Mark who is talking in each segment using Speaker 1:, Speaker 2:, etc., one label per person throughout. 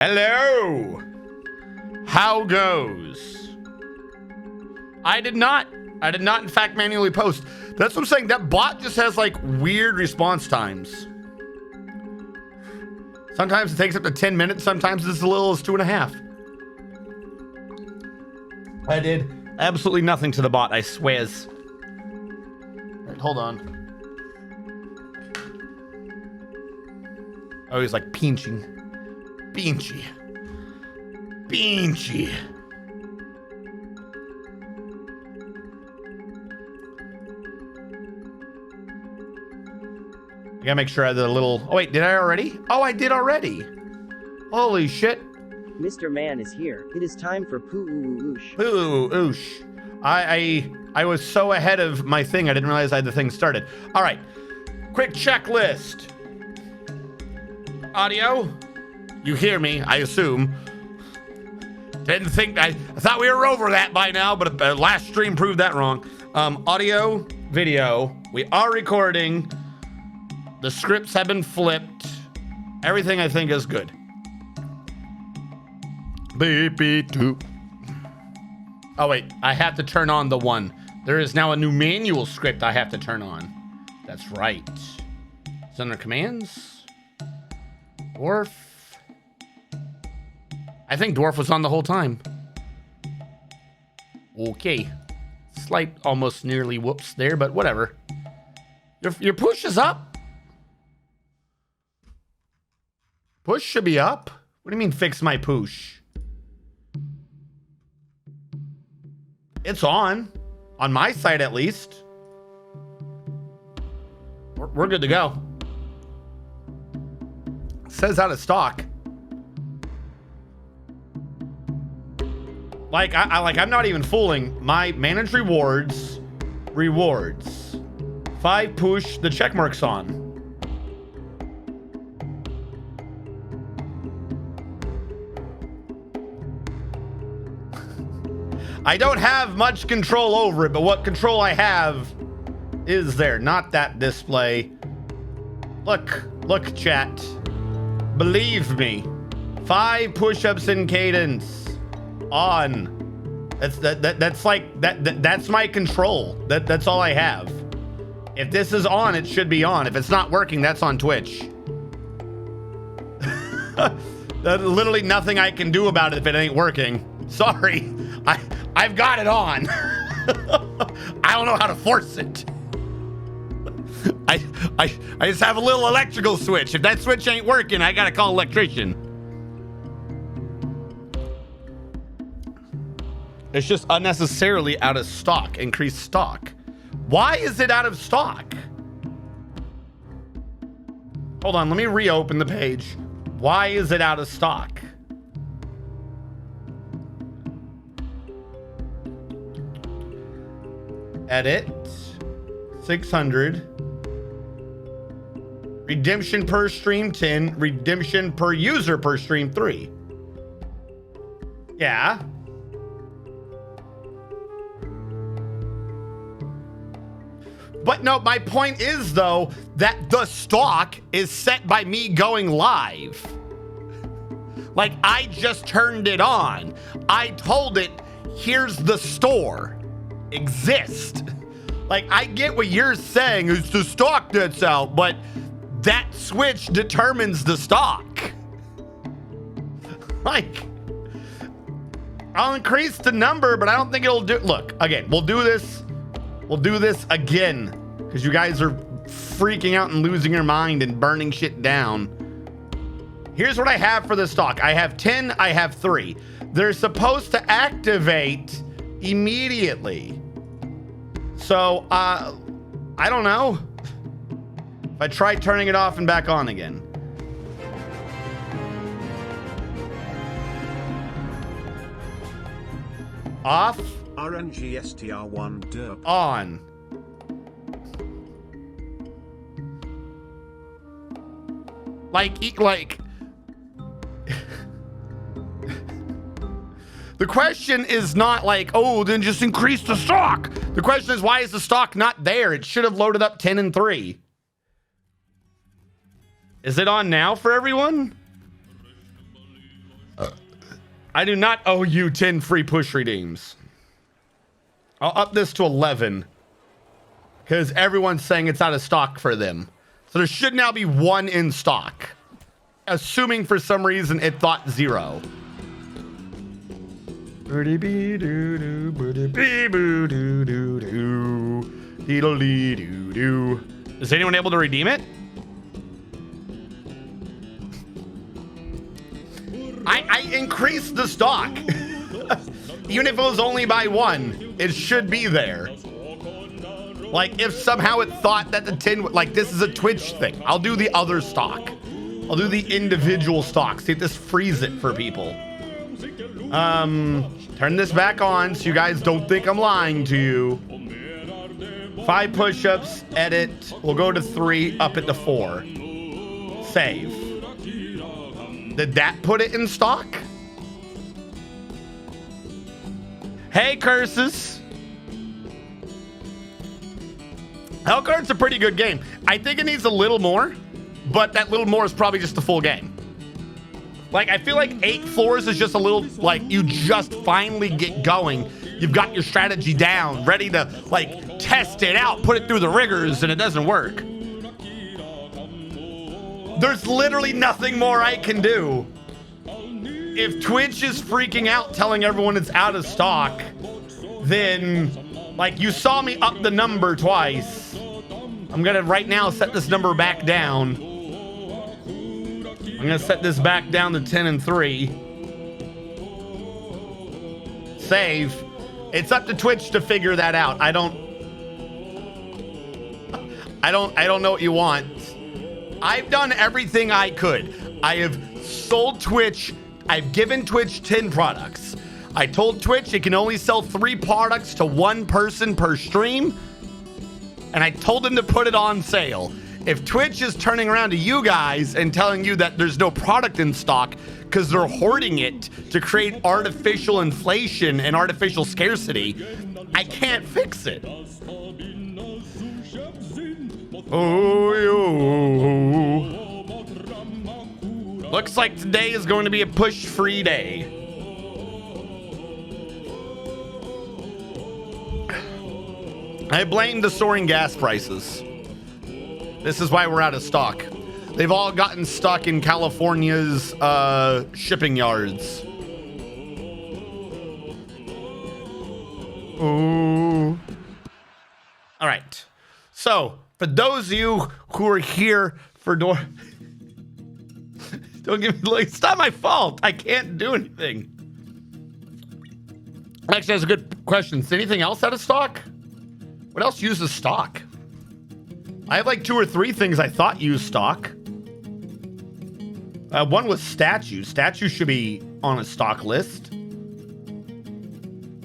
Speaker 1: Hello. How goes? I did not in fact manually post. That's what I'm saying. That bot just has like weird response times. Sometimes it takes up to 10 minutes. Sometimes it's as little as 2.5. I did absolutely nothing to the bot, I swears. Right, hold on. Oh, he's like pinching. Pinchy. Pinchy. I gotta make sure I did a little... Oh, wait, did I already? Oh, I did already. Holy shit.
Speaker 2: Mr. Man is here. It is time for poo-oosh.
Speaker 1: Poo-oosh. I was so ahead of my thing, I didn't realize I had the thing started. All right. Quick checklist. Audio. You hear me, I assume. Didn't think... I thought we were over that by now, but last stream proved that wrong. Audio, video. We are recording. The scripts have been flipped. Everything I think is good. Beep, beep, doop. Oh wait, I have to turn on the one. There is now a new manual script I have to turn on. That's right. It's under commands. Dwarf. I think Dwarf was on the whole time. Okay. Slight, almost nearly whoops there, but whatever. Your push is up. Push should be up. What do you mean fix my push? It's on my side at least. We're good to go. It says out of stock. Like I'm not even fooling. My manage rewards. 5 push, the check mark's on. I don't have much control over it, but what control I have is there, not that display. Look, chat. Believe me. 5 push-ups in cadence. On. That's my control. That's all I have. If this is on, it should be on. If it's not working, that's on Twitch. There's literally nothing I can do about it if it ain't working. Sorry. I've got it on. I don't know how to force it. I just have a little electrical switch. If that switch ain't working, I gotta call an electrician. It's just unnecessarily out of stock. Increased stock. Why is it out of stock? Hold on, let me reopen the page. Why is it out of stock? Edit. 600. Redemption per stream 10. Redemption per user per stream 3. Yeah. But no, my point is though that the stock is set by me going live. Like I just turned it on. I told it, here's the store. Exist. Like I get what you're saying, it's the stock that's out, but that switch determines the stock. Like I'll increase the number, but I don't think it'll do. Look, again, we'll do this again because you guys are freaking out and losing your mind and burning shit down. Here's what I have for the stock. I have 10, I have 3. They're supposed to activate immediately. So, I don't know. If I try turning it off and back on again. Off.
Speaker 3: RNGSTR1 derp.
Speaker 1: On. Like. The question is not like, oh, then just increase the stock. The question is, why is the stock not there? It should have loaded up 10 and 3. Is it on now for everyone? I do not owe you 10 free push redeems. I'll up this to 11 because everyone's saying it's out of stock for them. So there should now be 1 in stock, assuming for some reason it thought 0. Is anyone able to redeem it? I increased the stock. Even if it was only by 1, it should be there. Like, if somehow it thought that the 10, like, this is a Twitch thing, I'll do the other stock. I'll do the individual stock. See if this frees it for people. Turn this back on so you guys don't think I'm lying to you. 5 push-ups, edit. We'll go to 3, up it to 4. Save. Did that put it in stock? Hey, Curses. Hellcard's a pretty good game. I think it needs a little more, but that little more is probably just the full game. Like, I feel like 8 floors is just a little, like, you just finally get going. You've got your strategy down, ready to, like, test it out, put it through the rigors, and it doesn't work. There's literally nothing more I can do. If Twitch is freaking out telling everyone it's out of stock, then, like, you saw me up the number twice. I'm gonna right now set this number back down. I'm gonna set this back down to 10 and 3. Save. It's up to Twitch to figure that out. I don't know what you want. I've done everything I could. I have sold Twitch. I've given Twitch 10 products. I told Twitch it can only sell 3 products to 1 person per stream. And I told them to put it on sale. If Twitch is turning around to you guys and telling you that there's no product in stock because they're hoarding it to create artificial inflation and artificial scarcity, I can't fix it. Looks like today is going to be a push-free day. I blame the soaring gas prices. This is why we're out of stock. They've all gotten stuck in California's shipping yards. Ooh. All right. So, for those of you who are here for Dwarf, don't give me, like, it's not my fault. I can't do anything. Actually, that's a good question. Is anything else out of stock? What else uses stock? I have like 2 or 3 things I thought used stock. One was statues. Statues should be on a stock list.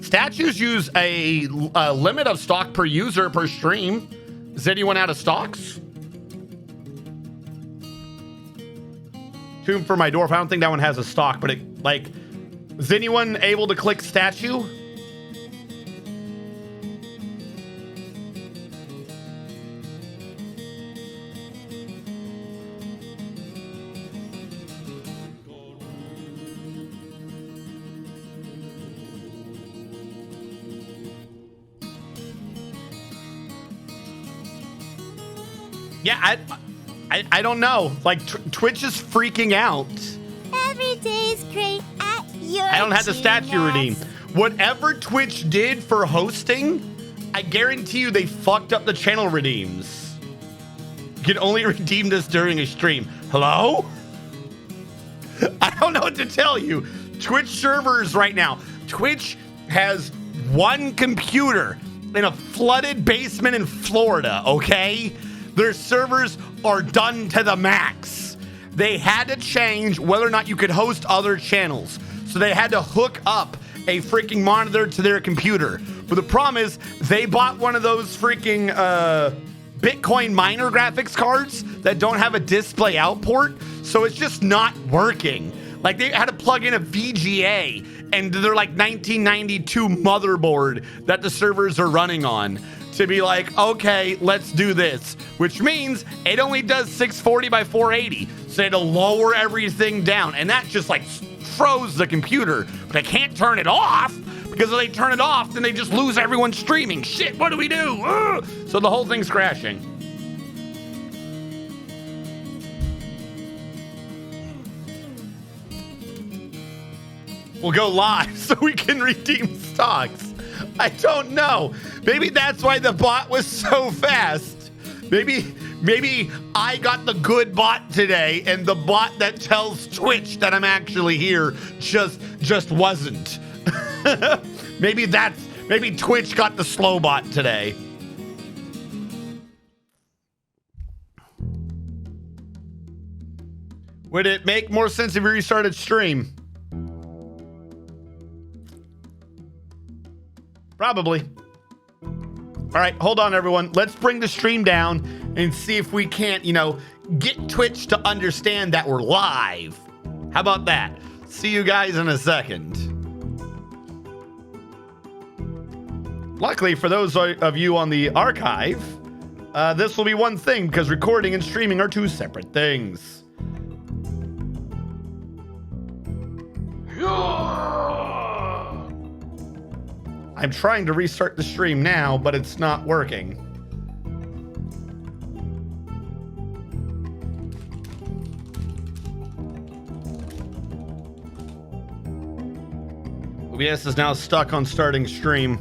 Speaker 1: Statues use a limit of stock per user per stream. Is anyone out of stocks? Tomb for my dwarf. I don't think that one has a stock, but it, like, is anyone able to click statue? Yeah, I don't know. Like, Twitch is freaking out.
Speaker 4: Every day's great at your
Speaker 1: I don't have the statue redeem. Whatever Twitch did for hosting, I guarantee you they fucked up the channel redeems. You can only redeem this during a stream. Hello? I don't know what to tell you. Twitch servers right now. Twitch has 1 computer in a flooded basement in Florida, okay? Their servers are done to the max. They had to change whether or not you could host other channels. So they had to hook up a freaking monitor to their computer. But the problem is they bought one of those freaking Bitcoin miner graphics cards that don't have a display out port. So it's just not working. Like, they had to plug in a VGA and they're like 1992 motherboard that the servers are running on to be like, okay, let's do this, which means it only does 640 by 480. So they had to lower everything down, and that just like froze the computer, but I can't turn it off because if they turn it off, then they just lose everyone streaming. Shit, what do we do? Ugh. So the whole thing's crashing. We'll go live so we can redeem stocks. I don't know. Maybe that's why the bot was so fast. Maybe I got the good bot today, and the bot that tells Twitch that I'm actually here just wasn't. Maybe Twitch got the slow bot today. Would it make more sense if we restarted stream? Probably. All right, hold on, everyone. Let's bring the stream down and see if we can't, get Twitch to understand that we're live. How about that? See you guys in a second. Luckily, for those of you on the archive, this will be one thing because recording and streaming are two separate things. I'm trying to restart the stream now, but it's not working. OBS is now stuck on starting stream.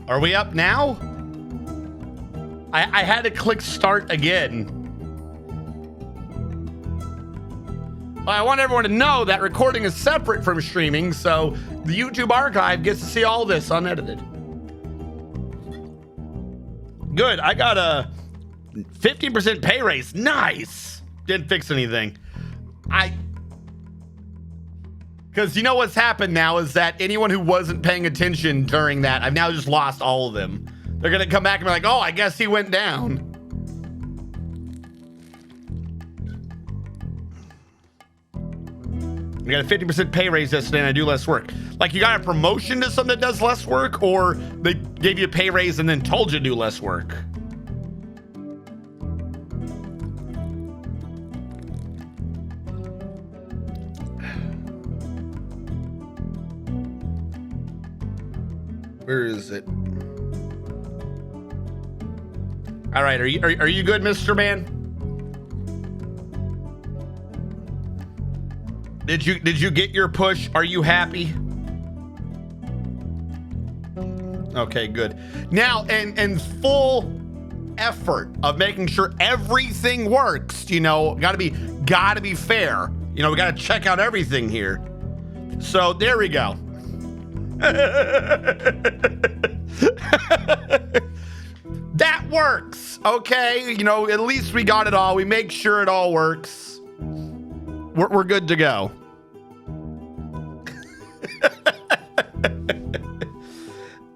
Speaker 1: Are we up now? I had to click start again. Well, I want everyone to know that recording is separate from streaming, so the YouTube archive gets to see all this unedited. Good, I got a 50% pay raise. Nice. Didn't fix anything. Because you know what's happened now is that anyone who wasn't paying attention during that, I've now just lost all of them. They're going to come back and be like, oh, I guess he went down. I got a 50% pay raise yesterday and I do less work. Like you got a promotion to something that does less work, or they gave you a pay raise and then told you to do less work? Where is it? All right, are you good, Mr. Man? Did you get your push? Are you happy? Okay, good. Now, in full effort of making sure everything works, gotta be fair. We gotta check out everything here. So there we go. That works, okay? At least we got it all. We make sure it all works. We're good to go.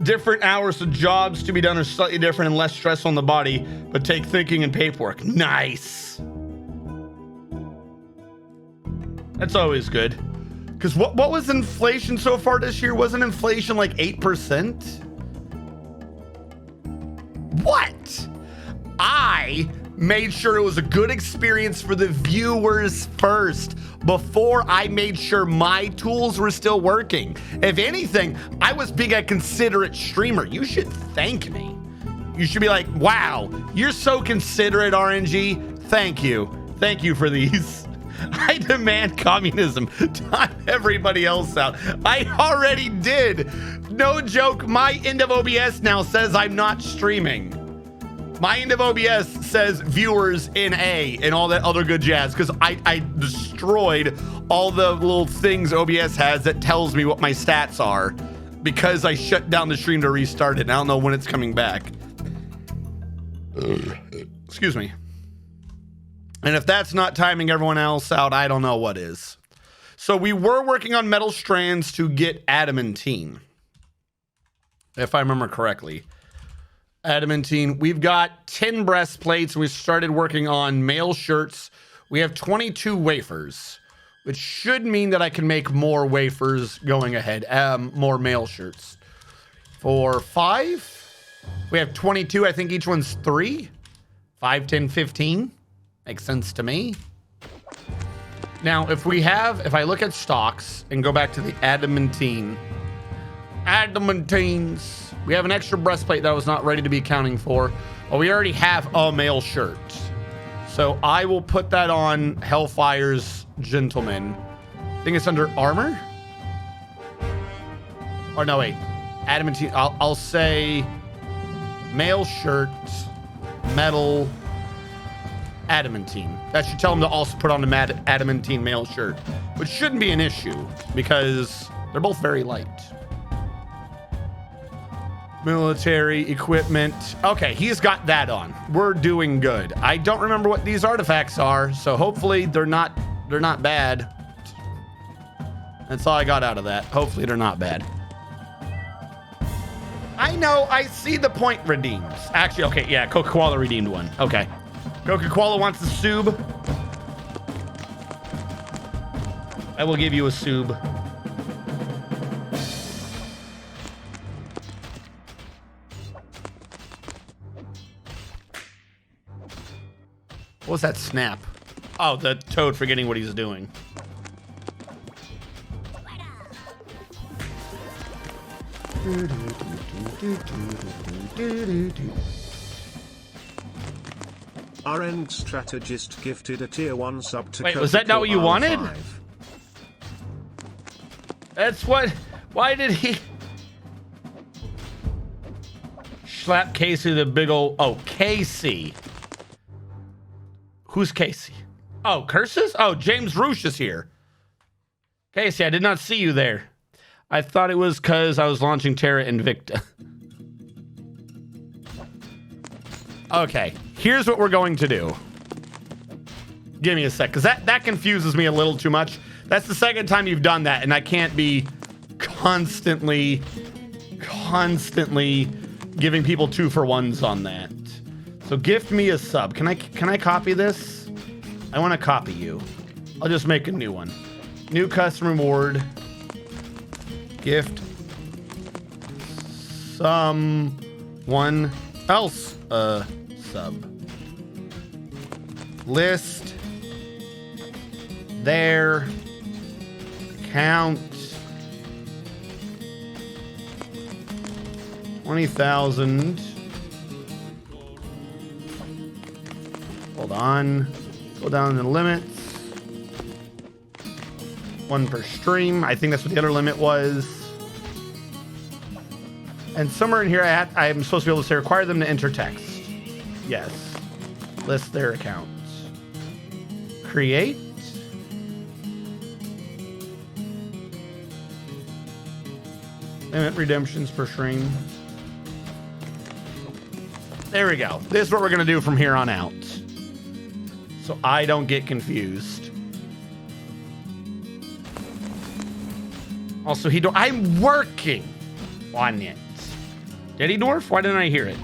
Speaker 1: Different hours of jobs to be done are slightly different and less stress on the body, but take thinking and paperwork. Nice. That's always good. Because what was inflation so far this year? Wasn't inflation like 8%? What? I made sure it was a good experience for the viewers first before I made sure my tools were still working. If anything, I was being a considerate streamer. You should thank me. You should be like, wow, you're so considerate, RNG. Thank you. Thank you for these. I demand communism. Time everybody else out. I already did. No joke. My end of OBS now says I'm not streaming. My end of OBS says viewers in A and all that other good jazz because I destroyed all the little things OBS has that tells me what my stats are because I shut down the stream to restart it. And I don't know when it's coming back. Excuse me. And if that's not timing everyone else out, I don't know what is. So we were working on metal strands to get adamantine, if I remember correctly. Adamantine. We've got 10 breastplates. We started working on male shirts. We have 22 wafers. which should mean that I can make more wafers going ahead. More mail shirts. For 5, we have 22. I think each one's 3. 5, 10, 15. Makes sense to me. Now, if I look at stocks and go back to the adamantines, we have an extra breastplate that I was not ready to be accounting for. Well, we already have a mail shirt. So I will put that on Hellfire's Gentleman. I think it's under armor. Or no, wait. Adamantine. I'll say mail shirt, metal, adamantine. That should tell him to also put on the adamantine mail shirt, which shouldn't be an issue because they're both very light. Military equipment. Okay, he's got that on. We're doing good. I don't remember what these artifacts are, so hopefully they're not bad. That's all I got out of that. Hopefully they're not bad. I know, I see the point redeemed. Actually, okay, yeah, Coca-Cola redeemed one. Okay. Coca-Cola wants a sub. I will give you a sub. What was that snap? Oh, the toad forgetting what he's doing.
Speaker 3: Our end strategist gifted a tier 1 sub to
Speaker 1: Wait, was that not what you wanted? That's what... Why did he... Slap Casey the big old... Oh, Casey. Who's Casey? Oh, Curses? Oh, James Roosh is here. Casey, I did not see you there. I thought it was because I was launching Terra Invicta. Okay, here's what we're going to do. Give me a sec, because that confuses me a little too much. That's the second time you've done that, and I can't be constantly giving people 2-for-1s on that. So gift me a sub. Can I copy this? I want to copy you. I'll just make a new one. New custom reward. Gift someone else a sub. List their count 20,000. Hold on. Go down to the limits. 1 per stream. I think that's what the other limit was. And somewhere in here, I am supposed to be able to say require them to enter text. Yes. List their accounts. Create. Limit redemptions per stream. There we go. This is what we're going to do from here on out. So I don't get confused. Also, I'm working on it. Did he, Dwarf? Why didn't I hear it?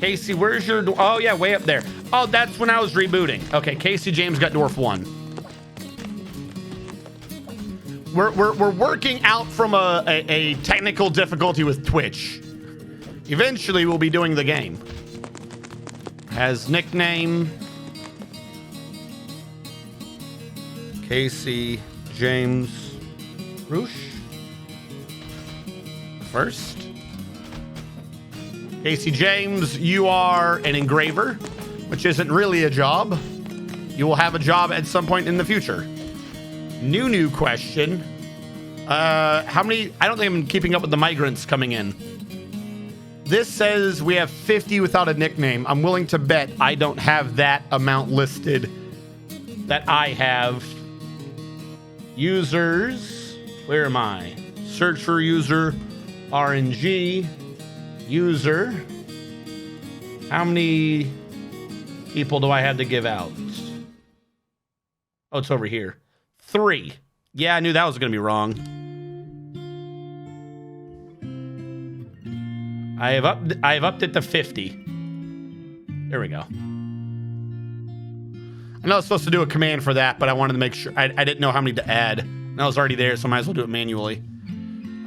Speaker 1: Casey, where's your... Oh, yeah, way up there. Oh, that's when I was rebooting. Okay, Casey James got Dwarf 1. We're working out from a technical difficulty with Twitch. Eventually, we'll be doing the game. Has nickname... Casey James Roosh. First. Casey James, you are an engraver, which isn't really a job. You will have a job at some point in the future. New question. How many... I don't think I'm keeping up with the migrants coming in. This says we have 50 without a nickname. I'm willing to bet I don't have that amount listed that I have. Users. Where am I? Search for user. RNG. User. How many people do I have to give out? Oh, it's over here. 3. Yeah, I knew that was going to be wrong. I have upped it to 50. There we go. I know I was supposed to do a command for that, but I wanted to make sure. I didn't know how many to add. And I was already there, so I might as well do it manually.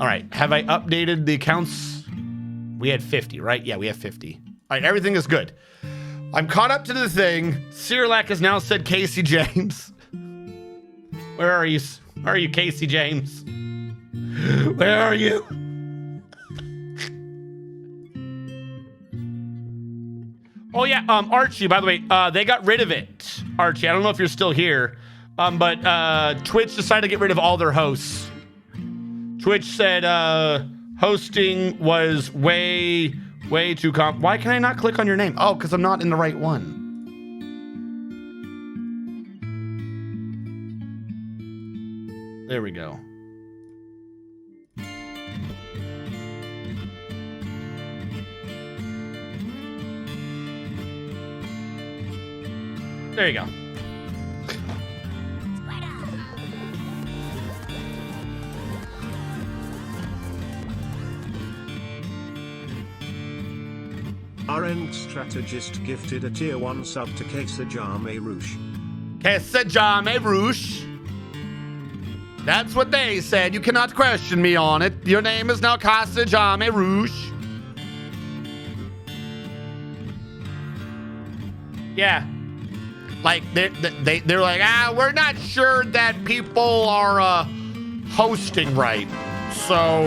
Speaker 1: All right. Have I updated the accounts? We had 50, right? Yeah, we have 50. All right. Everything is good. I'm caught up to the thing. Cyrilak has now said Casey James. Where are you? Where are you, Casey James? Where are you? Oh, yeah. Archie, by the way, they got rid of it. Archie, I don't know if you're still here, but Twitch decided to get rid of all their hosts. Twitch said hosting was way too Why can I not click on your name? Oh, because I'm not in the right one. There we go. There you go.
Speaker 3: RN Strategist gifted a tier 1 sub to Kesajame Roosh.
Speaker 1: Kesajame Roosh. That's what they said. You cannot question me on it. Your name is now Kesajame Roosh. Yeah. Like, they're like, we're not sure that people are hosting right. So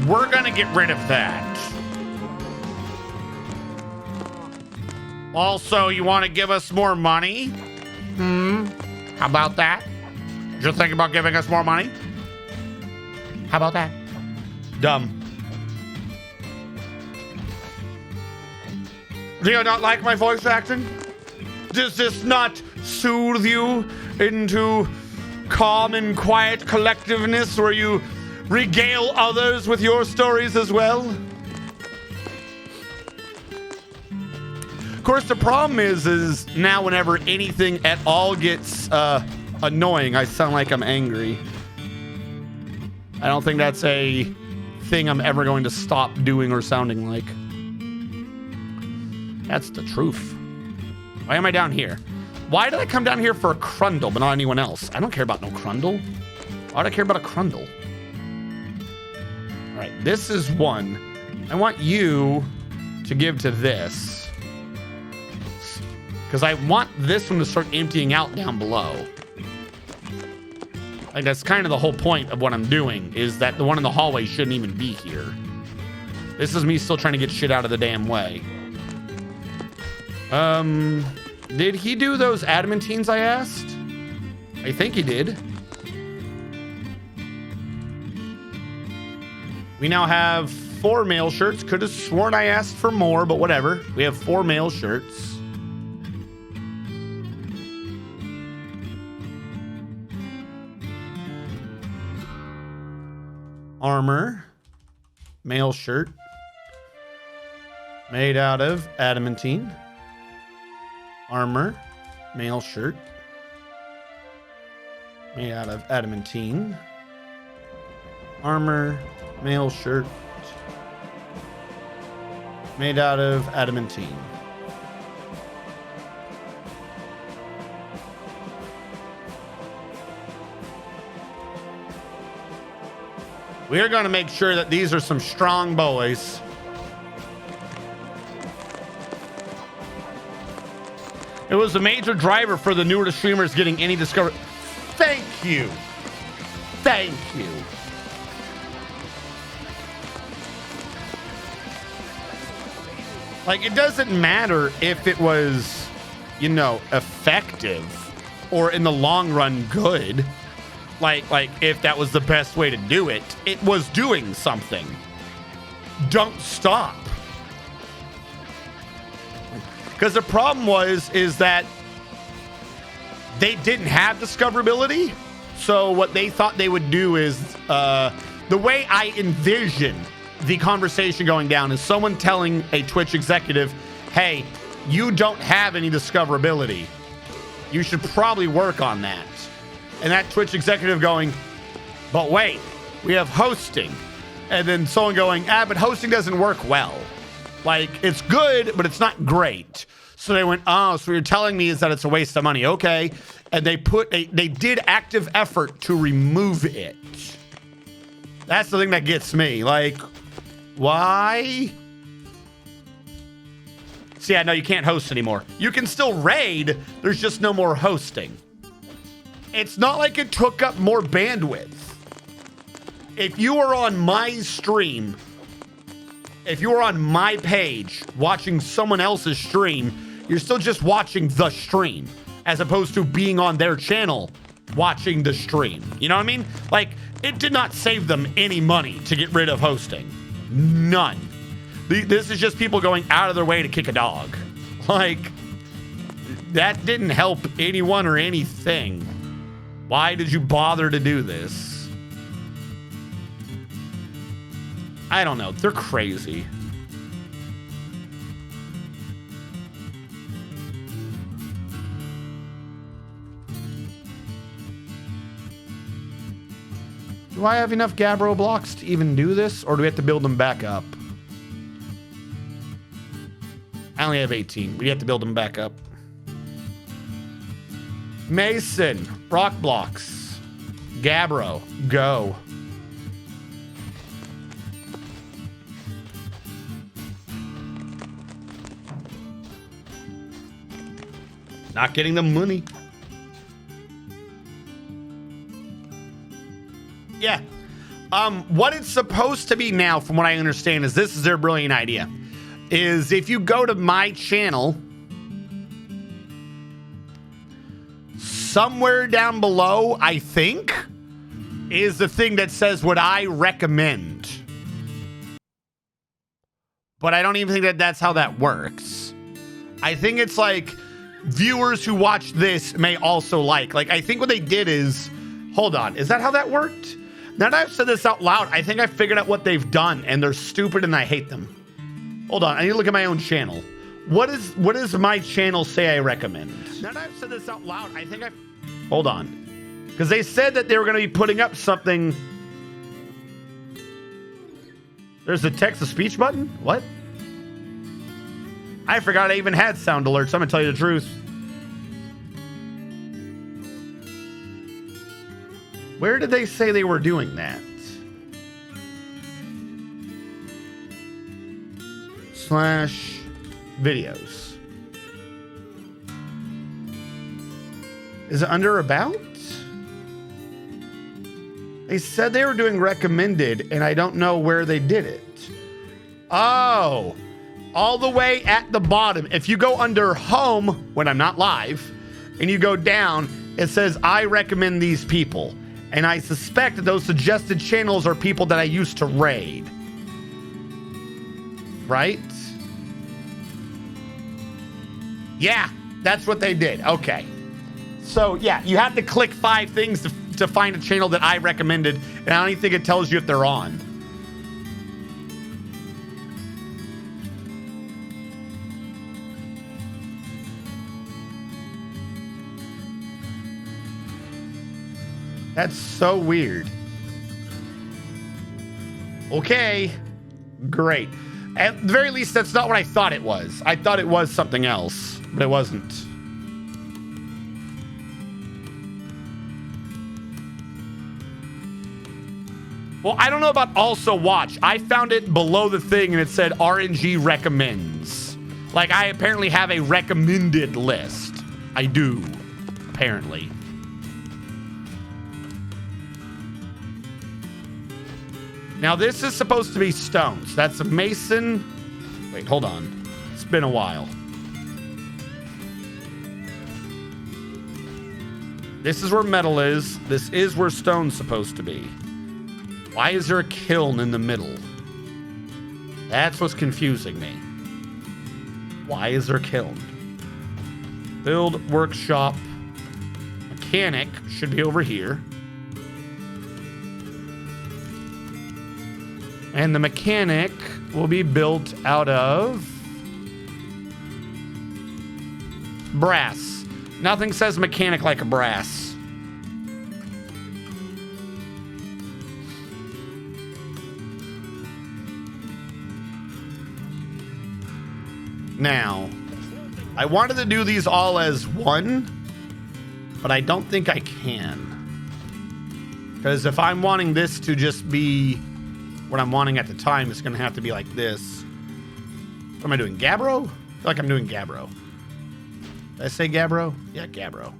Speaker 1: we're going to get rid of that. Also, you want to give us more money? How about that? You're thinking about giving us more money? How about that? Dumb. Do you not like my voice acting? Does this not soothe you into calm and quiet collectiveness where you regale others with your stories as well? Of course, the problem is now whenever anything at all gets annoying, I sound like I'm angry. I don't think that's a thing I'm ever going to stop doing or sounding like. That's the truth. Why am I down here? Why did I come down here for a Crundle, but not anyone else? I don't care about no Crundle. Why do I care about a Crundle? All right, this is one. I want you to give to this. Because I want this one to start emptying out down below. Like, that's kind of the whole point of what I'm doing, is that the one in the hallway shouldn't even be here. This is me still trying to get shit out of the damn way. Did he do those adamantines I asked? I think he did. We now have 4 mail shirts. Could have sworn I asked for more, but whatever. We have 4 mail shirts. Armor. Mail shirt. Made out of adamantine. Armor, mail shirt, made out of adamantine. Armor, mail shirt, made out of adamantine. We are going to make sure that these are some strong boys. It was a major driver for the newer streamers getting any discovery. Thank you. Thank you. Like, it doesn't matter if it was, you know, effective or in the long run good. Like if that was the best way to do it, it was doing something. Don't stop. Because the problem is that they didn't have discoverability. So what they thought they would do is, the way I envision the conversation going down is someone telling a Twitch executive, hey, you don't have any discoverability. You should probably work on that. And that Twitch executive going, but wait, we have hosting. And then someone going, but hosting doesn't work well. Like, it's good, but it's not great. So they went, oh, so what you're telling me is that it's a waste of money. Okay. And they did active effort to remove it. That's the thing that gets me. Like, why? So yeah, no, you can't host anymore. You can still raid. There's just no more hosting. It's not like it took up more bandwidth. If you were on my stream, if you were on my page watching someone else's stream, you're still just watching the stream as opposed to being on their channel watching the stream. You know what I mean? Like, it did not save them any money to get rid of hosting. None. This is just people going out of their way to kick a dog. Like, that didn't help anyone or anything. Why did you bother to do this? I don't know. They're crazy. Do I have enough Gabbro blocks to even do this, or do we have to build them back up? I only have 18. We have to build them back up. Mason, rock blocks. Gabbro, go. Not getting the money. Yeah. What it's supposed to be now, from what I understand, is this is their brilliant idea. Is if you go to my channel, somewhere down below, I think, is the thing that says what I recommend. But I don't even think that that's how that works. I think it's like viewers who watch this may also like. Like, I think what they did is, hold on, is that how that worked? Now that I've said this out loud, I think I figured out what they've done, and they're stupid and I hate them. Hold on, I need to look at my own channel. What does my channel say I recommend? Now that I've said this out loud, I think hold on. Because they said that they were going to be putting up something. There's a text-to-speech button? What? I forgot I even had sound alerts. I'm going to tell you the truth. Where did they say they were doing that? Slash videos. Is it under about? They said they were doing recommended, and I don't know where they did it. Oh, all the way at the bottom. If you go under home when I'm not live, and you go down, it says I recommend these people. And I suspect that those suggested channels are people that I used to raid. Right? Yeah, that's what they did. Okay. So, yeah, you have to click 5 things to find a channel that I recommended. And I don't even think it tells you if they're on. That's so weird. Okay. Great. At the very least, that's not what I thought it was. I thought it was something else, but it wasn't. Well, I don't know about also watch. I found it below the thing and it said RNG recommends. Like, I apparently have a recommended list. I do, apparently. Now, this is supposed to be stones. That's a mason. Wait, hold on. It's been a while. This is where metal is. This is where stone's supposed to be. Why is there a kiln in the middle? That's what's confusing me. Why is there a kiln? Build workshop. Mechanic should be over here. And the mechanic will be built out of brass. Nothing says mechanic like a brass. Now, I wanted to do these all as one, but I don't think I can. Because if I'm wanting this to just be what I'm wanting at the time, it's going to have to be like this. What am I doing? Gabbro? I feel like I'm doing Gabbro. Did I say Gabbro? Yeah, Gabbro.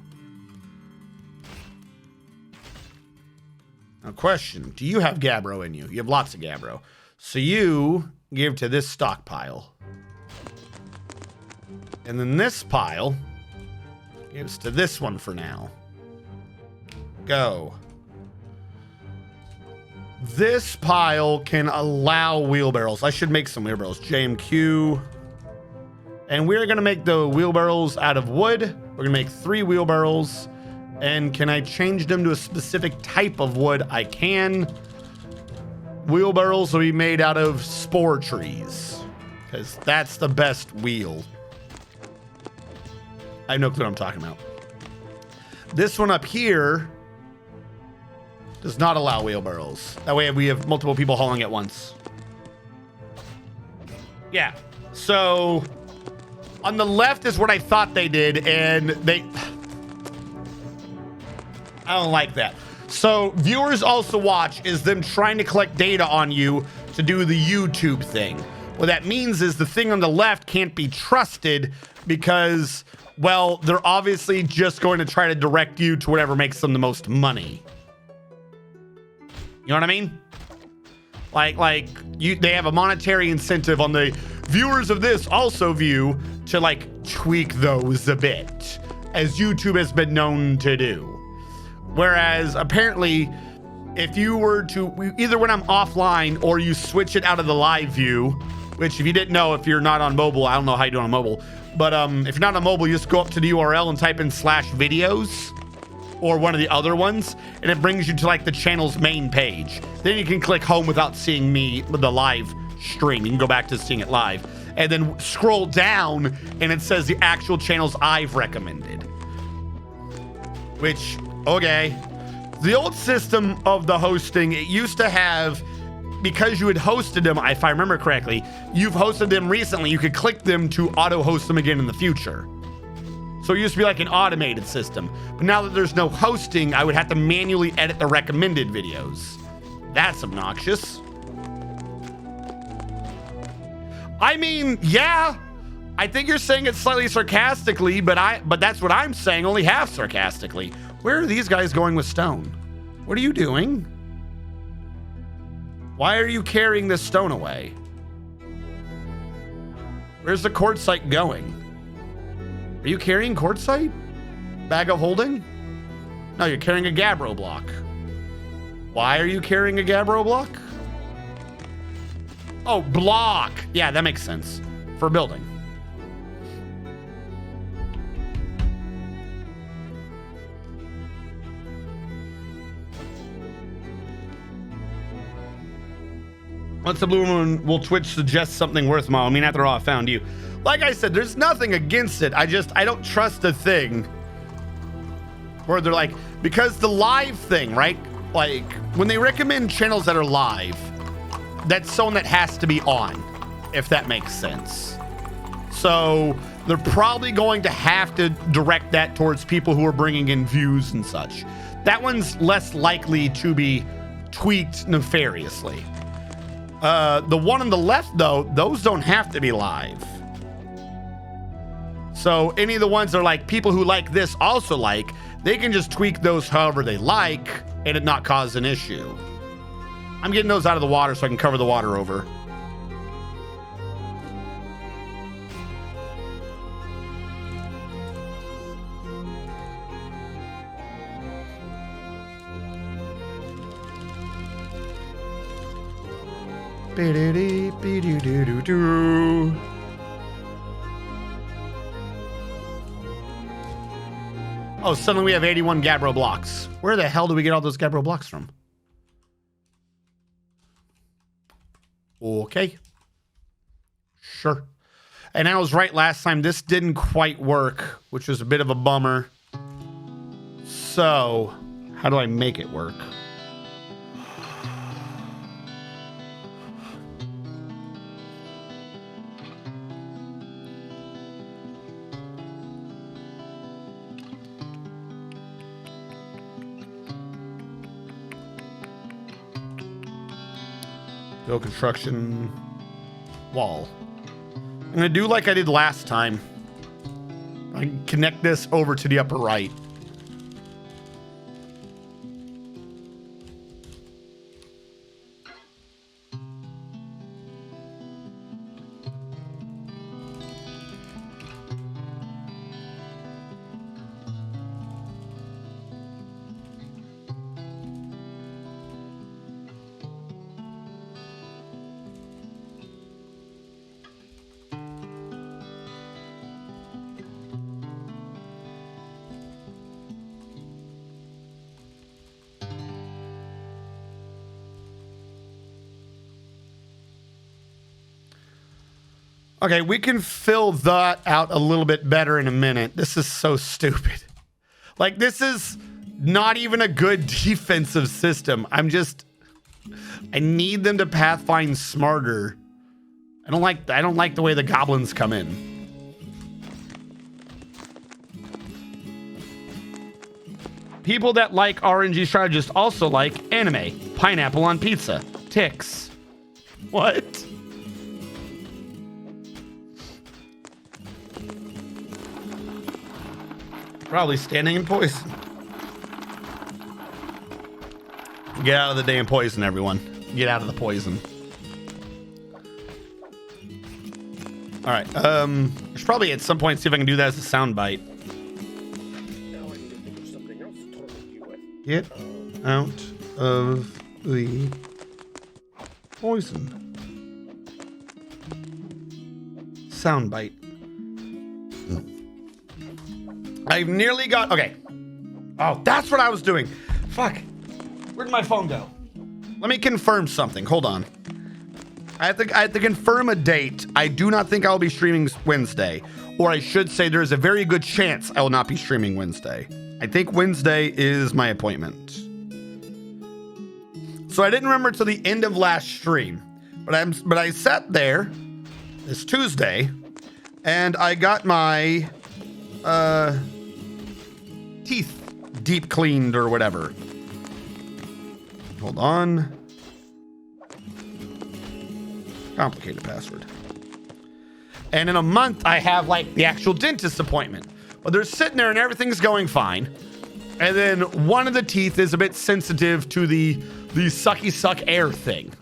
Speaker 1: Now, question. Do you have Gabbro in you? You have lots of Gabbro. So you give to this stockpile. And then this pile gives to this one for now. Go. This pile can allow wheelbarrows. I should make some wheelbarrows. JMQ. And we're going to make the wheelbarrows out of wood. We're going to make 3 wheelbarrows. And can I change them to a specific type of wood? I can. Wheelbarrows will be made out of spore trees, because that's the best wheel. I have no clue what I'm talking about. This one up here does not allow wheelbarrows. That way we have multiple people hauling at once. Yeah. So on the left is what I thought they did, and I don't like that. So viewers also watch is them trying to collect data on you to do the YouTube thing. What that means is the thing on the left can't be trusted because, well, they're obviously just going to try to direct you to whatever makes them the most money. You know what I mean? They have a monetary incentive on the viewers of this also view to like tweak those a bit, as YouTube has been known to do. Whereas apparently, if you were to, either when I'm offline or you switch it out of the live view, which if you didn't know, if you're not on mobile, I don't know how you do it on mobile, but if you're not on mobile, you just go up to the URL and type in /videos or one of the other ones, and it brings you to like the channel's main page. Then you can click home without seeing me with the live stream. You can go back to seeing it live and then scroll down and it says the actual channels I've recommended. Which, okay. The old system of the hosting, it used to have, because you had hosted them, if I remember correctly, you've hosted them recently, you could click them to auto-host them again in the future. So it used to be like an automated system. But now that there's no hosting, I would have to manually edit the recommended videos. That's obnoxious. I mean, yeah, I think you're saying it slightly sarcastically, but that's what I'm saying, only half sarcastically. Where are these guys going with stone? What are you doing? Why are you carrying this stone away? Where's the quartzite going? Are you carrying quartzite? Bag of holding? No, you're carrying a gabbro block. Why are you carrying a gabbro block? Oh, block. Yeah, that makes sense. For building. Once the blue moon will Twitch suggest something worthwhile. I mean, after all, I found you. Like I said, there's nothing against it. I don't trust a thing where they're like, because the live thing, right? Like when they recommend channels that are live, that's someone that has to be on, if that makes sense. So they're probably going to have to direct that towards people who are bringing in views and such. That one's less likely to be tweaked nefariously. The one on the left, though, those don't have to be live. So any of the ones that are like people who like this also like, they can just tweak those however they like and it not cause an issue. I'm getting those out of the water so I can cover the water over. Oh, suddenly we have 81 gabbro blocks. Where the hell do we get all those gabbro blocks from? Okay. Sure. And I was right last time. This didn't quite work, which was a bit of a bummer. So, how do I make it work? Build construction wall. I'm gonna do like I did last time. I connect this over to the upper right. Okay, we can fill that out a little bit better in a minute. This is so stupid. Like, this is not even a good defensive system. I need them to pathfind smarter. I don't like the way the goblins come in. People that like RNG strategists also like anime, pineapple on pizza, ticks. What? Probably standing in poison. Get out of the damn poison, everyone. Get out of the poison. All right. Should probably at some point see if I can do that as a sound bite. Get out of the poison. Sound bite. I've nearly got... Okay. Oh, that's what I was doing. Fuck. Where'd my phone go? Let me confirm something. Hold on. I have to confirm a date. I do not think I'll be streaming Wednesday. Or I should say there's a very good chance I will not be streaming Wednesday. I think Wednesday is my appointment. So I didn't remember till the end of last stream. But I sat there this Tuesday and I got my teeth deep cleaned or whatever. Hold on. Complicated password. And in a month, I have like the actual dentist appointment. But they're sitting there and everything's going fine. And then one of the teeth is a bit sensitive to the sucky suck air thing.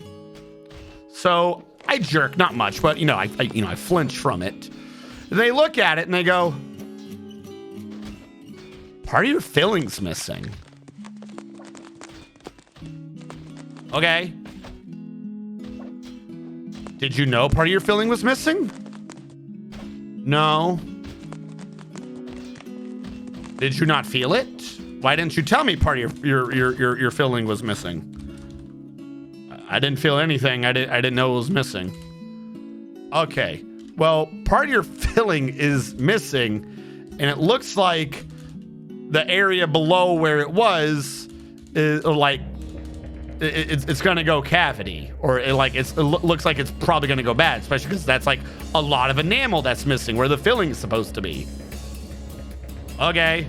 Speaker 1: So I jerk, not much, but I flinch from it. And they look at it and they go, part of your filling's missing. Okay. Did you know part of your filling was missing? No. Did you not feel it? Why didn't you tell me part of your filling was missing? I didn't feel anything. I didn't know it was missing. Okay. Well, part of your filling is missing, and it looks like the area below where it was is like it's gonna go cavity, or it looks like it's probably gonna go bad, especially because that's like a lot of enamel that's missing where the filling is supposed to be. Okay.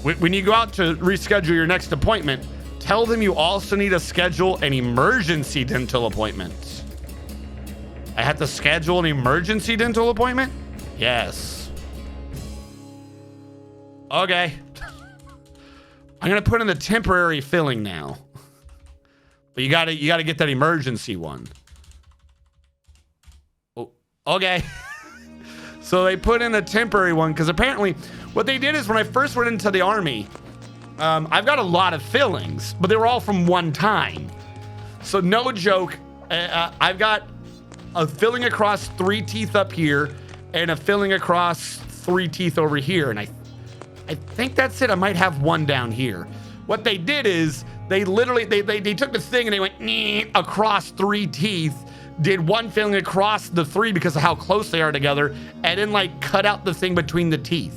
Speaker 1: When you go out to reschedule your next appointment, tell them you also need to schedule an emergency dental appointment. I have to schedule an emergency dental appointment? Yes. Okay. I'm gonna put in the temporary filling now. But you gotta get that emergency one. Oh, okay. So they put in a temporary one because apparently what they did is when I first went into the army, I've got a lot of fillings, but they were all from one time. So no joke, I've got a filling across 3 teeth up here and a filling across 3 teeth over here. And I think that's it. I might have one down here. What they did is they literally, they took the thing and they went across 3 teeth, did one filling across the 3 because of how close they are together, and then like cut out the thing between the teeth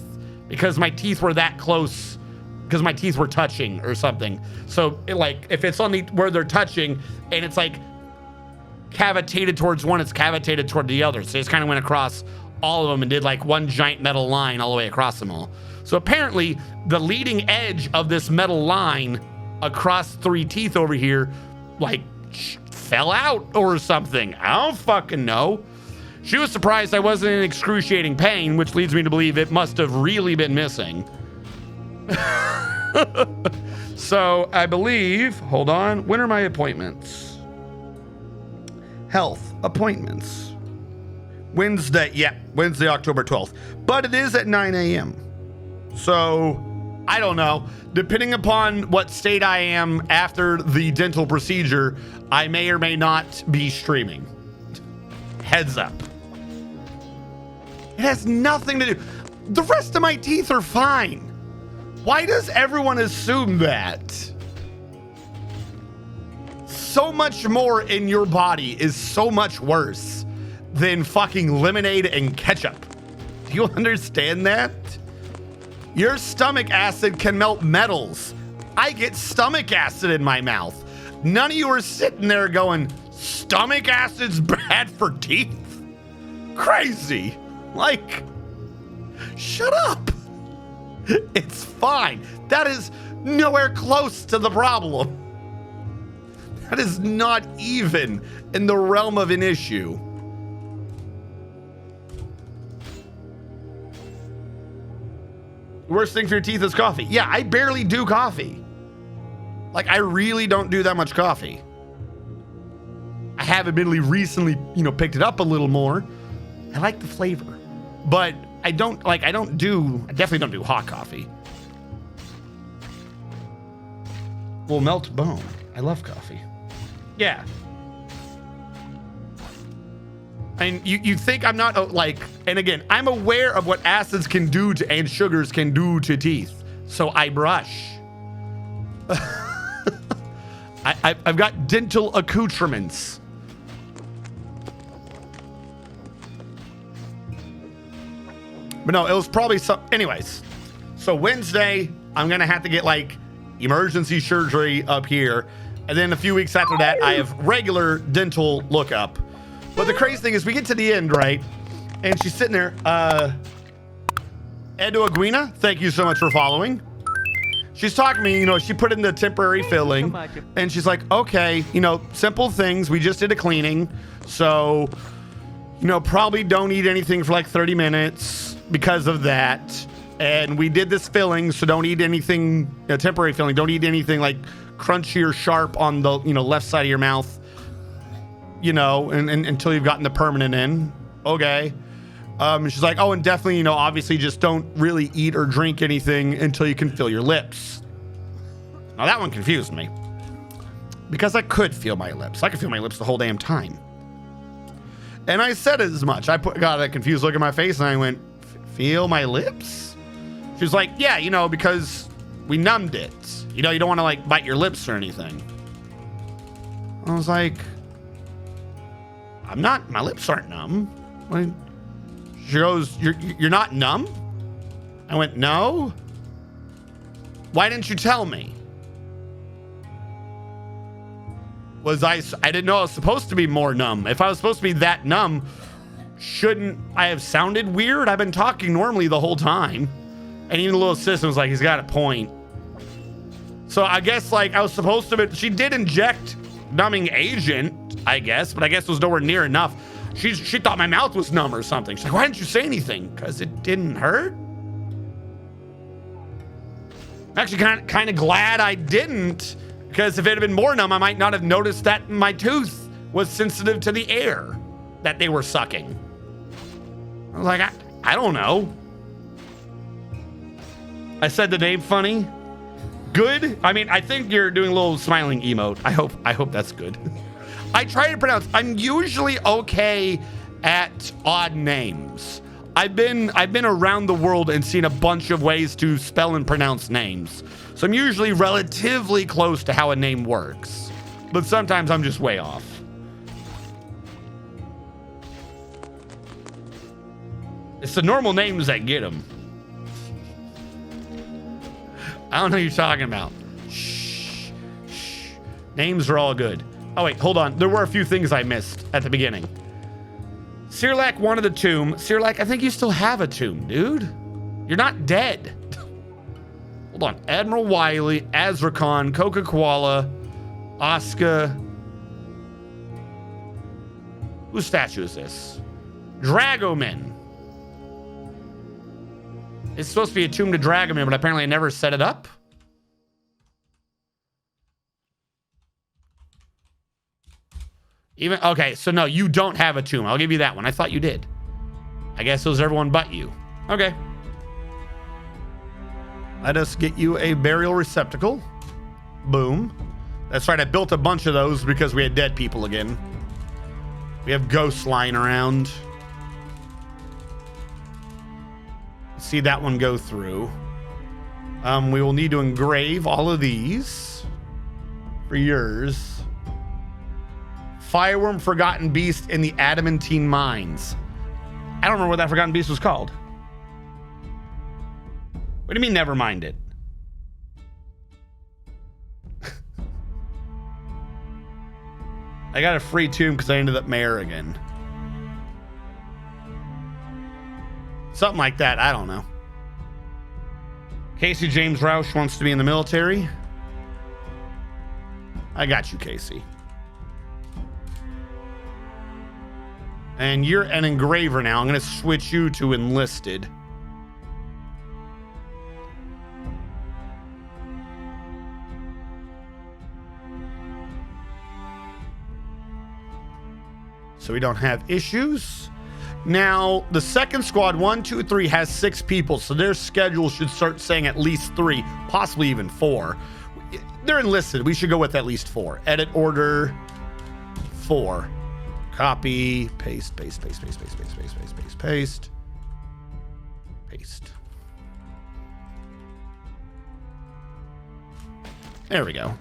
Speaker 1: because my teeth were that close, because my teeth were touching or something. So if it's on where they're touching and it's like cavitated towards one, it's cavitated toward the other. So they just kind of went across all of them and did like one giant metal line all the way across them all. So apparently the leading edge of this metal line across 3 teeth over here, like fell out or something. I don't fucking know. She was surprised I wasn't in excruciating pain, which leads me to believe it must have really been missing. So I believe, hold on, when are my appointments? Health appointments. Wednesday, yeah, Wednesday, October 12th. But it is at 9 a.m. So I don't know. Depending upon what state I am after the dental procedure, I may or may not be streaming. Heads up. It has nothing to do. The rest of my teeth are fine. Why does everyone assume that? So much more in your body is so much worse than fucking lemonade and ketchup. Do you understand that? Your stomach acid can melt metals. I get stomach acid in my mouth. None of you are sitting there going, stomach acid's bad for teeth? Crazy. Like, shut up. It's fine. That is nowhere close to the problem. That is not even in the realm of an issue. Worst thing for your teeth is coffee. Yeah, I barely do coffee. Like, I really don't do that much coffee. I have admittedly recently, picked it up a little more. I like the flavor, but I definitely don't do hot coffee. Will melt bone. I love coffee. Yeah. And you think I'm not and again, I'm aware of what acids can do to and sugars can do to teeth. So I brush. I've got dental accoutrements. But no, it was probably anyways. So Wednesday, I'm going to have to get emergency surgery up here. And then a few weeks after that, I have regular dental lookup. But the crazy thing is we get to the end, right? And she's sitting there. Edo Aguina, thank you so much for following. She's talking to me, she put in the temporary filling. And she's like, okay, simple things. We just did a cleaning. So, probably don't eat anything for 30 minutes because of that. And we did this filling, so don't eat anything, temporary filling. Don't eat anything crunchy or sharp on the, left side of your mouth. And until you've gotten the permanent in. Okay. She's like, oh, and definitely, obviously just don't really eat or drink anything until you can feel your lips. Now that one confused me because I could feel my lips. I could feel my lips the whole damn time. And I said as much. Got a confused look at my face and I went, feel my lips? She was like, yeah, because we numbed it. You don't want to bite your lips or anything. I was like, my lips aren't numb. She goes, you're not numb? I went, no. Why didn't you tell me? I didn't know I was supposed to be more numb. If I was supposed to be that numb, shouldn't I have sounded weird? I've been talking normally the whole time. And even the little assistant was like, he's got a point. So I guess I was supposed to be, she did inject numbing agent, I guess, but I guess it was nowhere near enough. She thought my mouth was numb or something. She's like, why didn't you say anything? Because it didn't hurt? I'm actually kind of glad I didn't, because if it had been more numb, I might not have noticed that my tooth was sensitive to the air that they were sucking. I was like, I don't know. I said the name funny. Good? I mean, I think you're doing a little smiling emote. I hope that's good. I try to pronounce. I'm usually okay at odd names. I've been around the world and seen a bunch of ways to spell and pronounce names. So I'm usually relatively close to how a name works. But sometimes I'm just way off. It's the normal names that get them. I don't know what you're talking about. Shh. Names are all good. Oh, wait, hold on. There were a few things I missed at the beginning. Sirlac wanted a tomb. Sirlac, I think you still have a tomb, dude. You're not dead. Hold on. Admiral Wiley, Azrakhan, Coca-Cola, Oscar. Whose statue is this? Dragoman. It's supposed to be a tomb to Dragoman, but apparently I never set it up. Even okay, so no, you don't have a tomb. I'll give you that one. I thought you did. I guess it was everyone but you. Okay. Let us get you a burial receptacle. Boom. That's right, I built a bunch of those because we had dead people again. We have ghosts lying around. See that one go through. We will need to engrave all of these for yours. Fireworm Forgotten Beast in the Adamantine Mines. I don't remember what that Forgotten Beast was called. What do you mean, never mind it? I got a free tomb because I ended up mayor again. Something like that. I don't know. Casey James Roush wants to be in the military. I got you, Casey. And you're an engraver now. I'm going to switch you to enlisted. So we don't have issues. Now, the second squad, 1, 2, 3, has 6 people, so their schedule should start saying at least 3, possibly even 4. They're enlisted. We should go with at least 4. Edit order 4. Copy, paste, paste, paste, paste, paste, paste, paste, paste, paste, paste. Paste. There we go.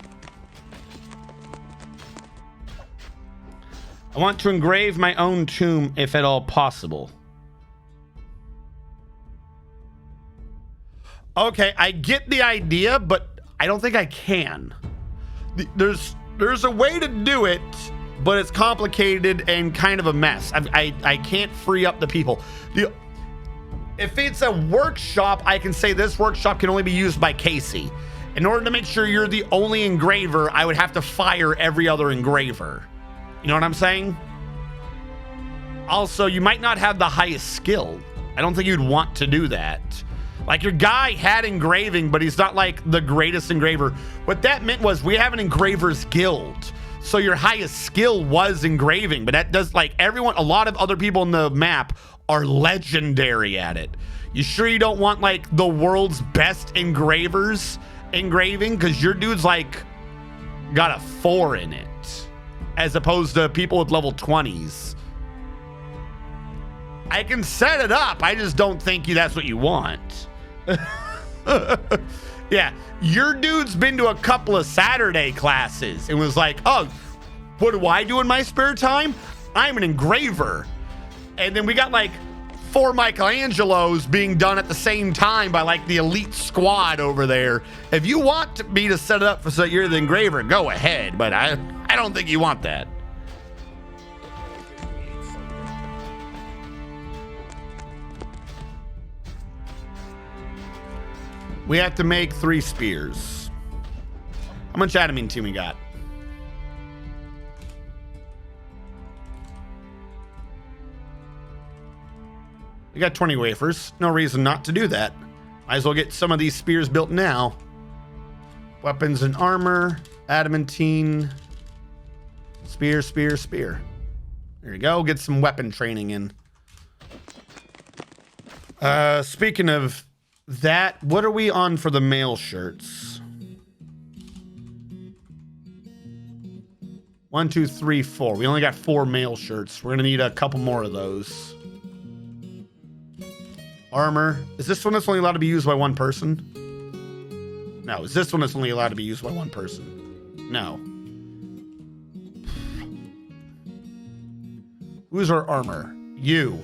Speaker 1: I want to engrave my own tomb if at all possible. Okay, I get the idea, but I don't think I can. There's a way to do it, but it's complicated and kind of a mess. I can't free up the people. If it's a workshop, I can say this workshop can only be used by Casey. In order to make sure you're the only engraver, I would have to fire every other engraver. You know what I'm saying? Also, you might not have the highest skill. I don't think you'd want to do that. Like, your guy had engraving, but he's not like the greatest engraver. What that meant was we have an engravers guild. So your highest skill was engraving, but that does, like, everyone, a lot of other people in the map are legendary at it. You sure you don't want like the world's best engravers engraving? Because your dude's like got a 4 in it, as opposed to people with level 20s. I can set it up. I just don't think that's what you want. Yeah, your dude's been to a couple of Saturday classes and was like, oh, what do I do in my spare time? I'm an engraver. And then we got like 4 Michelangelos being done at the same time by like the elite squad over there. If you want me to set it up so that you're the engraver, go ahead. But I don't think you want that. We have to make 3 spears. How much adamantine we got? We got 20 wafers. No reason not to do that. Might as well get some of these spears built now. Weapons and armor, adamantine, spear, spear, spear. There you go. Get some weapon training in. Speaking of that, what are we on for the mail shirts? 1, 2, 3, 4. We only got 4 mail shirts. We're gonna need a couple more of those. Armor. Is this one that's only allowed to be used by 1 person? No. Is this one that's only allowed to be used by 1 person? No. Who's our armor? You.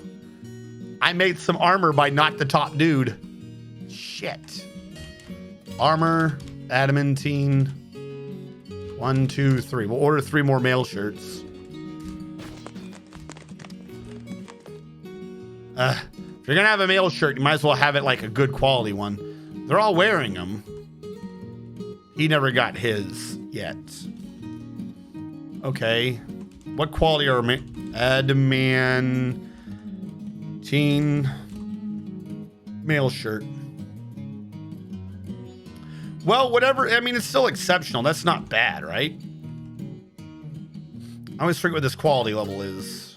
Speaker 1: I made some armor by not the top dude. Shit. Armor, adamantine. 1, 2, 3. We'll order 3 more mail shirts. If you're gonna have a mail shirt, you might as well have it like a good quality one. They're all wearing them. He never got his yet. Okay. What quality are Adamantine mail shirt. Well, whatever. I mean, it's still exceptional. That's not bad, right? I always forget what this quality level is.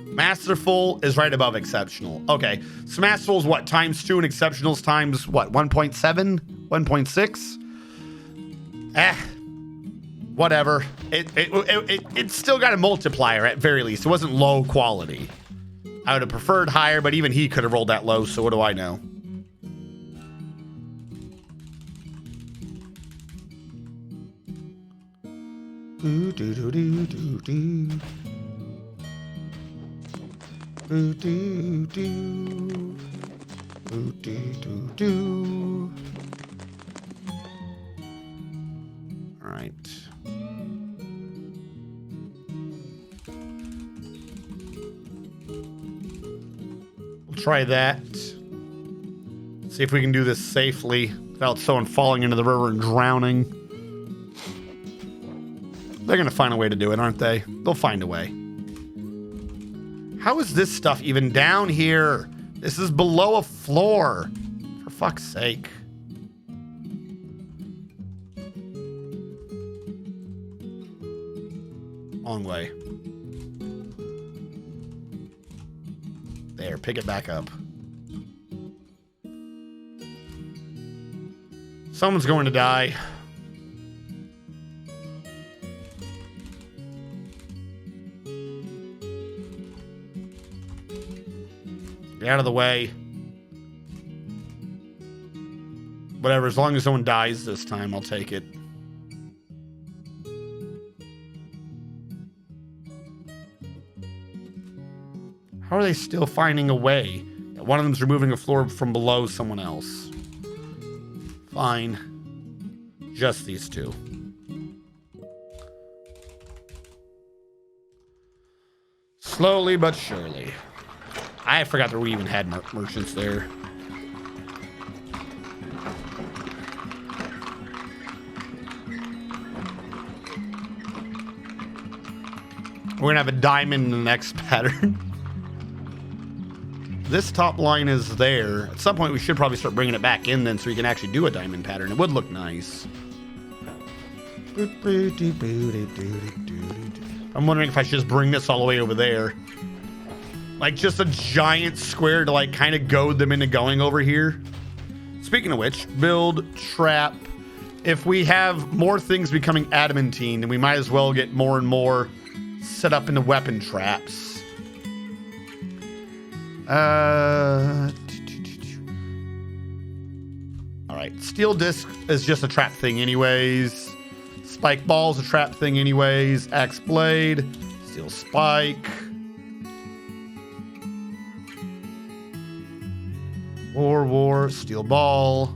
Speaker 1: Masterful is right above exceptional. Okay. So masterful is what? Times 2 and exceptional is times what? 1.7? 1.6? Whatever. It still got a multiplier at very least. It wasn't low quality. I would have preferred higher, but even he could have rolled that low, so what do I know? Do do do do do do. Do do do. Do do do do. All right. We'll try that. See if we can do this safely without someone falling into the river and drowning. They're going to find a way to do it, aren't they? They'll find a way. How is this stuff even down here? This is below a floor. For fuck's sake. Long way. There, pick it back up. Someone's going to die. Get out of the way. Whatever, as long as no one dies this time, I'll take it. How are they still finding a way? One of them's removing a floor from below someone else. Fine. Just these two. Slowly but surely. I forgot that we even had merchants there. We're gonna have a diamond in the next pattern. This top line is there. At some point we should probably start bringing it back in then so we can actually do a diamond pattern. It would look nice. I'm wondering if I should just bring this all the way over there. Like just a giant square to like kind of goad them into going over here. Speaking of which, build trap. If we have more things becoming adamantine, then we might as well get more and more set up into weapon traps. All right, steel disc is just a trap thing anyways. Spike ball is a trap thing anyways. Axe blade, steel spike. War, steel ball.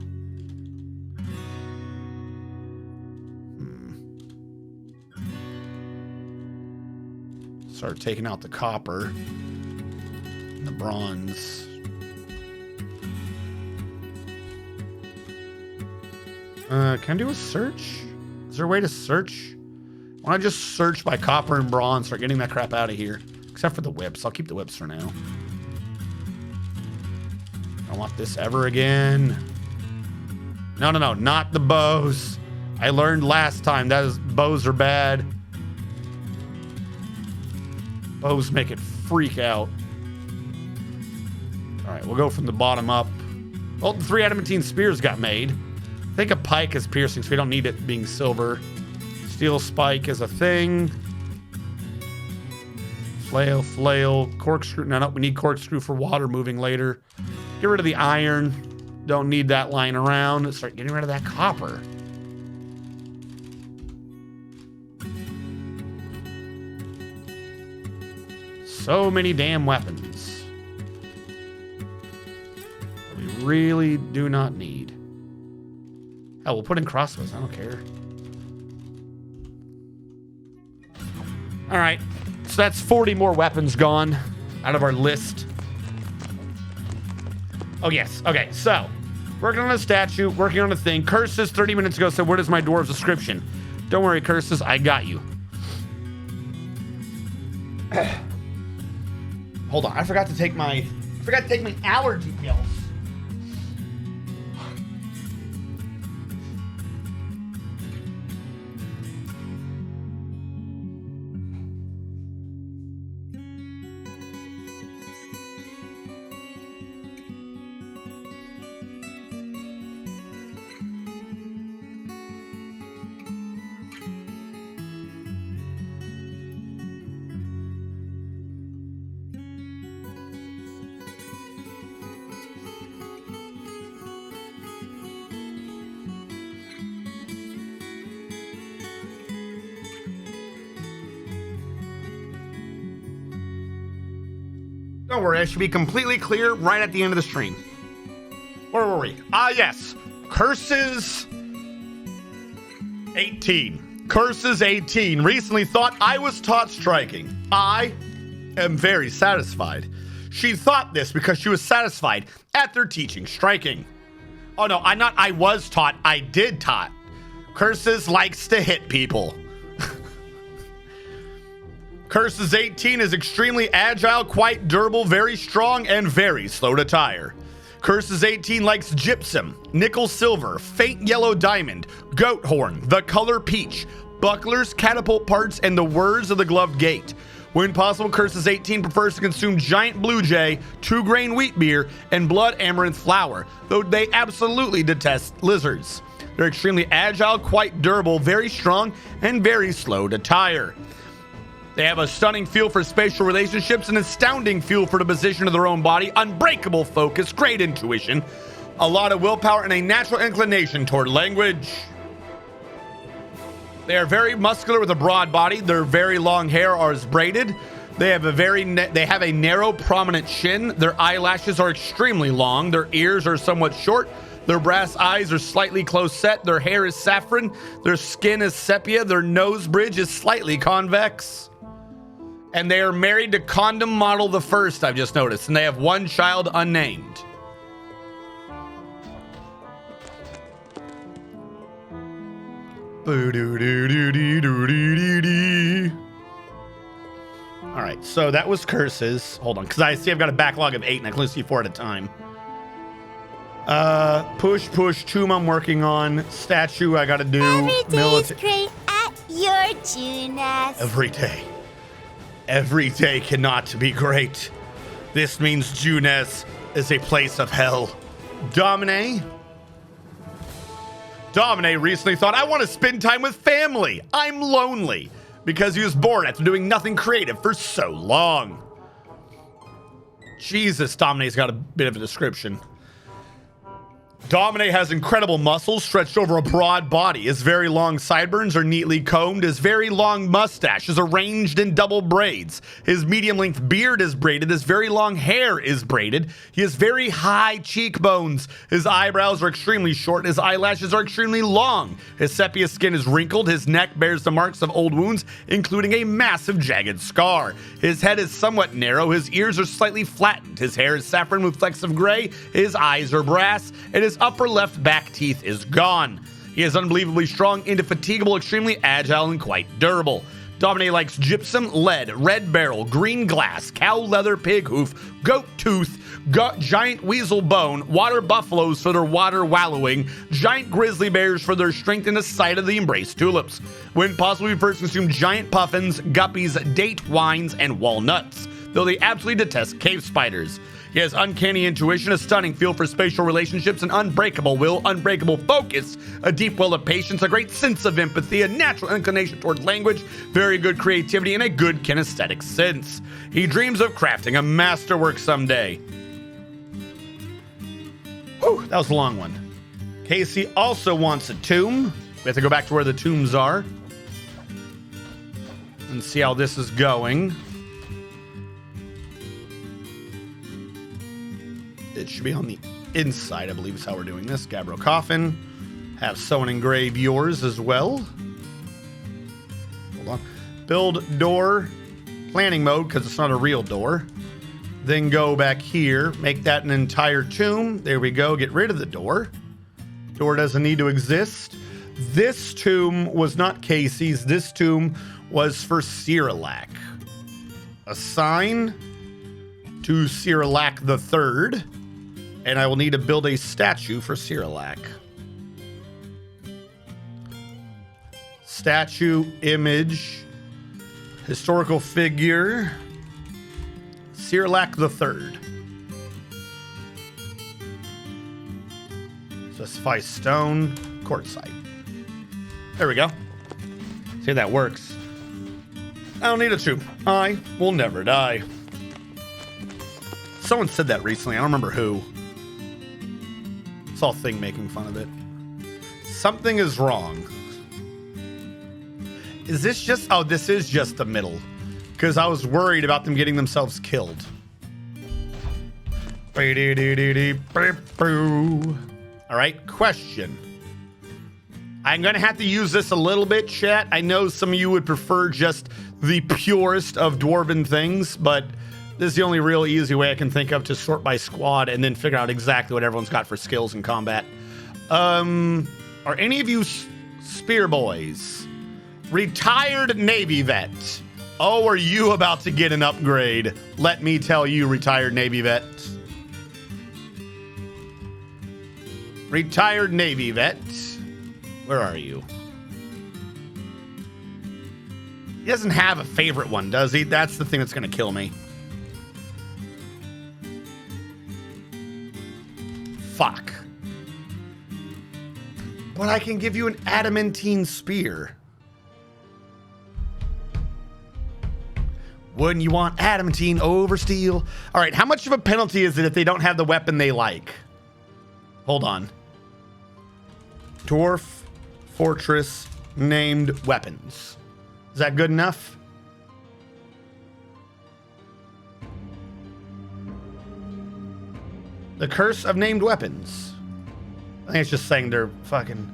Speaker 1: Start taking out the copper. The bronze. Can I do a search? Is there a way to search? Why don't I just search by copper and bronze, start getting that crap out of here? Except for the whips. I'll keep the whips for now. I don't want this ever again. No, not the bows. I learned last time that bows are bad. Bows make it freak out. All right, we'll go from the bottom up. Well, the 3 adamantine spears got made. I think a pike is piercing, so we don't need it being silver. Steel spike is a thing. Flail, corkscrew. No, we need corkscrew for water moving later. Get rid of the iron. Don't need that lying around. Start getting rid of that copper. So many damn weapons. We really do not need. Hell, we'll put in crossbows. I don't care. All right. So that's 40 more weapons gone out of our list. Oh, yes. Okay, so working on a statue, working on a thing. Curses 30 minutes ago said, where is my dwarves description? Don't worry, Curses. I got you. Hold on, I forgot to take my allergy pills. Don't worry, I should be completely clear right at the end of the stream. Where were we? Yes. Curses 18. Curses 18 recently thought I was taught striking. I am very satisfied. She thought this because she was satisfied at their teaching striking. Oh no, I was taught, I did taught. Curses likes to hit people. Curses 18 is extremely agile, quite durable, very strong, and very slow to tire. Curses 18 likes gypsum, nickel silver, faint yellow diamond, goat horn, the color peach, bucklers, catapult parts, and the words of the gloved gate. When possible, Curses 18 prefers to consume giant blue jay, 2-grain wheat beer, and blood amaranth flour, though they absolutely detest lizards. They're extremely agile, quite durable, very strong, and very slow to tire. They have a stunning feel for spatial relationships, an astounding feel for the position of their own body, unbreakable focus, great intuition, a lot of willpower, and a natural inclination toward language. They are very muscular with a broad body. Their very long hair is braided. They have a narrow, prominent chin. Their eyelashes are extremely long. Their ears are somewhat short. Their brass eyes are slightly close set. Their hair is saffron. Their skin is sepia. Their nose bridge is slightly convex. And they are married to Condom Model the First, I've just noticed. And they have one child unnamed. All right, so that was curses. Hold on, because I see I've got a backlog of 8 and I can only see 4 at a time. Push, tomb I'm working on. Statue I gotta do.
Speaker 4: Every day is great at your Junas.
Speaker 1: Every day cannot be great. This means Junes is a place of hell. Domine recently thought, I want to spend time with family. I'm lonely. Because he was bored after doing nothing creative for so long. Jesus, Domine's got a bit of a description. Domine has incredible muscles stretched over a broad body. His very long sideburns are neatly combed. His very long mustache is arranged in double braids. His medium-length beard is braided. His very long hair is braided. He has very high cheekbones. His eyebrows are extremely short. His eyelashes are extremely long. His sepia skin is wrinkled. His neck bears the marks of old wounds, including a massive jagged scar. His head is somewhat narrow. His ears are slightly flattened. His hair is saffron with flecks of gray. His eyes are brass. And his upper left back teeth is gone. He is unbelievably strong, indefatigable, extremely agile, and quite durable. Domine likes gypsum, lead, red barrel, green glass, cow leather, pig hoof, goat tooth, giant weasel bone, water buffaloes for their water wallowing, giant grizzly bears for their strength in the sight of the embraced tulips. When possible, we first consume giant puffins, guppies, date wines, and walnuts, though they absolutely detest cave spiders. He has uncanny intuition, a stunning feel for spatial relationships, an unbreakable will, unbreakable focus, a deep well of patience, a great sense of empathy, a natural inclination toward language, very good creativity, and a good kinesthetic sense. He dreams of crafting a masterwork someday. Whew, that was a long one. Casey also wants a tomb. We have to go back to where the tombs are and see how this is going. It should be on the inside, I believe is how we're doing this. Gabbro coffin. Have someone engrave yours as well. Hold on. Build door. Planning mode, because it's not a real door. Then go back here. Make that an entire tomb. There we go. Get rid of the door. Door doesn't need to exist. This tomb was not Casey's. This tomb was for Cyrillac. assign to Cyrilak the Third, and I will need to build a statue for Cyrilak. Statue, image, historical figure, Cyrilak the Third. Specify stone, quartzite. There we go. See if that works. I don't need a tube. I will never die. Someone said that recently. I don't remember who. Saw Thing making fun of it. Something is wrong. Is this just... Oh, this is just the middle. Because I was worried about them getting themselves killed. All right, question. I'm going to have to use this a little bit, chat. I know some of you would prefer just the purest of dwarven things, but this is the only real easy way I can think of to sort by squad and then figure out exactly what everyone's got for skills in combat. Are any of you spear boys? Retired Navy vet. Oh, are you about to get an upgrade? Let me tell you, retired Navy vet. Retired Navy vet. Where are you? He doesn't have a favorite one, does he? That's the thing that's going to kill me. Fuck. But I can give you an adamantine spear. Wouldn't you want adamantine over steel? All right, how much of a penalty is it if they don't have the weapon they like? Hold on. Dwarf Fortress named weapons. Is that good enough? The curse of named weapons. I think it's just saying they're fucking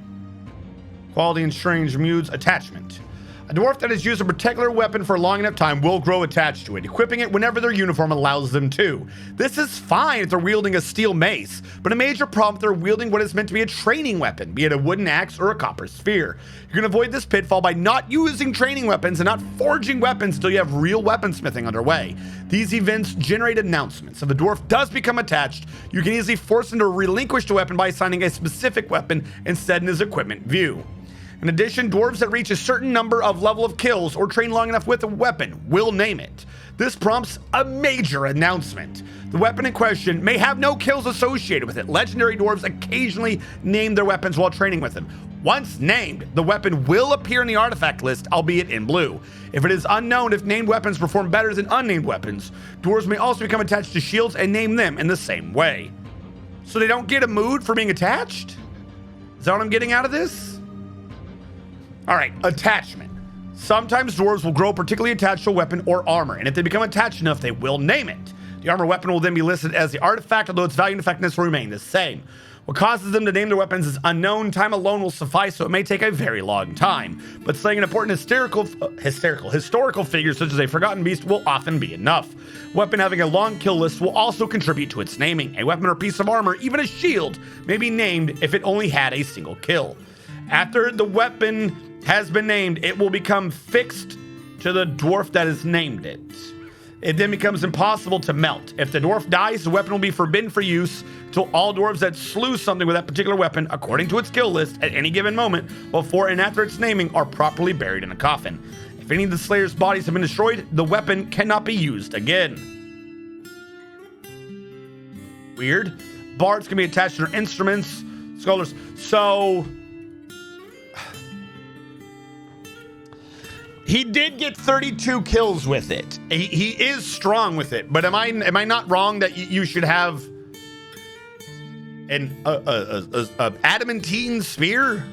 Speaker 1: quality and strange moods attachment. A dwarf that has used a particular weapon for a long enough time will grow attached to it, equipping it whenever their uniform allows them to. This is fine if they're wielding a steel mace, but a major problem if they're wielding what is meant to be a training weapon, be it a wooden axe or a copper sphere. You can avoid this pitfall by not using training weapons and not forging weapons until you have real weaponsmithing underway. These events generate announcements. If the dwarf does become attached, you can easily force him to relinquish the weapon by assigning a specific weapon instead in his equipment view. In addition, dwarves that reach a certain number of level of kills or train long enough with a weapon will name it. This prompts a major announcement. The weapon in question may have no kills associated with it. Legendary dwarves occasionally name their weapons while training with them. Once named, the weapon will appear in the artifact list, albeit in blue. If it is unknown if named weapons perform better than unnamed weapons, dwarves may also become attached to shields and name them in the same way. So they don't get a mood for being attached? Is that what I'm getting out of this? All right, attachment. Sometimes dwarves will grow particularly attached to a weapon or armor, and if they become attached enough, they will name it. The armor weapon will then be listed as the artifact, although its value and effectiveness will remain the same. What causes them to name their weapons is unknown. Time alone will suffice, so it may take a very long time. But slaying an important historical figure such as a forgotten beast will often be enough. Weapon having a long kill list will also contribute to its naming. A weapon or piece of armor, even a shield, may be named if it only had a single kill. After the weapon has been named, it will become fixed to the dwarf that has named it. It then becomes impossible to melt. If the dwarf dies, the weapon will be forbidden for use until all dwarves that slew something with that particular weapon, according to its kill list, at any given moment, before and after its naming, are properly buried in a coffin. If any of the slayer's bodies have been destroyed, the weapon cannot be used again. Weird. Bards can be attached to their instruments. Scholars. So... he did get 32 kills with it. He is strong with it, but am I not wrong that you should have an adamantine spear?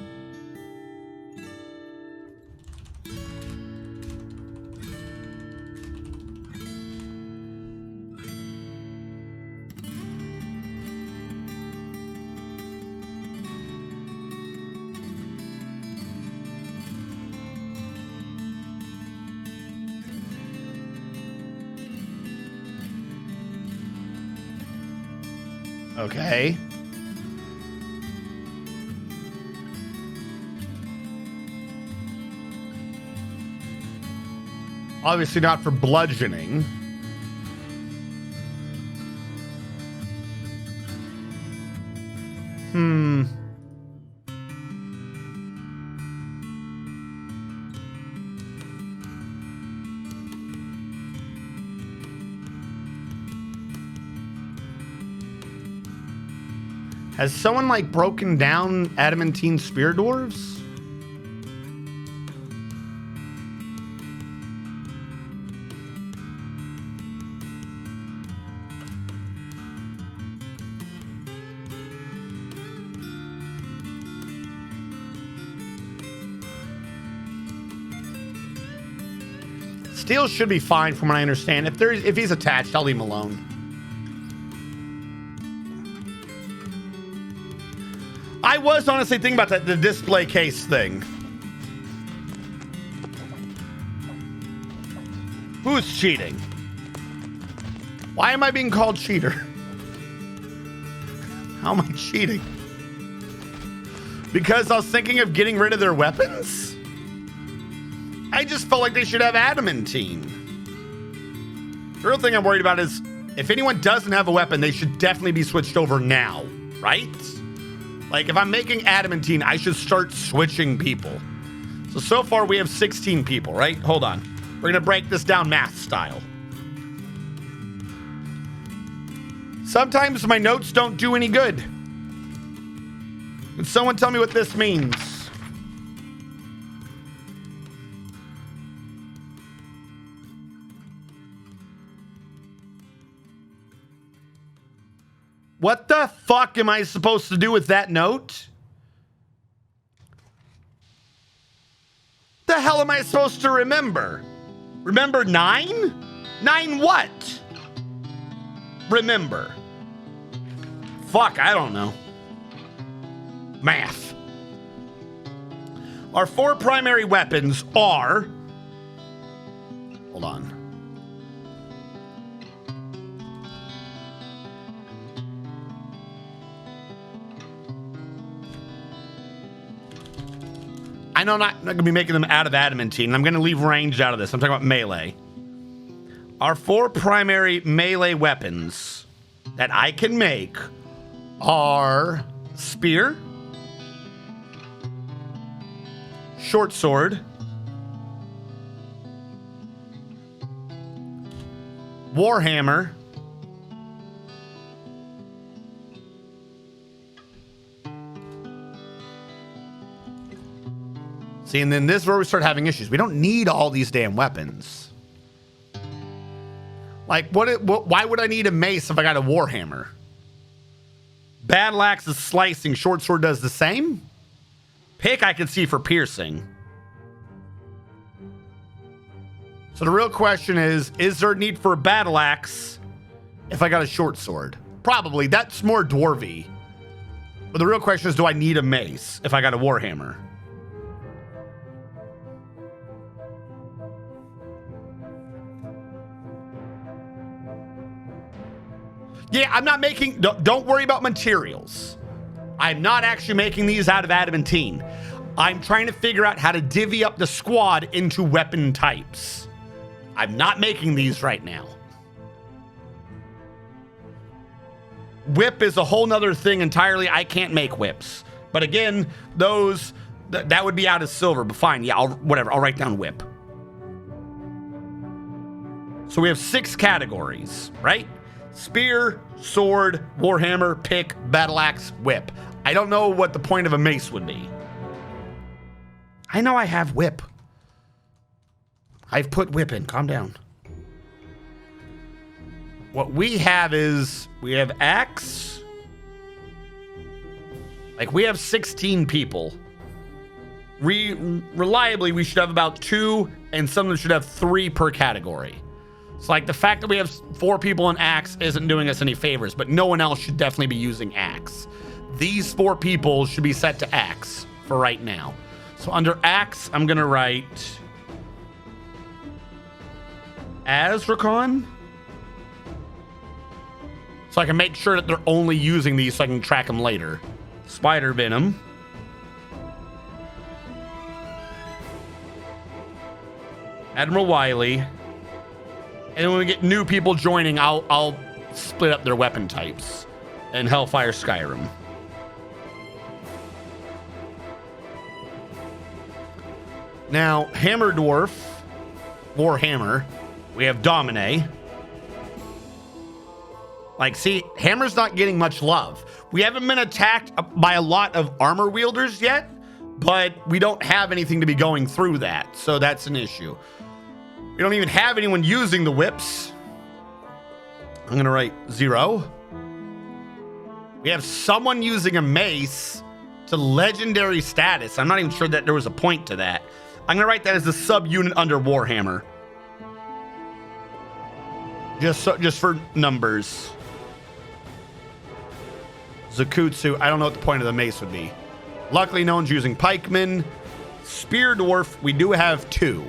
Speaker 1: Okay. Obviously not for bludgeoning. Has someone like broken down adamantine spear dwarves? Steel should be fine from what I understand. If he's attached, I'll leave him alone. I was honestly thinking about the display case thing. Who's cheating? Why am I being called cheater? How am I cheating? Because I was thinking of getting rid of their weapons? I just felt like they should have adamantine. The real thing I'm worried about is if anyone doesn't have a weapon, they should definitely be switched over now, right? Like, if I'm making adamantine, I should start switching people. So far we have 16 people, right? Hold on. We're gonna break this down math style. Sometimes my notes don't do any good. Can someone tell me what this means? What the fuck am I supposed to do with that note? The hell am I supposed to remember? Remember 9? 9 what? Remember. Fuck, I don't know. Math. Our 4 primary weapons are... Hold on. I know I'm not going to be making them out of adamantine. I'm going to leave ranged out of this. I'm talking about melee. Our 4 primary melee weapons that I can make are spear, short sword, warhammer, see, and then this is where we start having issues. We don't need all these damn weapons. Like, why would I need a mace if I got a warhammer? Battle axe is slicing. Short sword does the same. Pick I can see for piercing. So the real question is there a need for a battle axe if I got a short sword? Probably. That's more dwarvy. But the real question is, do I need a mace if I got a warhammer? Yeah, I'm not making... Don't worry about materials. I'm not actually making these out of adamantine. I'm trying to figure out how to divvy up the squad into weapon types. I'm not making these right now. Whip is a whole nother thing entirely. I can't make whips. But again, those... that would be out of silver, but fine. Yeah, whatever. I'll write down whip. So we have 6 categories, right? Spear, sword, warhammer, pick, battle axe, whip. I don't know what the point of a mace would be. I know I have whip. I've put whip in. Calm down. What we have is we have axe. Like, we have 16 people. Reliably, we should have about 2, and some of them should have 3 per category. It's like the fact that we have 4 people in axe isn't doing us any favors, but no one else should definitely be using axe. These 4 people should be set to axe for right now. So under axe, I'm going to write Azrakon. So I can make sure that they're only using these so I can track them later. Spider Venom. Admiral Wiley. And when we get new people joining, I'll split up their weapon types in Hellfire Skyrim. Now, Hammer Dwarf, Warhammer, we have Domine. Like, see, Hammer's not getting much love. We haven't been attacked by a lot of armor wielders yet, but we don't have anything to be going through that, so that's an issue. We don't even have anyone using the whips. I'm going to write 0. We have someone using a mace to legendary status. I'm not even sure that there was a point to that. I'm going to write that as a subunit under Warhammer. Just for numbers. Zakutsu, I don't know what the point of the mace would be. Luckily, no one's using pikemen. Spear Dwarf, we do have 2.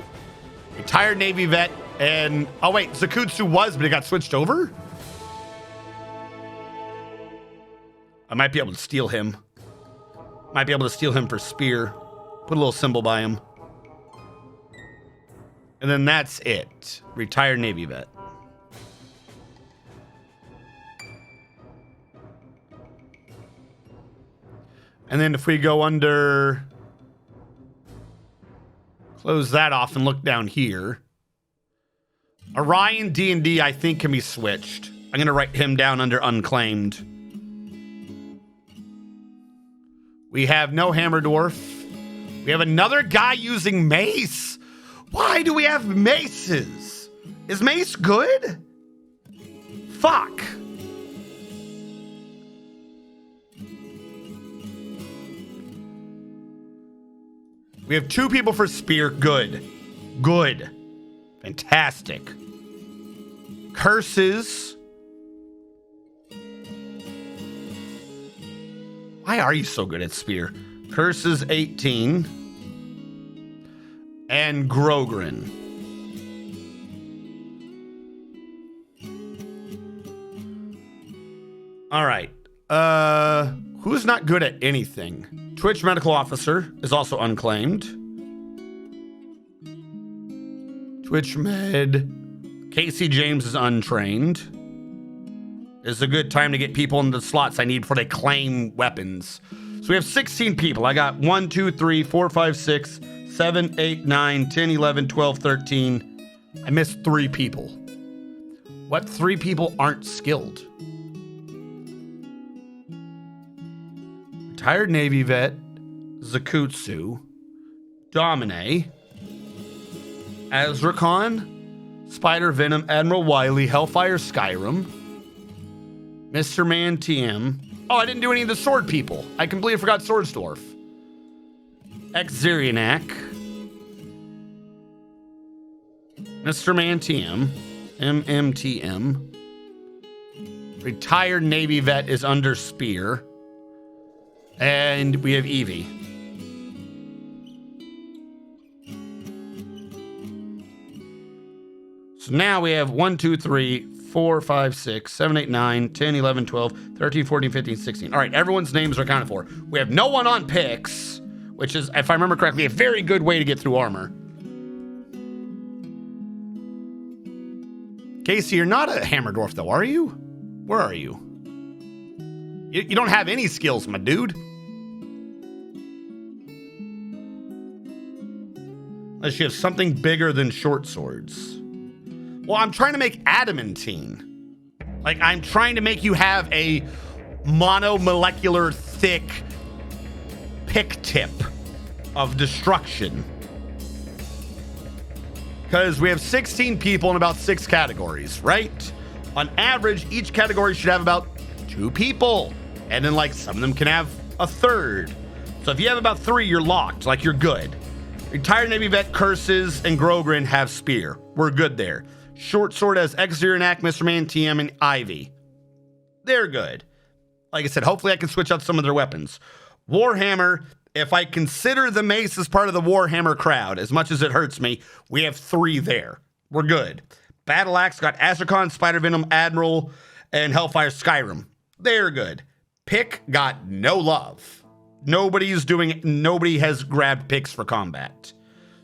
Speaker 1: Retired Navy vet, and... Oh, wait, Zakutsu was, but it got switched over? I might be able to steal him. Might be able to steal him for spear. Put a little symbol by him. And then that's it. Retired Navy vet. And then if we go under... Close that off and look down here. Orion D&D, I think, can be switched. I'm going to write him down under unclaimed. We have no Hammer Dwarf. We have another guy using mace. Why do we have maces? Is mace good? Fuck. We have 2 people for spear. Good. Good. Fantastic. Curses. Why are you so good at spear? Curses 18. And Grogrin. All right. Who's not good at anything? Twitch Medical Officer is also unclaimed. Twitch Med. Casey James is untrained. It's a good time to get people in the slots I need before they claim weapons. So we have 16 people. I got 1, 2, 3, 4, 5, 6, 7, 8, 9, 10, 11, 12, 13. I missed 3 people. What 3 people aren't skilled? Retired Navy vet, Zakutsu, Domine, Azrakon, Spider Venom, Admiral Wily, Hellfire Skyrim, Mr. Man TM. Oh, I didn't do any of the sword people. I completely forgot Swords Dwarf. Xerianak, Mr. Man TM, MMTM. Retired Navy vet is under Spear. And we have Evie. So now we have 1, 2, 3, 4, 5, 6, 7, 8, 9, 10, 11, 12, 13, 14, 15, 16. All right, everyone's names are accounted for. We have no one on picks, which is, if I remember correctly, a very good way to get through armor. Casey, you're not a Hammer Dwarf, though, are you? Where are you? You don't have any skills, my dude. Unless you have something bigger than short swords. Well, I'm trying to make adamantine. Like, I'm trying to make you have a monomolecular thick pick tip of destruction. Because we have 16 people in about 6 categories, right? On average, each category should have about 2 people. And then, like, some of them can have a third. So if you have about 3, you're locked. Like, you're good. Retired Navy vet, Curses, and Grogrin have Spear. We're good there. Short sword has Xerianak, Mr. Man, TM, and Ivy. They're good. Like I said, hopefully I can switch out some of their weapons. Warhammer, if I consider the mace as part of the Warhammer crowd, as much as it hurts me, we have 3 there. We're good. Battle Axe got Azrakon, Spider Venom, Admiral, and Hellfire Skyrim. They're good. Pick got no love. Nobody has grabbed picks for combat.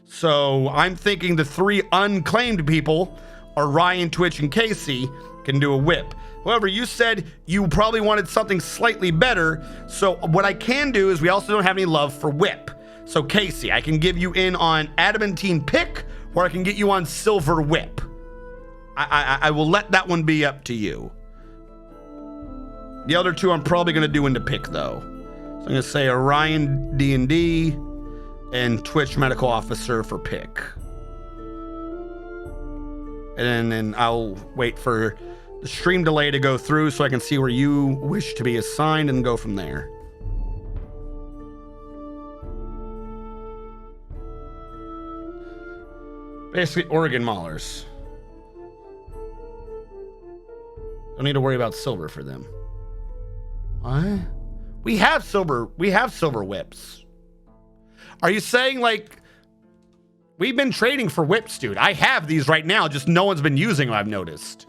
Speaker 1: So I'm thinking the 3 unclaimed people Orion, Twitch, and Casey can do a whip. However, you said you probably wanted something slightly better. So what I can do is we also don't have any love for whip. So Casey, I can give you in on adamantine pick, or I can get you on silver whip. I will let that one be up to you. The other two I'm probably going to do into pick though. So I'm going to say Orion D&D and Twitch Medical Officer for pick. And then I'll wait for the stream delay to go through so I can see where you wish to be assigned and go from there. Basically, Oregon Maulers. Don't need to worry about silver for them. What? We have silver whips. Are you saying like we've been trading for whips, dude? I have these right now, just no one's been using them, I've noticed.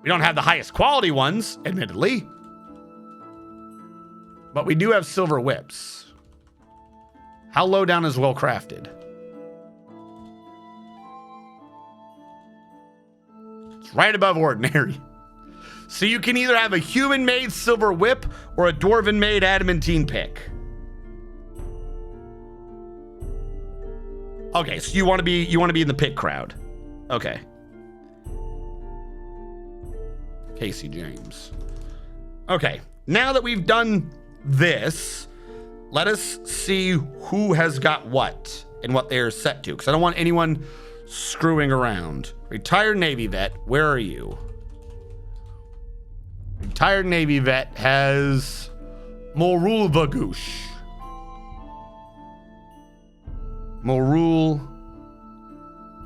Speaker 1: We don't have the highest quality ones, admittedly. But we do have silver whips. How low down is well crafted? It's right above ordinary. So you can either have a human-made silver whip or a dwarven-made adamantine pick. Okay, so you want to be in the pick crowd. Okay. Casey James. Okay, now that we've done this, let us see who has got what and what they are set to, because I don't want anyone screwing around. Retired Navy vet, where are you? Retired Navy vet has Morul Vagoosh. Morul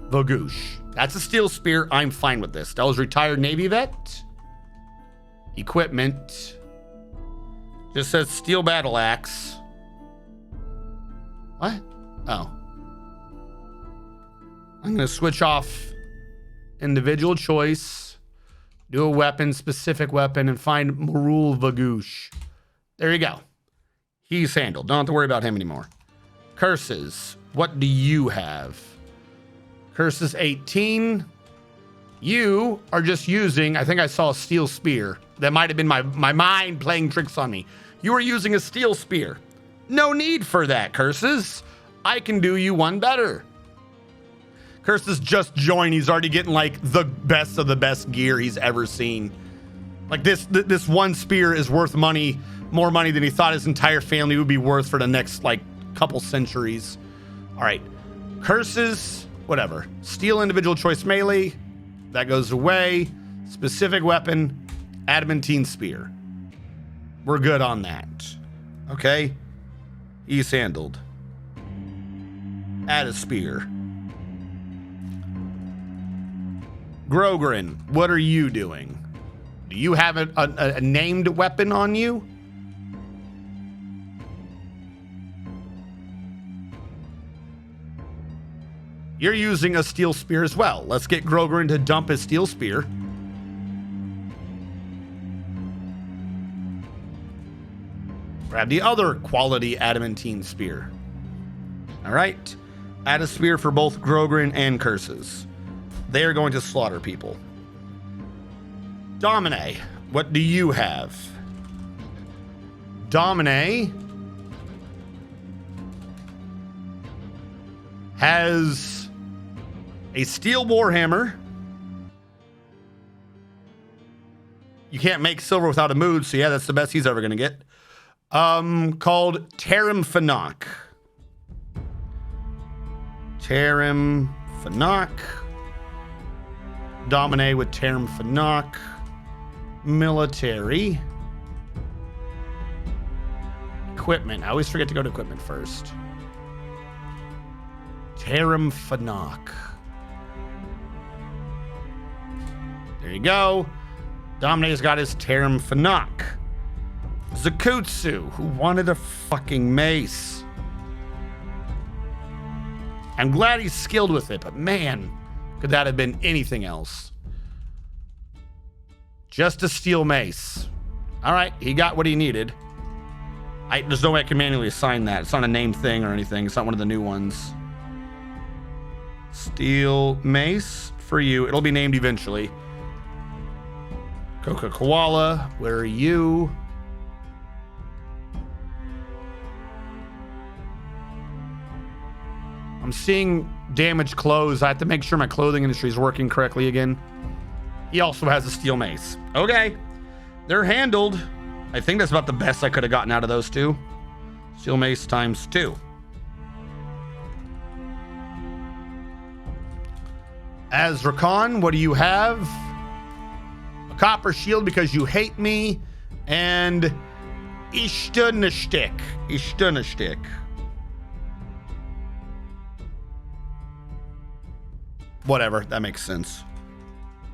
Speaker 1: Vagoosh. That's a steel spear. I'm fine with this. That was retired Navy vet. Equipment. Just says steel battle axe. What? Oh. I'm going to switch off individual choice, do a weapon, specific weapon, and find Morul Vagoosh. There you go. He's handled. Don't have to worry about him anymore. Curses. What do you have? Curses 18. You are just using, I think I saw a steel spear. That might have been my mind playing tricks on me. You are using a steel spear. No need for that, Curses. I can do you one better. Curses just joined. He's already getting like the best of the best gear he's ever seen. Like this one spear is worth money, more money than he thought his entire family would be worth for the next like couple centuries. All right, Curses, whatever. Steel individual choice melee, that goes away. Specific weapon, adamantine spear. We're good on that. Okay, he's handled. Add a spear. Grogrin, what are you doing? Do you have a named weapon on you? You're using a steel spear as well. Let's get Grogrin to dump his steel spear. Grab the other quality adamantine spear. All right. Add a spear for both Grogrin and Curses. They are going to slaughter people. Domine, what do you have? Domine has a steel warhammer. You can't make silver without a mood, so yeah, that's the best he's ever going to get. Called Tarim Fanak. Tarim Fanak. Domine with Tarim Fanak. Military. Equipment. I always forget to go to equipment first. Tarim Fanak. There you go. Domine's got his Tarim Fanak. Zakutsu, who wanted a fucking mace. I'm glad he's skilled with it, but man, could that have been anything else? Just a steel mace. All right, he got what he needed. There's no way I can manually assign that. It's not a named thing or anything. It's not one of the new ones. Steel mace for you. It'll be named eventually. Coca Koala, where are you? I'm seeing damaged clothes. I have to make sure my clothing industry is working correctly again. He also has a steel mace. Okay. They're handled. I think that's about the best I could have gotten out of those two. Steel mace times 2. Azrakhan, what do you have? A copper shield because you hate me. And Ishtunashtik. Ishtunashtik. Whatever, that makes sense.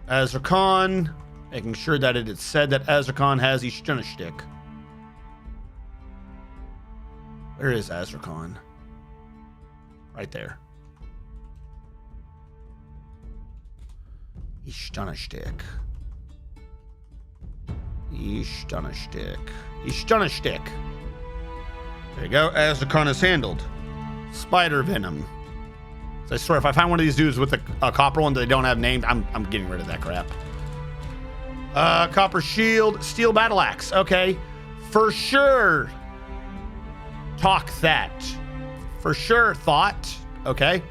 Speaker 1: Azrakhan, making sure that it is said that Azrakhan has Ishtunashtik. Where is Azrakhan? Right there. Ishtunashtik. Ishtunashtik. Ishtunashtik. There you go. Azrakhan is handled. Spider venom. I swear, if I find one of these dudes with a copper one that they don't have named, I'm getting rid of that crap. Copper shield, steel battle axe. Okay, for sure. Talk that. For sure, thought. Okay.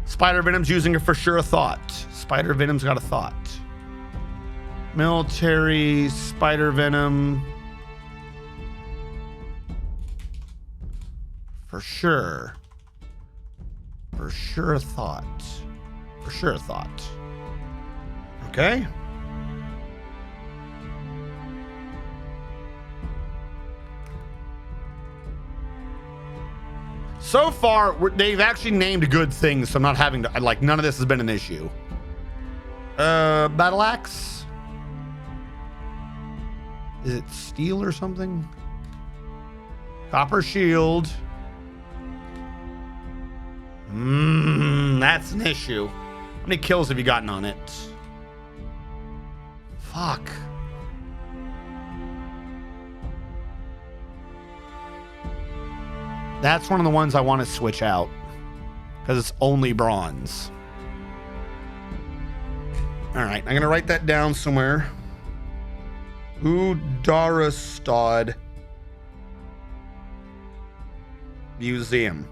Speaker 1: Spider venom's using a for sure thought. Spider venom's got a thought. Military spider venom. For sure. For sure thought. For sure thought. Okay. So far, they've actually named good things, so I'm not having to, like, none of this has been an issue. Battle axe? Is it steel or something? Copper shield. That's an issue. How many kills have you gotten on it? Fuck. That's one of the ones I want to switch out because it's only bronze. All right, I'm gonna write that down somewhere. Udarastad Museum.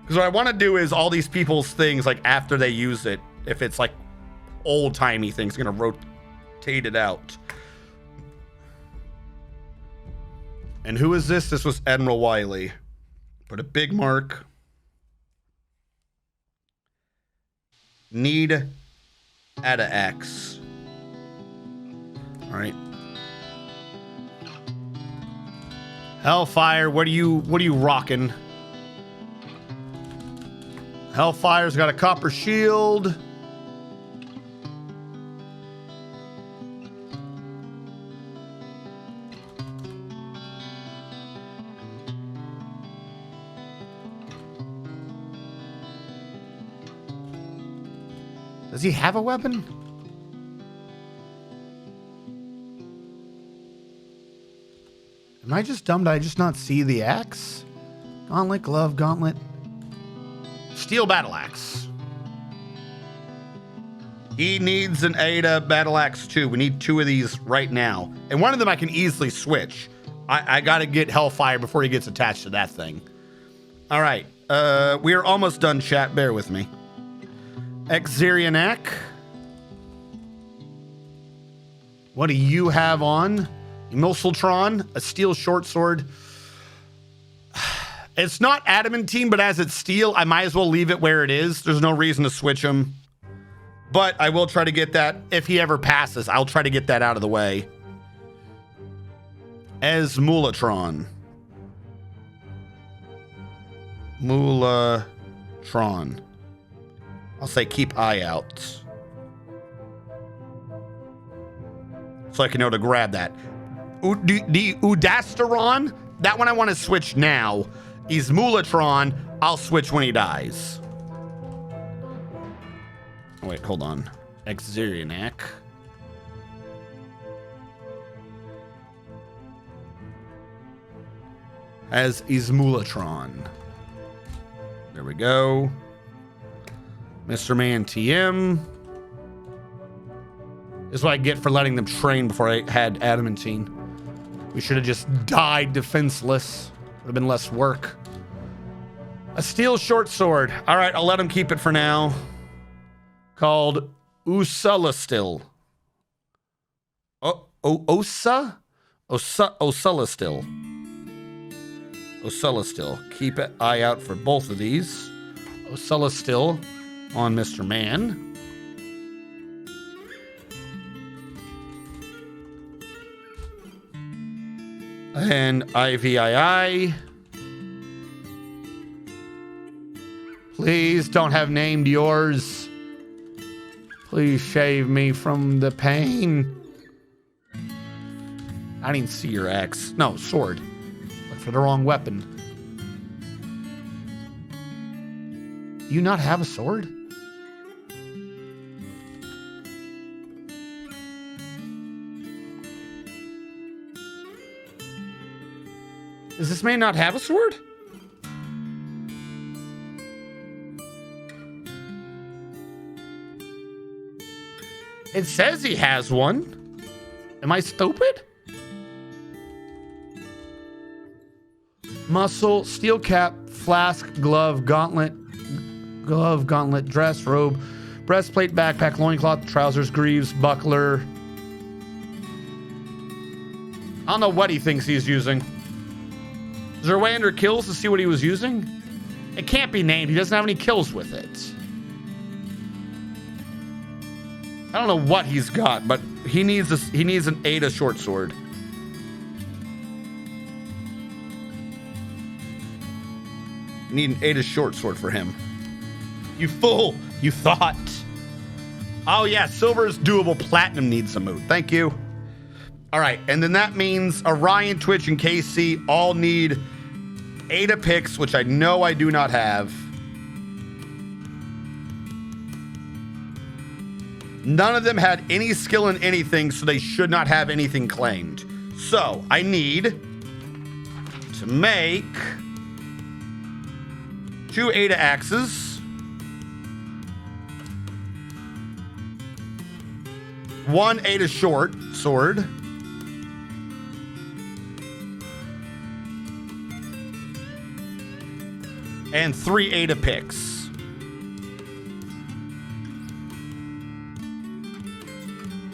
Speaker 1: Because what I want to do is all these people's things, like after they use it, if it's like old-timey things, going to rotate it out. And who is this? This was Admiral Wiley. Put a big mark. Need add a X. All right. Hellfire, what are you rocking? Hellfire's got a copper shield. Does he have a weapon? Am I just dumb? Did I just not see the axe? Gauntlet, glove, gauntlet. Steel battle axe. He needs an Ada battle axe too. We need 2 of these right now. And one of them I can easily switch. I gotta get Hellfire before he gets attached to that thing. All right. We are almost done, chat. Bear with me. Exerianak. What do you have on? Emulsiltron, a steel short sword. It's not adamantine, but as it's steel, I might as well leave it where it is. There's no reason to switch him. But I will try to get that. If he ever passes, I'll try to get that out of the way. Esmulatron. Mulatron. I'll say keep eye out. So I can know to grab that. The Udasteron, that one I want to switch now. Esmulatron, I'll switch when he dies. Oh, wait, hold on. Exerianak. As Esmulatron. There we go. Mr. Man TM. This is what I get for letting them train before I had adamantine. We should have just died defenseless. Would have been less work. A steel short sword. All right, I'll let him keep it for now. Called Usulastil. Osa? Osulastil. Osulastil. Keep an eye out for both of these. Osulastil on Mr. Man. And IVII. Please don't have named yours. Please shave me from the pain. I didn't see your axe. No, sword. Look for the wrong weapon. Do you not have a sword? Does this man not have a sword? It says he has one. Am I stupid? Muscle, steel cap, flask, glove, gauntlet, dress, robe, breastplate, backpack, loincloth, trousers, greaves, buckler. I don't know what he thinks he's using. Is there a way under kills to see what he was using? It can't be named. He doesn't have any kills with it. I don't know what he's got, but he needs an Ada short sword. You need an Ada short sword for him. You fool! You thought. Oh yeah, silver is doable. Platinum needs some mood. Thank you. All right, and then that means Orion, Twitch, and KC all need Ada picks, which I know I do not have. None of them had any skill in anything, so they should not have anything claimed. So I need to make 2 Ada axes, 1 Ada short sword, and 3 Ada picks.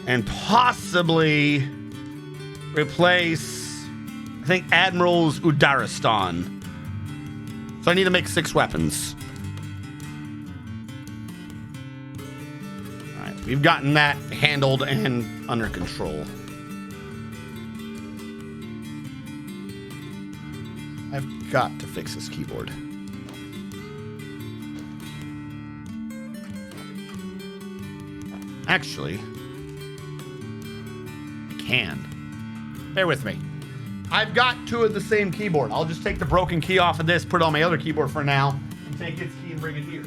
Speaker 1: And possibly replace, I think, Admiral's Udaristan. So I need to make 6 weapons. All right, we've gotten that handled and under control. I've got to fix this keyboard. Actually, can. Bear with me. I've got 2 of the same keyboard. I'll just take the broken key off of this, put it on my other keyboard for now, and take its key and bring it here.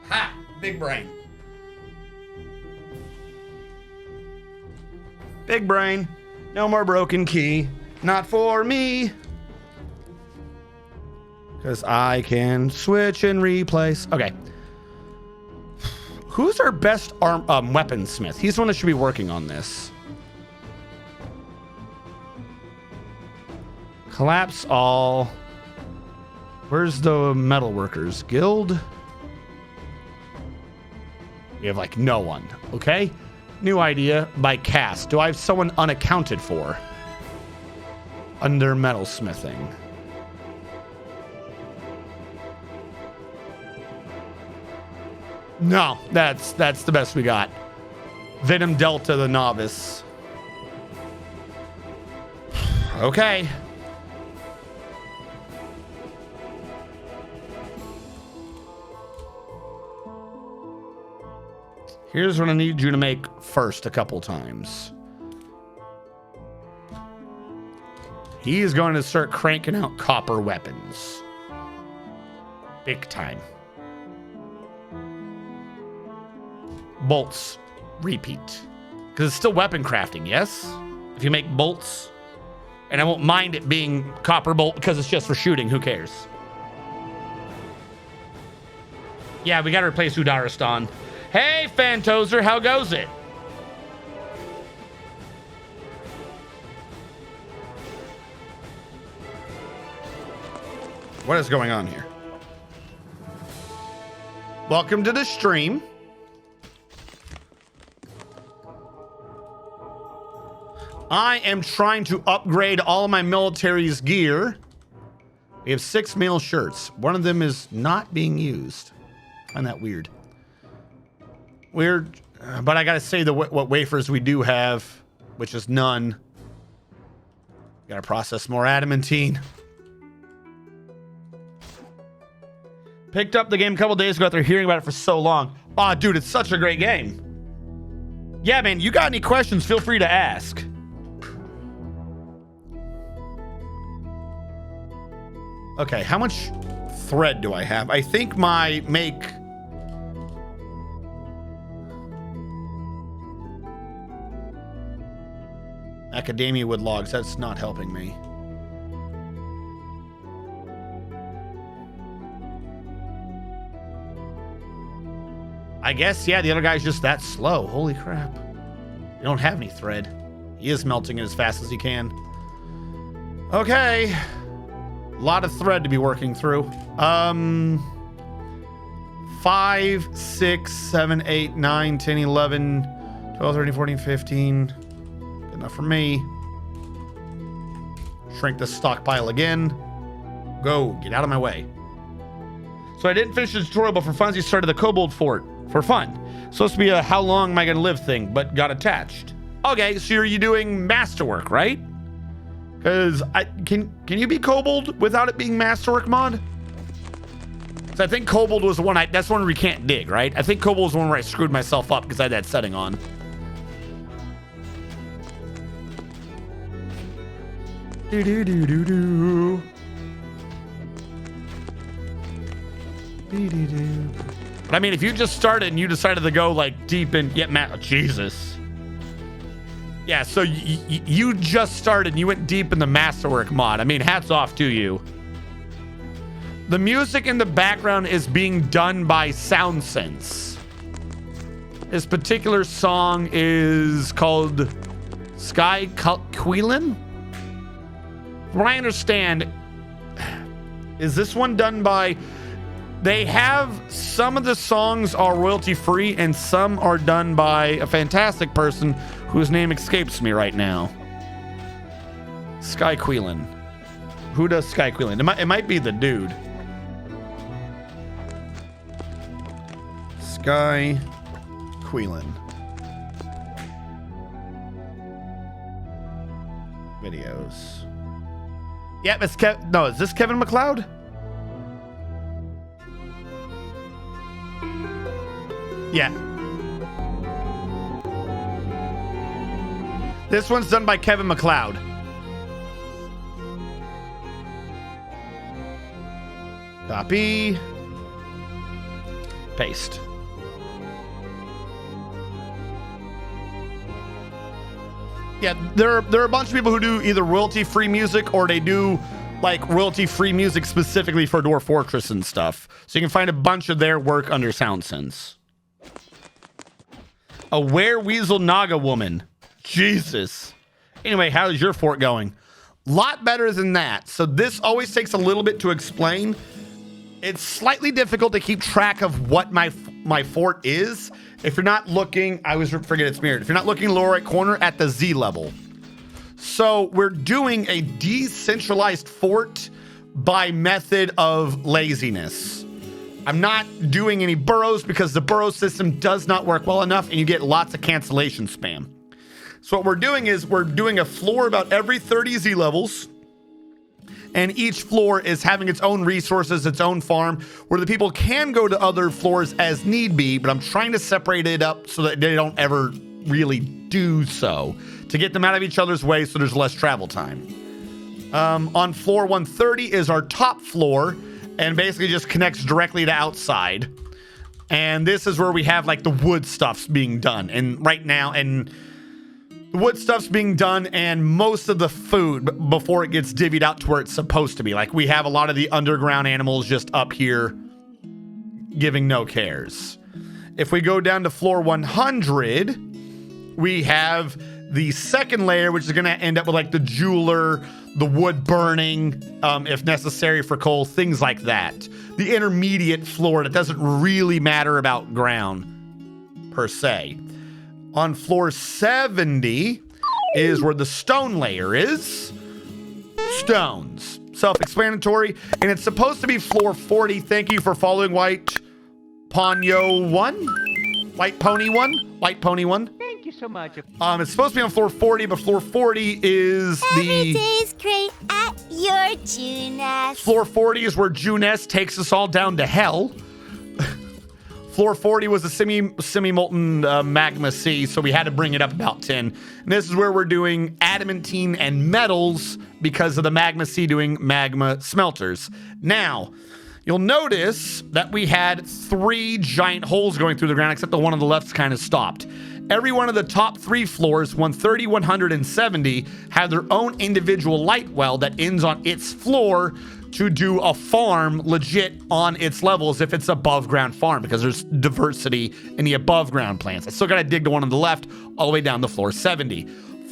Speaker 1: Ha! Big brain. Big brain. No more broken key. Not for me. Because I can switch and replace. Okay. Who's our best weaponsmith? He's the one that should be working on this. Collapse all. Where's the metalworkers guild? We have like no one. Okay. New idea by cast. Do I have someone unaccounted for under metalsmithing? No, that's the best we got. Venom Delta, the novice. Okay. Here's what I need you to make first a couple times. He is going to start cranking out copper weapons. Big time. Bolts. Repeat. Because it's still weapon crafting, yes? If you make bolts. And I won't mind it being copper bolt because it's just for shooting. Who cares? Yeah, we got to replace Udaristan. Hey, Fantozer, how goes it? What is going on here? Welcome to the stream. I am trying to upgrade all of my military's gear. We have 6 mail shirts. One of them is not being used. I find that weird. Weird, but I gotta say what wafers we do have, which is none. Gotta process more adamantine. Picked up the game a couple days ago after hearing about it for so long. Aw, dude, it's such a great game. Yeah, man, you got any questions, feel free to ask. Okay, how much thread do I have? I think my make... Academia wood logs, that's not helping me. I guess, yeah, the other guy's just that slow. Holy crap. You don't have any thread. He is melting it as fast as he can. Okay. A lot of thread to be working through. 5, 6, 7, 8, 9, 10, 11, 12, 13, 14, 15. Good enough for me. Shrink the stockpile again. Go. Get out of my way. So I didn't finish the tutorial, but for funsies started the Kobold Fort. For fun. Supposed to be a how long am I going to live thing, but got attached. Okay, so you're doing masterwork, right? Because can you be Kobold without it being masterwork mod? So I think Kobold was the one that's one where you can't dig, right? I think Kobold was the one where I screwed myself up because I had that setting on. Do do do do do. Do do do. But I mean, if you just started and you decided to go like deep in, Jesus. Yeah, so you just started and you went deep in the masterwork mod. I mean, hats off to you. The music in the background is being done by SoundSense. This particular song is called Sky Queelin. From what I understand, is this one done by... They have some of the songs are royalty free and some are done by a fantastic person whose name escapes me right now. Sky Queelin. Who does Sky Queelin? It might be the dude. Sky Queelin. Videos. Yep, it's no, is this Kevin MacLeod? Yeah. This one's done by Kevin MacLeod. Copy. Paste. Yeah, there are a bunch of people who do either royalty-free music or they do like royalty-free music specifically for Dwarf Fortress and stuff. So you can find a bunch of their work under SoundSense. A were-weasel Naga woman. Jesus. Anyway, how's your fort going? Lot better than that. So this always takes a little bit to explain. It's slightly difficult to keep track of what my fort is. If you're not looking, I always forget it's mirrored. If you're not looking lower right corner at the Z level. So we're doing a decentralized fort by method of laziness. I'm not doing any burrows because the burrow system does not work well enough and you get lots of cancellation spam. So what we're doing is we're doing a floor about every 30 Z levels. And each floor is having its own resources, its own farm, where the people can go to other floors as need be, but I'm trying to separate it up so that they don't ever really do so, to get them out of each other's way so there's less travel time. On floor 130 is our top floor, and basically just connects directly to outside. And this is where we have like the wood stuff's being done. And right now, and the wood stuff's being done and most of the food before it gets divvied out to where it's supposed to be. Like we have a lot of the underground animals just up here giving no cares. If we go down to floor 100, we have the second layer, which is going to end up with like the jeweler, the wood burning, if necessary for coal, things like that. The intermediate floor that doesn't really matter about ground per se. On floor 70 is where the stone layer is. Stones. Self-explanatory. And it's supposed to be floor 40. Thank you for following White Ponyo 1. White Pony 1. White Pony 1.
Speaker 5: Thank you so much.
Speaker 1: It's supposed to be on floor 40, but floor 40 is
Speaker 4: Every
Speaker 1: the...
Speaker 4: day's great at your Juness.
Speaker 1: Floor 40 is where Juness takes us all down to hell. Floor 40 was a semi-molten magma sea, so we had to bring it up about 10. And this is where we're doing adamantine and metals because of the magma sea doing magma smelters. Now, you'll notice that we had 3 giant holes going through the ground, except the one on the left's kind of stopped. Every one of the top 3 floors, 130, 100, and 70, have their own individual light well that ends on its floor to do a farm legit on its levels if it's above ground farm, because there's diversity in the above ground plants. I still got to dig the one on the left all the way down to floor 70.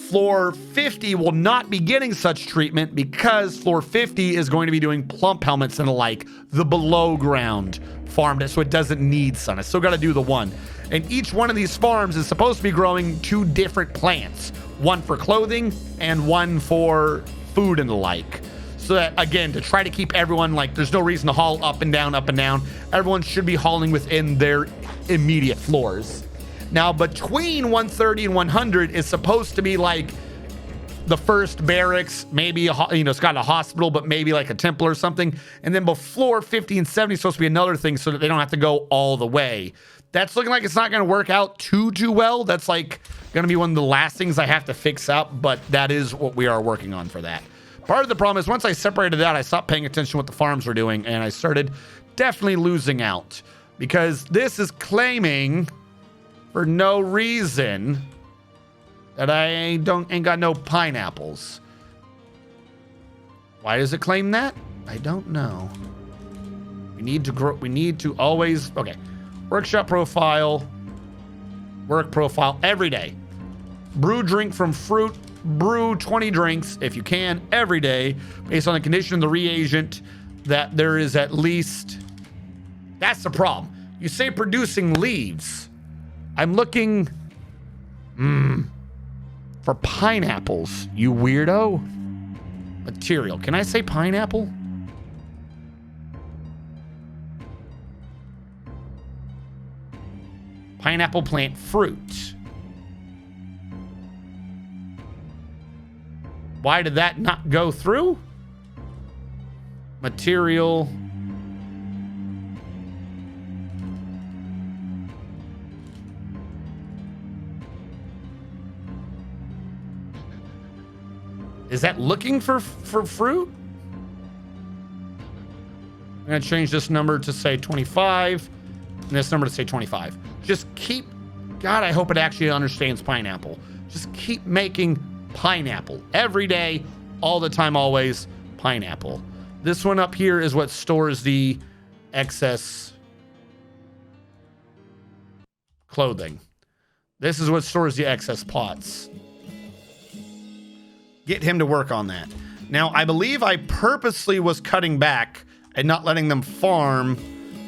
Speaker 1: Floor 50 will not be getting such treatment because floor 50 is going to be doing plump helmets and the like, the below ground farm, so it doesn't need sun. I still got to do the one. And each one of these farms is supposed to be growing 2 different plants, one for clothing and one for food and the like. So that, again, to try to keep everyone, like, there's no reason to haul up and down, up and down. Everyone should be hauling within their immediate floors. Now, between 130 and 100 is supposed to be like the first barracks, maybe, it's got a hospital, but maybe like a temple or something. And then before 50 and 70 is supposed to be another thing so that they don't have to go all the way. That's looking like it's not going to work out too well. That's like going to be one of the last things I have to fix up, but that is what we are working on for that. Part of the problem is once I separated out, I stopped paying attention to what the farms were doing, and I started definitely losing out because this is claiming for no reason that I ain't got no pineapples. Why does it claim that? I don't know. We need to grow. We need to always. Okay. Workshop profile. Work profile every day. Brew drink from fruit. Brew 20 drinks, if you can, every day, based on the condition of the reagent, that there is at least... That's the problem. You say producing leaves. I'm looking... for pineapples, you weirdo. Material. Can I say pineapple? Pineapple plant fruit. Why did that not go through? Material. Is that looking for fruit? I'm going to change this number to say 25 and this number to say 25. Just keep... God, I hope it actually understands pineapple. Just keep making pineapple every day, all the time, always pineapple. This one up here is what stores the excess clothing. This is what stores the excess pots. Get him to work on that. Now, I believe I purposely was cutting back and not letting them farm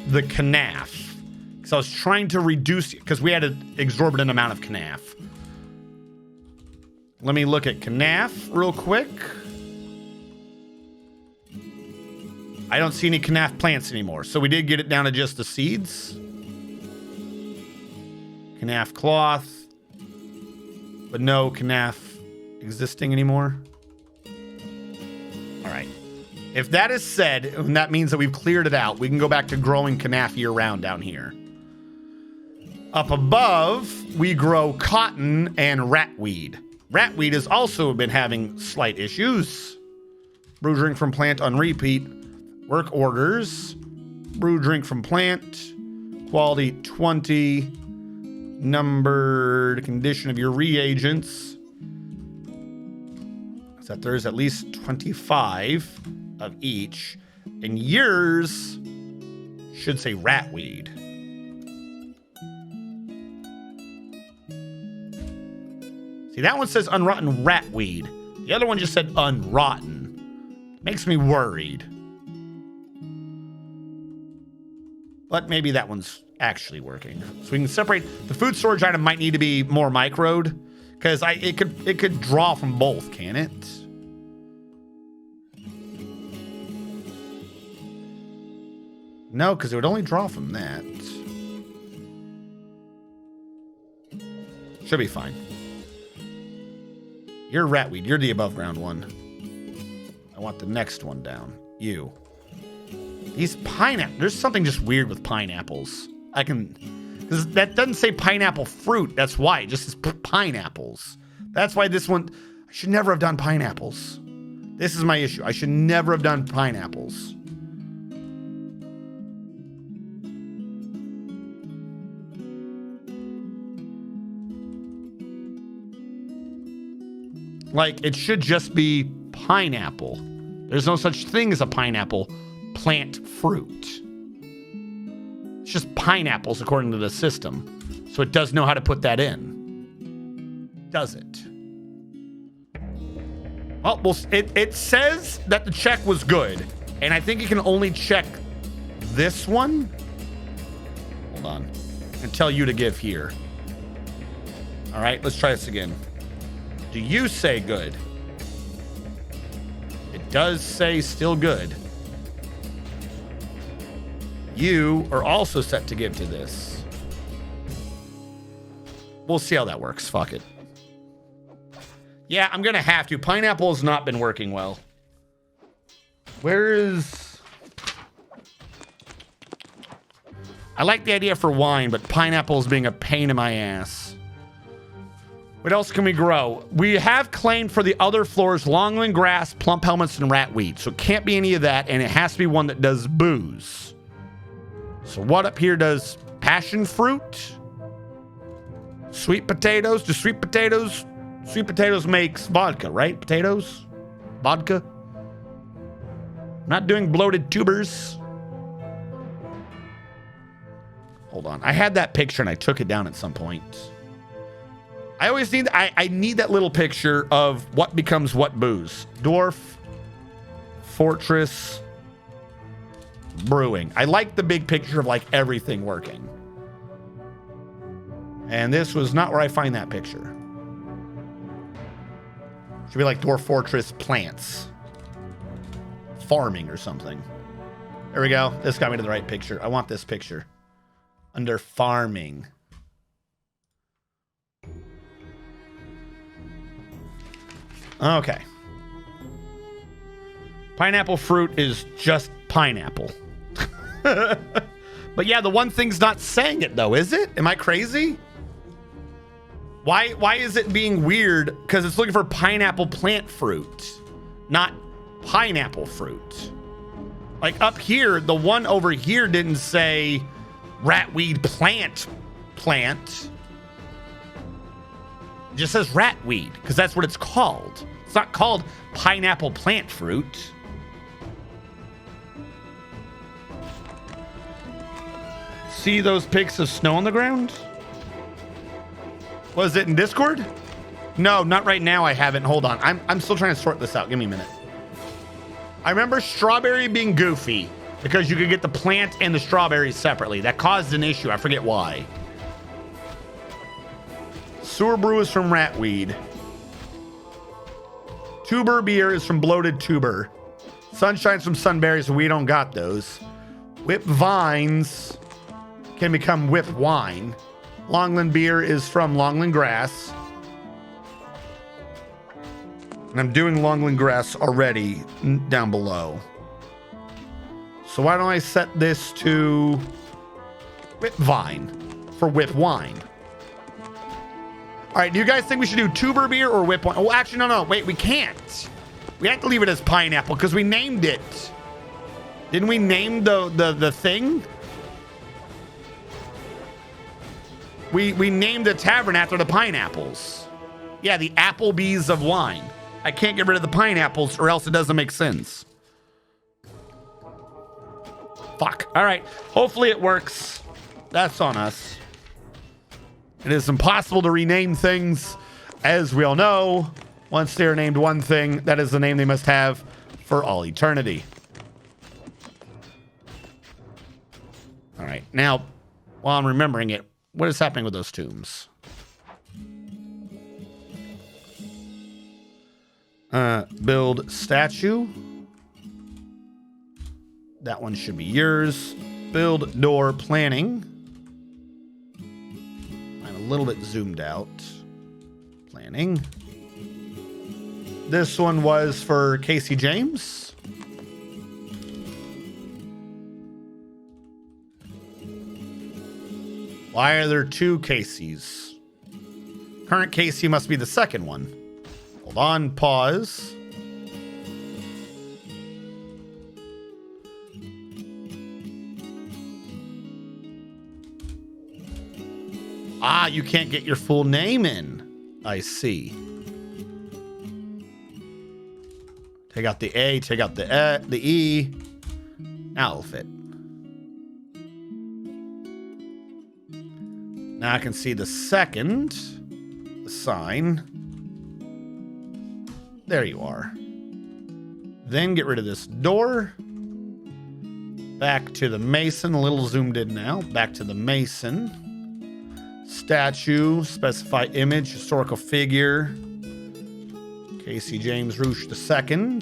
Speaker 1: the canaf, because I was trying to reduce, because we had an exorbitant amount of canaf. Let me look at canaf real quick. I don't see any canaf plants anymore, so we did get it down to just the seeds. Canaf cloth, but no canaf existing anymore. All right. If that is said, and that means that we've cleared it out, we can go back to growing knaff year-round down here. Up above, we grow cotton and ratweed. Ratweed has also been having slight issues. Brew drink from plant on repeat. Work orders. Brew drink from plant. Quality 20. Numbered condition of your reagents. So that there's at least 25 of each. And yours should say ratweed. See, that one says unrotten ratweed. The other one just said unrotten. Makes me worried. But maybe that one's actually working. So we can separate. The food storage item might need to be more microed, because it could draw from both, can it? No, because it would only draw from that. Should be fine. You're ratweed. You're the above ground one. I want the next one down. You. These pineapple. There's something just weird with pineapples. Because that doesn't say pineapple fruit. That's why. It just says pineapples. That's why this one. I should never have done pineapples. This is my issue. I should never have done pineapples. Like, it should just be pineapple. There's no such thing as a pineapple plant fruit. It's just pineapples according to the system. So it does know how to put that in. Does it? Well, it says that the check was good. And I think you can only check this one. Hold on. And tell you to give here. All right, let's try this again. Do you say good? It does say still good. You are also set to give to this. We'll see how that works. Fuck it. Yeah, I'm going to have to. Pineapple has not been working well. Where is... I like the idea for wine, but pineapple is being a pain in my ass. What else can we grow? We have claimed for the other floors longland grass, plump helmets, and ratweed. So it can't be any of that, and it has to be one that does booze. So what up here does passion fruit? Sweet potatoes? Do sweet potatoes? Sweet potatoes makes vodka, right? Potatoes? Vodka? Not doing bloated tubers. Hold on. I had that picture and I took it down at some point. I always need, I need that little picture of what becomes what booze. Dwarf, Fortress, Brewing. I like the big picture of like everything working. And this was not where I find that picture. Should be like Dwarf Fortress plants. Farming or something. There we go. This got me to the right picture. I want this picture. Under farming. Okay. Pineapple fruit is just pineapple. But yeah, the one thing's not saying it though, is it? Am I crazy? Why is it being weird? Because it's looking for pineapple plant fruit, not pineapple fruit. Like up here, the one over here didn't say ratweed plant. It just says ratweed because that's what it's called. It's not called pineapple plant fruit. See those pics of snow on the ground? Was it in Discord? No, not right now. I haven't. Hold on. I'm still trying to sort this out. Give me a minute. I remember strawberry being goofy because you could get the plant and the strawberries separately. That caused an issue. I forget why. Sewer brew is from ratweed. Tuber beer is from bloated tuber. Sunshine's from sunberries, so we don't got those. Whip vines can become whip wine. Longland beer is from longland grass. And I'm doing longland grass already down below. So why don't I set this to whip vine for whip wine? All right, do you guys think we should do tuber beer or whip wine? Oh, actually, no. Wait, we can't. We have to leave it as pineapple because we named it. Didn't we name the thing? We named the tavern after the pineapples. Yeah, the Applebee's of wine. I can't get rid of the pineapples or else it doesn't make sense. Fuck. All right. Hopefully it works. That's on us. It is impossible to rename things. As we all know, once they're named one thing, that is the name they must have for all eternity. All right. Now, while I'm remembering it, what is happening with those tombs? Build statue. That one should be yours. Build door planning. I'm a little bit zoomed out. Planning. This one was for Casey James. Why are there two Caseys? Current Casey must be the second one. Hold on, pause. Ah, you can't get your full name in. I see. Take out the A, take out the E. Now it'll fit. Now I can see the second sign. There you are. Then get rid of this door. Back to the mason. A little zoomed in now. Back to the mason. Statue. Specify image. Historical figure. Casey James Roosh II.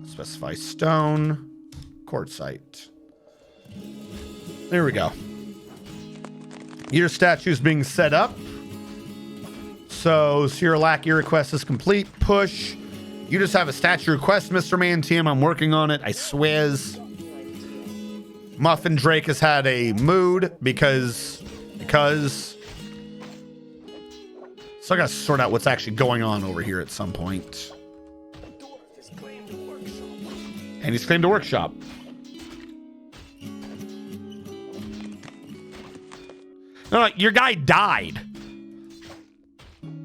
Speaker 1: Specify stone. Quartzite. There we go. Your statue's being set up. So, Sirlac, your request is complete. Push. You just have a statue request, Mr. Man-TM. I'm working on it. I swears. Muffin Drake has had a mood because. So I gotta sort out what's actually going on over here at some point. And he's claimed a workshop. No, your guy died.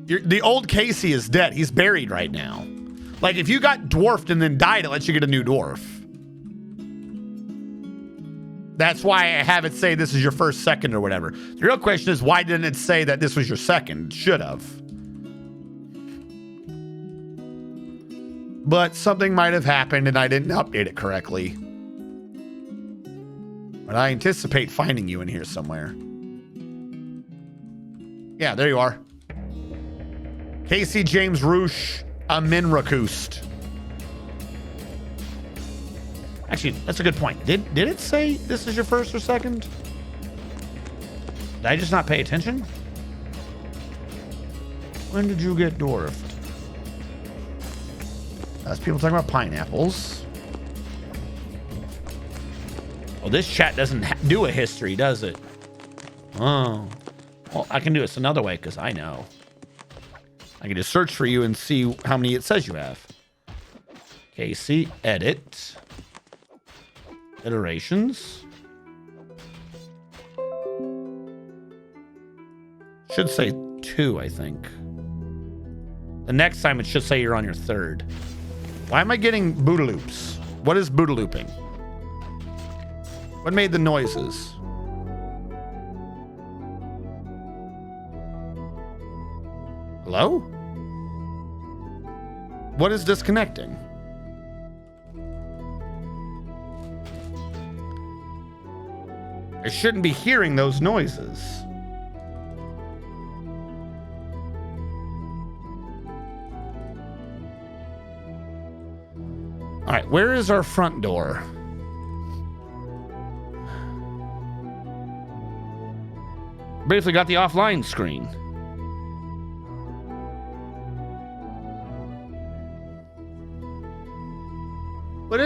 Speaker 1: The old Casey is dead. He's buried right now. Like, if you got dwarfed and then died, it lets you get a new dwarf. That's why I have it say this is your first, second, or whatever. The real question is, why didn't it say that this was your second? It should have. But something might have happened and I didn't update it correctly. But I anticipate finding you in here somewhere. Yeah, there you are. Casey James Roosh Aminrakust. Actually, that's a good point. Did it say this is your first or second? Did I just not pay attention? When did you get dwarfed? That's people talking about pineapples. Oh, this chat doesn't do a history, does it? Oh. Well, I can do this another way because I know. I can just search for you and see how many it says you have. Casey, edit. Iterations. Should say 2, I think. The next time it should say you're on your 3rd. Why am I getting Boodaloops? What is Boodalooping? What made the noises? Hello? What is disconnecting? I shouldn't be hearing those noises. All right, where is our front door? Basically got the offline screen.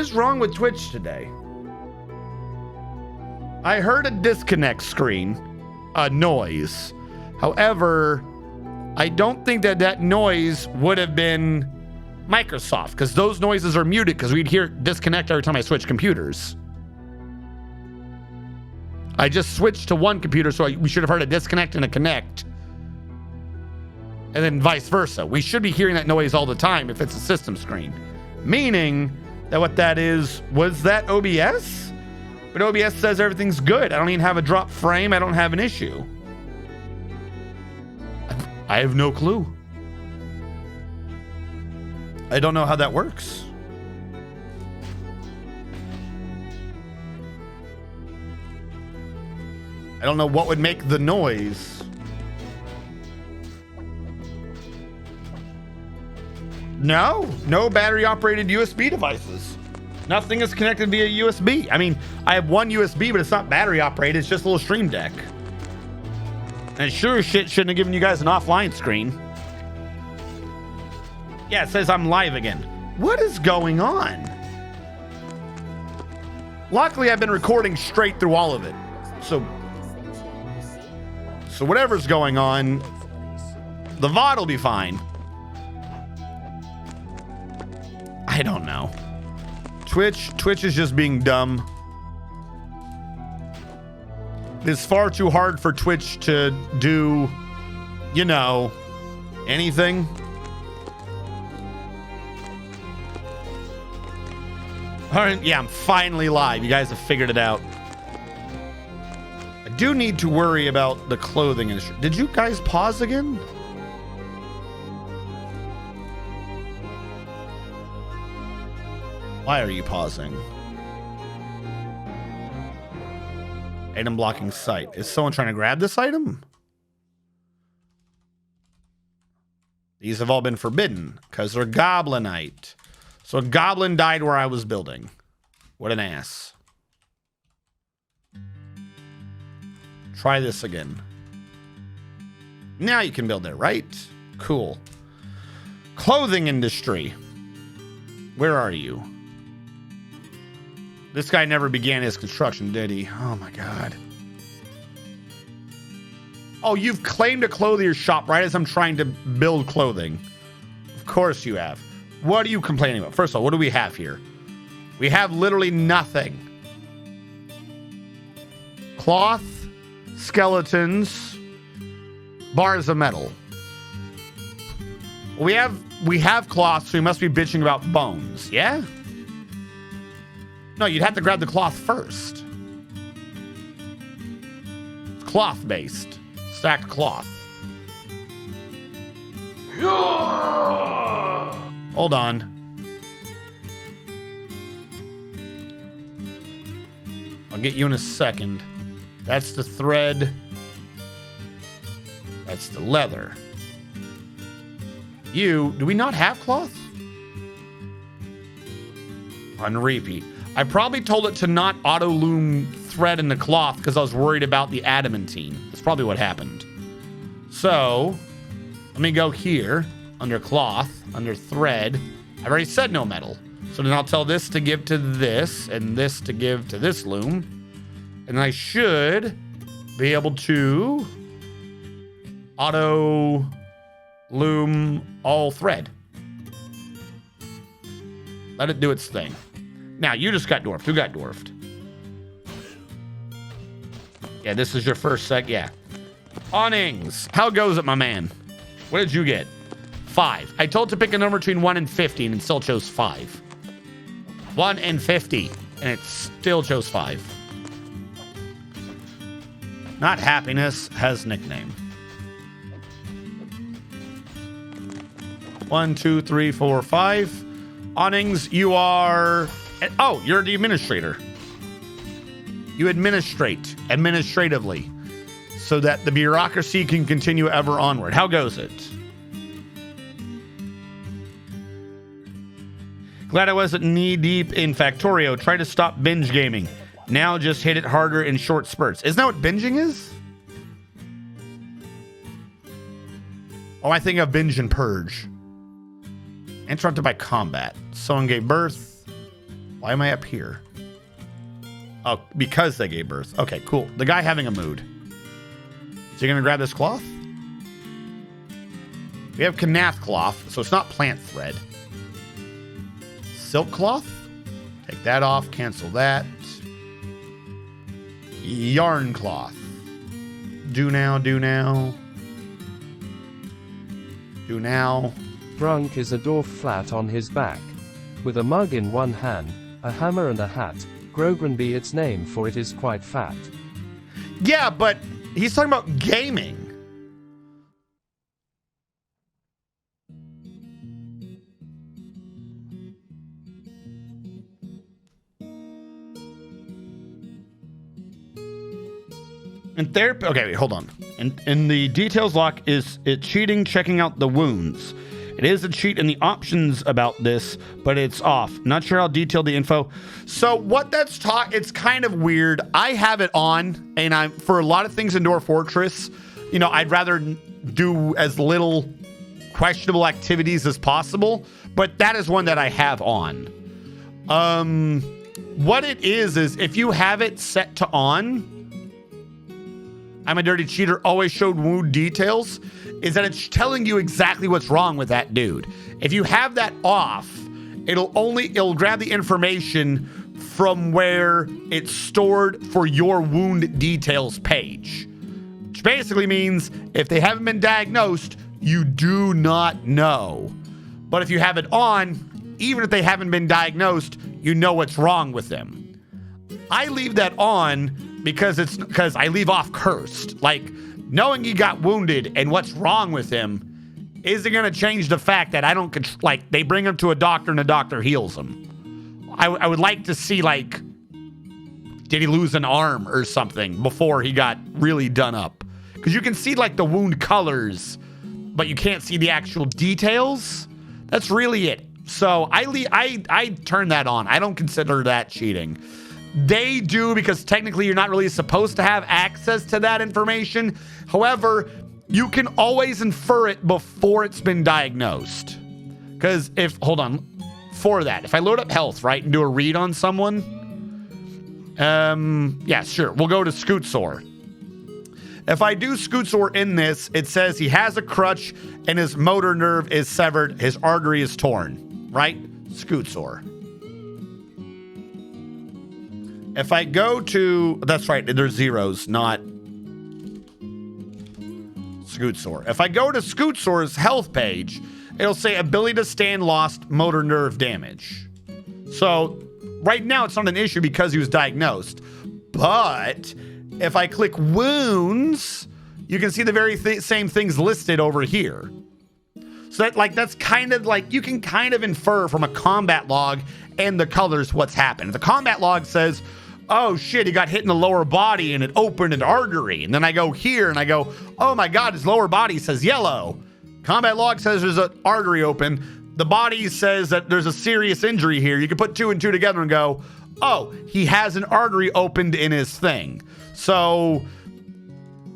Speaker 1: is wrong with Twitch today? I heard a disconnect screen, a noise. However, I don't think that noise would have been Microsoft, because those noises are muted because we'd hear disconnect every time I switch computers. I just switched to one computer, so we should have heard a disconnect and a connect. And then vice versa. We should be hearing that noise all the time if it's a system screen. Meaning that what that is, was that OBS? But OBS says everything's good. I don't even have a drop frame. I don't have an issue. I have no clue. I don't know how that works. I don't know what would make the noise. No battery operated USB devices. Nothing is connected via USB. I mean, I have one USB, but it's not battery operated. It's just a little stream deck. And sure shit shouldn't have given you guys an offline screen. Yeah, it says I'm live again. What is going on? Luckily, I've been recording straight through all of it. So whatever's going on, the VOD will be fine. I don't know. Twitch is just being dumb. It's far too hard for Twitch to do, you know, anything. All right, yeah, I'm finally live. You guys have figured it out. I do need to worry about the clothing industry. Did you guys pause again? Why are you pausing? Item blocking site. Is someone trying to grab this item? These have all been forbidden because they're goblinite. So a goblin died where I was building. What an ass. Try this again. Now you can build there, right? Cool. Clothing industry. Where are you? This guy never began his construction, did he? Oh my God. Oh, you've claimed a clothier shop right as I'm trying to build clothing. Of course you have. What are you complaining about? First of all, what do we have here? We have literally nothing. Cloth, skeletons, bars of metal. We have cloth, so we must be bitching about bones, yeah? No, you'd have to grab the cloth first. It's cloth-based. Stacked cloth. Hold on. I'll get you in a second. That's the thread. That's the leather. Do we not have cloth? On repeat. I probably told it to not auto loom thread in the cloth because I was worried about the adamantine. That's probably what happened. So let me go here under cloth, under thread. I've already said no metal. So then I'll tell this to give to this and this to give to this loom. And I should be able to auto loom all thread. Let it do its thing. Now, you just got dwarfed. Who got dwarfed? Yeah, this is your first sec. Yeah. Awnings. How goes it, my man? What did you get? 5. I told it to pick a number between 1 and 50, and it still chose 5. 1 and 50, and it still chose 5. Not happiness, has nickname. 1, 2, 3, 4, 5. Awnings, you are... Oh, you're the administrator. You administrate administratively so that the bureaucracy can continue ever onward. How goes it? Glad I wasn't knee-deep in Factorio. Try to stop binge gaming. Now just hit it harder in short spurts. Isn't that what binging is? Oh, I think of binge and purge. Interrupted by combat. Someone gave birth. Why am I up here? Oh, because they gave birth. Okay, cool. The guy having a mood. Is he gonna grab this cloth? We have knath cloth, so it's not plant thread. Silk cloth? Take that off, cancel that. Yarn cloth. Do now, do now. Do now.
Speaker 5: Brunk is a dwarf flat on his back. With a mug in one hand, a hammer and a hat. Grogran be its name, for it is quite fat.
Speaker 1: Yeah, but he's talking about gaming. In therapy, okay, wait, hold on. In the details lock, is it cheating checking out the wounds? It is a cheat in the options about this, but it's off. Not sure how detailed the info. So what that's taught, it's kind of weird. I have it on, and I'm for a lot of things in Dwarf Fortress, you know, I'd rather do as little questionable activities as possible, but that is one that I have on. What it is if you have it set to on, I'm a dirty cheater, always showed wound details, is that it's telling you exactly what's wrong with that dude. If you have that off, it'll grab the information from where it's stored for your wound details page. Which basically means if they haven't been diagnosed, you do not know. But if you have it on, even if they haven't been diagnosed, you know what's wrong with them. I leave that on because I leave off cursed. Like, knowing he got wounded and what's wrong with him isn't going to change the fact that I don't, like, they bring him to a doctor and the doctor heals him. I would like to see, like, did he lose an arm or something before he got really done up? Because you can see, like, the wound colors, but you can't see the actual details. That's really it. So I turn that on. I don't consider that cheating. They do, because technically you're not really supposed to have access to that information. However, you can always infer it before it's been diagnosed. Because if I load up health, right, and do a read on someone, yeah, sure, we'll go to Scootsore. If I do Scootsore in this, it says he has a crutch and his motor nerve is severed, his artery is torn, right? Scootsore. If I go to, that's right, there's zeros, not Scootsore. If I go to Scootsore's health page, it'll say ability to stand lost, motor nerve damage. So right now it's not an issue because he was diagnosed. But if I click wounds, you can see the very same things listed over here. So that's kind of like, you can kind of infer from a combat log and the colors what's happened. The combat log says, oh shit, he got hit in the lower body and it opened an artery. And then I go here and I go, oh my God, his lower body says yellow. Combat log says there's an artery open. The body says that there's a serious injury here. You can put 2 and 2 together and go, oh, he has an artery opened in his thing. So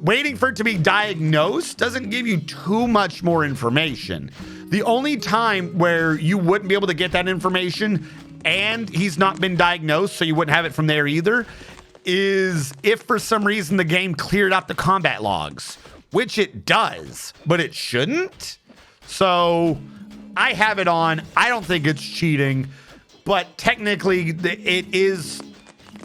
Speaker 1: waiting for it to be diagnosed doesn't give you too much more information. The only time where you wouldn't be able to get that information and he's not been diagnosed, so you wouldn't have it from there either, is if for some reason the game cleared out the combat logs, which it does, but it shouldn't. So I have it on. I don't think it's cheating, but technically it is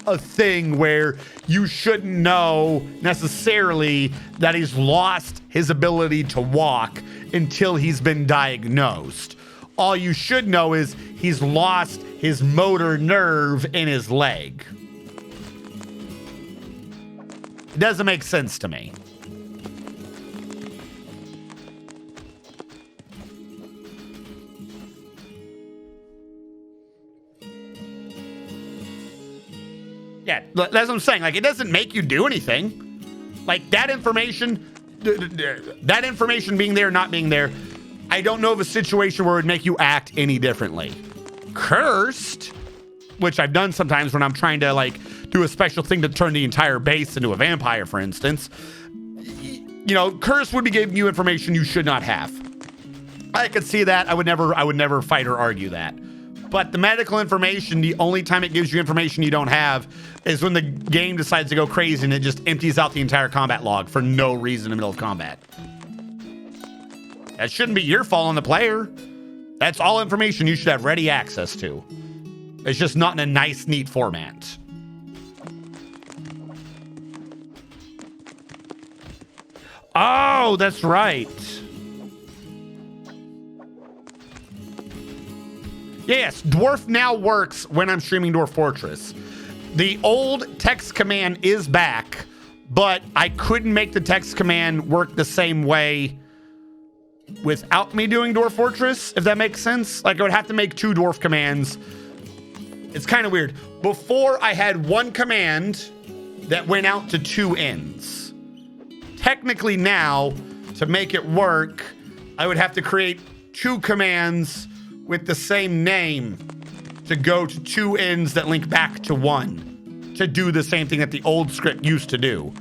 Speaker 1: a thing where you shouldn't know necessarily that he's lost his ability to walk until he's been diagnosed. All you should know is he's lost his motor nerve in his leg. It doesn't make sense to me. Yeah, that's what I'm saying. Like, it doesn't make you do anything. Like, that information being there, not being there, I don't know of a situation where it would make you act any differently. Cursed, which I've done sometimes when I'm trying to, like, do a special thing to turn the entire base into a vampire, for instance. You know, Cursed would be giving you information you should not have. I could see that. I would never fight or argue that. But the medical information, the only time it gives you information you don't have is when the game decides to go crazy and it just empties out the entire combat log for no reason in the middle of combat. That shouldn't be your fault on the player. That's all information you should have ready access to. It's just not in a nice, neat format. Oh, that's right. Yes, Dwarf now works when I'm streaming Dwarf Fortress. The old text command is back, but I couldn't make the text command work the same way without me doing Dwarf Fortress, if that makes sense. Like, I would have to make 2 Dwarf commands. It's kind of weird. Before, I had 1 command that went out to 2 ends. Technically now, to make it work, I would have to create 2 commands with the same name to go to 2 ends that link back to 1 to do the same thing that the old script used to do.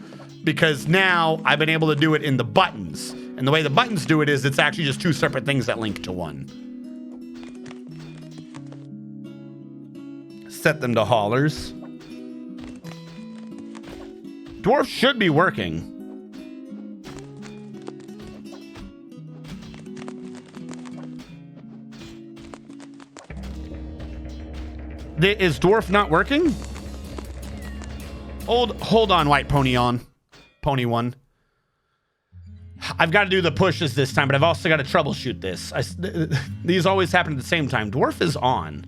Speaker 1: Because now I've been able to do it in the buttons. And the way the buttons do it is it's actually just 2 separate things that link to 1. Set them to haulers. Dwarf should be working. Is Dwarf not working? Hold on, White Pony on. Pony 1. I've got to do the pushes this time, but I've also got to troubleshoot this. These always happen at the same time. Dwarf is on.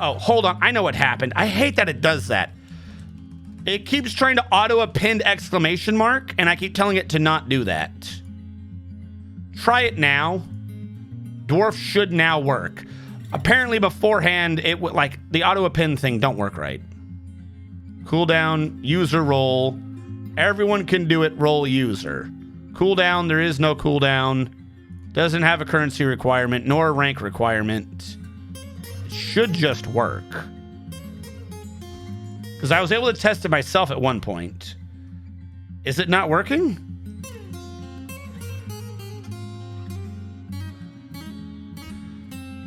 Speaker 1: Oh, hold on. I know what happened. I hate that it does that. It keeps trying to auto-append exclamation mark, and I keep telling it to not do that. Try it now. Dwarf should now work. Apparently beforehand, it would, like, the auto-append thing don't work right. Cooldown, user role. Everyone can do it, role user. Cooldown, there is no cooldown. Doesn't have a currency requirement, nor a rank requirement. It should just work. Because I was able to test it myself at one point. Is it not working?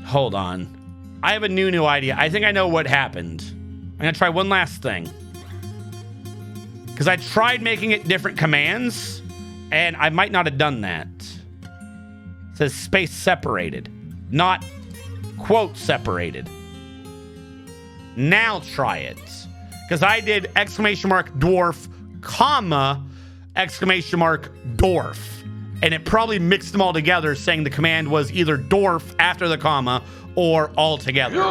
Speaker 1: Hold on. I have a new idea. I think I know what happened. I'm going to try one last thing. Because I tried making it different commands, and I might not have done that. It says space separated, not quote separated. Now try it. Because I did exclamation mark dwarf, comma, exclamation mark dwarf. And it probably mixed them all together, saying the command was either dwarf after the comma or all together.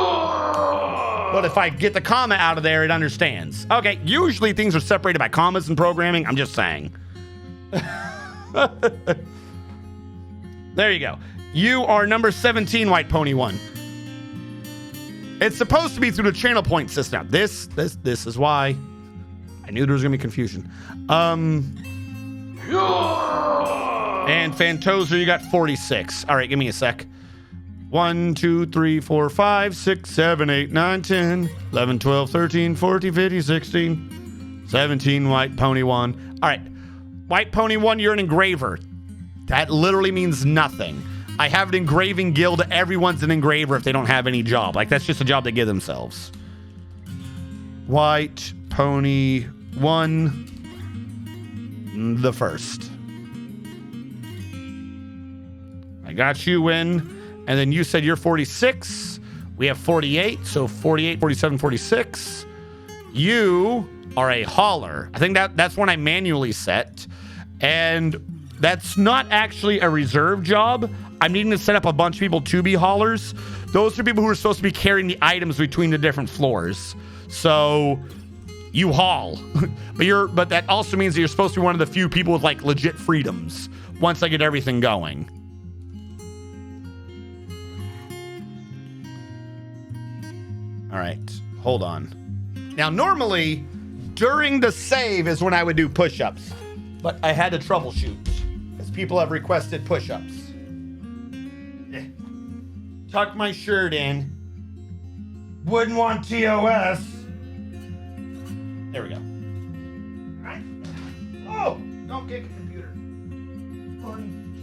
Speaker 1: But if I get the comma out of there, it understands. Okay, usually things are separated by commas in programming. I'm just saying. There you go. You are number 17, White Pony 1. It's supposed to be through the channel point system. This is why I knew there was gonna be confusion. And Fantozer, you got 46. All right, give me a sec. 1, 2, 3, 4, 5, 6, 7, 8, 9, 10, 11, 12, 13, 14, 15, 16, 17, White Pony 1. All right, White Pony 1, you're an engraver. That literally means nothing. I have an engraving guild. Everyone's an engraver if they don't have any job. Like, that's just a job they give themselves. White Pony 1, the first. I got you in, and then you said you're 46. We have 48, so 48, 47, 46. You are a hauler. I think that's one I manually set, and that's not actually a reserve job. I'm needing to set up a bunch of people to be haulers. Those are people who are supposed to be carrying the items between the different floors. So you haul, but that also means that you're supposed to be one of the few people with like legit freedoms once I get everything going. All right, hold on. Now, normally, during the save is when I would do push-ups, but I had to troubleshoot, as people have requested push-ups. Tuck my shirt in. Wouldn't want TOS. There we go. All right. Oh, don't kick the computer. 1,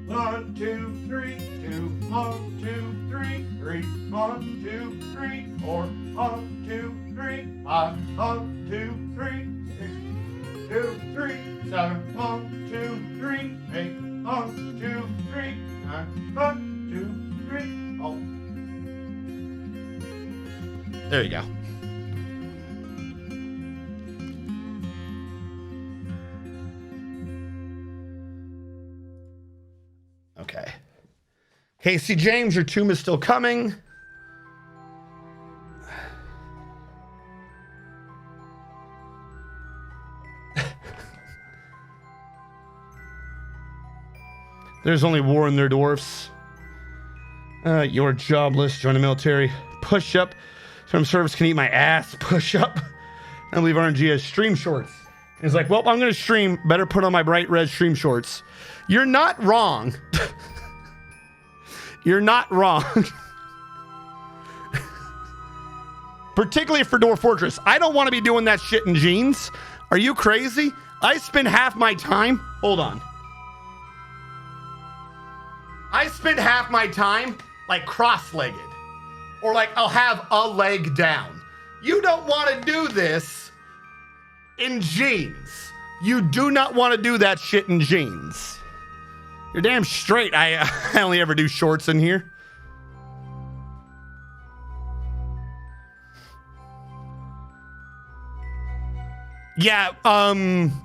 Speaker 1: 2, 3. 1, 2, 3, 2, 1, 2, 3, 3, 1, 2, 3, 4, 1, 2, 3, 5, 1, 2, 3, 6, 2, 3, 7, 1, 2, 3, 8, 1, 2, 3, 9, 1, 2, 3, oh. There you go. Okay. Casey James, your tomb is still coming. There's only war in their dwarfs. You're jobless. Join the military. Push up. From service can eat my ass. Push up. I believe RNG has stream shorts. He's like, well, I'm going to stream. Better put on my bright red stream shorts. You're not wrong. You're not wrong. Particularly for Dwarf Fortress. I don't want to be doing that shit in jeans. Are you crazy? I spend half my time. Hold on. I spend half my time like cross-legged. Or like I'll have a leg down. You don't want to do this in jeans. You do not want to do that shit in jeans. You're damn straight. I only ever do shorts in here. Yeah,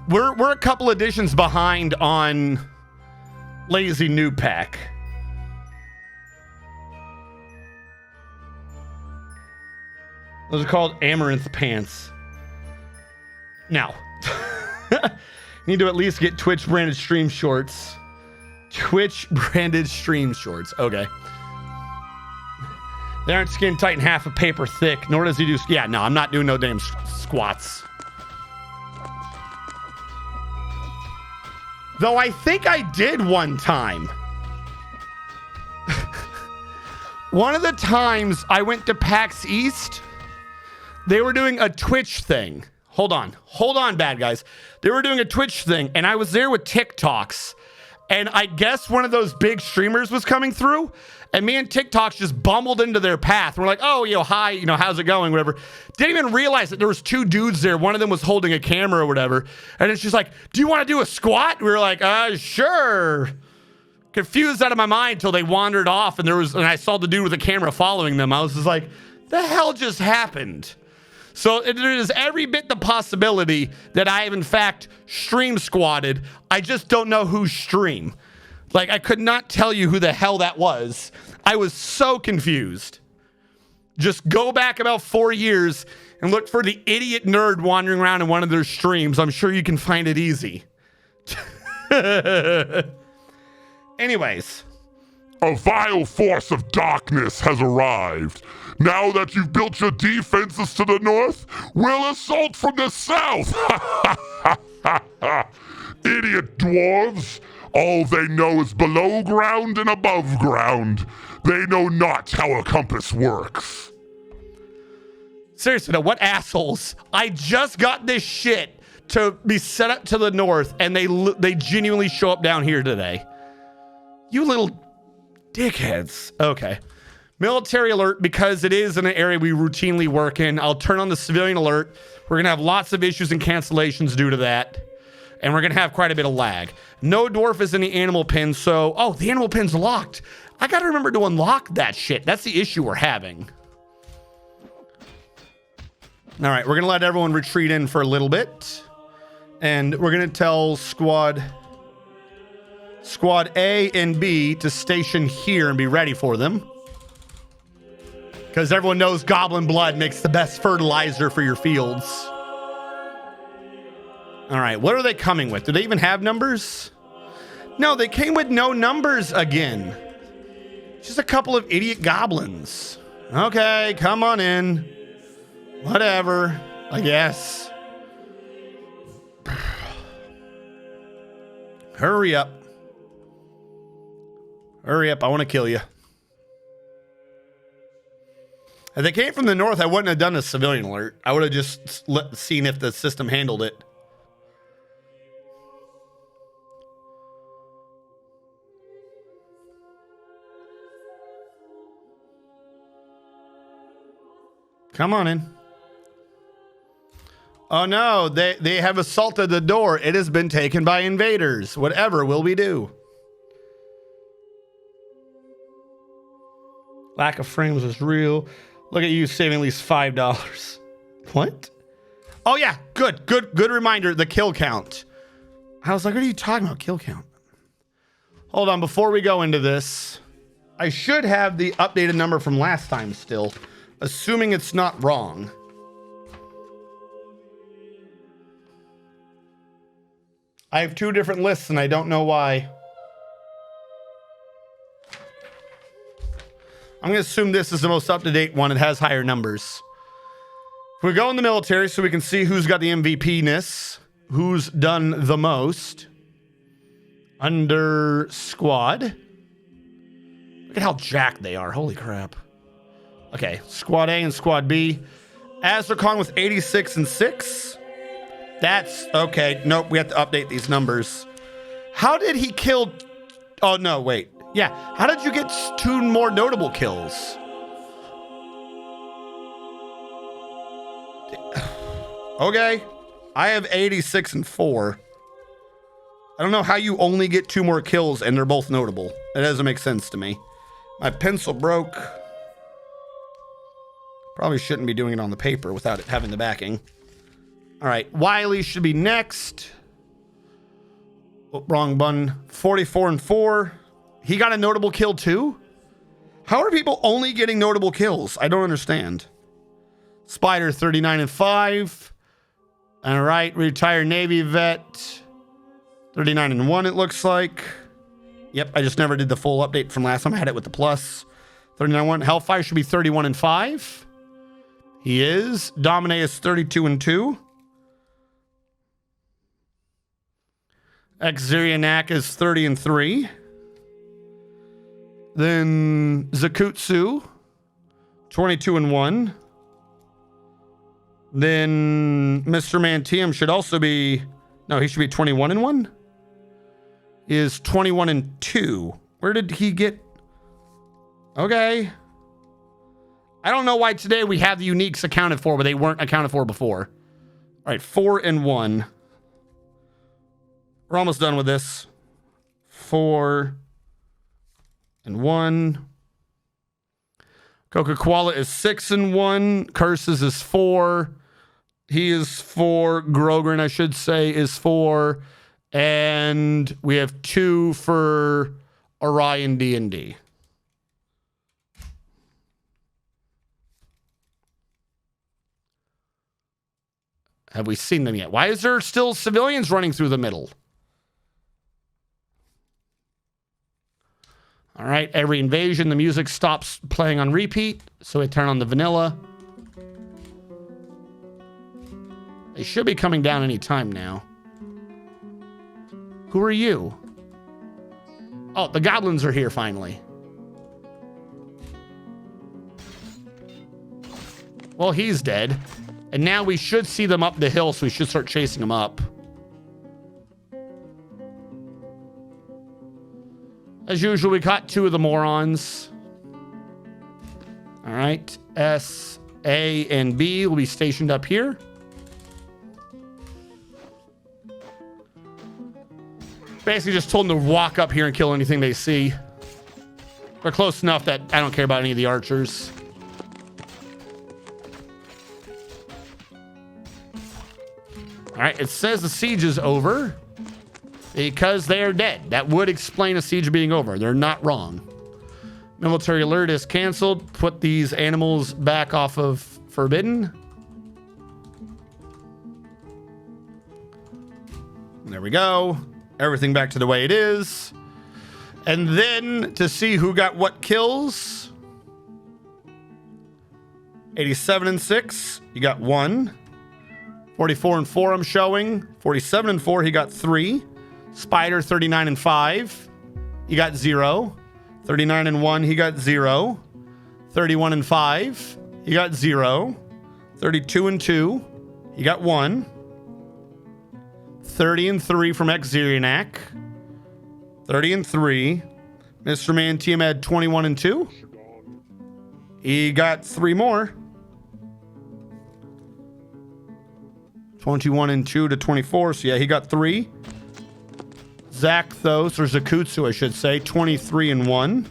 Speaker 1: we're a couple editions behind on Lazy Noob Pack. Those are called Amaranth Pants. Now, need to at least get Twitch branded stream shorts. Twitch branded stream shorts. Okay. They aren't skin tight and half a paper thick, nor does he do. Yeah, no, I'm not doing no damn squats. Though I think I did one time. One of the times I went to PAX East, they were doing a Twitch thing. Hold on, bad guys. They were doing a Twitch thing, and I was there with TikToks. And I guess one of those big streamers was coming through, and me and TikToks just bumbled into their path. We're like, oh, hi, how's it going, whatever. Didn't even realize that there was two dudes there. One of them was holding a camera or whatever. And it's just like, do you want to do a squat? We were like, sure. Confused out of my mind until they wandered off, and I saw the dude with the camera following them. I was just like, the hell just happened? So there is every bit the possibility that I have in fact stream squatted. I just don't know whose stream. Like, I could not tell you who the hell that was. I was so confused. Just go back about 4 years and look for the idiot nerd wandering around in one of their streams. I'm sure you can find it easy. Anyways.
Speaker 6: A vile force of darkness has arrived. Now that you've built your defenses to the north, we'll assault from the south. Idiot dwarves. All they know is below ground and above ground. They know not how a compass works.
Speaker 1: Seriously, though, what assholes? I just got this shit to be set up to the north, and they genuinely show up down here today. You little dickheads. Okay. Military alert, because it is in an area we routinely work in. I'll turn on the civilian alert. We're going to have lots of issues and cancellations due to that. And we're going to have quite a bit of lag. No dwarf is in the animal pen, so... Oh, the animal pen's locked. I got to remember to unlock that shit. That's the issue we're having. All right, we're going to let everyone retreat in for a little bit. And we're going to tell Squad A and B to station here and be ready for them. Because everyone knows goblin blood makes the best fertilizer for your fields. All right, what are they coming with? Do they even have numbers? No, they came with no numbers again. Just a couple of idiot goblins. Okay, come on in. Whatever, I guess. Hurry up. Hurry up, I want to kill you. If they came from the north, I wouldn't have done a civilian alert. I would have just seen if the system handled it. Come on in. Oh no, they have assaulted the door. It has been taken by invaders. Whatever will we do? Lack of frames is real. Look at you saving at least $5. What? Oh yeah, good reminder, the kill count. I was like, what are you talking about, kill count? Hold on, before we go into this, I should have the updated number from last time still, assuming it's not wrong. I have two different lists and I don't know why. I'm going to assume this is the most up-to-date one. It has higher numbers. We go in the military so we can see who's got the MVP-ness, who's done the most. Under squad. Look at how jacked they are. Holy crap. Okay, squad A and squad B. Azrakhan with 86 and 6. That's okay. Nope, we have to update these numbers. How did he kill? Oh, no, wait. Yeah, how did you get 2 more notable kills? Okay, I have 86 and 4. I don't know how you only get 2 more kills and they're both notable. That doesn't make sense to me. My pencil broke. Probably shouldn't be doing it on the paper without it having the backing. All right, Wiley should be next. Oh, wrong button. 44 and 4. He got a notable kill too? How are people only getting notable kills? I don't understand. Spider 39 and 5. All right, retired Navy vet. 39 and 1 it looks like. Yep, I just never did the full update from last time. I had it with the plus. 39 and 1. Hellfire should be 31 and 5. He is. Domine is 32 and 2. Xerianak is 30 and 3. Then Zakutsu, 22 and 1. Then Mr. Mantium should also be, no, he should be 21 and 1. He is 21 and 2. Where did he get? Okay. I don't know why today we have the uniques accounted for, but they weren't accounted for before. All right, 4 and 1. We're almost done with this. 4 and 1. Coca-Cola is 6 and 1. Curses is 4. He is 4. Grogran, I should say, is 4. And we have 2 for Orion D&D. Have we seen them yet? Why is there still civilians running through the middle? All right, every invasion, the music stops playing on repeat, so we turn on the vanilla. They should be coming down any time now. Who are you? Oh, the goblins are here finally. Well, he's dead. And now we should see them up the hill, so we should start chasing them up. As usual, we caught 2 of the morons. All right. S, A, and B will be stationed up here. Basically just told them to walk up here and kill anything they see. They're close enough that I don't care about any of the archers. All right, it says the siege is over because they are dead. That would explain a siege being over. They're not wrong. Military alert is canceled. Put these animals back off of Forbidden. There we go. Everything back to the way it is. And then to see who got what kills. 87 and 6, you got 1. 44 and 4, I'm showing. 47 and 4, he got 3. Spider, 39 and 5, he got 0. 39 and 1, he got 0. 31 and 5, he got 0. 32 and 2, he got 1. 30 and 3 from Xerianak. 30 and 3. Mr. Mantium had 21 and 2. He got 3 more. 21 and 2 to 24. So yeah, he got 3. Zakthos, or Zakutsu, I should say, 23 and 1.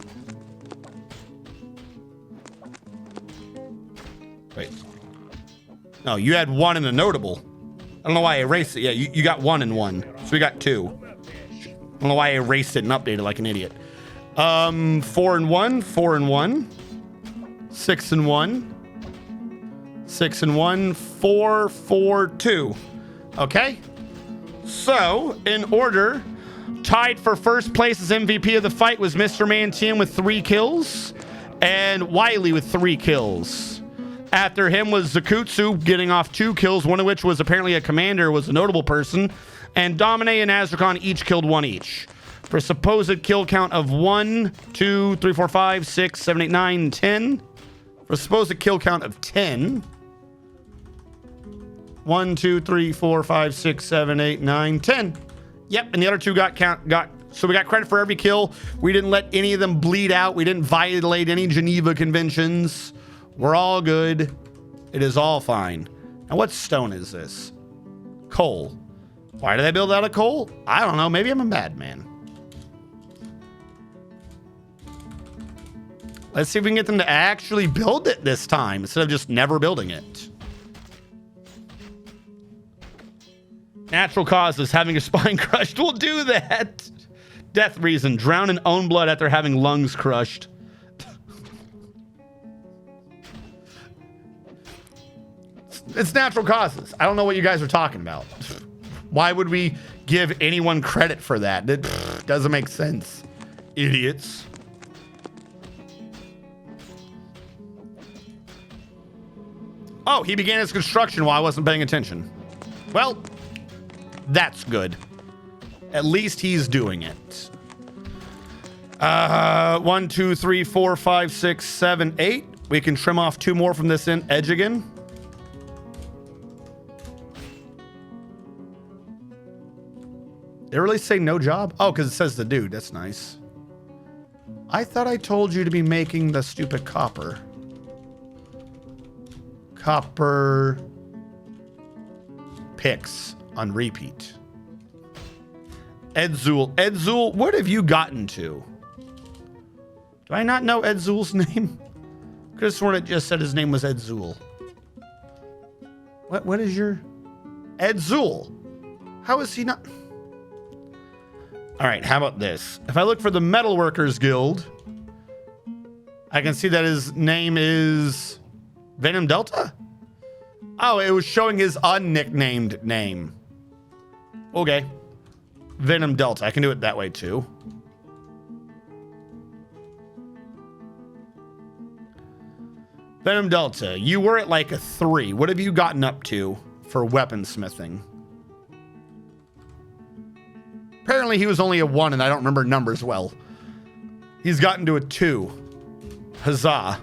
Speaker 1: Wait. No, you had 1 in a notable. I don't know why I erased it. Yeah, you got 1 and 1. So we got 2. I don't know why I erased it and updated like an idiot. 4 and 1, 4 and 1. 6 and 1. 6 and 1, 4, 4, 2. Okay. So, in order, tied for first place as MVP of the fight was Mr. Mantian with 3 kills and Wiley with 3 kills. After him was Zakutsu getting off 2 kills, one of which was apparently a commander, was a notable person, and Domine and Azrakon each killed 1 each. For a supposed kill count of 1, 2, 3, 4, 5, 6, 7, 8, 9, 10. For a supposed kill count of 10. 1, 2, 3, 4, 5, 6, 7, 8, 9, 10. Yep, and the other 2 got so we got credit for every kill. We didn't let any of them bleed out. We didn't violate any Geneva conventions. We're all good. It is all fine. Now, what stone is this? Coal. Why did I build out of coal? I don't know. Maybe I'm a madman. Let's see if we can get them to actually build it this time instead of just never building it. Natural causes, having your spine crushed will do that. Death reason, drown in own blood after having lungs crushed. It's natural causes. I don't know what you guys are talking about. Why would we give anyone credit for that? That doesn't make sense. Idiots. Oh, he began his construction while I wasn't paying attention. Well, that's good. At least he's doing it. 1, 2, 3, 4, 5, 6, 7, 8. We can trim off 2 more from this edge again. Did it really say no job? Oh, because it says the dude. That's nice. I thought I told you to be making the stupid copper. Copper picks on repeat. Edzul. Edzul, what have you gotten to? Do I not know Edzul's name? Could have sworn it just said his name was Edzul. What is your... Edzul? How is he not... All right, how about this? If I look for the Metalworkers Guild, I can see that his name is Venom Delta? Oh, it was showing his unnicknamed name. Okay. Venom Delta. I can do it that way too. Venom Delta, you were at like a 3. What have you gotten up to for weaponsmithing? Apparently he was only a 1 and I don't remember numbers well. He's gotten to a 2. Huzzah.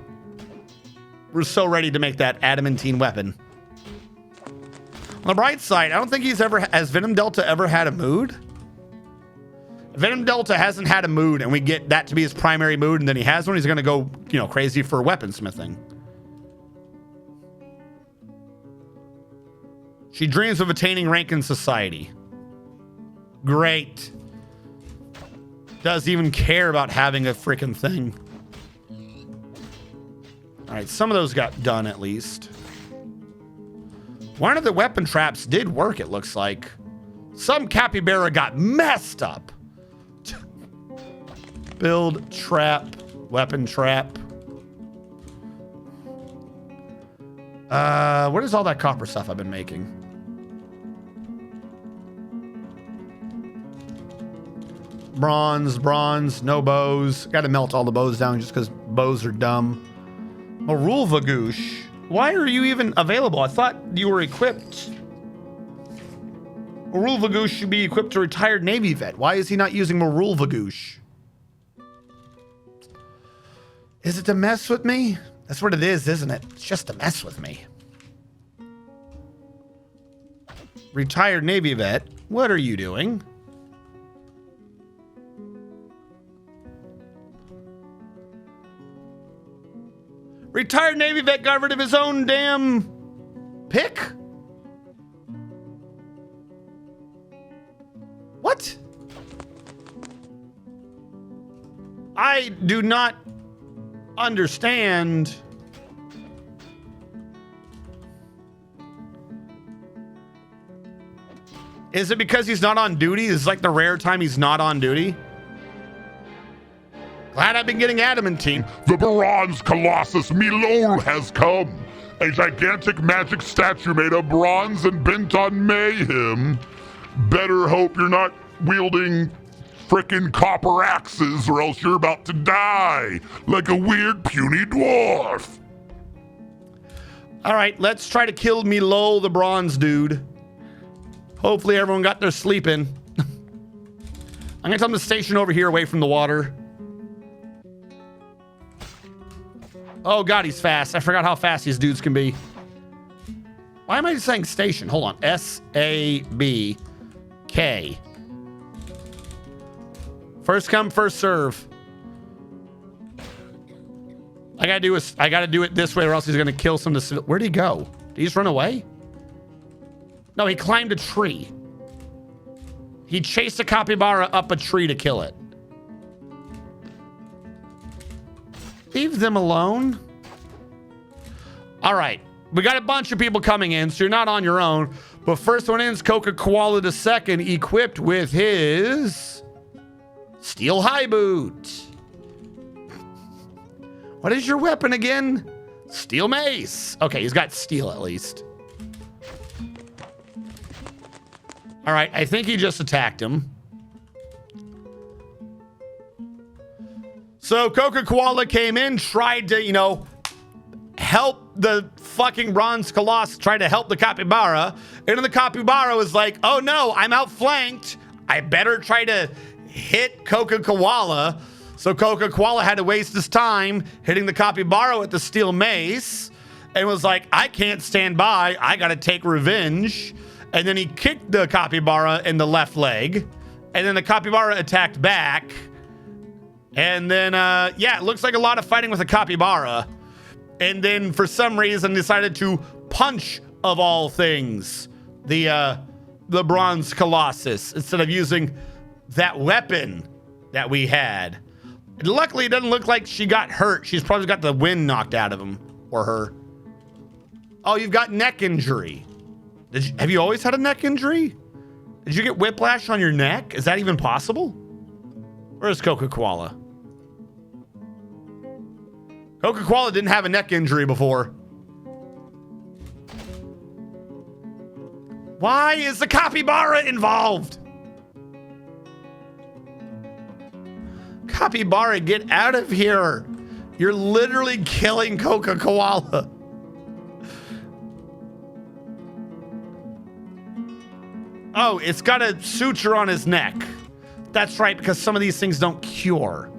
Speaker 1: We're so ready to make that adamantine weapon. On the bright side, I don't think has Venom Delta ever had a mood? If Venom Delta hasn't had a mood and we get that to be his primary mood and then he has one, he's going to go, crazy for weaponsmithing. She dreams of attaining rank in society. Great. Doesn't even care about having a freaking thing. All right, some of those got done at least. One of the weapon traps did work, it looks like. Some capybara got messed up. Build trap, weapon trap. What is all that copper stuff I've been making? Bronze, no bows. Got to melt all the bows down just because bows are dumb. Marul Vagoosh. Why are you even available? I thought you were equipped. Marul Vagoosh should be equipped to retired Navy vet. Why is he not using Marul Vagoosh? Is it to mess with me? That's what it is, isn't it? It's just to mess with me. Retired Navy vet. What are you doing? Retired Navy vet got rid of his own damn pick? What? I do not understand. Is it because he's not on duty? This is like the rare time he's not on duty. Glad I've been getting adamantine.
Speaker 6: The Bronze Colossus Milol has come. A gigantic magic statue made of bronze and bent on mayhem. Better hope you're not wielding frickin' copper axes or else you're about to die like a weird puny dwarf.
Speaker 1: All right, let's try to kill Milo, the bronze dude. Hopefully everyone got their sleep in. I'm gonna tell them to station over here away from the water. Oh God, he's fast. I forgot how fast these dudes can be. Why am I saying station? Hold on. S-A-B-K. First come, first serve. I gotta do it this way or else he's gonna kill some of the... Where'd he go? Did he just run away? No, he climbed a tree. He chased a capybara up a tree to kill it. Leave them alone. All right. We got a bunch of people coming in, so you're not on your own. But first one in is Coca Koala II, equipped with his steel high boot. What is your weapon again? Steel mace. Okay, he's got steel at least. All right, I think he just attacked him. So Coca Koala came in, tried to, you know, help the fucking bronze colossus, tried to help the capybara. And then the capybara was like, oh no, I'm outflanked. I better try to hit Coca Koala. So Coca Koala had to waste his time hitting the capybara with the steel mace and was like, I can't stand by. I got to take revenge. And then he kicked the capybara in the left leg. And then the capybara attacked back. And then, yeah, it looks like a lot of fighting with the capybara. And then for some reason decided to punch, of all things, the bronze colossus instead of using that weapon that we had. And luckily, it doesn't look like she got hurt. She's probably got the wind knocked out of him or her. Oh, you've got neck injury. Have you always had a neck injury? Did you get whiplash on your neck? Is that even possible? Where's Coca Koala? Coca Koala didn't have a neck injury before. Why is the capybara involved? Capybara, get out of here. You're literally killing Coca Koala. Oh, it's got a suture on his neck. That's right, because some of these things don't cure.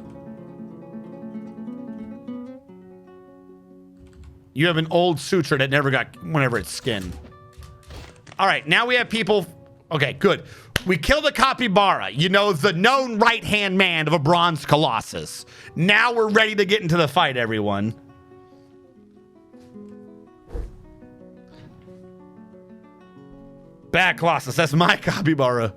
Speaker 1: You have an old suture that never got whenever it's skin. All right, now we have people. Okay, good. We killed the capybara, you know, the known right-hand man of a bronze colossus. Now we're ready to get into the fight, everyone. Bad colossus, that's my capybara.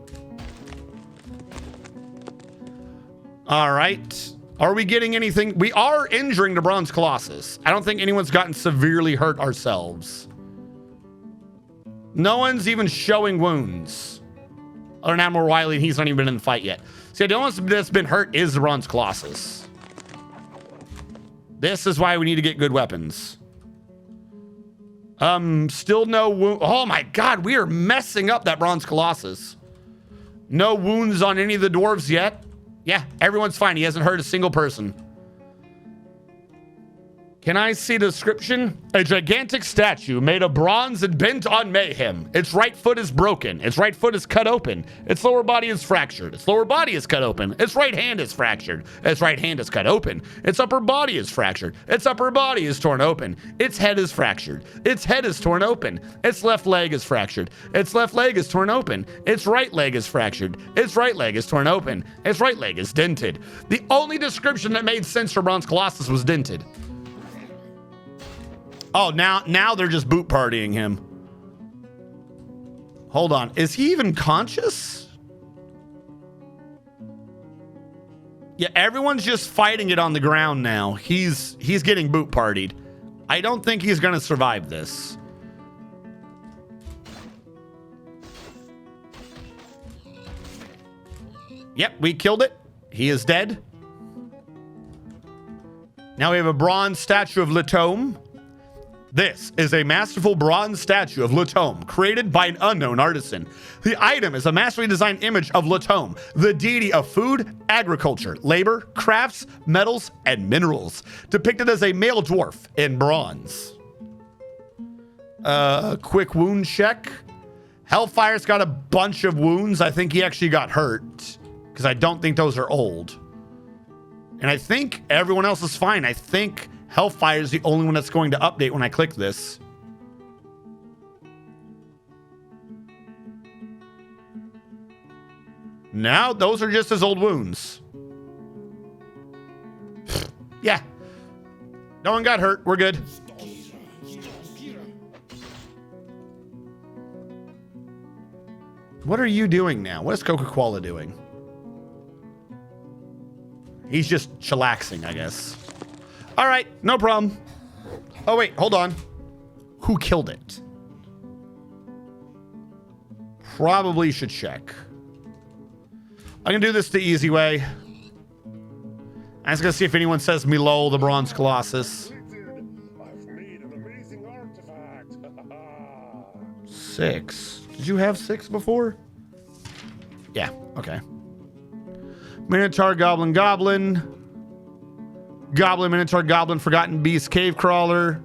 Speaker 1: All right. Are we getting anything? We are injuring the bronze colossus. I don't think anyone's gotten severely hurt ourselves. No one's even showing wounds. Other than Admiral Wiley, and he's not even been in the fight yet. See, the only one that's been hurt is the bronze colossus. This is why we need to get good weapons. Still no wound. Oh my God, we are messing up that bronze colossus. No wounds on any of the dwarves yet. Yeah, everyone's fine. He hasn't hurt a single person. Can I see the description? A gigantic statue made of bronze and bent on mayhem. Its right foot is broken. Its right foot is cut open. Its lower body is fractured. Its lower body is cut open. Its right hand is fractured. Its right hand is cut open. Its upper body is fractured. Its upper body is torn open. Its head is fractured. Its head is torn open. Its left leg is fractured. Its left leg is torn open. Its right leg is fractured. Its right leg is torn open. Its right leg is dented. The only description that made sense for Bronze Colossus was dented. Oh, now they're just boot partying him. Hold on. Is he even conscious? Yeah, everyone's just fighting it on the ground now. He's getting boot partied. I don't think he's going to survive this. Yep, we killed it. He is dead. Now we have a bronze statue of Latome. This is a masterful bronze statue of Latome, created by an unknown artisan. The item is a masterfully designed image of Latome, the deity of food, agriculture, labor, crafts, metals, and minerals, depicted as a male dwarf in bronze. Quick wound check. Hellfire's got a bunch of wounds. I think he actually got hurt, because I don't think those are old. And I think everyone else is fine. I think Hellfire is the only one that's going to update when I click this. Now, those are just his old wounds. Yeah. No one got hurt. We're good. What are you doing now? What is Coca-Cola doing? He's just chillaxing, I guess. All right, no problem. Oh, wait, hold on. Who killed it? Probably should check. I'm going to do this the easy way. I'm just going to see if anyone says Milo, the Bronze Colossus.
Speaker 6: I've made an amazing artifact.
Speaker 1: 6. Did you have 6 before? Yeah, okay. Minotaur, Goblin, Goblin. Goblin, Minotaur, Goblin, Forgotten Beast, Cave Crawler.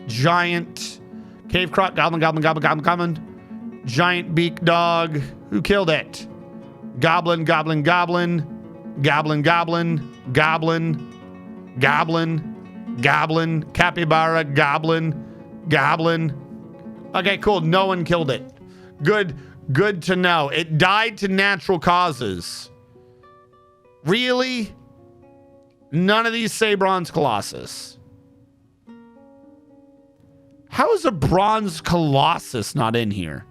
Speaker 1: Giant. Cave Crawler, Goblin, Goblin, Goblin, Goblin, Goblin. Giant Beak Dog. Who killed it? Goblin, Goblin, Goblin. Goblin, Goblin. Goblin. Goblin. Goblin. Capybara, Goblin. Goblin. Okay, cool. No one killed it. Good to know. It died to natural causes. Really? None of these say Bronze Colossus. How is a Bronze Colossus not in here?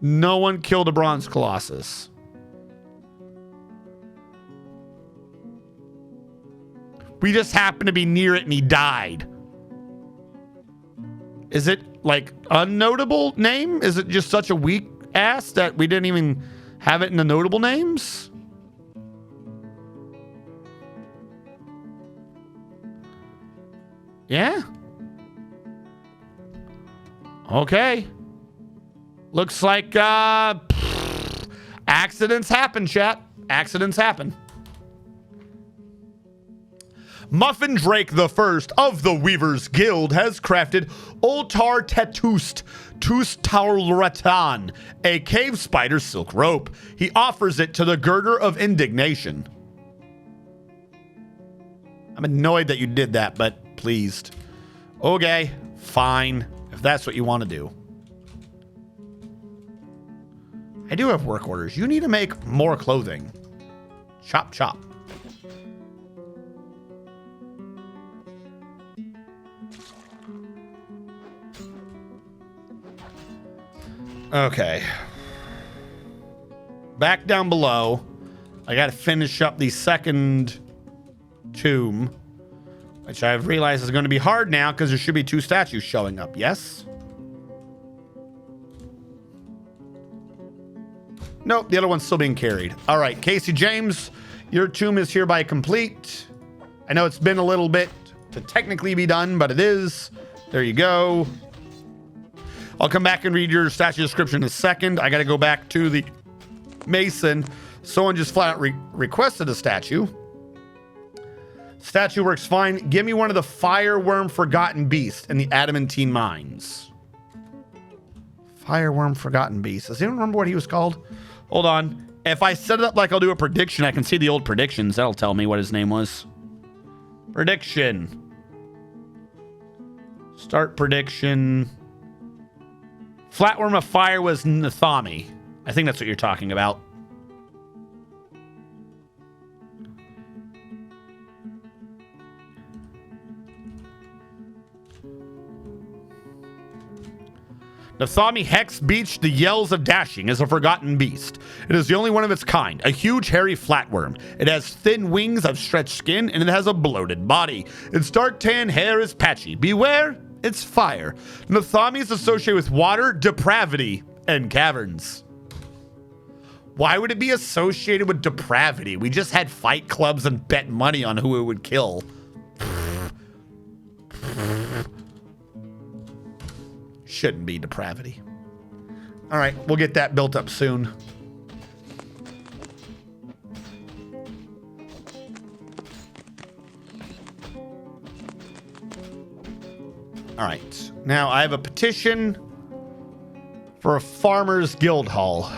Speaker 1: No one killed a Bronze Colossus. We just happened to be near it and he died. Is it like unnotable name? Is it just such a weak ass that we didn't even have it in the notable names? Yeah. Okay. Looks like accidents happen, chat. Accidents happen. Muffin Drake the First of the Weavers Guild has crafted Oltar Tetust Tustauratan, a cave spider silk rope. He offers it to the Girder of Indignation. I'm annoyed that you did that, but pleased. Okay, fine, if that's what you want to do. I do have work orders. You need to make more clothing. Chop, chop. Okay. Back down below. I got to finish up the second tomb, which I've realized is going to be hard now because there should be 2 statues showing up. Yes? Nope, the other one's still being carried. All right, Casey James, your tomb is hereby complete. I know it's been a little bit to technically be done, but it is. There you go. I'll come back and read your statue description in a second. I got to go back to the Mason. Someone just flat out requested a statue. Statue works fine. Give me one of the Fireworm Forgotten Beast in the Adamantine Mines. Fireworm Forgotten Beast. Does anyone remember what he was called? Hold on. If I set it up like I'll do a prediction, I can see the old predictions. That'll tell me what his name was. Prediction. Start prediction. Flatworm of Fire was Nathami. I think that's what you're talking about. Nathami Hex Beach, the Yells of Dashing, is a forgotten beast. It is the only one of its kind, a huge hairy flatworm. It has thin wings of stretched skin, and it has a bloated body. Its dark tan hair is patchy. Beware, it's fire. Nathami is associated with water, depravity, and caverns. Why would it be associated with depravity? We just had fight clubs and bet money on who it would kill. Shouldn't be depravity. All right, we'll get that built up soon. All right, now I have a petition for a farmer's guild hall.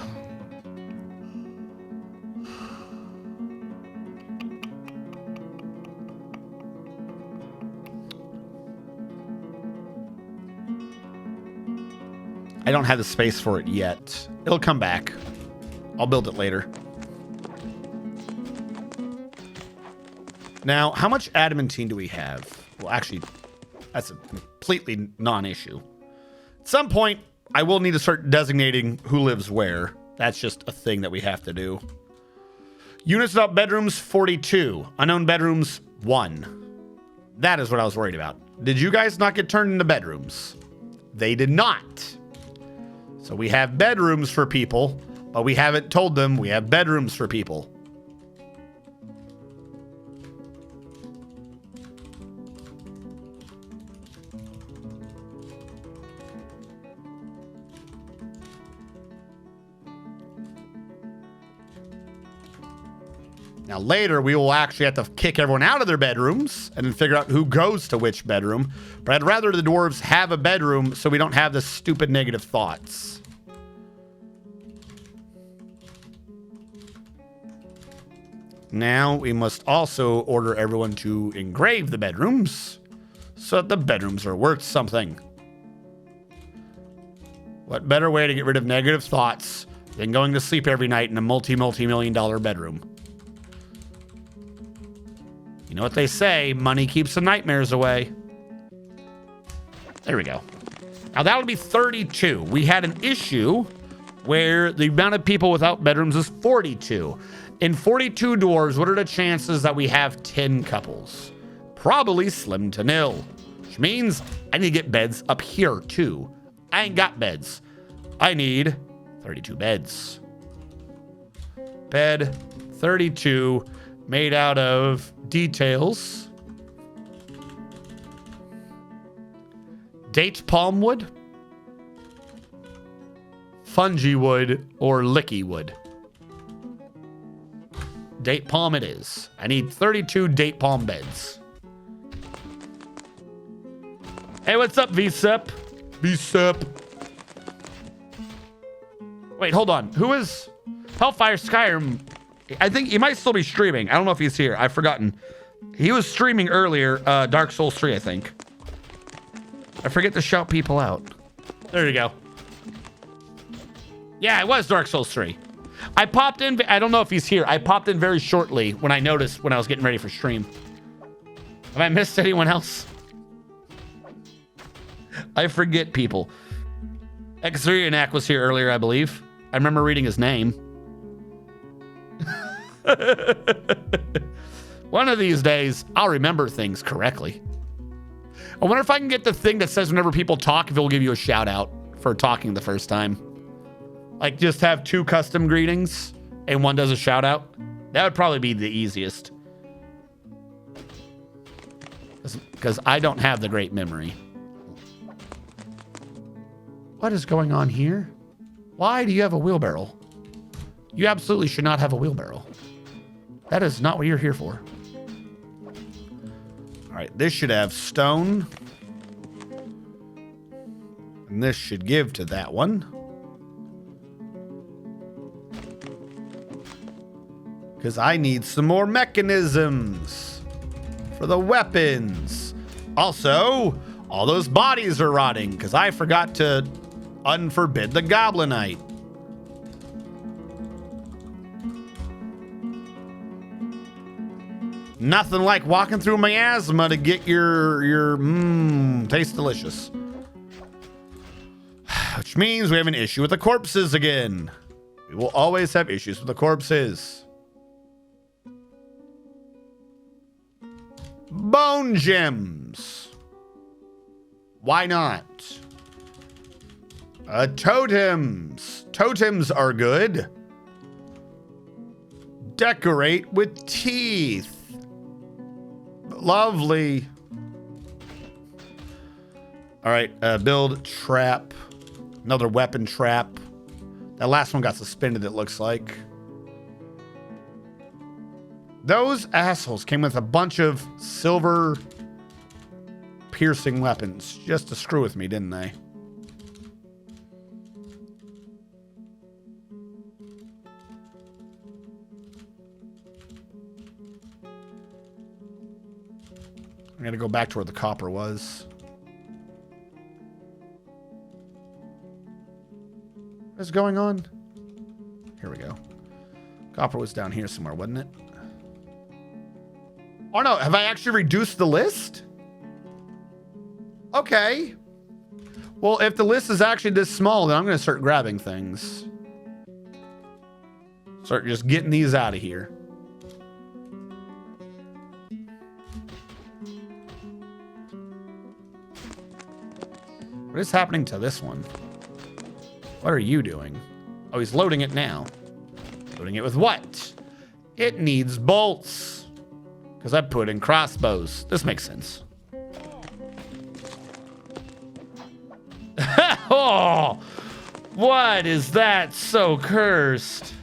Speaker 1: I don't have the space for it yet. It'll come back. I'll build it later. Now, how much adamantine do we have? Well, actually, that's a completely non-issue. At some point, I will need to start designating who lives where. That's just a thing that we have to do. Units without bedrooms, 42. Unknown bedrooms, 1. That is what I was worried about. Did you guys not get turned into bedrooms? They did not. So we have bedrooms for people, but we haven't told them we have bedrooms for people. Now later, we will actually have to kick everyone out of their bedrooms and then figure out who goes to which bedroom. But I'd rather the dwarves have a bedroom so we don't have the stupid negative thoughts. Now we must also order everyone to engrave the bedrooms so that the bedrooms are worth something. What better way to get rid of negative thoughts than going to sleep every night in a multi-million-dollar bedroom? You know what they say, money keeps the nightmares away. There we go. Now that would be 32. We had an issue where the amount of people without bedrooms is 42. In 42 dwarves, what are the chances that we have 10 couples? Probably slim to nil, which means I need to get beds up here too. I ain't got beds. I need 32 beds. Bed 32 made out of details. Date palm wood, fungi wood, or licky wood. Date palm it is. I need 32 date palm beds. Hey, what's up, VSEP? VSEP. Wait, hold on. Who is Hellfire Skyrim? I think he might still be streaming. I don't know if he's here. I've forgotten. He was streaming earlier, Dark Souls 3, I think. I forget to shout people out. There you go. Yeah, it was Dark Souls 3. I popped in. I don't know if he's here. I popped in very shortly when I noticed when I was getting ready for stream. Have I missed anyone else? I forget people. Exurianak was here earlier, I believe. I remember reading his name. One of these days, I'll remember things correctly. I wonder if I can get the thing that says whenever people talk, if it will give you a shout out for talking the first time. Like just have 2 custom greetings and one does a shout out. That would probably be the easiest. Because I don't have the great memory. What is going on here? Why do you have a wheelbarrow? You absolutely should not have a wheelbarrow. That is not what you're here for. All right, this should have stone. And this should give to that one. Because I need some more mechanisms for the weapons. Also, all those bodies are rotting because I forgot to unforbid the Goblinite. Nothing like walking through miasma to get your taste delicious. Which means we have an issue with the corpses again. We will always have issues with the corpses. Bone gems. Why not? Totems. Totems are good. Decorate with teeth. Lovely. All right, build trap. Another weapon trap. That last one got suspended, it looks like. Those assholes came with a bunch of silver piercing weapons just to screw with me, didn't they? I'm gonna go back to where the copper was. What's going on? Here we go. Copper was down here somewhere, wasn't it? Oh no, have I actually reduced the list? Okay. Well, if the list is actually this small, then I'm gonna start grabbing things. Start just getting these out of here. What is happening to this one? What are you doing? Oh, he's loading it now. Loading it with what? It needs bolts. Because I put in crossbows. This makes sense. Oh, what is that? So cursed.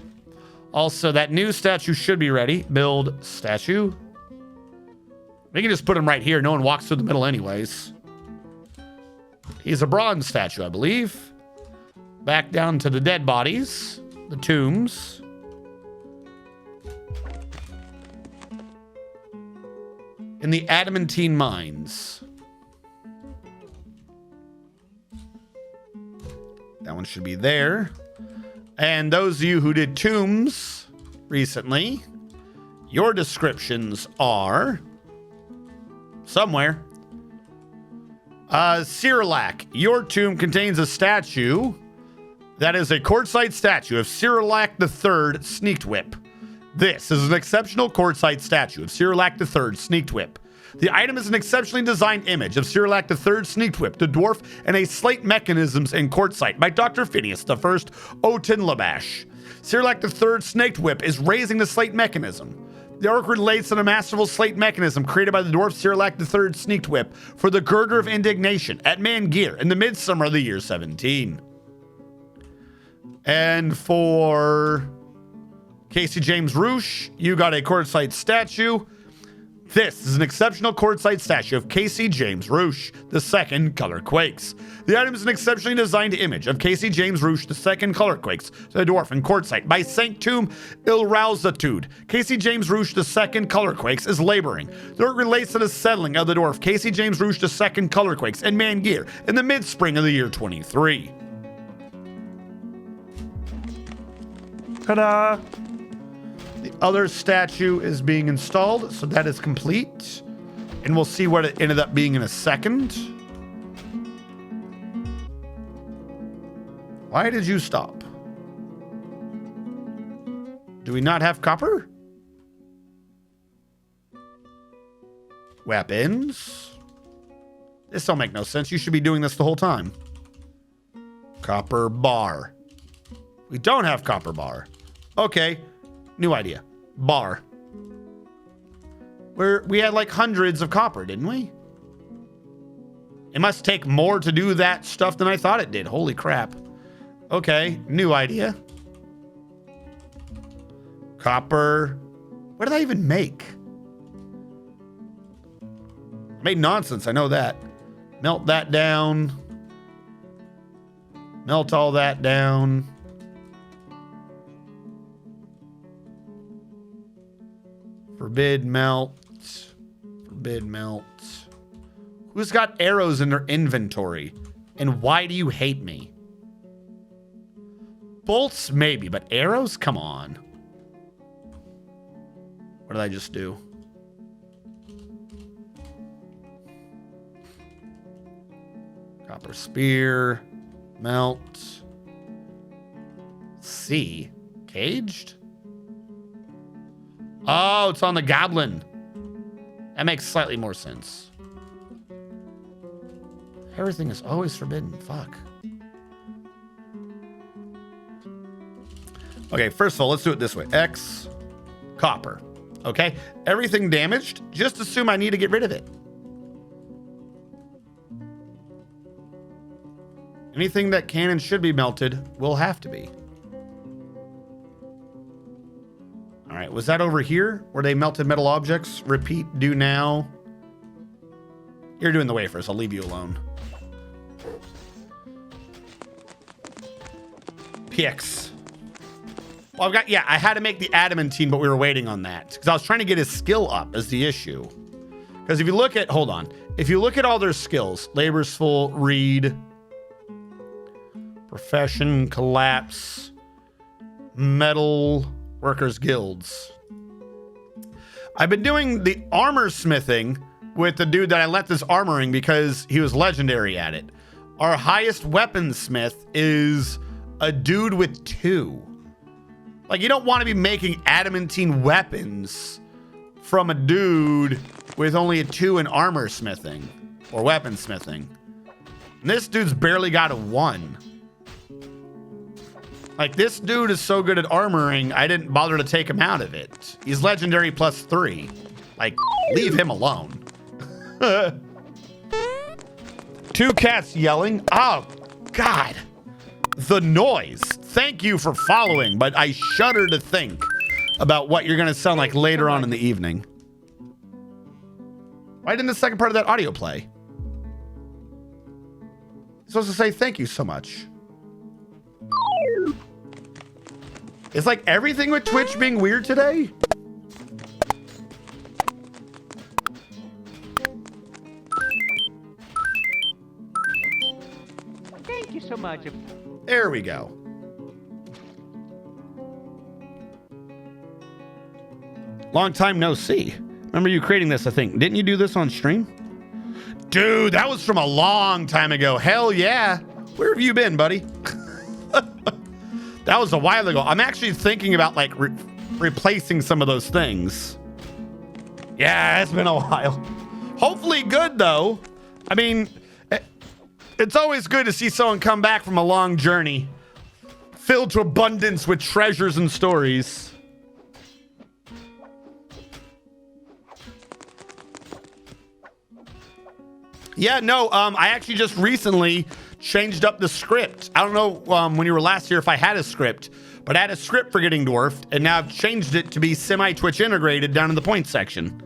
Speaker 1: Also, that new statue should be ready. Build statue. We can just put him right here. No one walks through the middle anyways. He's a bronze statue, I believe. Back down to the dead bodies, the tombs. In the adamantine mines. That one should be there. And those of you who did tombs recently, your descriptions are somewhere. Cyrilak, your tomb contains a statue that is a quartzite statue of Cyrilak III Sneaked Whip. This is an exceptional quartzite statue of Cyrilak III Sneaked Whip. The item is an exceptionally designed image of Cyrilak III Sneaked Whip, the dwarf, and a slate mechanisms in quartzite by Dr. Phineas I Otinlabash. Cyrilak III Snaked Whip is raising the slate mechanism. The arc relates to the masterful slate mechanism created by the dwarf Cyrilak III Sneaked Whip for the Girder of Indignation at ManGear in the midsummer of the year 17. And for Casey James Roosh, you got a quartzite statue. This is an exceptional quartzite statue of Casey James Roosh, the second Color Quakes. The item is an exceptionally designed image of Casey James Roosh, the second Color Quakes, the dwarf in quartzite by Sanctum Ilrausatude. Casey James Roosh, the second Color Quakes, is laboring. The work relates to the settling of the dwarf Casey James Roosh, the second Color Quakes, and ManGear in the mid-spring of the year 23. Ta-da! The other statue is being installed, so that is complete. And we'll see what it ended up being in a second. Why did you stop? Do we not have copper? Weapons. This don't make no sense. You should be doing this the whole time. Copper bar. We don't have copper bar. Okay. New idea. Bar. We had like hundreds of copper, didn't we? It must take more to do that stuff than I thought it did. Holy crap. Okay, new idea. Copper. What did I even make? I made nonsense, I know that. Melt that down. Melt all that down. Forbid melt. Forbid melt. Who's got arrows in their inventory? And why do you hate me? Bolts, maybe, but arrows? Come on. What did I just do? Copper spear. Melt. C. Caged? Oh, it's on the goblin. That makes slightly more sense. Everything is always forbidden. Fuck. Okay, first of all, let's do it this way. X, copper. Okay, everything damaged, just assume I need to get rid of it. Anything that can and should be melted will have to be. All right, was that over here where they melted metal objects? Repeat, do now. You're doing the wafers, I'll leave you alone. PX. Well, I've got, yeah, I had to make the adamantine, but we were waiting on that because I was trying to get his skill up as the issue. Because if you look at, hold on, if you look at all their skills, labor's full, read, profession, collapse, metal, workers guilds. I've been doing the armor smithing with the dude that I let this armoring because he was legendary at it. Our highest weaponsmith is a dude with 2. Like, you don't want to be making adamantine weapons from a dude with only a 2 in armor smithing or weaponsmithing. And this dude's barely got a 1. Like, this dude is so good at armoring, I didn't bother to take him out of it. He's legendary plus 3. Like, leave him alone. 2 cats yelling. Oh, God. The noise. Thank you for following, but I shudder to think about what you're going to sound like later on in the evening. Why didn't the second part of that audio play? You're supposed to say thank you so much. It's like everything with Twitch being weird today.
Speaker 7: Thank you so much.
Speaker 1: There we go. Long time no see. Remember you creating this, I think. Didn't you do this on stream? Dude, that was from a long time ago. Hell yeah. Where have you been, buddy? That was a while ago. I'm actually thinking about like replacing some of those things. Yeah, it's been a while. Hopefully good though. I mean, it's always good to see someone come back from a long journey filled to abundance with treasures and stories. Yeah, no, I actually just recently changed up the script. I don't know when you were last here if I had a script, but I had a script for getting dwarfed, and now I've changed it to be semi-Twitch integrated down in the points section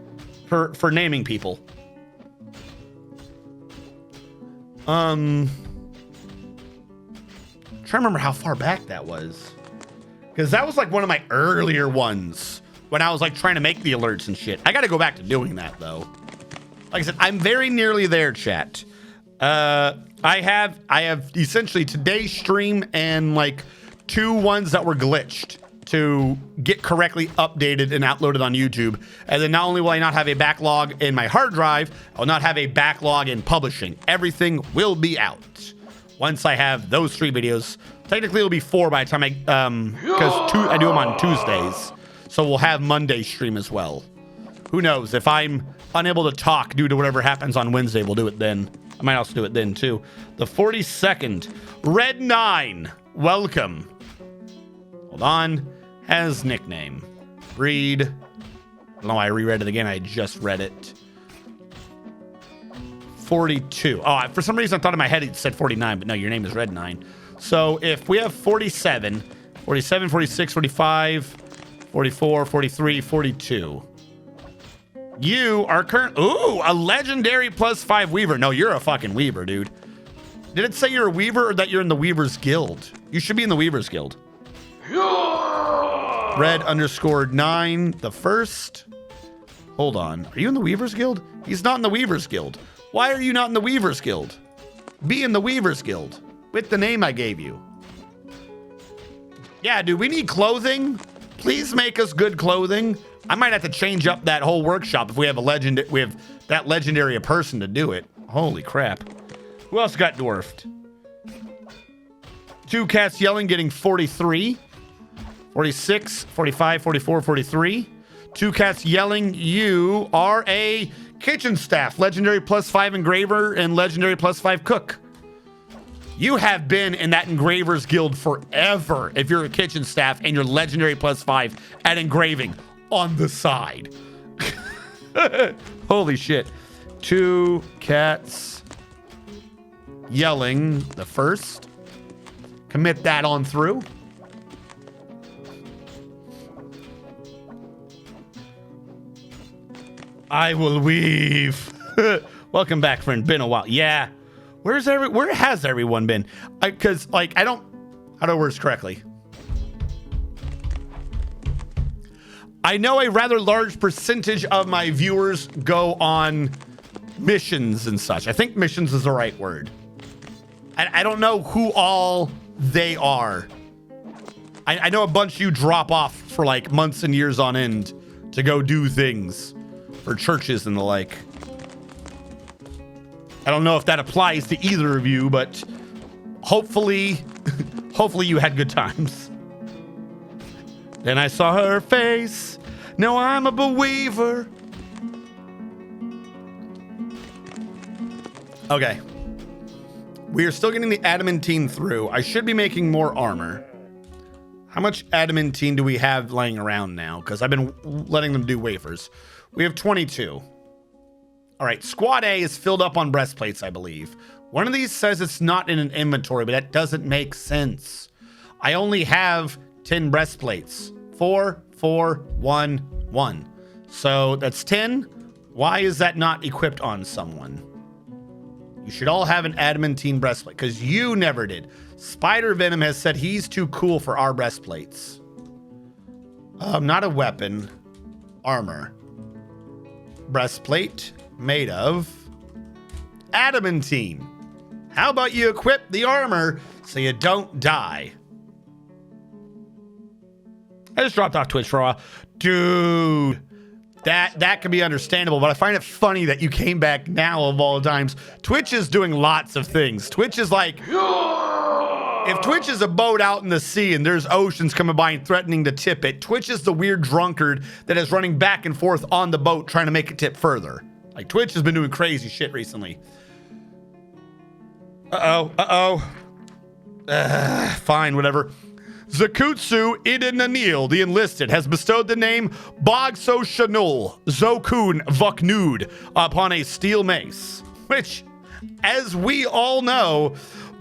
Speaker 1: for naming people. Trying to remember how far back that was, because that was like one of my earlier ones when I was like trying to make the alerts and shit. I got to go back to doing that though. Like I said, I'm very nearly there, chat. I have essentially today's stream and like 2 ones that were glitched to get correctly updated and uploaded on YouTube. And then not only will I not have a backlog in my hard drive, I'll not have a backlog in publishing. Everything will be out once I have those 3 videos. Technically, it'll be 4 by the time because I do them on Tuesdays. So we'll have Monday stream as well. Who knows? If I'm unable to talk due to whatever happens on Wednesday, we'll do it then. I might also do it then too. The 42nd, Red 9, welcome. Hold on, has nickname. Breed. I don't know why I reread it again. I just read it. 42. Oh, for some reason I thought in my head it said 49, but no, your name is Red 9. So if we have 47, 47, 46, 45, 44, 43, 42. You are current. Ooh, a legendary +5 weaver. No, you're a fucking weaver, dude. Did it say you're a weaver or that you're in the Weaver's Guild? You should be in the Weaver's Guild. Red_9, the first. Hold on. Are you in the Weaver's Guild? He's not in the Weaver's Guild. Why are you not in the Weaver's Guild? Be in the Weaver's Guild with the name I gave you. Yeah, dude, we need clothing. Please make us good clothing. I might have to change up that whole workshop if we have that legendary person to do it. Holy crap. Who else got dwarfed? Two Cats Yelling getting 43, 46, 45, 44, 43. Two Cats Yelling, you are a kitchen staff, legendary +5 engraver and legendary +5 cook. You have been in that engravers guild forever if you're a kitchen staff and you're legendary +5 at engraving on the side. Holy shit. Two Cats Yelling the first. Commit that on through. I will weave. Welcome back, friend. Been a while. Yeah. Where has everyone been? Because like how do I word this correctly? I know a rather large percentage of my viewers go on missions and such. I think missions is the right word. I don't know who all they are. I know a bunch of you drop off for like months and years on end to go do things for churches and the like. I don't know if that applies to either of you, but hopefully you had good times. Then I saw her face. Now I'm a believer. Okay. We are still getting the adamantine through. I should be making more armor. How much adamantine do we have laying around now? Because I've been letting them do wafers. We have 22. All right, squad A is filled up on breastplates, I believe. One of these says it's not in an inventory, but that doesn't make sense. I only have 10 breastplates. 4, 4, 1, 1. So that's 10. Why is that not equipped on someone? You should all have an adamantine breastplate, because you never did. Spider Venom has said he's too cool for our breastplates. Not a weapon. Armor. Breastplate made of adamantine. How about you equip the armor so you don't die? I just dropped off Twitch for a while. Dude, that can be understandable, but I find it funny that you came back now of all times. Twitch is doing lots of things. Twitch is like, if Twitch is a boat out in the sea and there's oceans coming by and threatening to tip it, Twitch is the weird drunkard that is running back and forth on the boat trying to make it tip further. Like, Twitch has been doing crazy shit recently. Fine, whatever. Zakutsu Idenanil, the enlisted, has bestowed the name Bogso Shanul Zokun Vuknud upon a steel mace, which, as we all know,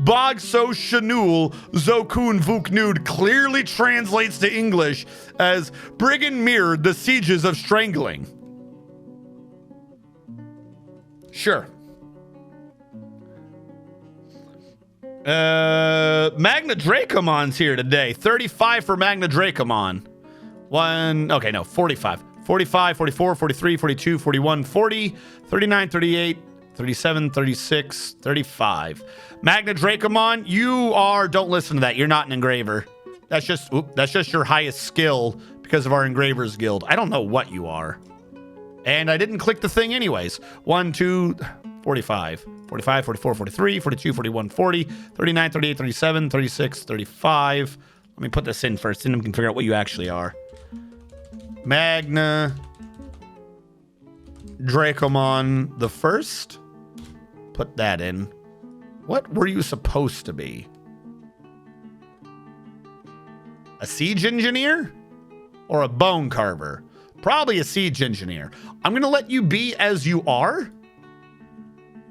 Speaker 1: Bogso Shanul Zokun Vuknud clearly translates to English as Brigand mirrored the sieges of strangling. Sure. Magna Dracomon's here today. 35 for Magna Dracomon. 45. 45, 44, 43, 42, 41, 40, 39, 38, 37, 36, 35. Magna Dracomon, you are, don't listen to that. You're not an engraver. That's just your highest skill because of our Engravers Guild. I don't know what you are. And I didn't click the thing anyways. 1, 2, 45, 45, 44, 43, 42, 41, 40, 39, 38, 37, 36, 35. Let me put this in first, and then we can figure out what you actually are. Magna Dracomon the first. Put that in. What were you supposed to be? A siege engineer? Or a bone carver? Probably a siege engineer. I'm going to let you be as you are.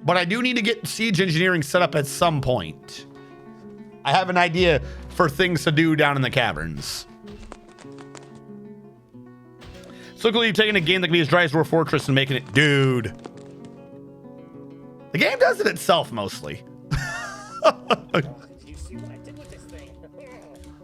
Speaker 1: But I do need to get siege engineering set up at some point. I have an idea for things to do down in the caverns. So cool you've taken a game that can be as dry as Dwarf Fortress and making it... Dude. The game does it itself, mostly.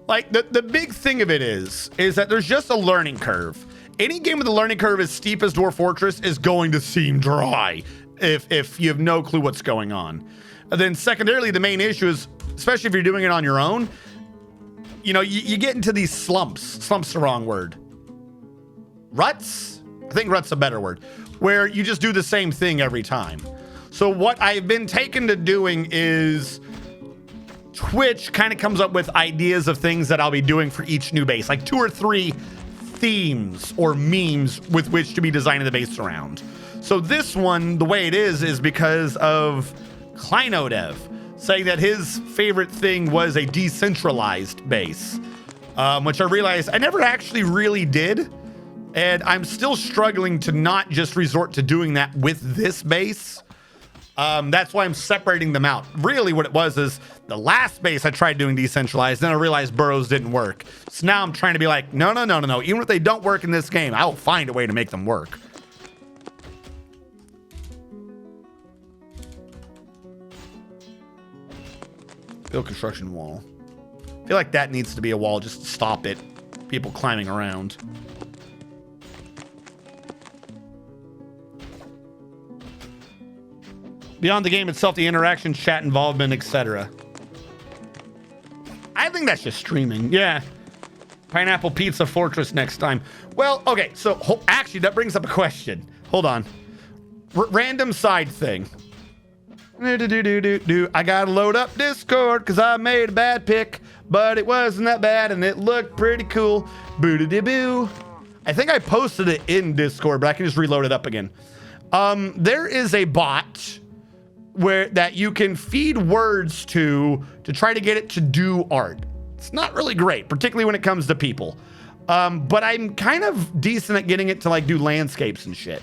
Speaker 1: Like, the big thing of it is that there's just a learning curve. Any game with a learning curve as steep as Dwarf Fortress is going to seem dry if you have no clue what's going on. And then secondarily, the main issue is, especially if you're doing it on your own, you know, you get into these slumps. Slump's the wrong word. Ruts? I think rut's a better word. Where you just do the same thing every time. So what I've been taken to doing is Twitch kind of comes up with ideas of things that I'll be doing for each new base, like 2 or 3 themes or memes with which to be designing the base around. So this one, the way it is because of Kleinodev saying that his favorite thing was a decentralized base, which I realized I never actually really did. And I'm still struggling to not just resort to doing that with this base. That's why I'm separating them out. Really what it was is the last base I tried doing decentralized, then I realized burrows didn't work. So now I'm trying to be like, no. Even if they don't work in this game, I'll find a way to make them work. Build construction wall. I feel like that needs to be a wall just to stop it. People climbing around. Beyond the game itself, the interaction, chat involvement, etc. I think that's just streaming. Yeah. Pineapple Pizza Fortress next time. Well, okay. So actually, that brings up a question. Hold on. Random side thing. I gotta load up Discord because I made a bad pick, but it wasn't that bad and it looked pretty cool. Boo-da-dee-boo. I think I posted it in Discord, but I can just reload it up again. There is a bot that you can feed words to try to get it to do art. It's not really great, particularly when it comes to people. But I'm kind of decent at getting it to like do landscapes and shit.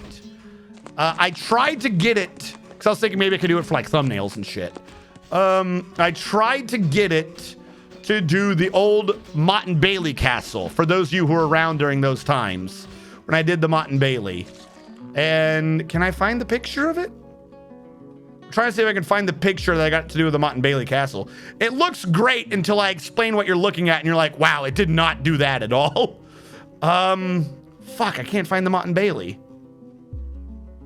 Speaker 1: I tried to get it because I was thinking maybe I could do it for like thumbnails and shit. I tried to get it to do the old Mott and Bailey castle for those of you who were around during those times when I did the Mott and Bailey. And can I find the picture of it? I'm trying to see if I can find the picture that I got to do with the Mott and Bailey castle. It looks great until I explain what you're looking at and you're like, wow, it did not do that at all. Fuck, I can't find the Mott and Bailey.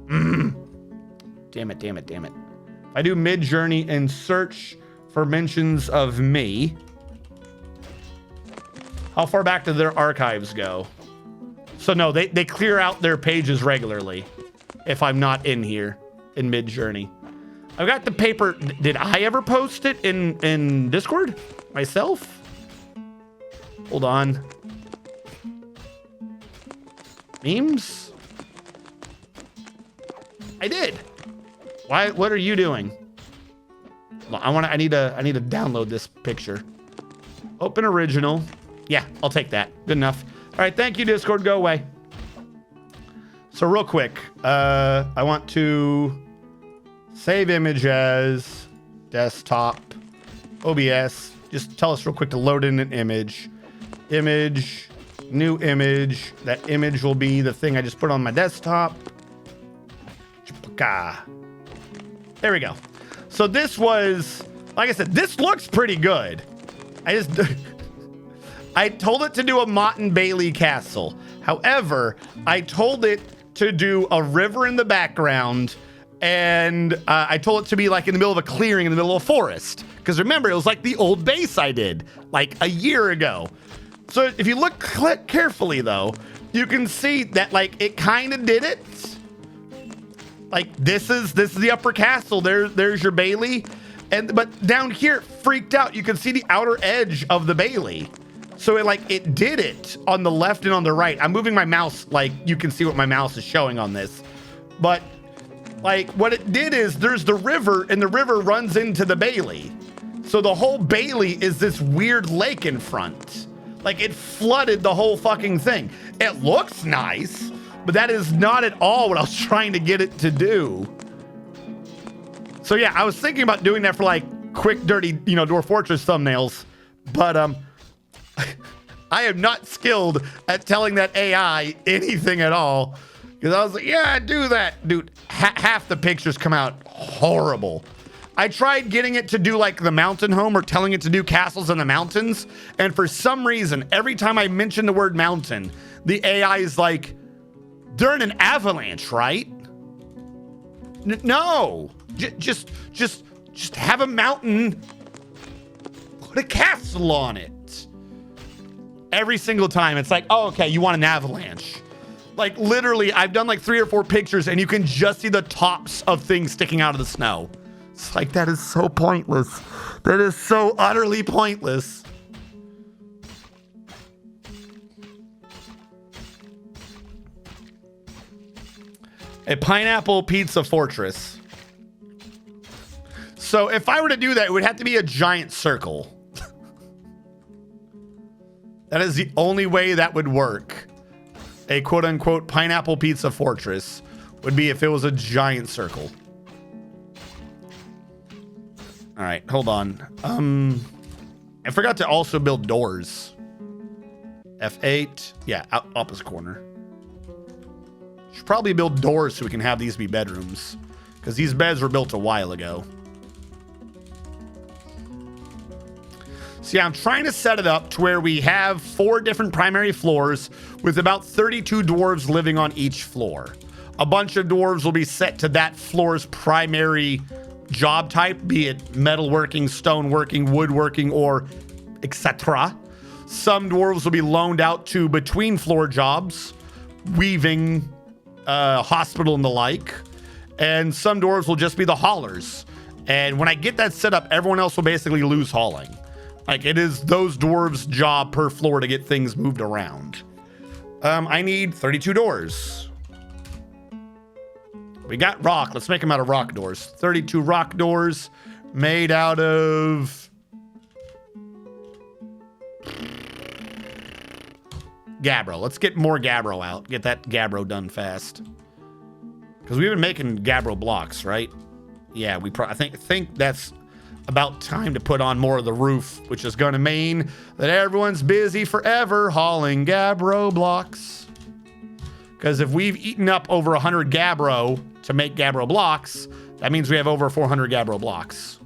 Speaker 1: Damn it. If I do mid-journey and search for mentions of me, how far back do their archives go? So no, they clear out their pages regularly if I'm not in here in mid-journey. I've got the paper. Did I ever post it in Discord myself? Hold on. Memes? I did. Why? What are you doing? I need to download this picture. Open original. Yeah, I'll take that. Good enough. All right, thank you, Discord. Go away. So real quick, I want to save image as desktop, OBS. Just tell us real quick to load in an image. Image, new image. That image will be the thing I just put on my desktop. There we go. So this was, like I said, this looks pretty good. I told it to do a Mott and Bailey castle. However, I told it to do a river in the background, and I told it to be like in the middle of a clearing in the middle of a forest. Because remember, it was like the old base I did like a year ago. So if you look carefully though, you can see that like it kind of did it. Like this is the upper castle. There's your Bailey, but down here it freaked out. You can see the outer edge of the Bailey. So it did it on the left and on the right. I'm moving my mouse like you can see what my mouse is showing on this. But like what it did is there's the river and the river runs into the Bailey. So the whole Bailey is this weird lake in front. Like it flooded the whole fucking thing. It looks nice, but that is not at all what I was trying to get it to do. So yeah, I was thinking about doing that for like quick, dirty, Dwarf Fortress thumbnails, but I am not skilled at telling that AI anything at all. Because I was like, yeah, do that. Dude, half the pictures come out horrible. I tried getting it to do like the mountain home or telling it to do castles in the mountains. And for some reason, every time I mention the word mountain, the AI is like, they're in an avalanche, right? No, just have a mountain, put a castle on it. Every single time it's like, oh, okay, you want an avalanche. Like literally, I've done like 3 or 4 pictures and you can just see the tops of things sticking out of the snow. It's like, that is so pointless. That is so utterly pointless. A pineapple pizza fortress. So if I were to do that, it would have to be a giant circle. That is the only way that would work. A quote unquote pineapple pizza fortress would be if it was a giant circle. All right, hold on. I forgot to also build doors. F8. Yeah, opposite corner. Should probably build doors so we can have these be bedrooms, because these beds were built a while ago. So yeah, I'm trying to set it up to where we have 4 different primary floors with about 32 dwarves living on each floor. A bunch of dwarves will be set to that floor's primary job type, be it metalworking, stoneworking, woodworking, or etc. Some dwarves will be loaned out to between floor jobs, weaving, hospital and the like, and some dwarves will just be the haulers. And when I get that set up, everyone else will basically lose hauling. Like, it is those dwarves' job per floor to get things moved around. I need 32 doors. We got rock. Let's make them out of rock doors. 32 rock doors made out of gabbro. Let's get more gabbro out. Get that gabbro done fast. Because we've been making gabbro blocks, right? Yeah, I think that's about time to put on more of the roof, which is going to mean that everyone's busy forever hauling gabbro blocks. Because if we've eaten up over 100 gabbro to make gabbro blocks, that means we have over 400 gabbro blocks,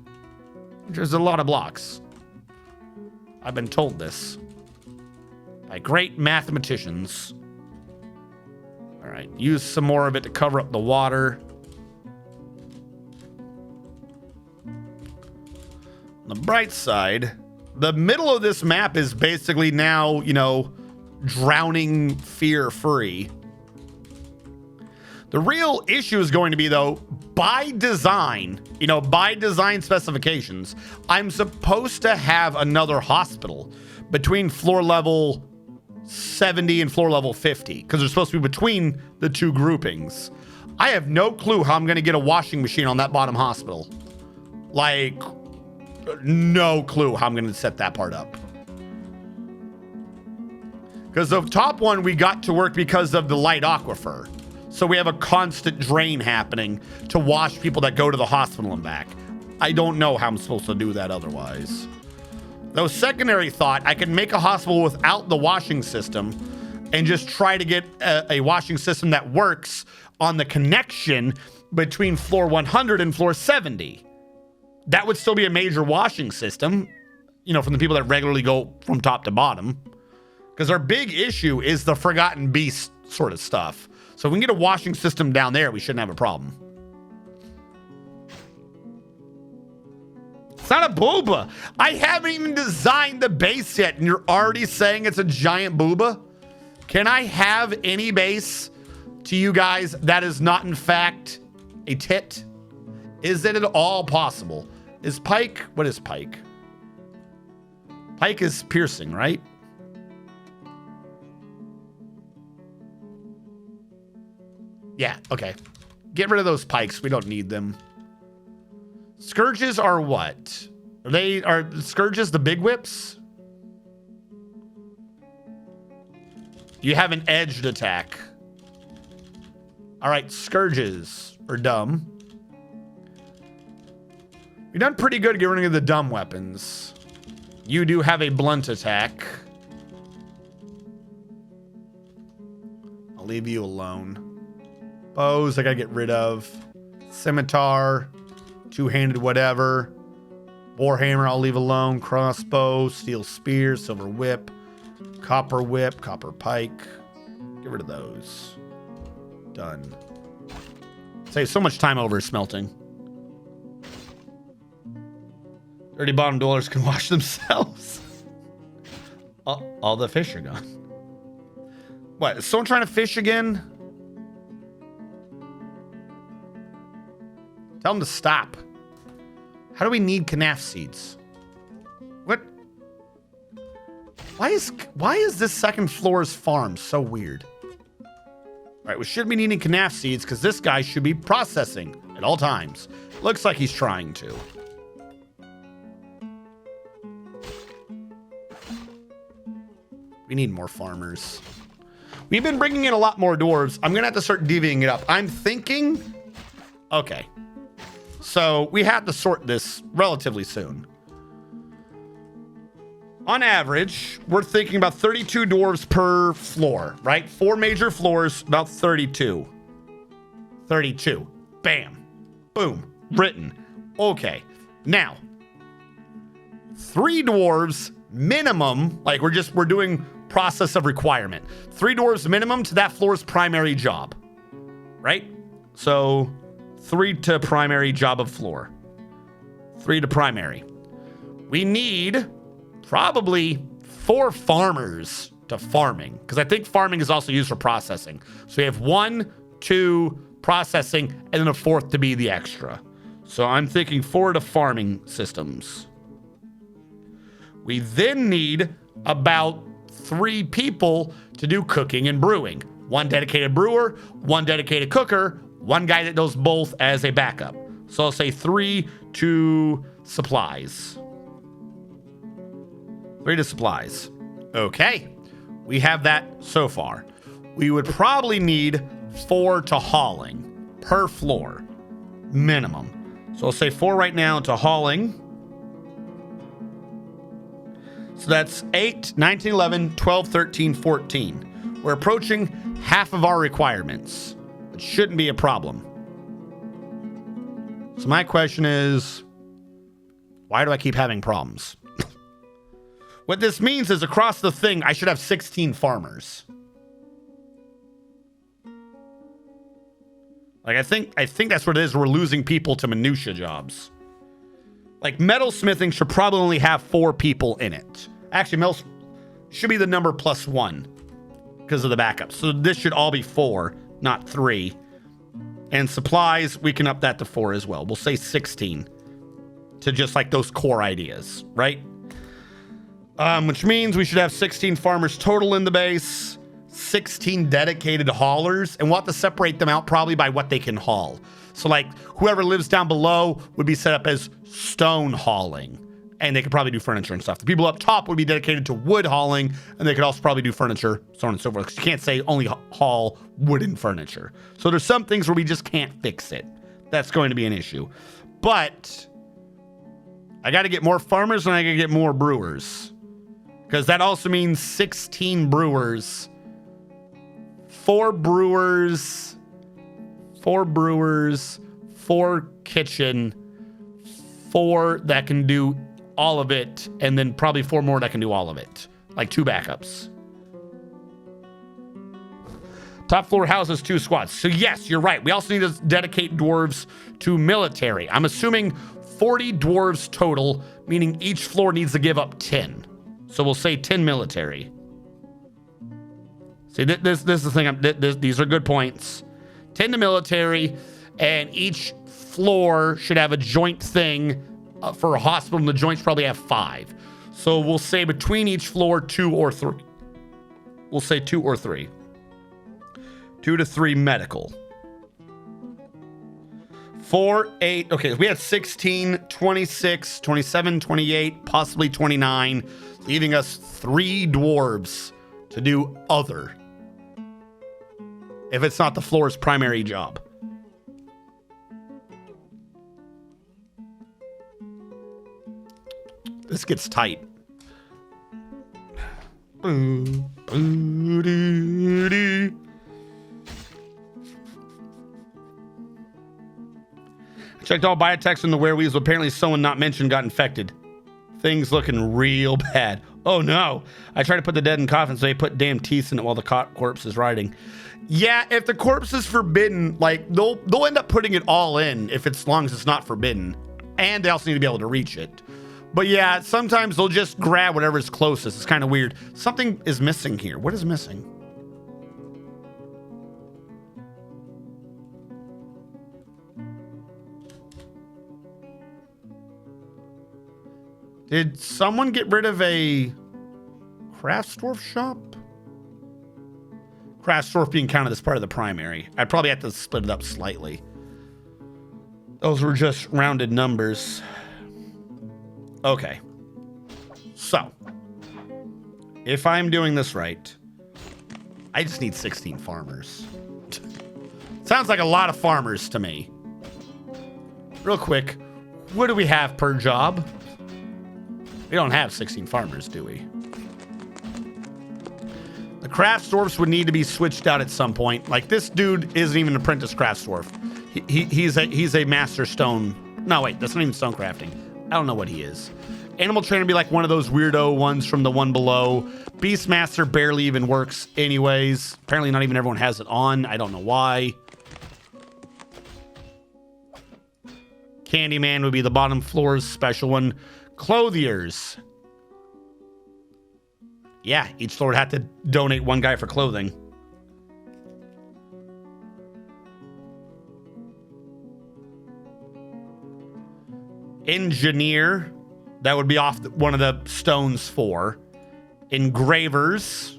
Speaker 1: which is a lot of blocks. I've been told this by great mathematicians. All right, use some more of it to cover up the water. On the bright side, the middle of this map is basically now, drowning fear free. The real issue is going to be, though, by design, by design specifications, I'm supposed to have another hospital between floor level 70 and floor level 50, because they're supposed to be between the 2 groupings. I have no clue how I'm going to get a washing machine on that bottom hospital. Like, no clue how I'm going to set that part up. Because the top one we got to work because of the light aquifer. So we have a constant drain happening to wash people that go to the hospital and back. I don't know how I'm supposed to do that otherwise. Though secondary thought, I can make a hospital without the washing system and just try to get a washing system that works on the connection between floor 100 and floor 70. That would still be a major washing system, from the people that regularly go from top to bottom. Because our big issue is the Forgotten Beast sort of stuff. So if we can get a washing system down there, we shouldn't have a problem. It's not a booba. I haven't even designed the base yet, and you're already saying it's a giant booba? Can I have any base to you guys that is not, in fact, a tit? Is it at all possible? Is pike? What is pike? Pike is piercing, right? Yeah, okay. Get rid of those pikes. We don't need them. Scourges are what? Are scourges the big whips? You have an edged attack. All right, scourges are dumb. We've done pretty good getting rid of the dumb weapons. You do have a blunt attack. I'll leave you alone. Bows I gotta get rid of. Scimitar. Two-handed whatever. Warhammer I'll leave alone. Crossbow. Steel spear. Silver whip. Copper pike. Get rid of those. Done. Save so much time over smelting. Dirty bottom dwellers can wash themselves. All the fish are gone. What? Is someone trying to fish again? Tell them to stop. How do we need canaf seeds? What? Why is this second floor's farm so weird? All right, we should be needing canaf seeds because this guy should be processing at all times. Looks like he's trying to. We need more farmers. We've been bringing in a lot more dwarves. I'm gonna have to start divvying it up. I'm thinking, okay. So we have to sort this relatively soon. On average, we're thinking about 32 dwarves per floor, right? 4 major floors, about 32. 32. Bam. Boom. Written. Okay. Now, 3 dwarves minimum, like we're doing process of requirement. 3 dwarves minimum to that floor's primary job, right? So 3 to primary job of floor. 3 to primary. We need probably 4 farmers to farming, because I think farming is also used for processing. So we have 1, 2 processing, and then a 4th to be the extra. So I'm thinking 4 to farming systems. We then need about 3 people to do cooking and brewing. 1 dedicated brewer, 1 dedicated cooker, 1 guy that does both as a backup. So I'll say 3 to supplies. 3 to supplies. Okay. We have that so far. We would probably need 4 to hauling per floor. Minimum. So I'll say 4 right now to hauling. So that's 8, 19, 11, 12, 13, 14. We're approaching half of our requirements. It shouldn't be a problem. So my question is, why do I keep having problems? What this means is across the thing, I should have 16 farmers. Like, I think that's what it is. We're losing people to minutia jobs. Like, metalsmithing should probably only have 4 people in it. Actually, metal should be the number plus 1 because of the backup. So this should all be 4, not 3. And supplies, we can up that to 4 as well. We'll say 16 to just like those core ideas, right? Which means we should have 16 farmers total in the base, 16 dedicated haulers, and we'll have to separate them out probably by what they can haul. So like whoever lives down below would be set up as stone hauling, and they could probably do furniture and stuff. The people up top would be dedicated to wood hauling, and they could also probably do furniture, so on and so forth. 'Cause you can't say only haul wooden furniture. So there's some things where we just can't fix it. That's going to be an issue. But I got to get more farmers and I got to get more brewers. Because that also means 16 brewers, 4 brewers, 4 kitchen, 4 that can do all of it, and then probably 4 more that can do all of it. Like 2 backups. Top floor houses 2 squads. So yes, you're right. We also need to dedicate dwarves to military. I'm assuming 40 dwarves total, meaning each floor needs to give up 10. So we'll say 10 military. See, this is the thing. These are good points. 10 to military, and each floor should have a joint thing. For a hospital, and the joints probably have 5. So we'll say between each floor, 2 or 3. We'll say 2 or 3. 2 to 3 medical. 4, 8. Okay, we had 16, 26, 27, 28, possibly 29, leaving us 3 dwarves to do other. If it's not the floor's primary job. This gets tight. I checked all biotechs in the wereweaves, but apparently someone not mentioned got infected. Things looking real bad. Oh no. I tried to put the dead in coffins, so they put damn teeth in it while the corpse is riding. Yeah, if the corpse is forbidden, like they'll end up putting it all in if it's, as long as it's not forbidden. And they also need to be able to reach it. But yeah, sometimes they'll just grab whatever is closest. It's kind of weird. Something is missing here. What is missing? Did someone get rid of a Craftsdwarf shop? Craftsdwarf being counted as part of the primary. I'd probably have to split it up slightly. Those were just rounded numbers. Okay. So, if I'm doing this right, I just need 16 farmers. Sounds like a lot of farmers to me. Real quick, what do we have per job? We don't have 16 farmers, do we? The Craftsdwarfs would need to be switched out at some point. Like, this dude isn't even an apprentice Craftsdwarf. He's a master stone. No, wait, that's not even stone crafting. I don't know what he is. Animal trainer be like one of those weirdo ones from the one below. Beastmaster barely even works anyways. Apparently not even everyone has it on. I don't know why. Candyman would be the bottom floor's special one. Clothiers. Yeah, each floor would have to donate one guy for clothing. Engineer. That would be off one of the stones for. Engravers.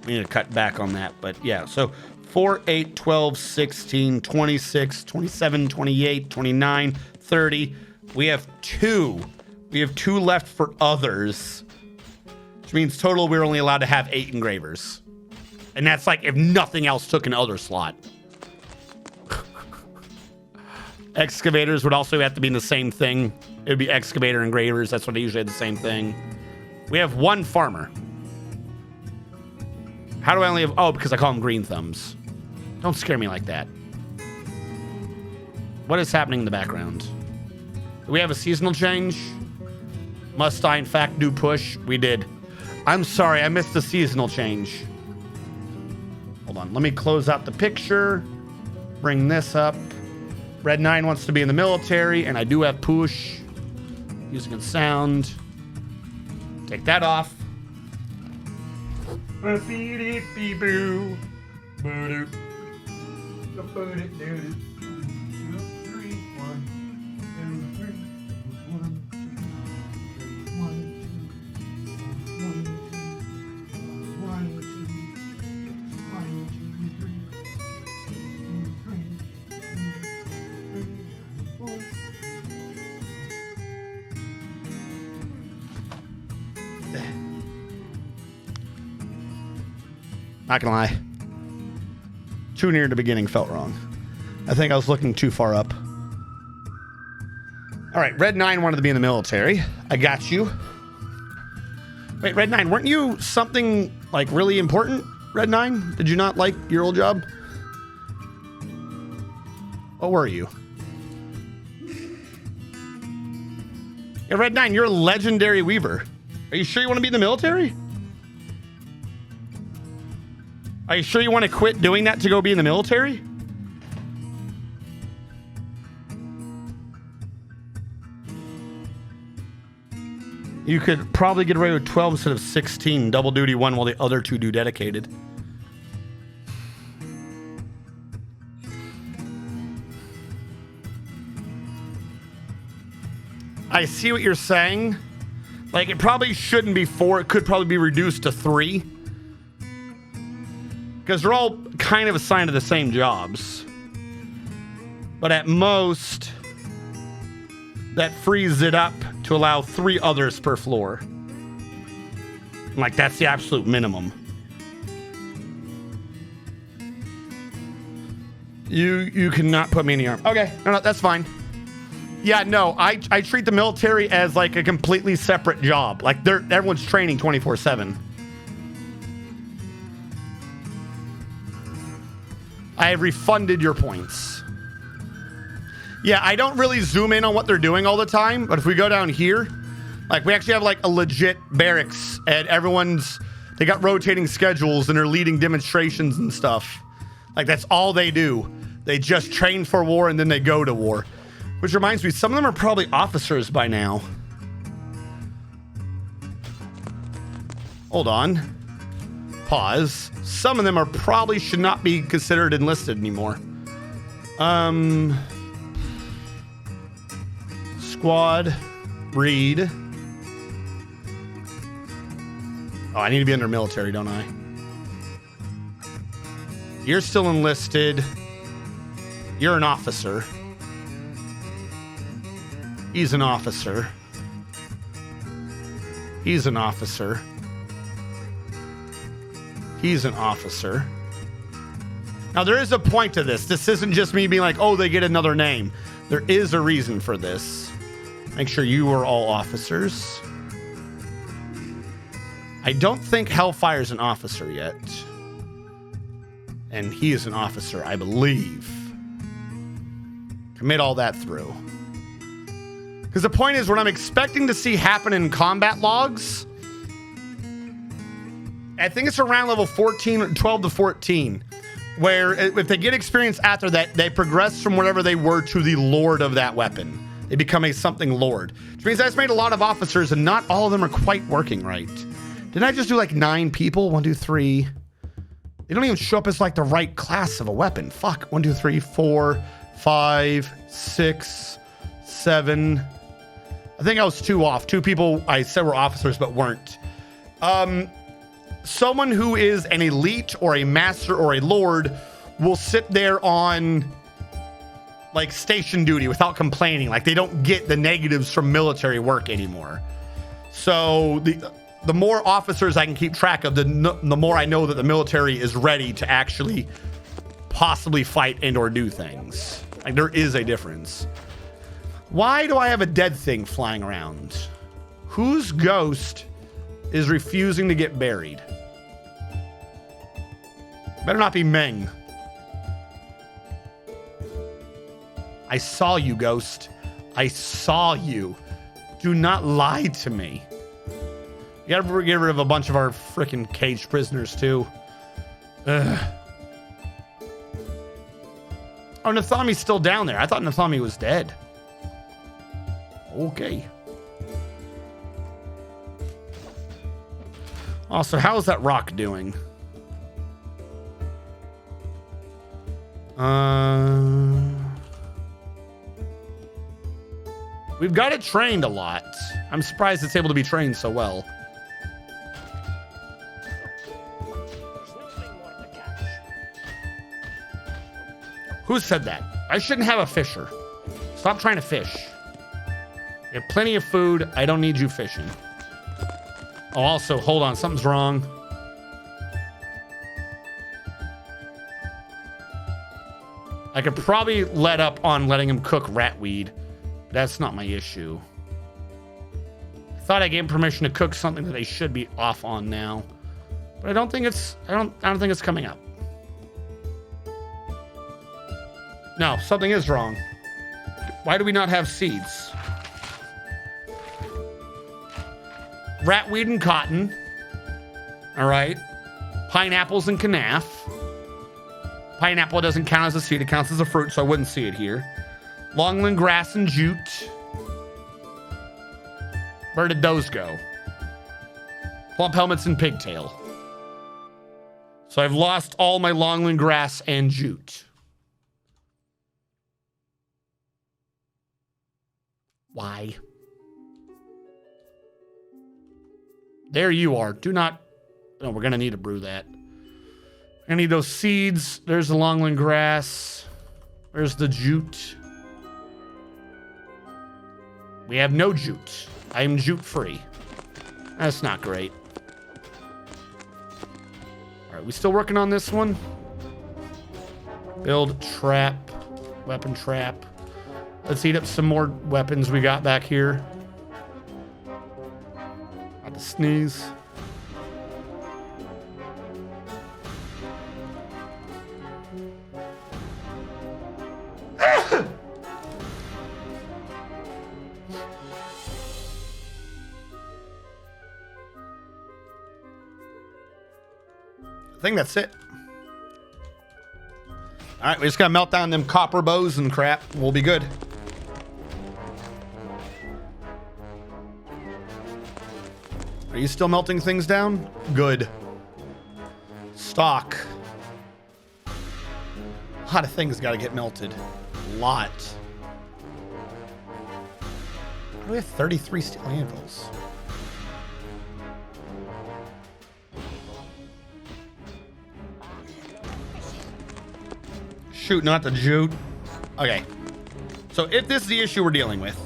Speaker 1: We need to cut back on that, but yeah. So 4, 8, 12, 16, 26, 27, 28, 29, 30. We have 2. We have 2 left for others. Which means total we're only allowed to have 8 engravers. And that's like if nothing else took an other slot. Excavators would also have to be in the same thing. It would be excavator engravers. That's what they usually have the same thing. We have 1 farmer. How do I only have... Oh, because I call them green thumbs. Don't scare me like that. What is happening in the background? Do we have a seasonal change? Must I, in fact, do push? We did. I'm sorry, I missed the seasonal change. Hold on, let me close out the picture. Bring this up. Red 9 wants to be in the military, and I do have push. Music and sound. Take that off. Not gonna lie. Too near the beginning felt wrong. I think I was looking too far up. All right, Red 9 wanted to be in the military. I got you. Wait, Red 9, weren't you something like really important, Red 9? Did you not like your old job? What were you? Yeah, Red 9, you're a legendary weaver. Are you sure you want to be in the military? Are you sure you want to quit doing that to go be in the military? You could probably get away with 12 instead of 16. Double duty one while the other 2 do dedicated. I see what you're saying. Like, it probably shouldn't be 4. It could probably be reduced to 3. Because they're all kind of assigned to the same jobs. But at most, that frees it up to allow 3 others per floor. Like, that's the absolute minimum. You cannot put me in the army. Okay, no, that's fine. Yeah, no, I treat the military as like a completely separate job. Like, everyone's training 24/7. I have refunded your points. Yeah, I don't really zoom in on what they're doing all the time, but if we go down here, like, we actually have like a legit barracks and they got rotating schedules and they're leading demonstrations and stuff. Like, that's all they do. They just train for war and then they go to war. Which reminds me, some of them are probably officers by now. Hold on. Pause. Some of them are probably should not be considered enlisted anymore. Squad. Breed. Oh, I need to be under military, don't I? You're still enlisted. You're an officer. He's an officer. He's an officer. He's an officer. Now, there is a point to this. This isn't just me being like, oh, they get another name. There is a reason for this. Make sure you are all officers. I don't think Hellfire's an officer yet. And he is an officer, I believe. Commit all that through. Because the point is, what I'm expecting to see happen in combat logs, I think it's around level 14, 12 to 14, where if they get experience after that, they progress from whatever they were to the lord of that weapon. They become a something lord. Which means I just made a lot of officers, and not all of them are quite working right. Didn't I just do like 9 people? 1, 2, 3. They don't even show up as like the right class of a weapon. Fuck. 1, 2, 3, 4, 5, 6, 7. I think I was 2 off. 2 people I said were officers but weren't. Someone who is an elite or a master or a lord will sit there on like station duty without complaining. Like they don't get the negatives from military work anymore. So the more officers I can keep track of, the more I know that the military is ready to actually possibly fight and or do things. Like there is a difference. Why do I have a dead thing flying around? Whose ghost is refusing to get buried? Better not be Meng. I saw you, ghost. I saw you. Do not lie to me. You gotta get rid of a bunch of our freaking caged prisoners, too. Ugh. Oh, Nathami's still down there. I thought Nathami was dead. Okay. Also, how is that rock doing? We've got it trained a lot. I'm surprised it's able to be trained so well. Who said that? I shouldn't have a fisher. Stop trying to fish. You have plenty of food. I don't need you fishing. Oh, also, hold on. Something's wrong. I could probably let up on letting him cook ratweed. But that's not my issue. I thought I gave him permission to cook something that they should be off on now. But I don't think it's I don't think it's coming up. No, something is wrong. Why do we not have seeds? Ratweed and cotton. All right. Pineapples and kanaf. Pineapple doesn't count as a seed. It counts as a fruit, so I wouldn't see it here. Longland grass and jute. Where did those go? Plump helmets and pigtail. So I've lost all my longland grass and jute. Why? There you are. Do not... Oh, we're going to need to brew that. I need those seeds. There's the longland grass. There's the jute. We have no jute. I am jute free. That's not great. All right, we still working on this one? Build trap. Weapon trap. Let's heat up some more weapons we got back here. About to sneeze. I think that's it. All right, we just gotta melt down them copper bows and crap. We'll be good. Are you still melting things down? Good. stock. A lot of things got to get melted. A lot. Why do we have 33 steel anvils? Shoot, not the jute. Okay. So if this is the issue we're dealing with,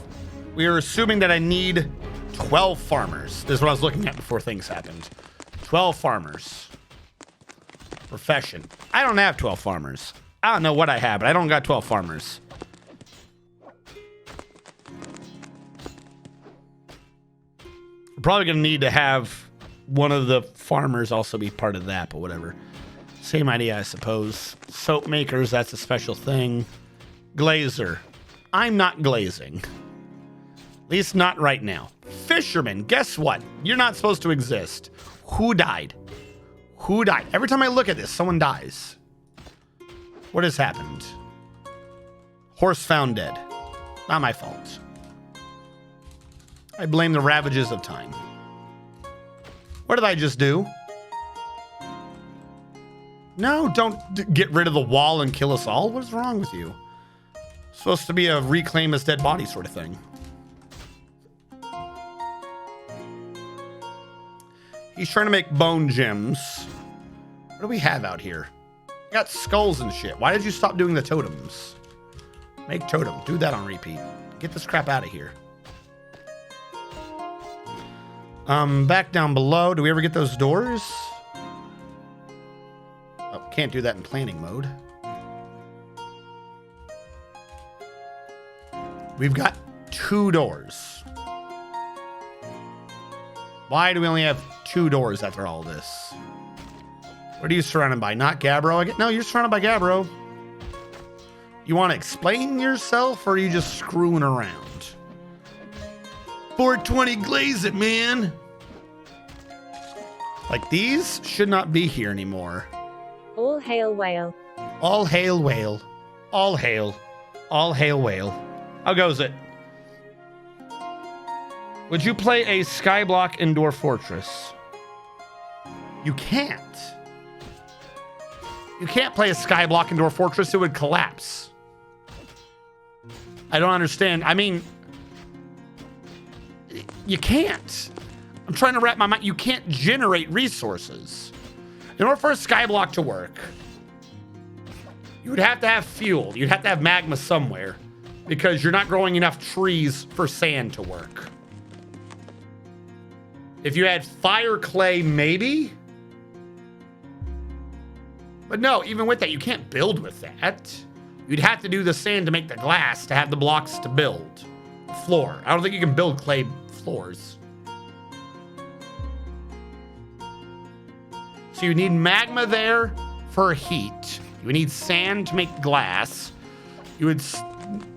Speaker 1: we are assuming that I need 12 farmers. This is what I was looking at before things happened. 12 farmers. Profession. I don't have 12 farmers. I don't know what I have, but I don't got 12 farmers. We're probably going to need to have one of the farmers also be part of that, but whatever. Same idea, I suppose. Soap makers, that's a special thing. Glazer. I'm not glazing. At least not right now. Fisherman, guess what? You're not supposed to exist. Who died? Who died? Every time I look at this, someone dies. What has happened? Horse found dead. Not my fault. I blame the ravages of time. What did I just do? No, don't get rid of the wall and kill us all. What is wrong with you? It's supposed to be a reclaim as dead body sort of thing. He's trying to make bone gems. What do we have out here? We got skulls and shit. Why did you stop doing the totems? Make totem. Do that on repeat. Get this crap out of here. Back down below. Do we ever get those doors? Oh, can't do that in planning mode. We've got 2 doors. Why do we only have 2 doors after all this? What are you surrounded by? Not Gabbro? No, you're surrounded by Gabbro. You want to explain yourself, or are you just screwing around? 420 glaze it, man. Like, these should not be here anymore.
Speaker 7: All hail whale.
Speaker 1: All hail whale. All hail. All hail whale. How goes it? Would you play a skyblock in Dwarf Fortress? You can't. You can't play a skyblock in Dwarf Fortress. It would collapse. I don't understand. I mean, you can't. I'm trying to wrap my mind. You can't generate resources. In order for a skyblock to work, you would have to have fuel. You'd have to have magma somewhere, because you're not growing enough trees for sand to work. If you had fire clay, maybe. But no, even with that, you can't build with that. You'd have to do the sand to make the glass to have the blocks to build. Floor. I don't think you can build clay floors. So you need magma there for heat. You need sand to make glass. You would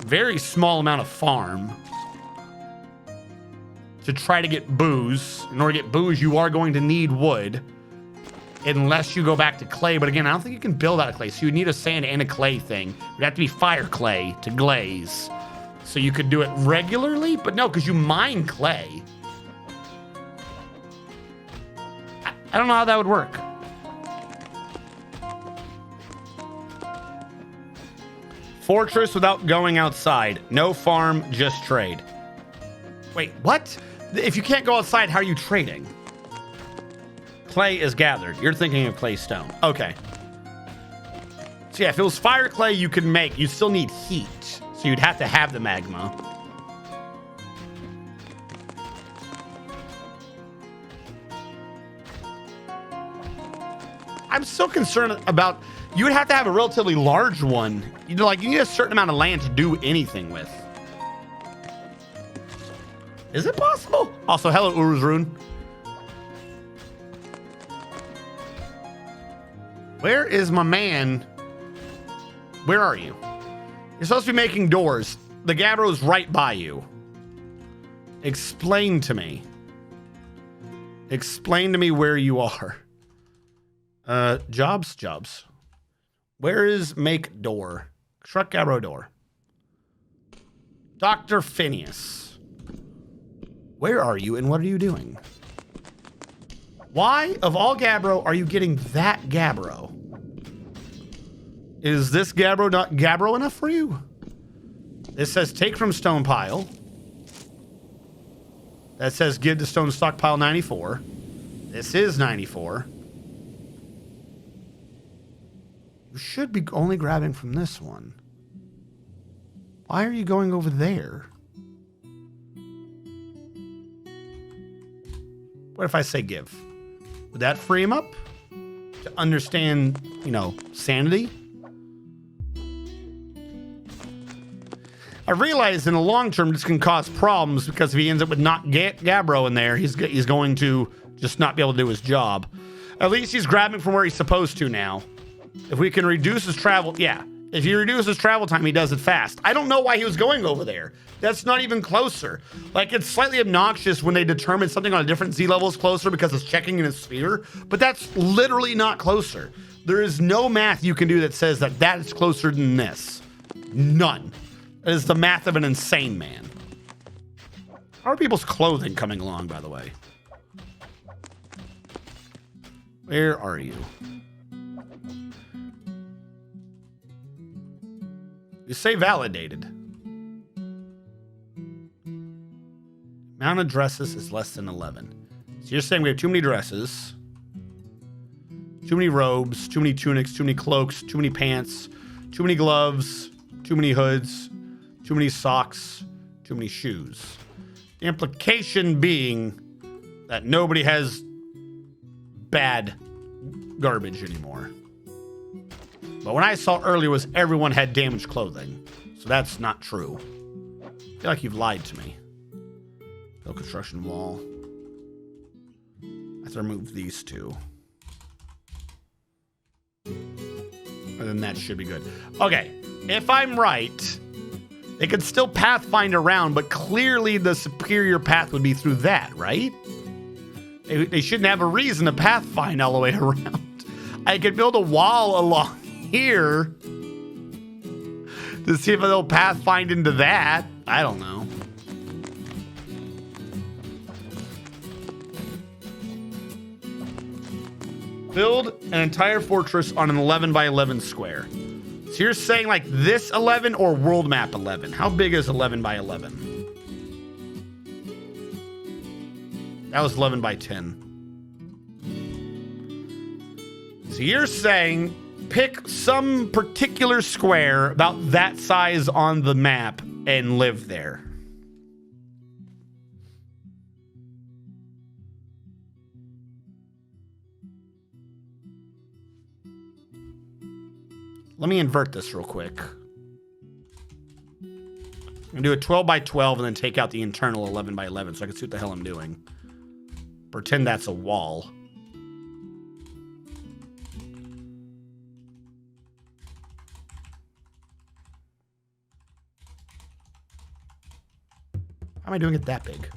Speaker 1: very small amount of farm to try to get booze. In order to get booze, you are going to need wood, unless you go back to clay. But again, I don't think you can build out of clay. So you need a sand and a clay thing. It would have to be fire clay to glaze. So you could do it regularly, but no, because you mine clay. I don't know how that would work. Fortress without going outside. No farm, just trade. Wait, what? If you can't go outside, how are you trading? Clay is gathered. You're thinking of clay stone. Okay. So yeah, if it was fire clay you could make, you still need heat. So you'd have to have the magma. I'm so concerned about, you would have to have a relatively large one. You need a certain amount of land to do anything with. Is it possible? Also, hello, Uruz Rune. Where is my man? Where are you? You're supposed to be making doors. The Gabbro's right by you. Explain to me. Explain to me where you are. Jobs. Where is make door? Shrek Gabbro door. Dr. Phineas. Where are you and what are you doing? Why, of all Gabbro, are you getting that Gabbro? Is this Gabbro not Gabbro enough for you? This says take from stone pile. That says give to stone stockpile 94. This is 94. You should be only grabbing from this one. Why are you going over there? What if I say give? Would that free him up to understand, you know, sanity? I realize in the long term this can cause problems because if he ends up with not Gabbro in there, he's going to just not be able to do his job. At least he's grabbing from where he's supposed to now. If we can reduce his travel, yeah. If he reduces travel time, he does it fast. I don't know why he was going over there. That's not even closer. Like, it's slightly obnoxious when they determine something on a different Z level is closer because it's checking in a sphere, but that's literally not closer. There is no math you can do that says that that is closer than this. None. It is the math of an insane man. How are people's clothing coming along, by the way? Where are you? You say validated. Amount of dresses is less than 11. So you're saying we have too many dresses, too many robes, too many tunics, too many cloaks, too many pants, too many gloves, too many hoods, too many socks, too many shoes. The implication being that nobody has bad garbage anymore. But what I saw earlier was everyone had damaged clothing. So that's not true. I feel like you've lied to me. No construction wall. I have to remove these two. And then that should be good. Okay, if I'm right, they could still pathfind around, but clearly the superior path would be through that, right? They shouldn't have a reason to pathfind all the way around. I could build a wall along here to see if they'll pathfind into that. I don't know. Build an entire fortress on an 11 by 11 square. So you're saying like this 11 or world map 11? How big is 11 by 11? That was 11 by 10. So you're saying pick some particular square about that size on the map and live there. Let me invert this real quick. I'm gonna do a 12 by 12 and then take out the internal 11 by 11 so I can see what the hell I'm doing. Pretend that's a wall. How am I doing it that big?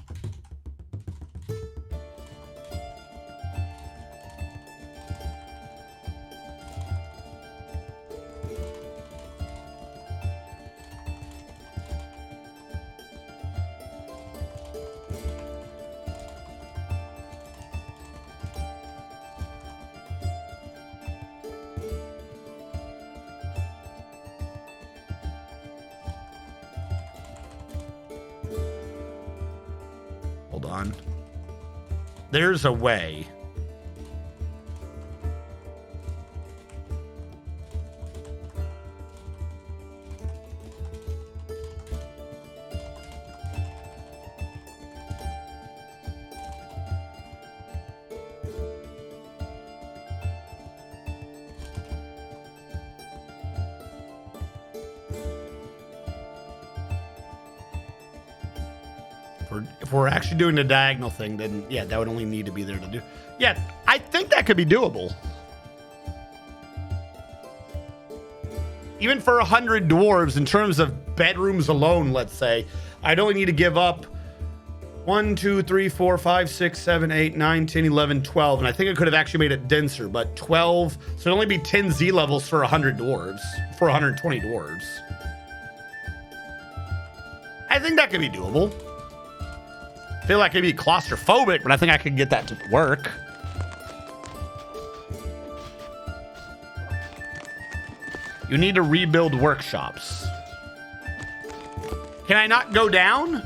Speaker 1: Hold on. There's a way. If we're actually doing the diagonal thing, then yeah, that would only need to be there to do. Yeah, I think that could be doable. Even for 100 dwarves, in terms of bedrooms alone, let's say, I'd only need to give up 1, 2, 3, 4, 5, 6, 7, 8, 9, 10, 11, 12. And I think I could have actually made it denser, but 12. So it'd only be 10 Z levels for 100 dwarves, for 120 dwarves. I think that could be doable. I feel like it'd be claustrophobic, but I think I could get that to work. You need to rebuild workshops. Can I not go down?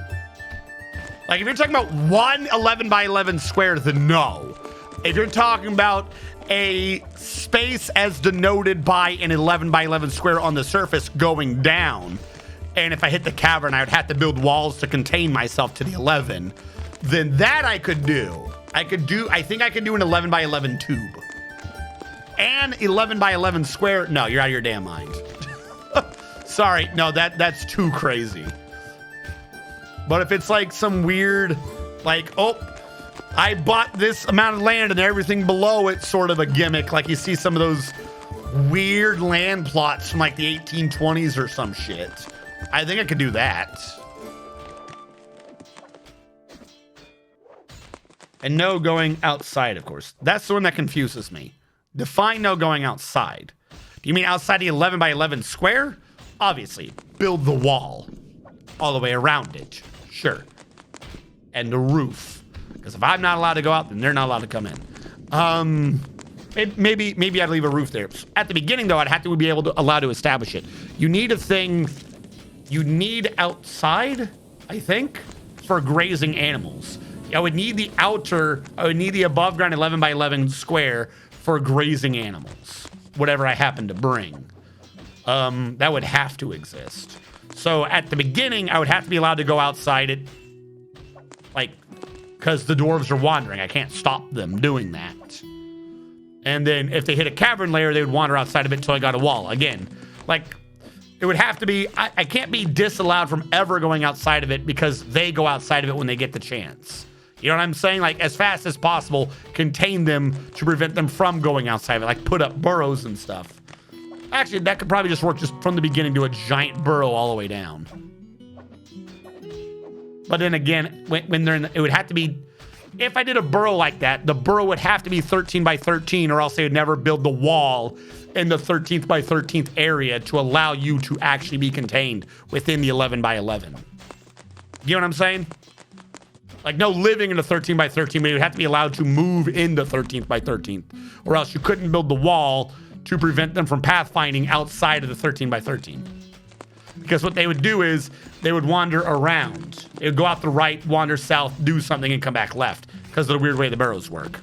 Speaker 1: Like, if you're talking about one 11 by 11 square, then no. If you're talking about a space as denoted by an 11 by 11 square on the surface going down, and if I hit the cavern, I would have to build walls to contain myself to the 11, then that I could do. I think I could do an 11 by 11 tube. And 11 by 11 square. No, you're out of your damn mind. Sorry, no, that's too crazy. But if it's like some weird, like, oh, I bought this amount of land and everything below it's sort of a gimmick. Like you see some of those weird land plots from like the 1820s or some shit. I think I could do that. And no going outside, of course. That's the one that confuses me. Define no going outside. Do you mean outside the 11 by 11 square? Obviously, build the wall all the way around it. Sure. And the roof. Because if I'm not allowed to go out, then they're not allowed to come in. Maybe I'd leave a roof there. At the beginning, though, I'd have to be allowed to establish it. You need a thing you need outside, I think, for grazing animals. I would need the above ground 11 by 11 square for grazing animals, whatever I happen to bring. That would have to exist. So at the beginning, I would have to be allowed to go outside it, like, because the dwarves are wandering. I can't stop them doing that. And then if they hit a cavern layer, they would wander outside of it until I got a wall. Again, like, it would have to be, I can't be disallowed from ever going outside of it because they go outside of it when they get the chance. You know what I'm saying? Like, as fast as possible, contain them to prevent them from going outside of it. Like, put up burrows and stuff. Actually, that could probably just work just from the beginning to a giant burrow all the way down. But then again, when they're in it would have to be, if I did a burrow like that, the burrow would have to be 13 by 13 or else they would never build the wall in the 13th by 13th area to allow you to actually be contained within the 11 by 11. You know what I'm saying? Like, no living in a 13 by 13, but you would have to be allowed to move in the 13th by 13th, or else you couldn't build the wall to prevent them from pathfinding outside of the 13 by 13. Because what they would do is they would wander around. They would go out the right, wander south, do something, and come back left because of the weird way the burrows work.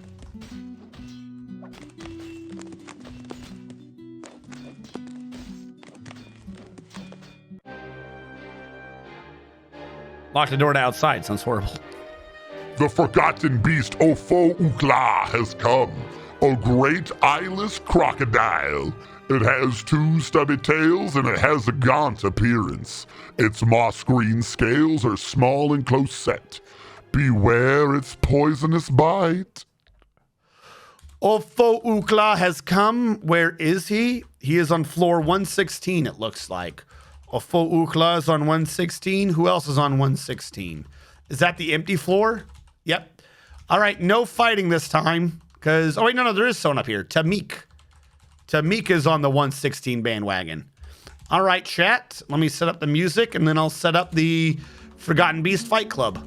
Speaker 1: Lock the door to outside. Sounds horrible.
Speaker 6: The forgotten beast Ofo Ukla has come. A great eyeless crocodile. It has two stubby tails and it has a gaunt appearance. Its moss green scales are small and close set. Beware its poisonous bite.
Speaker 1: Ofo Ukla has come. Where is he? He is on floor 116, it looks like. Ofo Ukla is on 116. Who else is on 116? Is that the empty floor? Yep. All right, no fighting this time. Because, oh wait, no, there is someone up here. Tamik. Tamik is on the 116 bandwagon. All right, chat. Let me set up the music, and then I'll set up the Forgotten Beast Fight Club.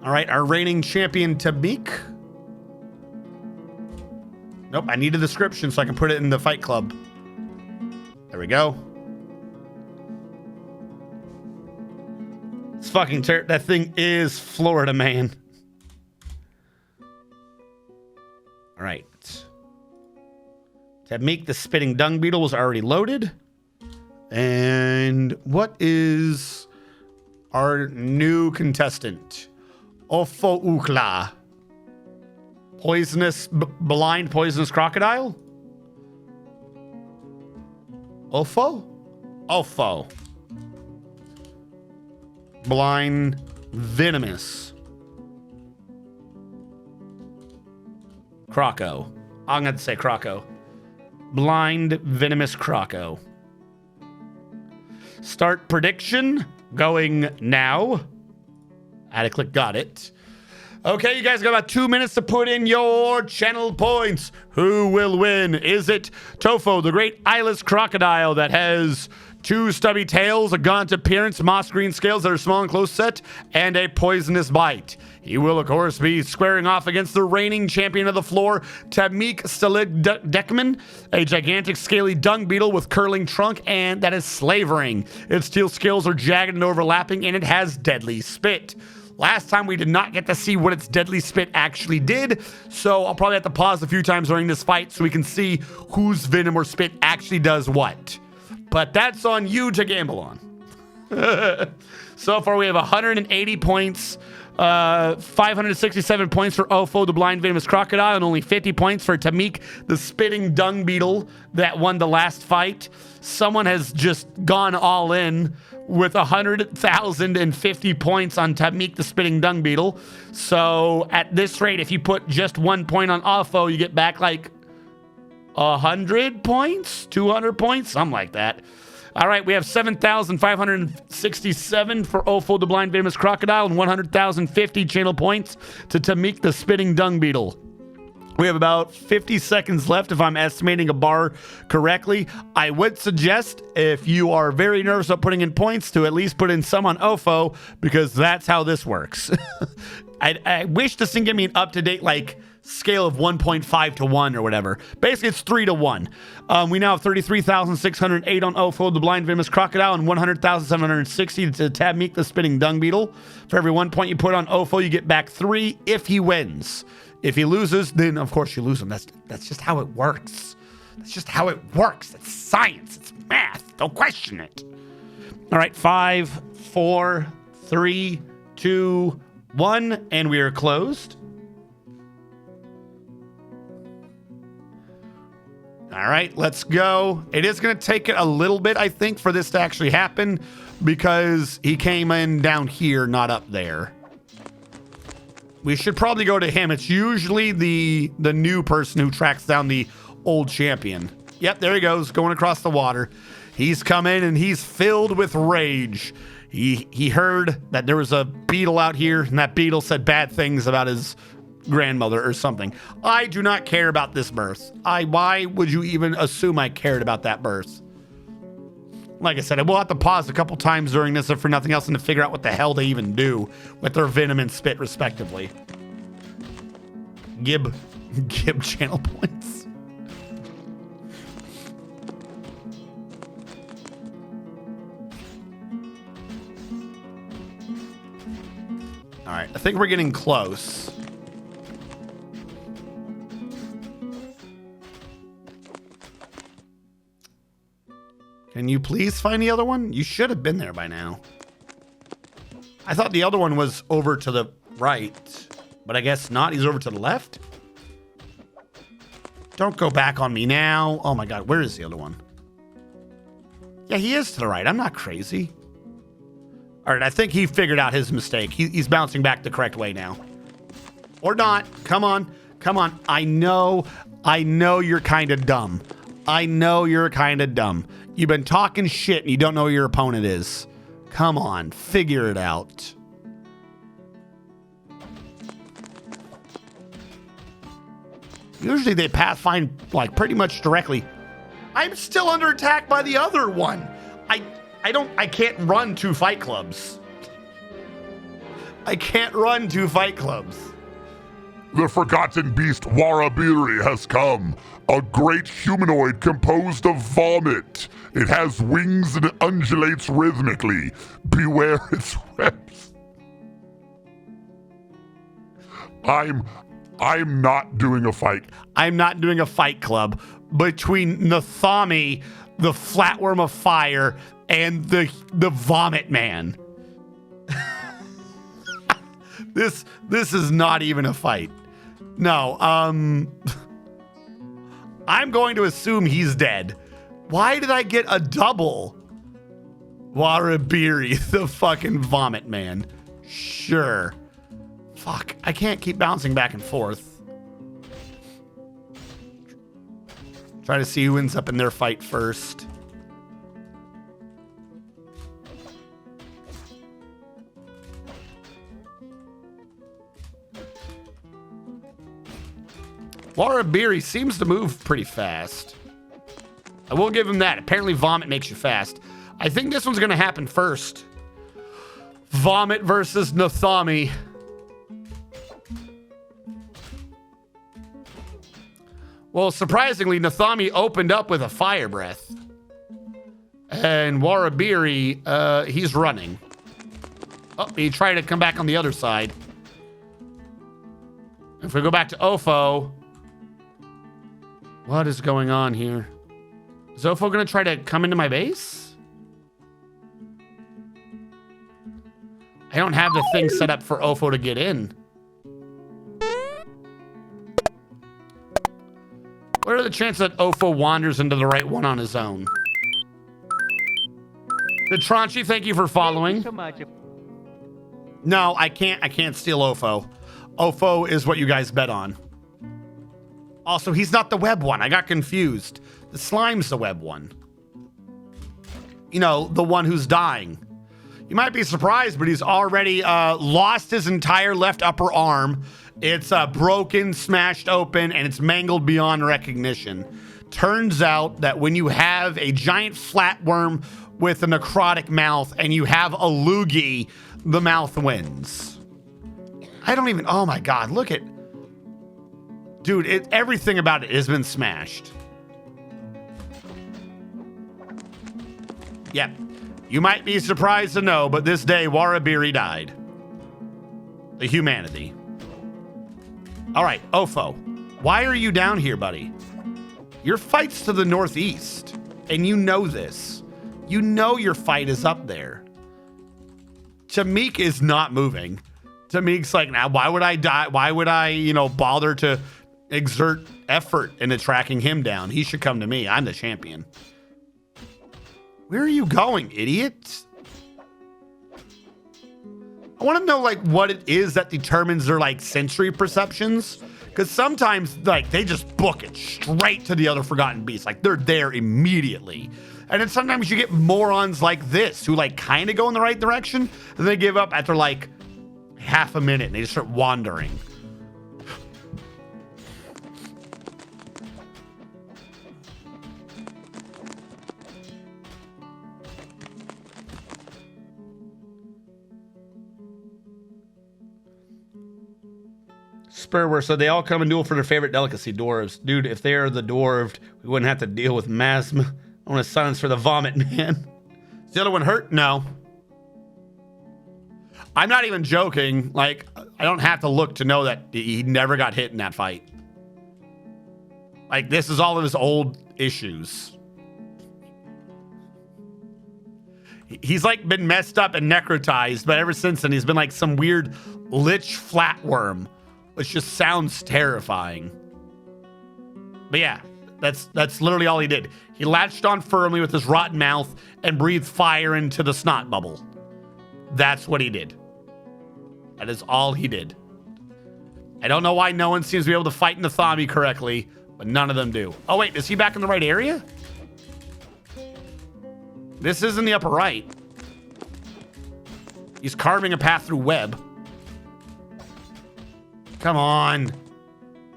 Speaker 1: All right, our reigning champion, Tamik. Nope, I need a description so I can put it in the Fight Club. There we go. It's fucking terrible. That thing is Florida, man. All right. Tamik the Spitting Dung Beetle was already loaded. And what is our new contestant? Ofo Ukla. Poisonous, blind poisonous crocodile? Ofo? Ofo. Blind venomous. Croco. I'm going to say Croco. Blind venomous Croco. Start prediction. Going now. I had to click got it. Okay, you guys got about 2 minutes to put in your channel points. Who will win? Is it Tofo, the great eyeless crocodile that has 2 stubby tails, a gaunt appearance, moss green scales that are small and close set, and a poisonous bite. He will, of course, be squaring off against the reigning champion of the floor, Tamik Stalagdekman, a gigantic scaly dung beetle with curling trunk, and that is slavering. Its steel scales are jagged and overlapping, and it has deadly spit. Last time we did not get to see what its deadly spit actually did, so I'll probably have to pause a few times during this fight so we can see whose venom or spit actually does what. But that's on you to gamble on. So far we have 180 points, 567 points for Ofo, the blind venomous crocodile, and only 50 points for Tamik, the spitting dung beetle that won the last fight. Someone has just gone all in with 100,050 points on Tamik, the spitting dung beetle. So at this rate, if you put just 1 point on Ofo, you get back like 100 points, 200 points, something like that. All right, we have 7,567 for Ofo, the blind venomous crocodile, and 100,050 channel points to Tamik, the spitting dung beetle. We have about 50 seconds left if I'm estimating a bar correctly. I would suggest, if you are very nervous about putting in points, to at least put in some on Ofo, because that's how this works. I wish this thing gave me an up-to-date, like, scale of 1.5 to 1 or whatever. Basically, it's 3 to 1. We now have 33,608 on Ofo, the blind venomous crocodile, and 100,760 to Tamik, the spitting dung beetle. For every 1 point you put on Ofo, you get back 3 if he wins. If he loses, then of course you lose him. That's just how it works. That's just how it works. It's science. It's math. Don't question it. All right, 5, 4, 3, 2, 1, and we are closed. All right, let's go. It is going to take a little bit, I think, for this to actually happen because he came in down here, not up there. We should probably go to him. It's usually the new person who tracks down the old champion. Yep, there he goes, going across the water. He's come in and he's filled with rage. He heard that there was a beetle out here, and that beetle said bad things about his grandmother or something. I do not care about this birth. Why would you even assume I cared about that birth? Like I said, I will have to pause a couple times during this, if for nothing else, and to figure out what the hell they even do with their venom and spit, respectively. Gib channel points. All right, I think we're getting close. Can you please find the other one? You should have been there by now. I thought the other one was over to the right, but I guess not. He's over to the left. Don't go back on me now. Oh my God, where is the other one? Yeah, he is to the right. I'm not crazy. All right, I think he figured out his mistake. He's bouncing back the correct way now. Or not. Come on. Come on. I know you're kind of dumb. I know you're kind of dumb. You've been talking shit and you don't know who your opponent is. Come on, figure it out. Usually they pathfind like pretty much directly. I'm still under attack by the other one. I can't run 2 fight clubs. I can't run 2 fight clubs.
Speaker 6: The forgotten beast Warabiri has come. A great humanoid composed of vomit. It has wings and it undulates rhythmically. Beware its webs. I'm not doing a fight.
Speaker 1: I'm not doing a fight club between Nathami, the flatworm of fire, and the vomit man. This is not even a fight. No, I'm going to assume he's dead. Why did I get a double? Warabiri, the fucking vomit man. Sure. Fuck, I can't keep bouncing back and forth. Try to see who ends up in their fight first. Warabiri seems to move pretty fast. I will give him that. Apparently vomit makes you fast. I think this one's going to happen first. Vomit versus Nathami. Well, surprisingly, Nathami opened up with a fire breath. And Warabiri, he's running. Oh, he tried to come back on the other side. If we go back to Ofo, what is going on here? Is Ofo going to try to come into my base? I don't have the thing set up for Ofo to get in. What are the chances that Ofo wanders into the right one on his own? The Tranchi, thank you for following. No, I can't steal Ofo. Ofo is what you guys bet on. Also, he's not the web one. I got confused. The slime's the web one. You know, the one who's dying. You might be surprised, but he's already lost his entire left upper arm. It's broken, smashed open, and it's mangled beyond recognition. Turns out that when you have a giant flatworm with a necrotic mouth and you have a loogie, the mouth wins. I don't even, oh my God, look at, dude, everything about it has been smashed. Yep. You might be surprised to know, but this day, Warabiri died. The humanity. All right, Ofo, why are you down here, buddy? Your fight's to the northeast, and you know this. You know your fight is up there. Tamik is not moving. Tamik's like, now, why would I die? Why would I, bother to exert effort into tracking him down? He should come to me. I'm the champion. Where are you going, idiot? I want to know, what it is that determines their, sensory perceptions. Because sometimes, they just book it straight to the other Forgotten Beast. They're there immediately. And then sometimes you get morons like this who, kind of go in the right direction. And they give up after, half a minute. And they just start wandering. Spurwer, so they all come and duel for their favorite delicacy, dwarves. Dude, if they are the dwarved, we wouldn't have to deal with Masm. I want to silence for the vomit, man. Is the other one hurt? No. I'm not even joking. I don't have to look to know that he never got hit in that fight. This is all of his old issues. He's been messed up and necrotized, but ever since then, he's been some weird lich flatworm. Which just sounds terrifying. But yeah, that's literally all he did. He latched on firmly with his rotten mouth and breathed fire into the snot bubble. That's what he did. That is all he did. I don't know why no one seems to be able to fight Nathami correctly, but none of them do. Oh wait, is he back in the right area? This is in the upper right. He's carving a path through web. Come on.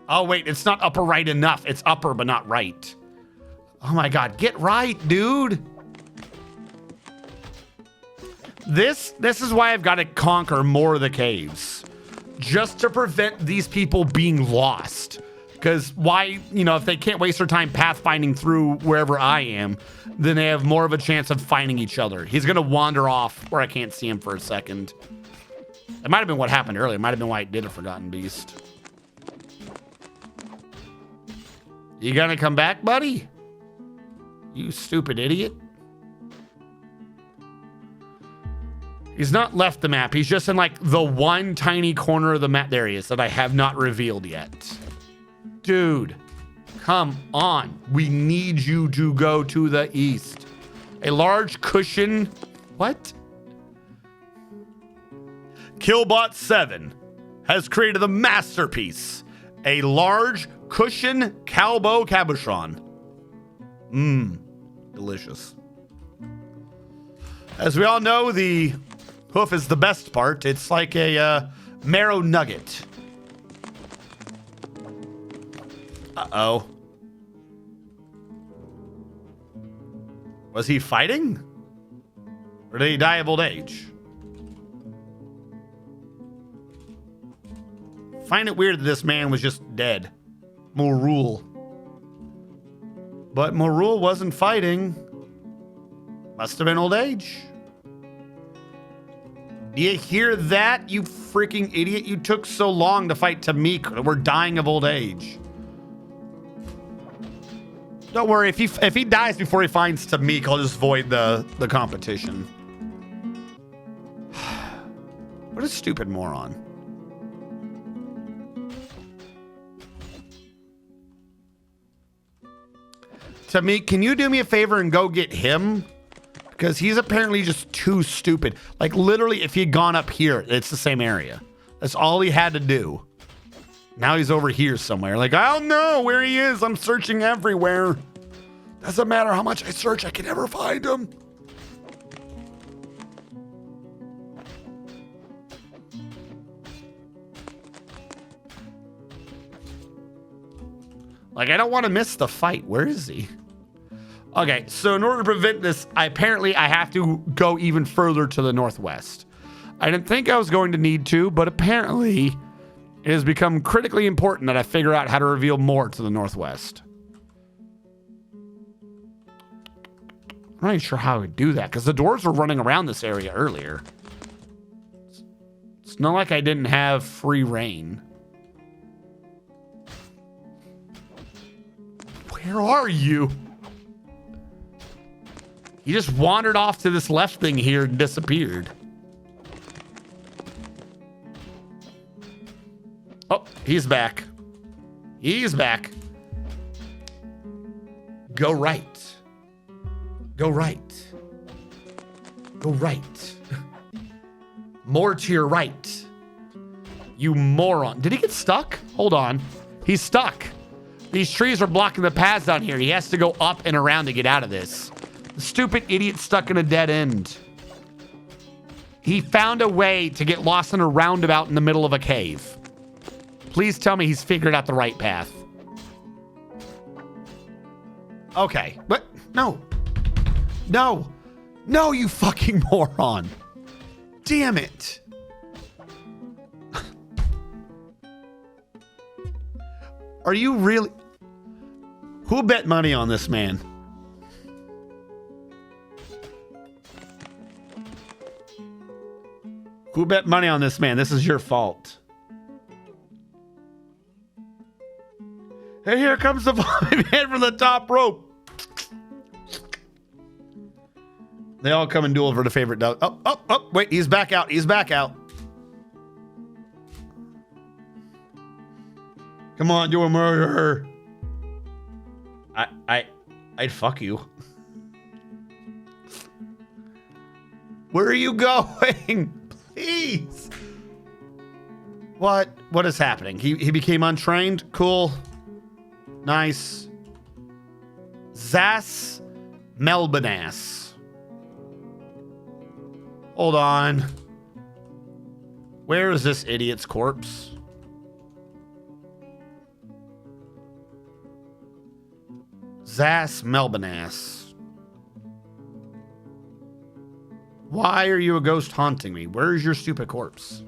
Speaker 1: Oh, wait, it's not upper right enough. It's upper, but not right. Oh my God, get right, dude. This is why I've got to conquer more of the caves. Just to prevent these people being lost. Because why, if they can't waste their time pathfinding through wherever I am, then they have more of a chance of finding each other. He's going to wander off where I can't see him for a second. It might have been what happened earlier. It might have been why it did a Forgotten Beast. You gonna come back, buddy? You stupid idiot. He's not left the map. He's just in the one tiny corner of the map. There he is, that I have not revealed yet. Dude, come on. We need you to go to the east. A large cushion. What? Killbot7 has created a masterpiece, a large cushion cowboy cabochon. Delicious. As we all know, the hoof is the best part. It's like a marrow nugget. Uh-oh. Was he fighting? Or did he die of old age? Find it weird that this man was just dead. Morul. But Morul wasn't fighting. Must have been old age. Do you hear that, you freaking idiot? You took so long to fight Tamik. We're dying of old age. Don't worry, if he dies before he finds Tamik, I'll just void the competition. What a stupid moron. Tamik, can you do me a favor and go get him? Because he's apparently just too stupid. Like, literally, if he had gone up here, it's the same area. That's all he had to do. Now he's over here somewhere. Like, I don't know where he is. I'm searching everywhere. Doesn't matter how much I search, I can never find him. Like, I don't want to miss the fight. Where is he? Okay, so in order to prevent this, apparently I have to go even further to the northwest. I didn't think I was going to need to, but apparently it has become critically important that I figure out how to reveal more to the northwest. I'm not even sure how I would do that, because the dwarves were running around this area earlier. It's not like I didn't have free reign. Where are you? He just wandered off to this left thing here and disappeared. Oh, he's back. He's back. Go right. Go right. Go right. More to your right. You moron. Did he get stuck? Hold on. He's stuck. These trees are blocking the paths down here. He has to go up and around to get out of this. The stupid idiot stuck in a dead end. He found a way to get lost in a roundabout in the middle of a cave. Please tell me he's figured out the right path. Okay. What? No. No. No, you fucking moron. Damn it. Are you really... Who bet money on this man? Who bet money on this man? This is your fault. And here comes the falling man from the top rope. They all come and duel for the favorite dog. Oh, wait, he's back out. He's back out. Come on, do a murder. I'd fuck you. Where are you going? Please. What is happening? He became untrained. Cool. Nice. Zas Melbanas. Hold on. Where is this idiot's corpse? Zas Melbanas. Why are you a ghost haunting me? Where's your stupid corpse?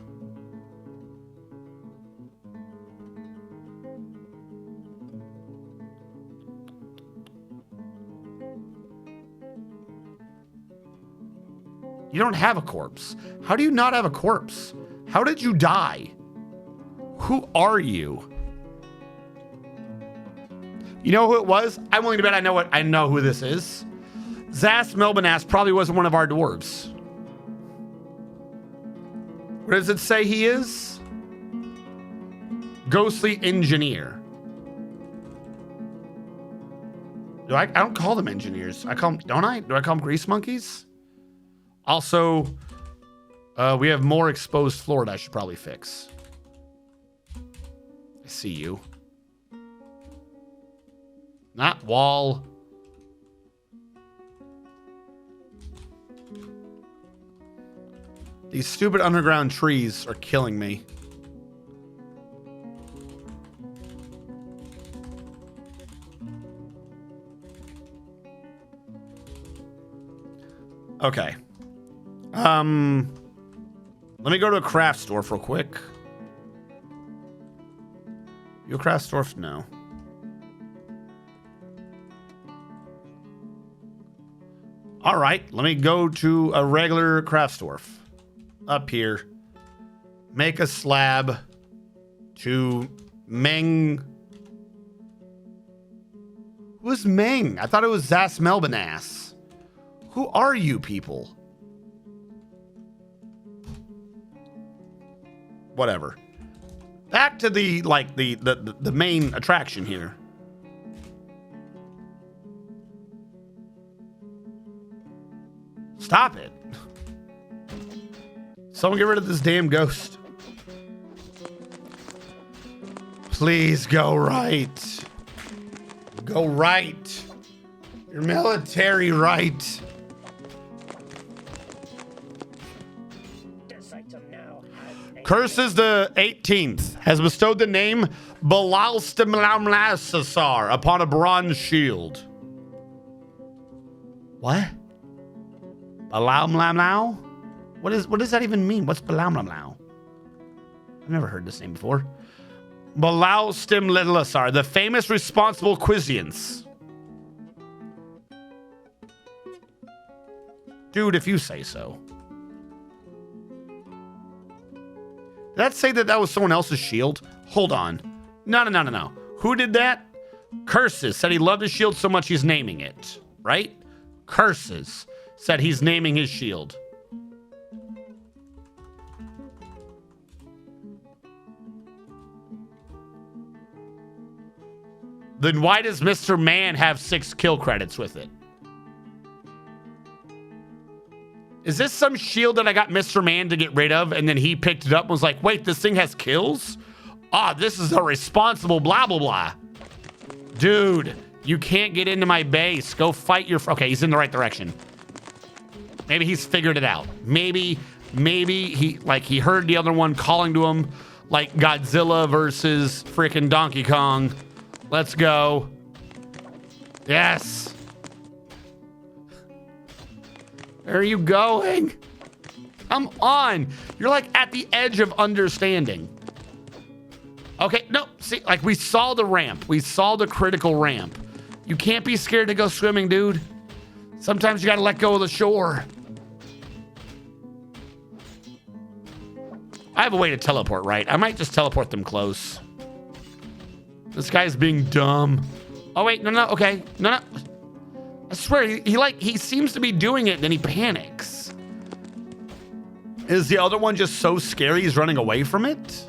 Speaker 1: You don't have a corpse. How do you not have a corpse? How did you die? Who are you? You know who it was? I'm willing to bet I know who this is. Zas Melbanas probably wasn't one of our dwarves. What does it say he is? Ghostly engineer. I don't call them engineers. I call them, don't I? Do I call them grease monkeys? Also, we have more exposed floor that I should probably fix. I see you. Not wall. These stupid underground trees are killing me. Okay. Let me go to a craft store real quick. You a craft store? No. All right, let me go to a regular craft store. Up here. Make a slab to Meng. Who's Meng? I thought it was Zas Melbonass. Who are you people? Whatever. Back to the main attraction here. Stop it. Someone get rid of this damn ghost. Please go right. Go right. Your military right. Curses the 18th has bestowed the name Balalstimlamlasasar upon a bronze shield. What? Balamlamlau? What does that even mean? What's Balamlamlau? I've never heard this name before. Balalstimlamlasar, the famous responsible Quizians. Dude, if you say so. Did that say that was someone else's shield? Hold on. No. Who did that? Curses said he loved his shield so much he's naming it. Right? Curses said he's naming his shield. Then why does Mr. Man have 6 kill credits with it? Is this some shield that I got Mr. Man to get rid of and then he picked it up and was like, wait, this thing has kills? Ah, this is a responsible blah, blah, blah. Dude, you can't get into my base. Go fight your... Okay, he's in the right direction. Maybe he's figured it out. Maybe he heard the other one calling to him like Godzilla versus freaking Donkey Kong. Let's go. Yes. Where are you going? Come on. You're like at the edge of understanding. Okay, no, see, like we saw the ramp. We saw the critical ramp. You can't be scared to go swimming, dude. Sometimes you gotta let go of the shore. I have a way to teleport, right? I might just teleport them close. This guy's being dumb. Oh, wait, no, okay. No. I swear, he seems to be doing it, then he panics. Is the other one just so scary he's running away from it?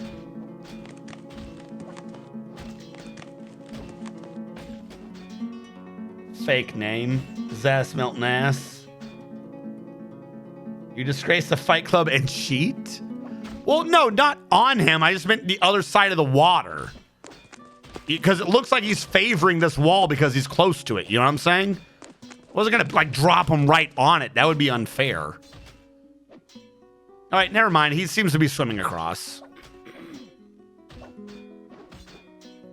Speaker 1: Fake name. Zas Melton Ass. You disgrace the Fight Club and cheat? Well, no, not on him. I just meant the other side of the water. Because it looks like he's favoring this wall because he's close to it. You know what I'm saying? I wasn't going to, like, drop him right on it. That would be unfair. All right, never mind. He seems to be swimming across.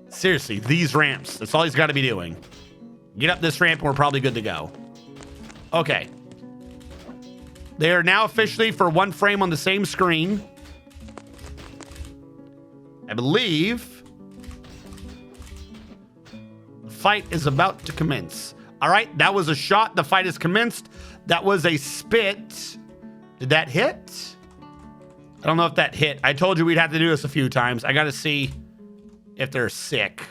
Speaker 1: Seriously, these ramps. That's all he's got to be doing. Get up this ramp and we're probably good to go. Okay. They are now officially for one frame on the same screen. I believe the fight is about to commence. All right, that was a shot. The fight has commenced. That was a spit. Did that hit? I don't know if that hit. I told you we'd have to do this a few times. I got to see if they're sick.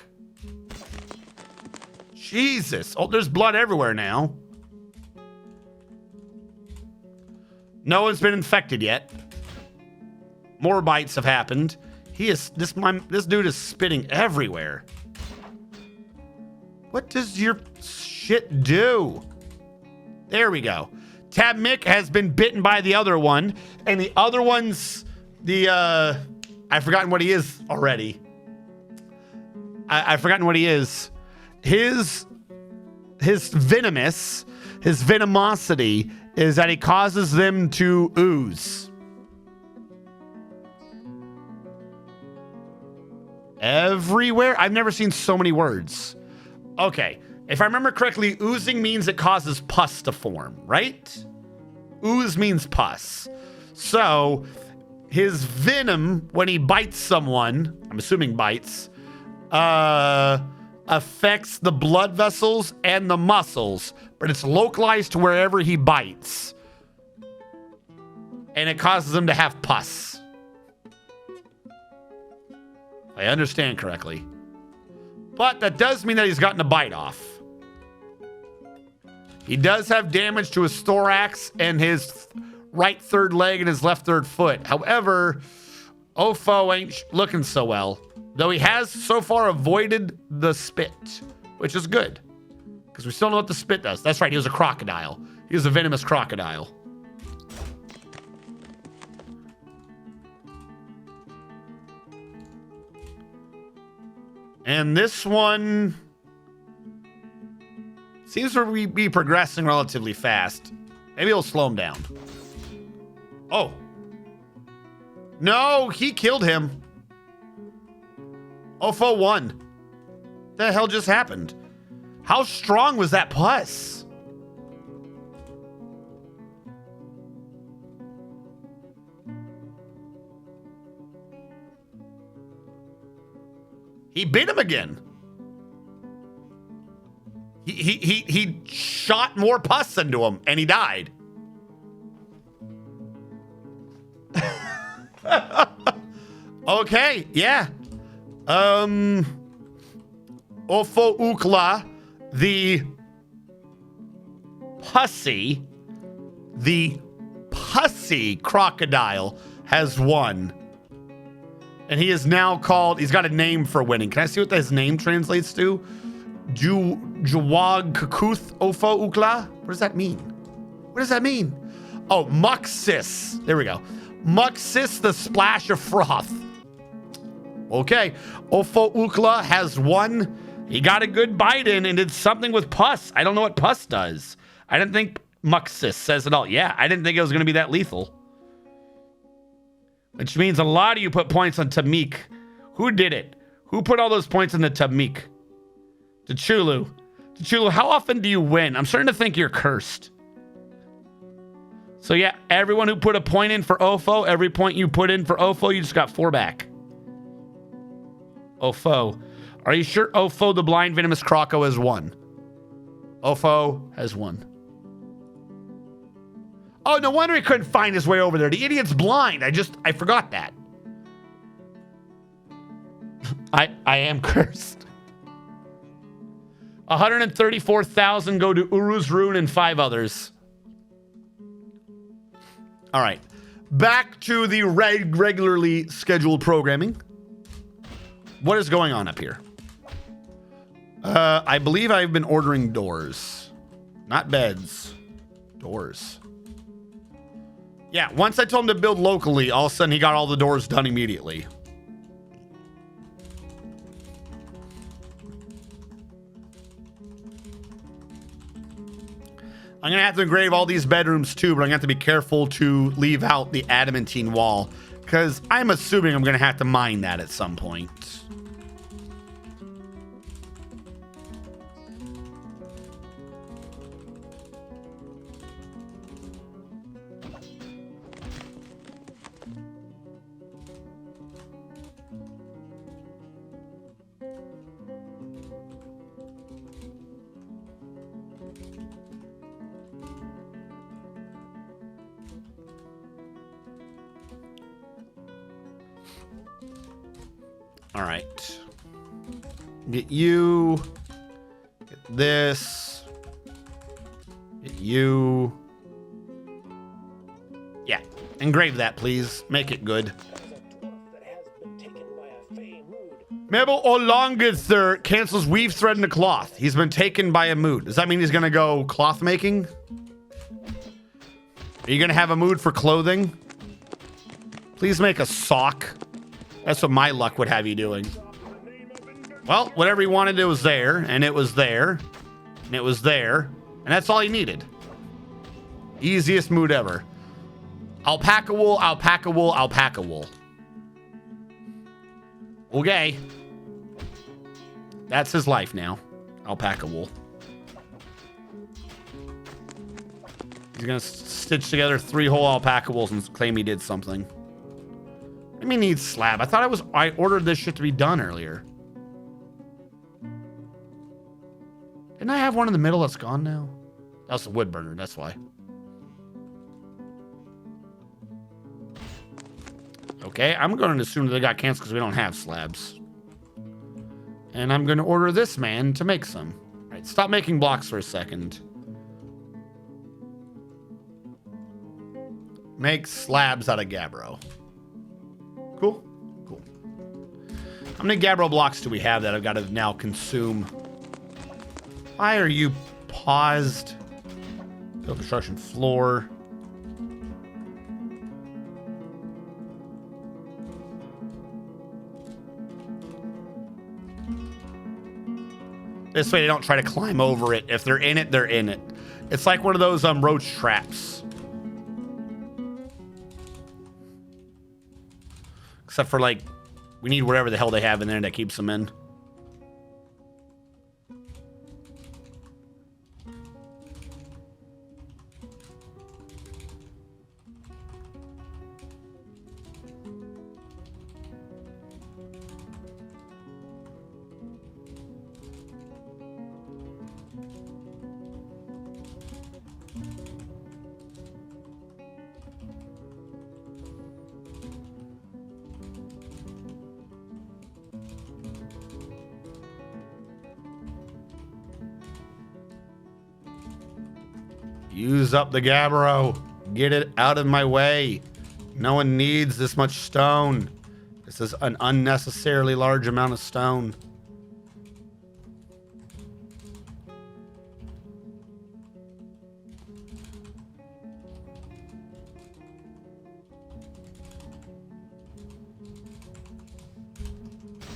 Speaker 1: Jesus. Oh, there's blood everywhere now. No one's been infected yet. More bites have happened. This dude is spitting everywhere. What does your shit do? There we go. Tab Mick has been bitten by the other one, and the other one's I've forgotten what he is already. I've forgotten what he is. His venomosity is that he causes them to ooze. Everywhere? I've never seen so many words. Okay. If I remember correctly, oozing means it causes pus to form, right? Ooze means pus. So his venom, when he bites someone, I'm assuming bites, affects the blood vessels and the muscles, but it's localized to wherever he bites. And it causes him to have pus. I understand correctly. But that does mean that he's gotten a bite off. He does have damage to his thorax and his right third leg and his left third foot. However, Ofo ain't looking so well. Though he has so far avoided the spit, which is good. Because we still know what the spit does. That's right, he was a crocodile. He was a venomous crocodile. And this one seems to be progressing relatively fast. Maybe it'll slow him down. Oh. No, he killed him. Ofo won. What the hell just happened? How strong was that pus? He bit him again. He shot more pus into him and he died. Okay, yeah. Ofo Ukla, the pussy crocodile has won. And he is now called, he's got a name for winning. Can I see what his name translates to? Juwag Kakuth Ofo Ukla? What does that mean? What does that mean? Oh, Muxis. There we go. Muxis, the splash of froth. Okay. Ofo Ukla has won. He got a good bite in and did something with pus. I don't know what pus does. I didn't think Muxis says it all. Yeah, I didn't think it was going to be that lethal. Which means a lot of you put points on Tamik. Who did it? Who put all those points in the Tamik? Tachulu. Tachulu, how often do you win? I'm starting to think you're cursed. So yeah, everyone who put a point in for Ofo, every point you put in for Ofo, you just got 4 back. Ofo. Are you sure Ofo the blind venomous croco has won? Ofo has won. Oh, no wonder he couldn't find his way over there. The idiot's blind. I forgot that. I am cursed. 134,000 go to Uru's Rune and 5 others. All right. Back to the regularly scheduled programming. What is going on up here? I believe I've been ordering doors. Not beds. Doors. Yeah, once I told him to build locally, all of a sudden he got all the doors done immediately. I'm going to have to engrave all these bedrooms too, but I'm going to have to be careful to leave out the adamantine wall, because I'm assuming I'm going to have to mine that at some point. All right. Get you. Get this. Get you. Yeah. Engrave that, please. Make it good. Mabel Olongather cancels weave thread into cloth. He's been taken by a mood. Does that mean he's going to go cloth making? Are you going to have a mood for clothing? Please make a sock. That's what my luck would have you doing. Well, whatever he wanted, it was there, and it was there, and it was there, and that's all he needed. Easiest mood ever. Alpaca wool, alpaca wool, alpaca wool. Okay. That's his life now. Alpaca wool. He's gonna stitch together 3 whole alpaca wools and claim he did something. I mean, needs slab. I thought I ordered this shit to be done earlier. Didn't I have one in the middle that's gone now? That was the wood burner, that's why. Okay, I'm going to assume that they got canceled because we don't have slabs. And I'm going to order this man to make some. All right, stop making blocks for a second. Make slabs out of gabbro. Cool. Cool. How many gabbro blocks do we have that I've got to now consume? Why are you paused? Build construction floor. This way they don't try to climb over it. If they're in it, they're in it. It's like one of those roach traps. Except for like, we need whatever the hell they have in there that keeps them in. Use up the gabbro. Get it out of my way. No one needs this much stone. This is an unnecessarily large amount of stone.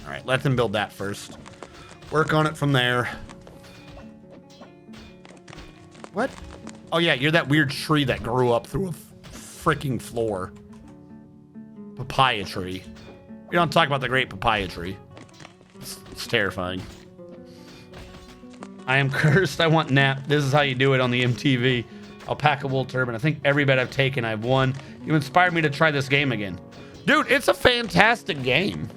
Speaker 1: All right, let them build that first. Work on it from there. What? Oh yeah, you're that weird tree that grew up through a freaking floor. Papaya tree. We don't talk about the great papaya tree. It's terrifying. I am cursed. I want nap. This is how you do it on the MTV. Alpaca wool turban. I think every bet I've taken, I've won. You inspired me to try this game again. Dude, it's a fantastic game.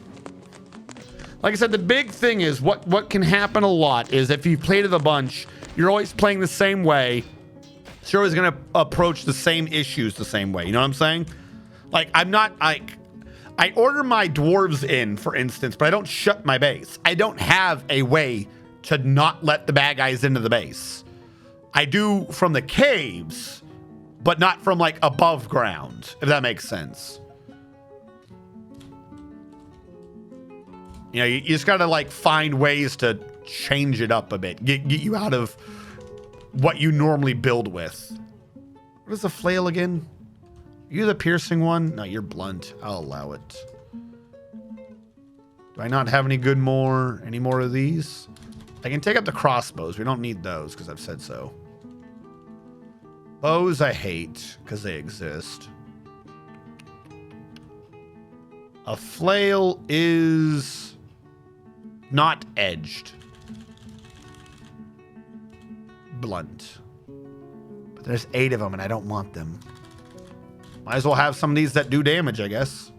Speaker 1: Like I said, the big thing is what can happen a lot is if you've played it a bunch, you're always playing the same way. So you're always going to approach the same issues the same way. You know what I'm saying? Like, I'm not like, I order my dwarves in, for instance, but I don't shut my base. I don't have a way to not let the bad guys into the base. I do from the caves, but not from like above ground, if that makes sense. You know, you just got to like find ways to change it up a bit, get you out of what you normally build with. What is the flail again? Are you the piercing one? No, you're blunt. I'll allow it. Do I not have any more of these? I can take up the crossbows. We don't need those because I've said so. Bows I hate because they exist. A flail is not edged. Blunt. But there's 8 of them and I don't want them. Might as well have some of these that do damage, I guess.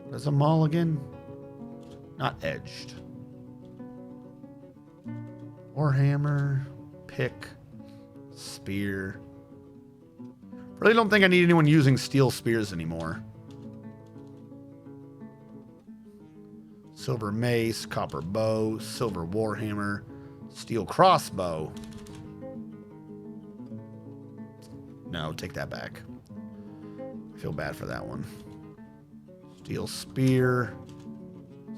Speaker 1: There's a mulligan. Not edged. Warhammer. Pick. Spear. Really don't think I need anyone using steel spears anymore. Silver mace, copper bow, silver warhammer, steel crossbow. No, take that back. I feel bad for that one. Steel spear,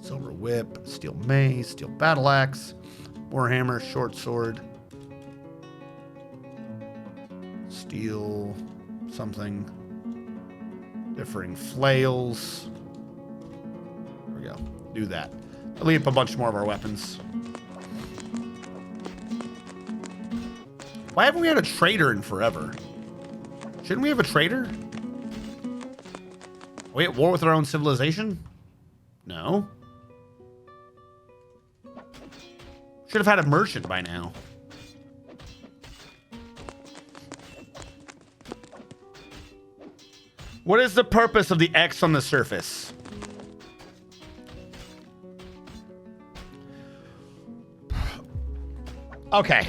Speaker 1: silver whip, steel mace, steel battle axe, warhammer, short sword, steel something, differing flails. There we go. Do that. I'll leave up a bunch more of our weapons. Why haven't we had a trader in forever? Shouldn't we have a trader? Are we at war with our own civilization? No. Should have had a merchant by now. What is the purpose of the X on the surface? Okay.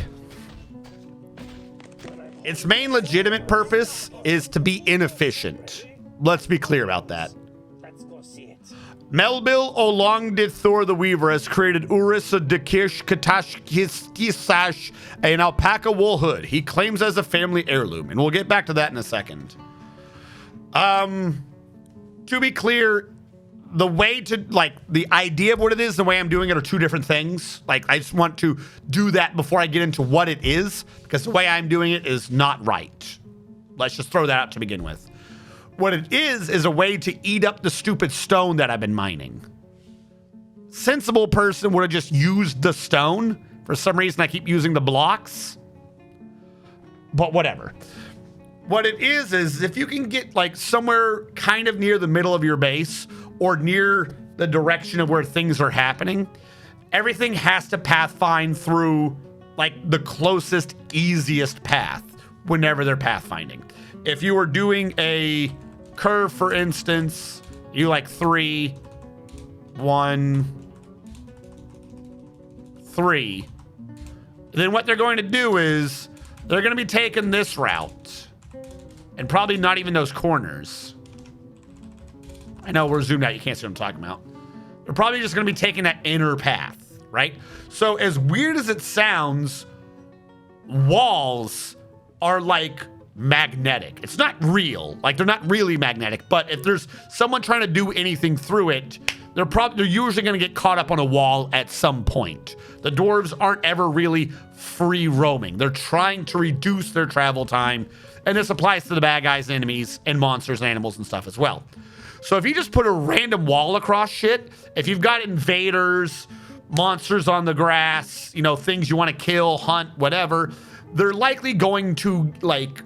Speaker 1: Its main legitimate purpose is to be inefficient. Let's be clear about that. Melbil Olong did Thor the Weaver has created Urisa Dekish Katashkisash, an alpaca wool hood. He claims as a family heirloom, and we'll get back to that in a second. To be clear, the way to, like, the idea of what it is, the way I'm doing it are two different things. Like, I just want to do that before I get into what it is, because the way I'm doing it is not right. Let's just throw that out to begin with. What it is a way to eat up the stupid stone that I've been mining. Sensible person would have just used the stone. For some reason, I keep using the blocks. But whatever. What it is if you can get like somewhere kind of near the middle of your base or near the direction of where things are happening, everything has to pathfind through like the closest, easiest path whenever they're pathfinding. If you were doing a curve, for instance, you like 3, 1, 3, then what they're going to do is they're going to be taking this route and probably not even those corners. I know we're zoomed out. You can't see what I'm talking about. They're probably just going to be taking that inner path, right? So as weird as it sounds, walls are like magnetic. It's not real. Like, they're not really magnetic, but if there's someone trying to do anything through it, they're usually going to get caught up on a wall at some point. The dwarves aren't ever really free roaming. They're trying to reduce their travel time, and this applies to the bad guys and enemies and monsters and animals and stuff as well. So if you just put a random wall across shit, if you've got invaders, monsters on the grass, you know, things you want to kill, hunt, whatever, they're likely going to like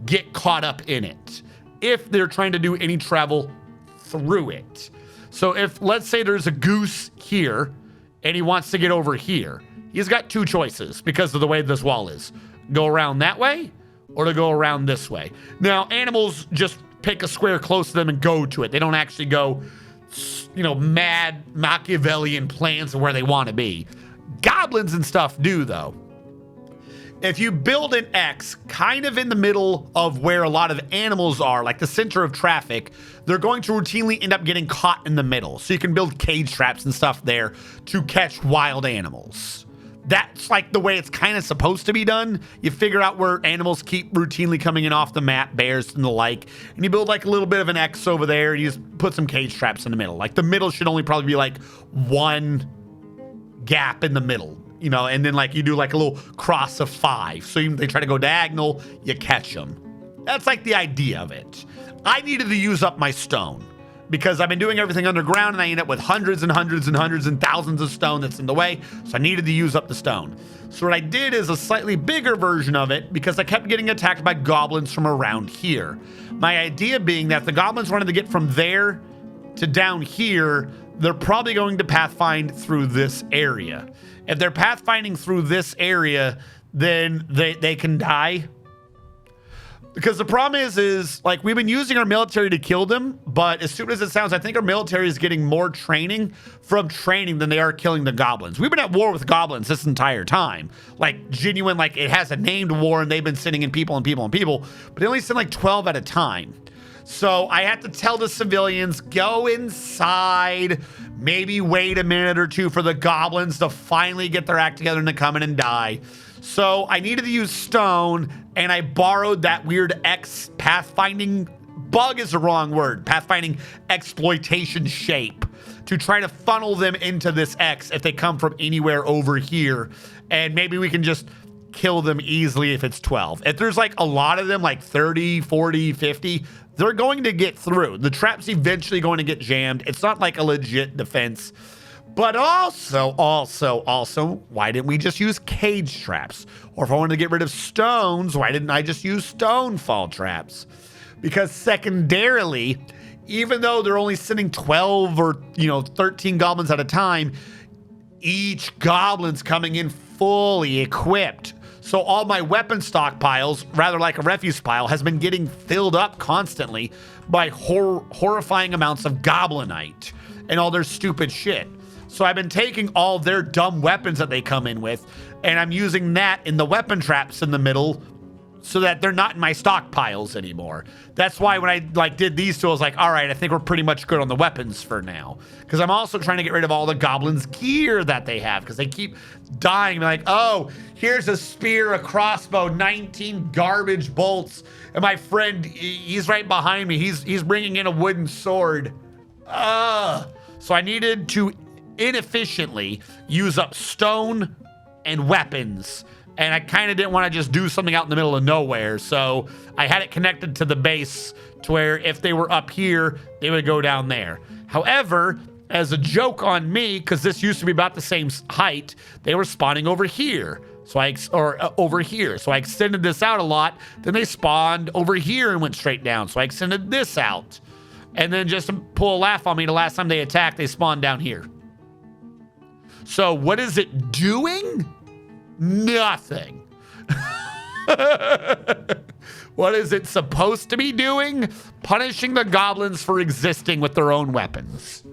Speaker 1: get caught up in it if they're trying to do any travel through it. So if, let's say there's a goose here and he wants to get over here, he's got two choices because of the way this wall is. Go around that way or to go around this way. Now, animals just pick a square close to them and go to it. They don't actually go, you know, mad Machiavellian plans of where they want to be. Goblins and stuff do, though. If you build an X kind of in the middle of where a lot of animals are, like the center of traffic, they're going to routinely end up getting caught in the middle. So you can build cage traps and stuff there to catch wild animals. That's like the way it's kind of supposed to be done. You figure out where animals keep routinely coming in off the map, bears and the like, and you build like a little bit of an X over there, and you just put some cage traps in the middle. Like the middle should only probably be like one gap in the middle, you know, and then like you do like a little cross of 5. So even if they try to go diagonal, you catch them. That's like the idea of it. I needed to use up my stone because I've been doing everything underground and I end up with hundreds and hundreds and hundreds and thousands of stone that's in the way. So I needed to use up the stone. So what I did is a slightly bigger version of it because I kept getting attacked by goblins from around here. My idea being that if the goblins wanted to get from there to down here, they're probably going to pathfind through this area. If they're pathfinding through this area, then they can die. Because the problem is like we've been using our military to kill them, but as stupid as it sounds, I think our military is getting more training from training than they are killing the goblins. We've been at war with goblins this entire time. Like genuine, like it has a named war and they've been sending in people and people and people, but they only send like 12 at a time. So I had to tell the civilians, go inside, maybe wait a minute or two for the goblins to finally get their act together and to come in and die. So I needed to use stone, and I borrowed that weird X pathfinding, bug is the wrong word, pathfinding exploitation shape to try to funnel them into this X if they come from anywhere over here. And maybe we can just kill them easily if it's 12. If there's like a lot of them, like 30, 40, 50, they're going to get through. The trap's eventually going to get jammed. It's not like a legit defense. But also, why didn't we just use cage traps? Or if I wanted to get rid of stones, why didn't I just use stone fall traps? Because secondarily, even though they're only sending 12 or 13 goblins at a time, each goblin's coming in fully equipped. So all my weapon stockpiles, rather like a refuse pile, has been getting filled up constantly by horrifying amounts of goblinite and all their stupid shit. So I've been taking all their dumb weapons that they come in with, and I'm using that in the weapon traps in the middle so that they're not in my stockpiles anymore. That's why when I did these two, I was like, all right, I think we're pretty much good on the weapons for now. Because I'm also trying to get rid of all the goblins' gear that they have, because they keep dying. They're like, oh, here's a spear, a crossbow, 19 garbage bolts, and my friend, he's right behind me. He's bringing in a wooden sword. So I needed to inefficiently use up stone and weapons. And I kind of didn't want to just do something out in the middle of nowhere. So I had it connected to the base to where if they were up here, they would go down there. However, as a joke on me, because this used to be about the same height, they were spawning over here. Over here. So I extended this out a lot. Then they spawned over here and went straight down. So I extended this out. And then just to pull a laugh on me, the last time they attacked, they spawned down here. So what is it doing? Nothing. What is it supposed to be doing? Punishing the goblins for existing with their own weapons.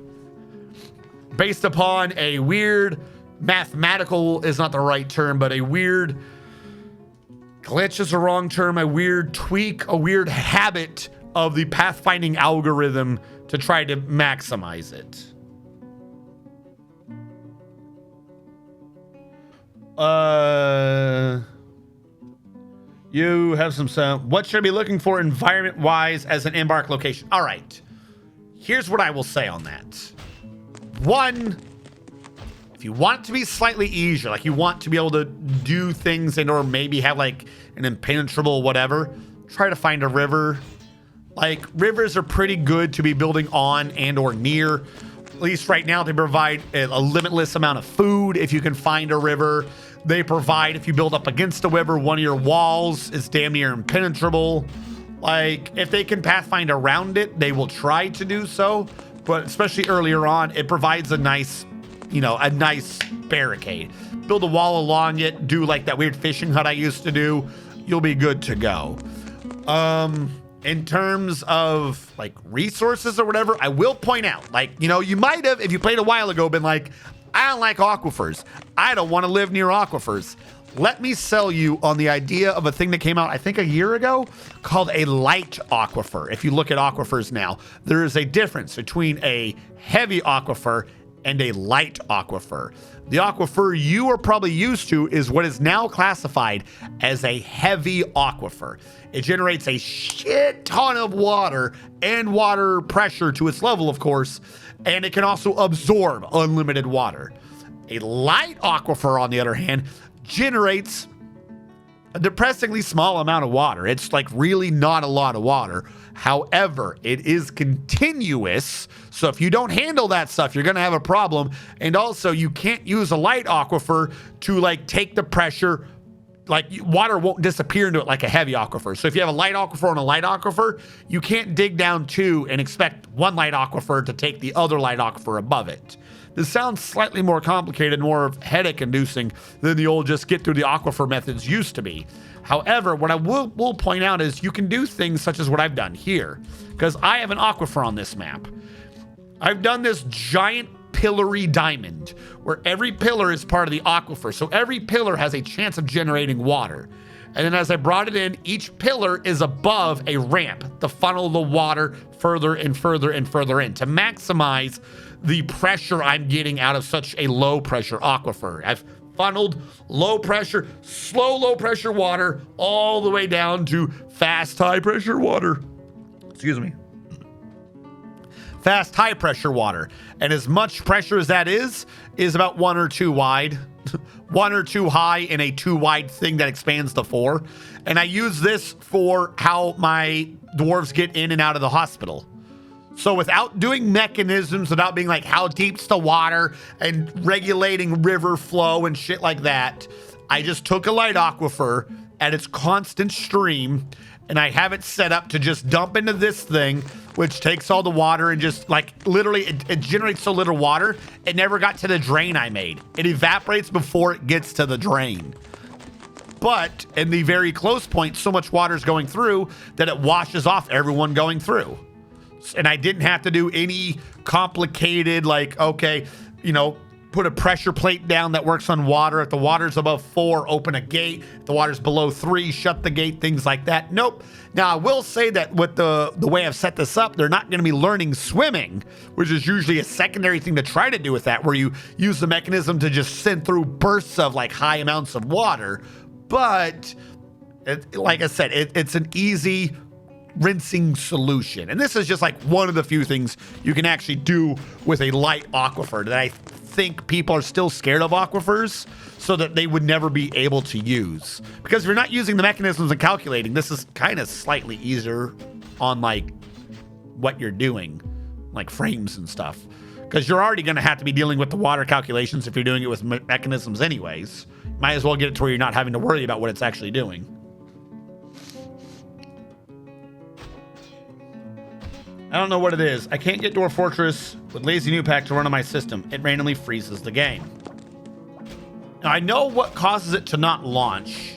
Speaker 1: Based upon a weird mathematical is not the right term, but a weird glitch is the wrong term, a weird tweak, a weird habit of the pathfinding algorithm to try to maximize it. You have some sound. What should I be looking for environment-wise as an embark location? All right. Here's what I will say on that. One, if you want it to be slightly easier, like you want to be able to do things and or maybe have like an impenetrable whatever, try to find a river. Like rivers are pretty good to be building on and or near. At least right now they provide a limitless amount of food if you can find a river. They provide, if you build up against a river, one of your walls is damn near impenetrable. Like, if they can pathfind around it, they will try to do so. But especially earlier on, it provides a nice, a nice barricade. Build a wall along it, do like that weird fishing hut I used to do. You'll be good to go. In terms of like resources or whatever, I will point out, like, you might have, if you played a while ago, been like, I don't like aquifers. I don't want to live near aquifers. Let me sell you on the idea of a thing that came out, I think a year ago, called a light aquifer. If you look at aquifers now, there is a difference between a heavy aquifer and a light aquifer. The aquifer you are probably used to is what is now classified as a heavy aquifer. It generates a shit ton of water and water pressure to its level, of course, and it can also absorb unlimited water. A light aquifer, on the other hand, generates a depressingly small amount of water. It's like really not a lot of water. However, it is continuous. So if you don't handle that stuff, you're going to have a problem. And also, you can't use a light aquifer to like take the pressure. Like water won't disappear into it like a heavy aquifer. So if you have a light aquifer and a light aquifer, you can't dig down two and expect one light aquifer to take the other light aquifer above it. This sounds slightly more complicated, more headache inducing than the old just get through the aquifer methods used to be. However, what I will point out is you can do things such as what I've done here, because I have an aquifer on this map. I've done this giant pillory diamond where every pillar is part of the aquifer. So every pillar has a chance of generating water. And then as I brought it in, each pillar is above a ramp to funnel the water further and further and further in to maximize the pressure I'm getting out of such a low pressure aquifer. I've funneled low pressure, low pressure water all the way down to fast, high pressure water. Excuse me. Fast, high pressure water. And as much pressure as that is about 1 or 2 wide. 1 or 2 high in a 2 wide thing that expands to 4. And I use this for how my dwarves get in and out of the hospital. So without doing mechanisms, without being like how deep's the water and regulating river flow and shit like that, I just took a light aquifer at its constant stream and I have it set up to just dump into this thing, which takes all the water and just like literally it generates so little water, it never got to the drain I made. It evaporates before it gets to the drain. But in the very close point, so much water is going through that it washes off everyone going through. And I didn't have to do any complicated, like, okay, you know, put a pressure plate down that works on water. If the water's above 4, open a gate. If the water's below 3, shut the gate, things like that. Nope. Now, I will say that with the way I've set this up, they're not going to be learning swimming, which is usually a secondary thing to try to do with that, where you use the mechanism to just send through bursts of like high amounts of water. But like I said, it's an easy rinsing solution. And this is just like one of the few things you can actually do with a light aquifer that I think people are still scared of aquifers, so that they would never be able to use. Because if you're not using the mechanisms and calculating, this is kind of slightly easier on like what you're doing, like frames and stuff. Because you're already going to have to be dealing with the water calculations if you're doing it with mechanisms anyways. Might as well get it to where you're not having to worry about what it's actually doing. I don't know what it is. I can't get Dwarf Fortress with Lazy New Pack to run on my system. It randomly freezes the game. Now, I know what causes it to not launch.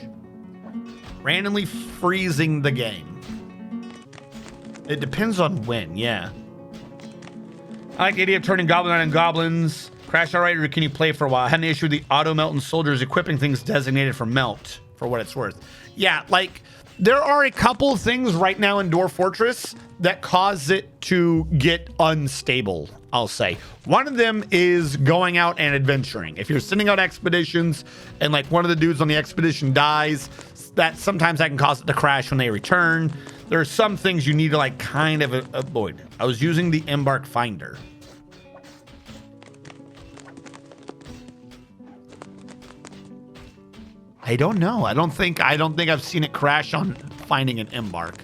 Speaker 1: Randomly freezing the game. It depends on when, yeah. I like the idea of turning Goblin into Goblins. Crash alright, or can you play for a while? I had an issue with the auto melt and soldiers equipping things designated for melt, for what it's worth. Yeah, like, there are a couple of things right now in Dwarf Fortress that cause it to get unstable, I'll say. One of them is going out and adventuring. If you're sending out expeditions and like one of the dudes on the expedition dies, that sometimes that can cause it to crash when they return. There are some things you need to like kind of avoid. I was using the Embark Finder. I don't know. I don't think I've seen it crash on finding an Embark.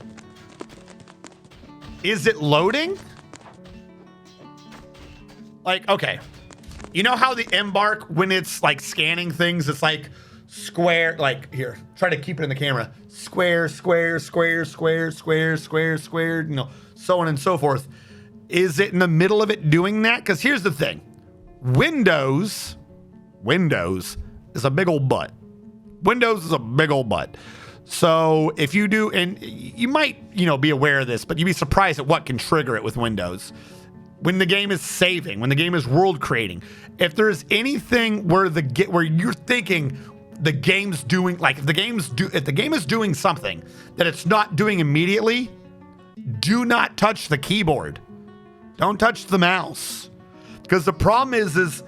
Speaker 1: Is it loading? Like, okay. You know how the Embark, when it's like scanning things, it's like square, like here, try to keep it in the camera. Square, square, square, square, square, square, square, you know, so on and so forth. Is it in the middle of it doing that? Because here's the thing. Windows is a big old butt. Windows is a big old butt. So if you do, and you might, you know, be aware of this, but you'd be surprised at what can trigger it with Windows. When the game is saving, when the game is world creating, if there's anything where where you're thinking the game's doing, like if the game is doing something that it's not doing immediately, do not touch the keyboard. Don't touch the mouse. Because the problem is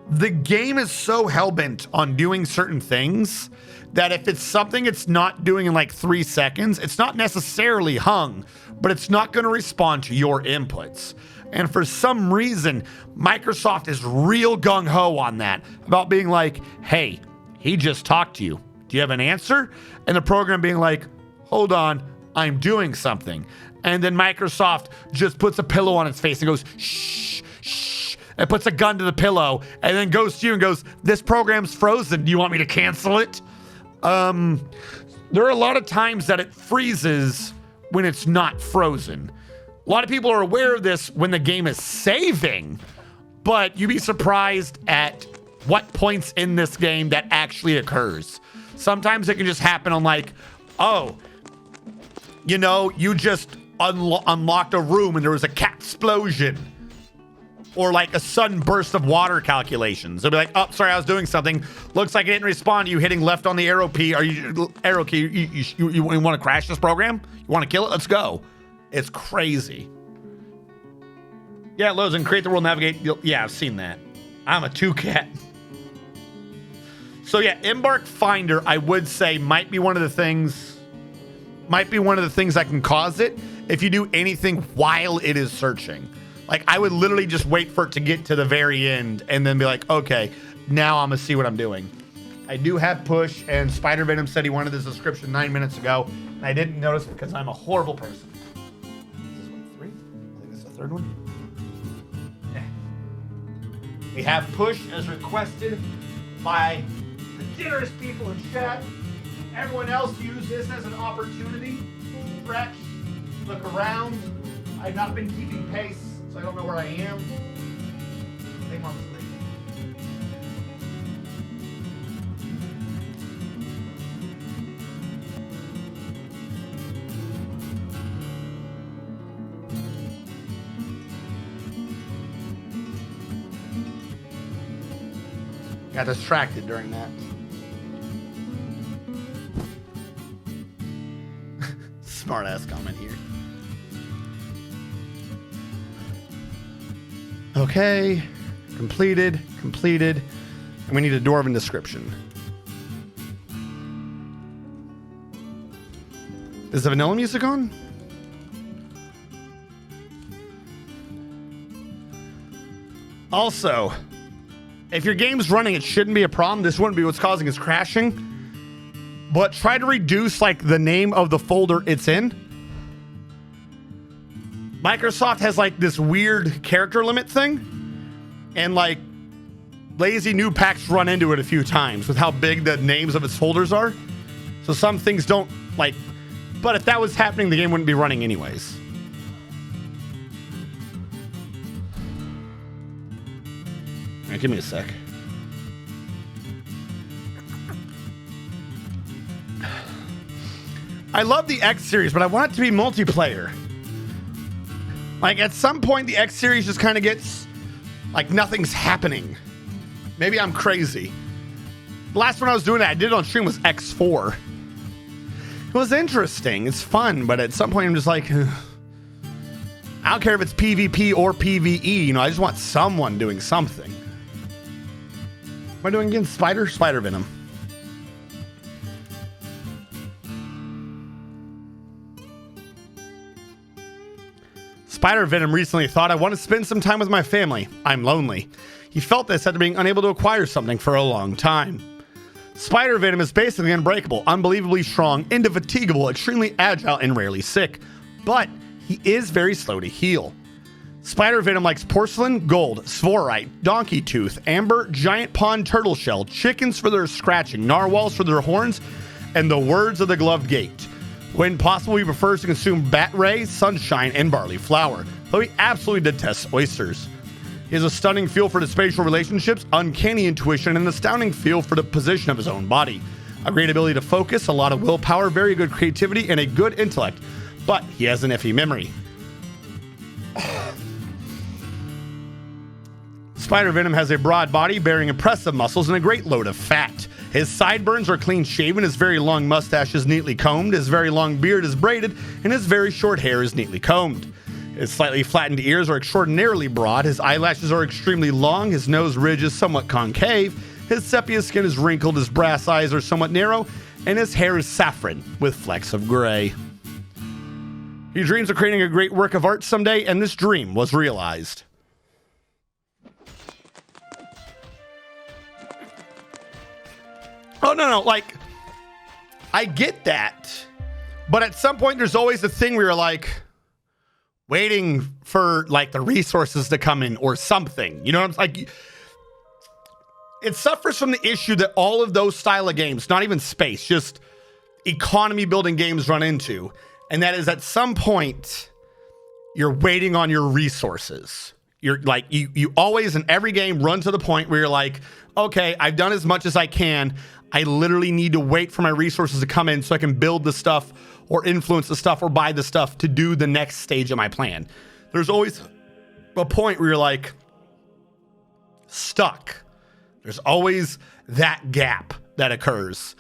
Speaker 1: the game is so hell-bent on doing certain things that if it's something it's not doing in like 3 seconds, it's not necessarily hung, but it's not going to respond to your inputs. And for some reason, Microsoft is real gung-ho on that, about being like, hey, he just talked to you. Do you have an answer? And the program being like, hold on, I'm doing something. And then Microsoft just puts a pillow on its face and goes, shh, shh, and puts a gun to the pillow and then goes to you and goes, this program's frozen. Do you want me to cancel it? There are a lot of times that it freezes when it's not frozen. A lot of people are aware of this when the game is saving, but you'd be surprised at what points in this game that actually occurs. Sometimes it can just happen on like, oh, you know, you just unlocked a room and there was a cat explosion. Or like a sudden burst of water calculations. They'll be like, oh, sorry, I was doing something. Looks like it didn't respond to you hitting left on the arrow key. Arrow key, you want to crash this program? You want to kill it? Let's go. It's crazy. Yeah, loads and create the world, navigate. Yeah, I've seen that. I'm a 2-cat. So yeah, Embark Finder, I would say might be one of the things that can cause it if you do anything while it is searching. Like, I would literally just wait for it to get to the very end and then be like, okay, now I'm going to see what I'm doing. I do have push, and Spider Venom said he wanted this description 9 minutes ago, and I didn't notice because I'm a horrible person. Is this one 3? I think it's the third one. Yeah. We have push as requested by the generous people in chat. Everyone else use this as an opportunity stretch, look around. I've not been keeping pace, so I don't know where I am. Take one sleep. Got distracted during that. Smart ass comment here. Okay, completed. And we need a dwarven description. Is the vanilla music on? Also, if your game's running, it shouldn't be a problem. This wouldn't be what's causing its crashing. But try to reduce like the name of the folder it's in. Microsoft has like this weird character limit thing. And like lazy new packs run into it a few times with how big the names of its folders are. So some things don't like, but if that was happening, the game wouldn't be running anyways. All right, give me a sec. I love the X series, but I want it to be multiplayer. Like at some point, the X series just kind of gets like nothing's happening. Maybe I'm crazy. The last one I was doing that I did on stream was X4. It was interesting. It's fun, but at some point I'm just like, I don't care if it's PvP or PvE. You know, I just want someone doing something. What am I doing again? Spider Venom. Spider Venom recently thought, I want to spend some time with my family. I'm lonely. He felt this after being unable to acquire something for a long time. Spider Venom is basically unbreakable, unbelievably strong, indefatigable, extremely agile, and rarely sick. But he is very slow to heal. Spider Venom likes porcelain, gold, svorite, donkey tooth, amber, giant pond turtle shell, chickens for their scratching, narwhals for their horns, and the words of the gloved gate. When possible, he prefers to consume bat ray, sunshine, and barley flour, though he absolutely detests oysters. He has a stunning feel for the spatial relationships, uncanny intuition, and an astounding feel for the position of his own body. A great ability to focus, a lot of willpower, very good creativity, and a good intellect, but he has an iffy memory. Spider Venom has a broad body bearing impressive muscles and a great load of fat. His sideburns are clean shaven, his very long mustache is neatly combed, his very long beard is braided, and his very short hair is neatly combed. His slightly flattened ears are extraordinarily broad, his eyelashes are extremely long, his nose ridge is somewhat concave, his sepia skin is wrinkled, his brass eyes are somewhat narrow, and his hair is saffron with flecks of gray. He dreams of creating a great work of art someday, and this dream was realized. Oh, no, like, I get that. But at some point, there's always a thing where you're like, waiting for, like, the resources to come in or something. You know what I'm like? It suffers from the issue that all of those style of games, not even space, just economy building games run into. And that is at some point, you're waiting on your resources. You're like, you always in every game run to the point where you're like, okay, I've done as much as I can. I literally need to wait for my resources to come in so I can build the stuff or influence the stuff or buy the stuff to do the next stage of my plan. There's always a point where you're like stuck. There's always that gap that occurs.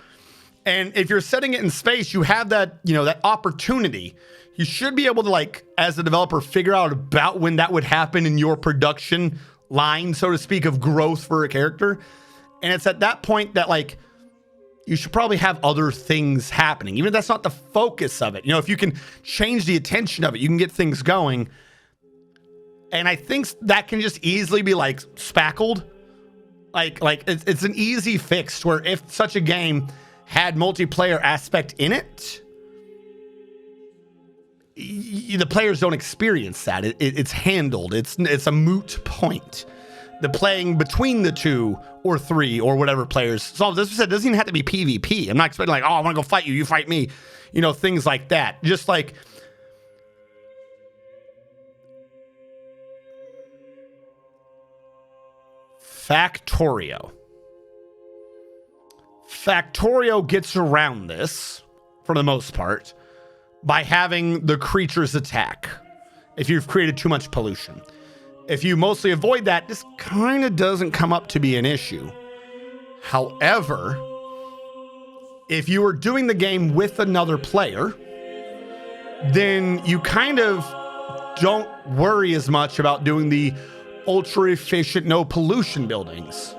Speaker 1: And if you're setting it in space, you have that, you know, that opportunity. You should be able to, like, as a developer, figure out about when that would happen in your production line, so to speak, of growth for a character. And it's at that point that, like, you should probably have other things happening, even if that's not the focus of it. You know, if you can change the attention of it, you can get things going. And I think that can just easily be, like, spackled. Like it's an easy fix where if such a game had multiplayer aspect in it, the players don't experience that. It's handled. It's a moot point. the playing between the 2 or 3 or whatever players. So this said, doesn't even have to be PvP. I'm not expecting like, oh, I want to go fight you, you fight me, you know, things like that. Just like Factorio. Factorio gets around this for the most part by having the creatures attack if you've created too much pollution. If you mostly avoid that, this kind of doesn't come up to be an issue. However, if you are doing the game with another player, then you kind of don't worry as much about doing the ultra efficient, no pollution buildings.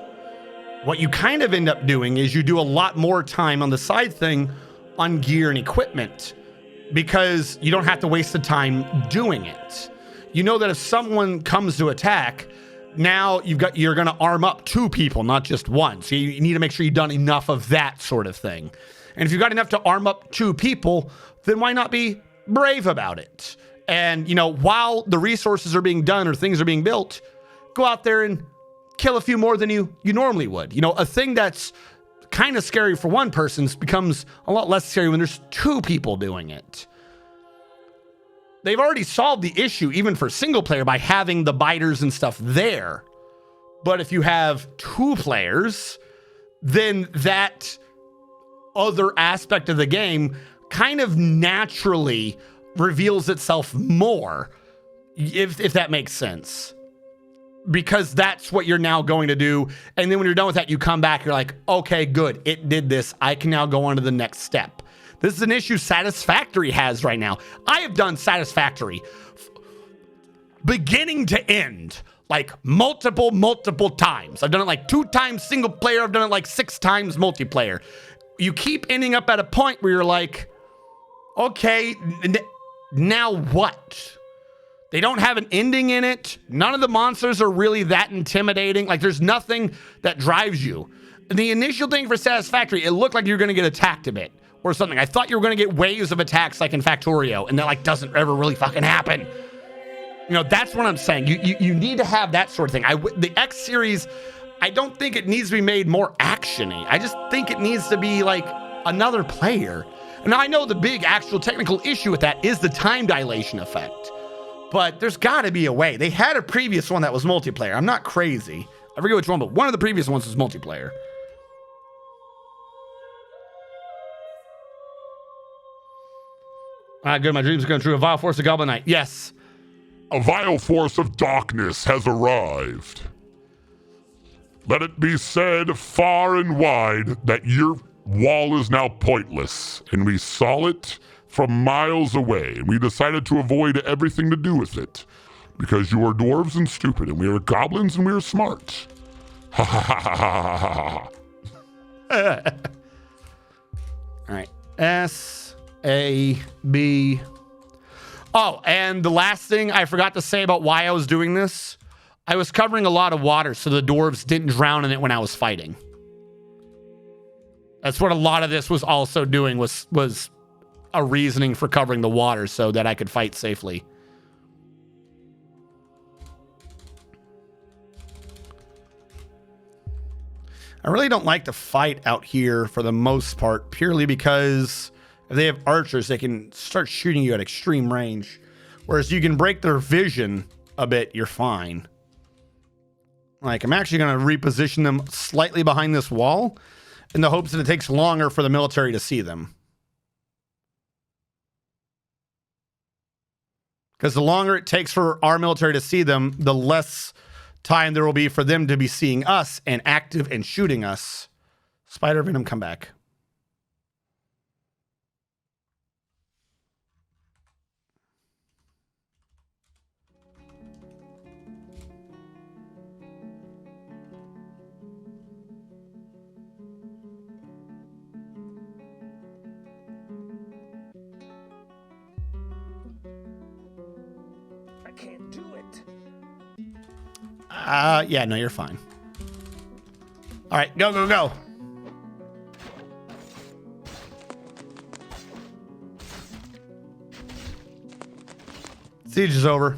Speaker 1: What you kind of end up doing is you do a lot more time on the side thing on gear and equipment because you don't have to waste the time doing it. You know that if someone comes to attack, now you're going to arm up 2 people, not just 1. So you need to make sure you've done enough of that sort of thing. And if you've got enough to arm up 2 people, then why not be brave about it? And, you know, while the resources are being done or things are being built, go out there and kill a few more than you normally would. You know, a thing that's kind of scary for one person becomes a lot less scary when there's 2 people doing it. They've already solved the issue, even for single player, by having the biters and stuff there. But if you have 2 players, then that other aspect of the game kind of naturally reveals itself more, if that makes sense. Because that's what you're now going to do. And then when you're done with that, you come back, you're like, okay, good, it did this. I can now go on to the next step. This is an issue Satisfactory has right now. I have done Satisfactory beginning to end, like multiple times. I've done it like 2 times single player. I've done it like 6 times multiplayer. You keep ending up at a point where you're like, okay, now what? They don't have an ending in it. None of the monsters are really that intimidating. Like there's nothing that drives you. The initial thing for Satisfactory, it looked like you're going to get attacked a bit or something. I thought you were going to get waves of attacks like in Factorio, and that like doesn't ever really fucking happen. You know, that's what I'm saying. You need to have that sort of thing. The X series, I don't think it needs to be made more action-y. I just think it needs to be like another player. And I know the big actual technical issue with that is the time dilation effect. But there's got to be a way. They had a previous one that was multiplayer. I'm not crazy. I forget which one, but one of the previous ones was multiplayer. Good. My dreams are going true. A vile force of Goblin Knight. Yes.
Speaker 6: A vile force of darkness has arrived. Let it be said far and wide that your wall is now pointless, and we saw it from miles away, and we decided to avoid everything to do with it, because you are dwarves and stupid, and we are goblins and we are smart. Ha ha ha ha ha ha.
Speaker 1: All right. S-A-B. Oh, and the last thing I forgot to say about why I was doing this, I was covering a lot of water so the dwarves didn't drown in it when I was fighting. That's what a lot of this was also doing, was a reasoning for covering the water so that I could fight safely. I really don't like to fight out here for the most part, purely because if they have archers, they can start shooting you at extreme range. Whereas you can break their vision a bit, you're fine. Like, I'm actually going to reposition them slightly behind this wall in the hopes that it takes longer for the military to see them. Because the longer it takes for our military to see them, the less time there will be for them to be seeing us and active and shooting us. Spider Venom, come back.
Speaker 3: Can't do it.
Speaker 1: Yeah, no, you're fine. All right, go, go, go. Siege is over.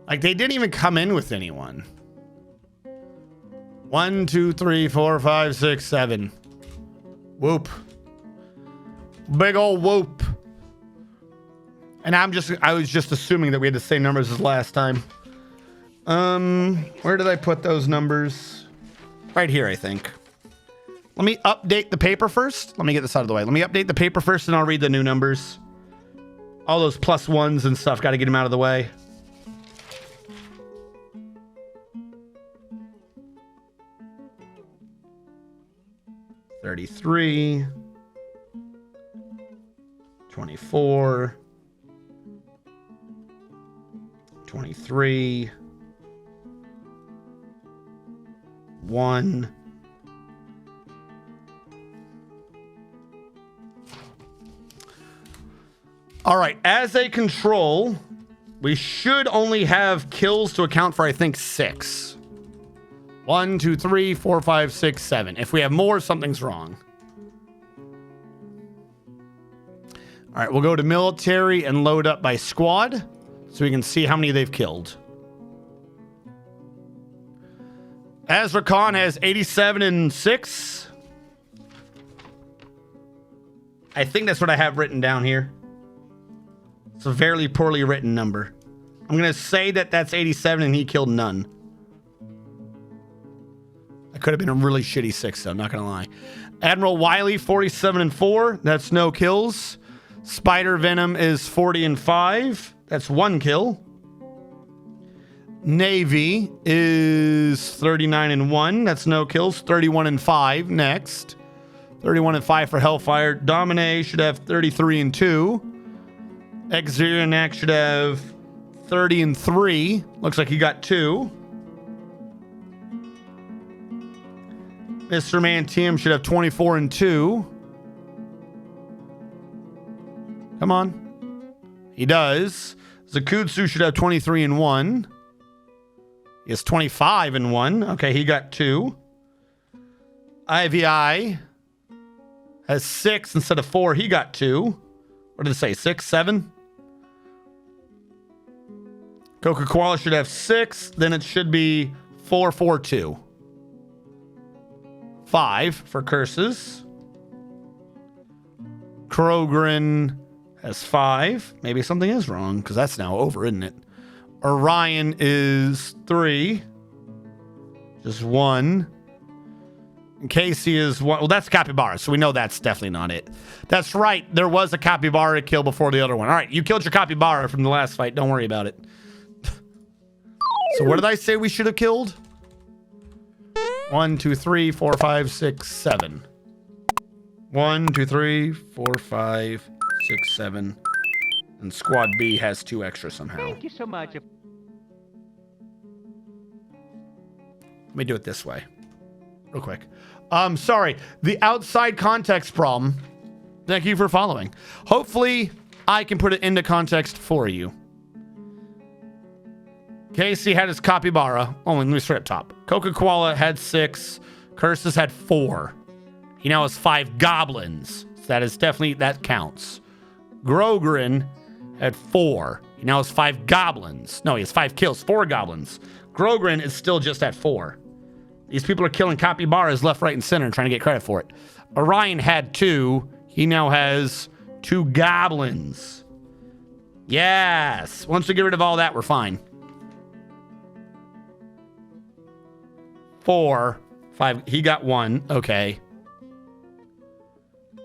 Speaker 1: Like, they didn't even come in with anyone. 1, 2, 3, 4, 5, 6, 7. Whoop. Big old whoop. And I was just assuming that we had the same numbers as last time. Where did I put those numbers? Right here, I think. Let me update the paper first. Let me get this out of the way. Let me update the paper first and I'll read the new numbers. All those +1s and stuff, got to get them out of the way. $33, 24, 23, 1. All right, as a control, we should only have kills to account for, I think, 6. 1, 2, 3, 4, 5, 6, 7. If we have more, something's wrong. All right, we'll go to military and load up by squad so we can see how many they've killed. Ezra Khan has 87 and 6. I think that's what I have written down here. It's a very poorly written number. I'm going to say that that's 87 and he killed none. That could have been a really shitty 6, though, not going to lie. Admiral Wiley, 47 and 4. That's no kills. Spider Venom is 40 and 5. That's 1 kill. Navy is 39 and 1. That's no kills. 31 and 5 next. 31 and 5 for Hellfire. Domine should have 33 and 2. Xerianak should have 30 and 3. Looks like he got 2. Mr. Mantium should have 24 and 2. Come on. He does. Zakutsu should have 23 and 1. He has 25 and 1. Okay, he got 2. IVI has 6 instead of 4. He got 2. What did it say? 6, 7? Coca-Cola should have 6. Then it should be 4, 4, 2. 5 for curses. Krogren has 5. Maybe something is wrong because that's now over, isn't it? Orion is 3. Just 1. And Casey is 1. Well, that's Capybara, so we know that's definitely not it. That's right. There was a Capybara kill before the other one. All right, you killed your Capybara from the last fight. Don't worry about it. So what did I say we should have killed? 1, 2, 3, 4, 5, 6, 7. 1, 2, 3, 4, 5, 6, 7. And Squad B has 2 extra somehow.
Speaker 8: Thank you so much.
Speaker 1: Let me do it this way. Real quick. Sorry. The outside context problem. Thank you for following. Hopefully, I can put it into context for you. Casey had his Capybara. Oh, let me start up top. Coca-Cola had 6. Curses had 4. He now has 5 goblins. So that is definitely, that counts. Grogrin had 4. He now has 5 goblins. No, he has 5 kills, 4 goblins. Grogrin is still just at 4. These people are killing capybaras left, right, and center and trying to get credit for it. Orion had 2. He now has 2 goblins. Yes. Once we get rid of all that, we're fine. 4, 5. He got 1. Okay.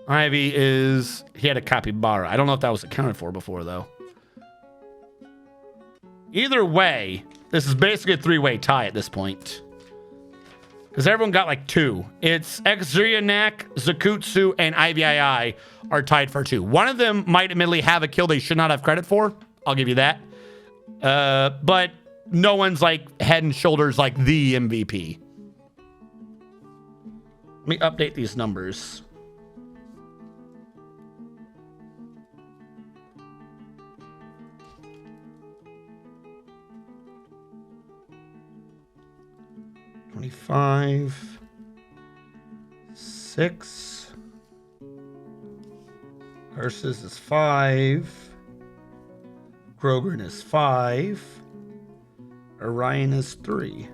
Speaker 1: Ivy is... He had a capybara. I don't know if that was accounted for before, though. Either way, this is basically a 3-way tie at this point. Because everyone got like 2. It's Xerianak, Zakutsu, and IVII are tied for 2. One of them might admittedly have a kill they should not have credit for. I'll give you that. But no one's like head and shoulders like the MVP. Let me update these numbers. $25, 6. Curses is 5. Grogrin is 5. Orion is 3.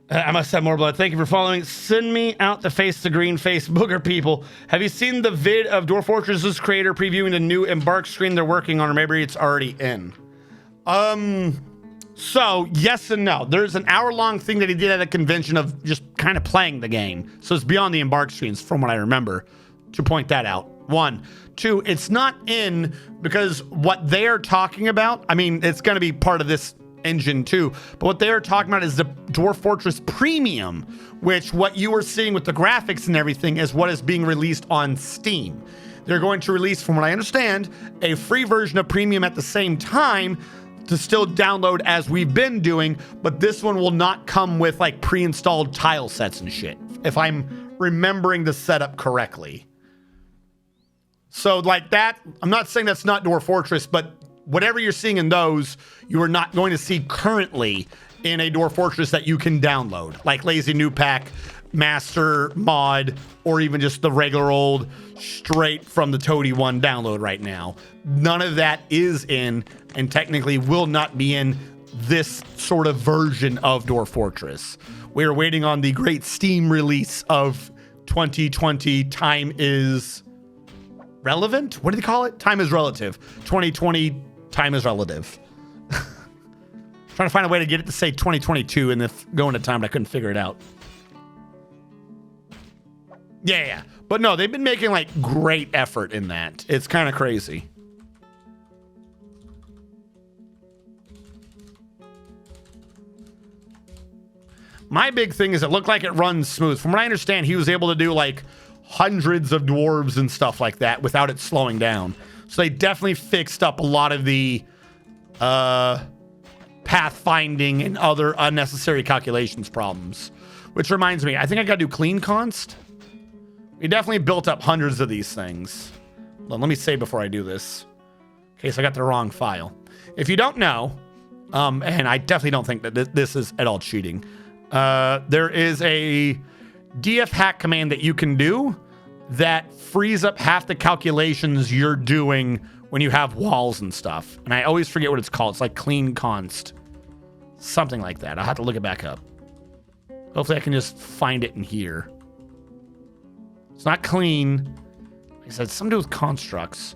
Speaker 1: I must have more blood. Thank you for following. Send me out to face the green face booger people. Have you seen the vid of Dwarf Fortress's creator previewing the new Embark screen they're working on, or maybe it's already in? So yes and no. There's an hour-long thing that he did at a convention of just kind of playing the game. So it's beyond the Embark screens from what I remember, to point that out. 1. 2, it's not in because what they're talking about, I mean, it's going to be part of this engine too, but what they're talking about is the Dwarf Fortress Premium, which what you are seeing with the graphics and everything is what is being released on Steam. They're going to release, from what I understand, a free version of Premium at the same time to still download as we've been doing, but this one will not come with like pre-installed tile sets and shit, if I'm remembering the setup correctly. So like that, I'm not saying that's not Dwarf Fortress, but whatever you're seeing in those, you are not going to see currently in a Dwarf Fortress that you can download, like Lazy New Pack, Master Mod, or even just the regular old straight from the Toady one download right now. None of that is in, and technically will not be in this sort of version of Dwarf Fortress. We are waiting on the great Steam release of 2020. Time is relevant? What do they call it? Time is relative. 2020, time is relative. Trying to find a way to get it to say 2022 and if going to time, but I couldn't figure it out. Yeah. But no, they've been making like great effort in that. It's kind of crazy. My big thing is it looked like it runs smooth. From what I understand, he was able to do like hundreds of dwarves and stuff like that without it slowing down. So they definitely fixed up a lot of the pathfinding and other unnecessary calculations problems. Which reminds me, I think I gotta do clean const. We definitely built up hundreds of these things. Well, let me say before I do this, in case I got the wrong file. If you don't know, and I definitely don't think that this is at all cheating, there is a DF hack command that you can do that frees up half the calculations you're doing when you have walls and stuff. And I always forget what it's called. It's like clean const. Something like that. I'll have to look it back up. Hopefully I can just find it in here. It's not clean. Like I said, it's something to do with constructs.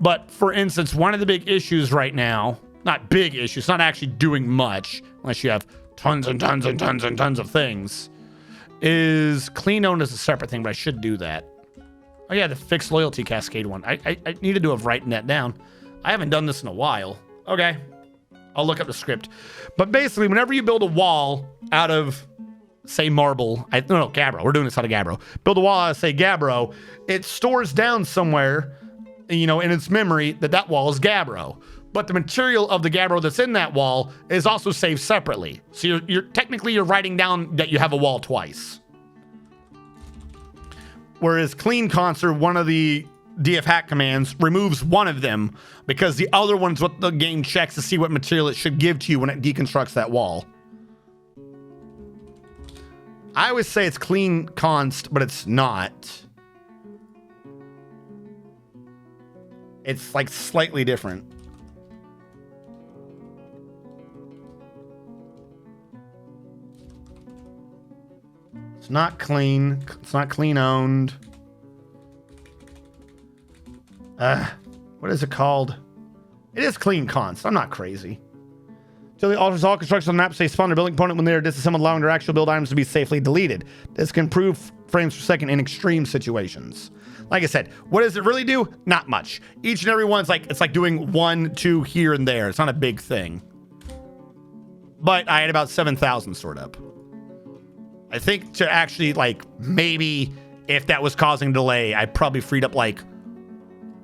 Speaker 1: But for instance, one of the big issues right now, not big issues, not actually doing much, unless you have tons and tons and tons and tons of things, is clean owned as a separate thing, but I should do that. Oh yeah, the fixed loyalty cascade one. I needed to have written that down. I haven't done this in a while. Okay, I'll look up the script. But basically, whenever you build a wall out of, say, marble, no, gabbro. We're doing this out of gabbro. Build a wall out of, say, gabbro. It stores down somewhere, you know, in its memory that wall is gabbro. But the material of the gabbro that's in that wall is also saved separately. So you're technically writing down that you have a wall twice. Whereas clean const, one of the DF hack commands, removes one of them because the other one's what the game checks to see what material it should give to you when it deconstructs that wall. I always say it's clean const, but it's not. It's like slightly different. It's not clean. It's not clean owned. What is it called? It is clean const. I'm not crazy. Until alters all constructions on the map, say spawn a building component when they are disassembled, allowing their actual build items to be safely deleted. This can improve frames per second in extreme situations. Like I said, what does it really do? Not much. Each and every one's like, it's like doing 1, 2 here and there. It's not a big thing. But I had about 7,000 stored up. I think to actually, like, maybe if that was causing delay, I probably freed up like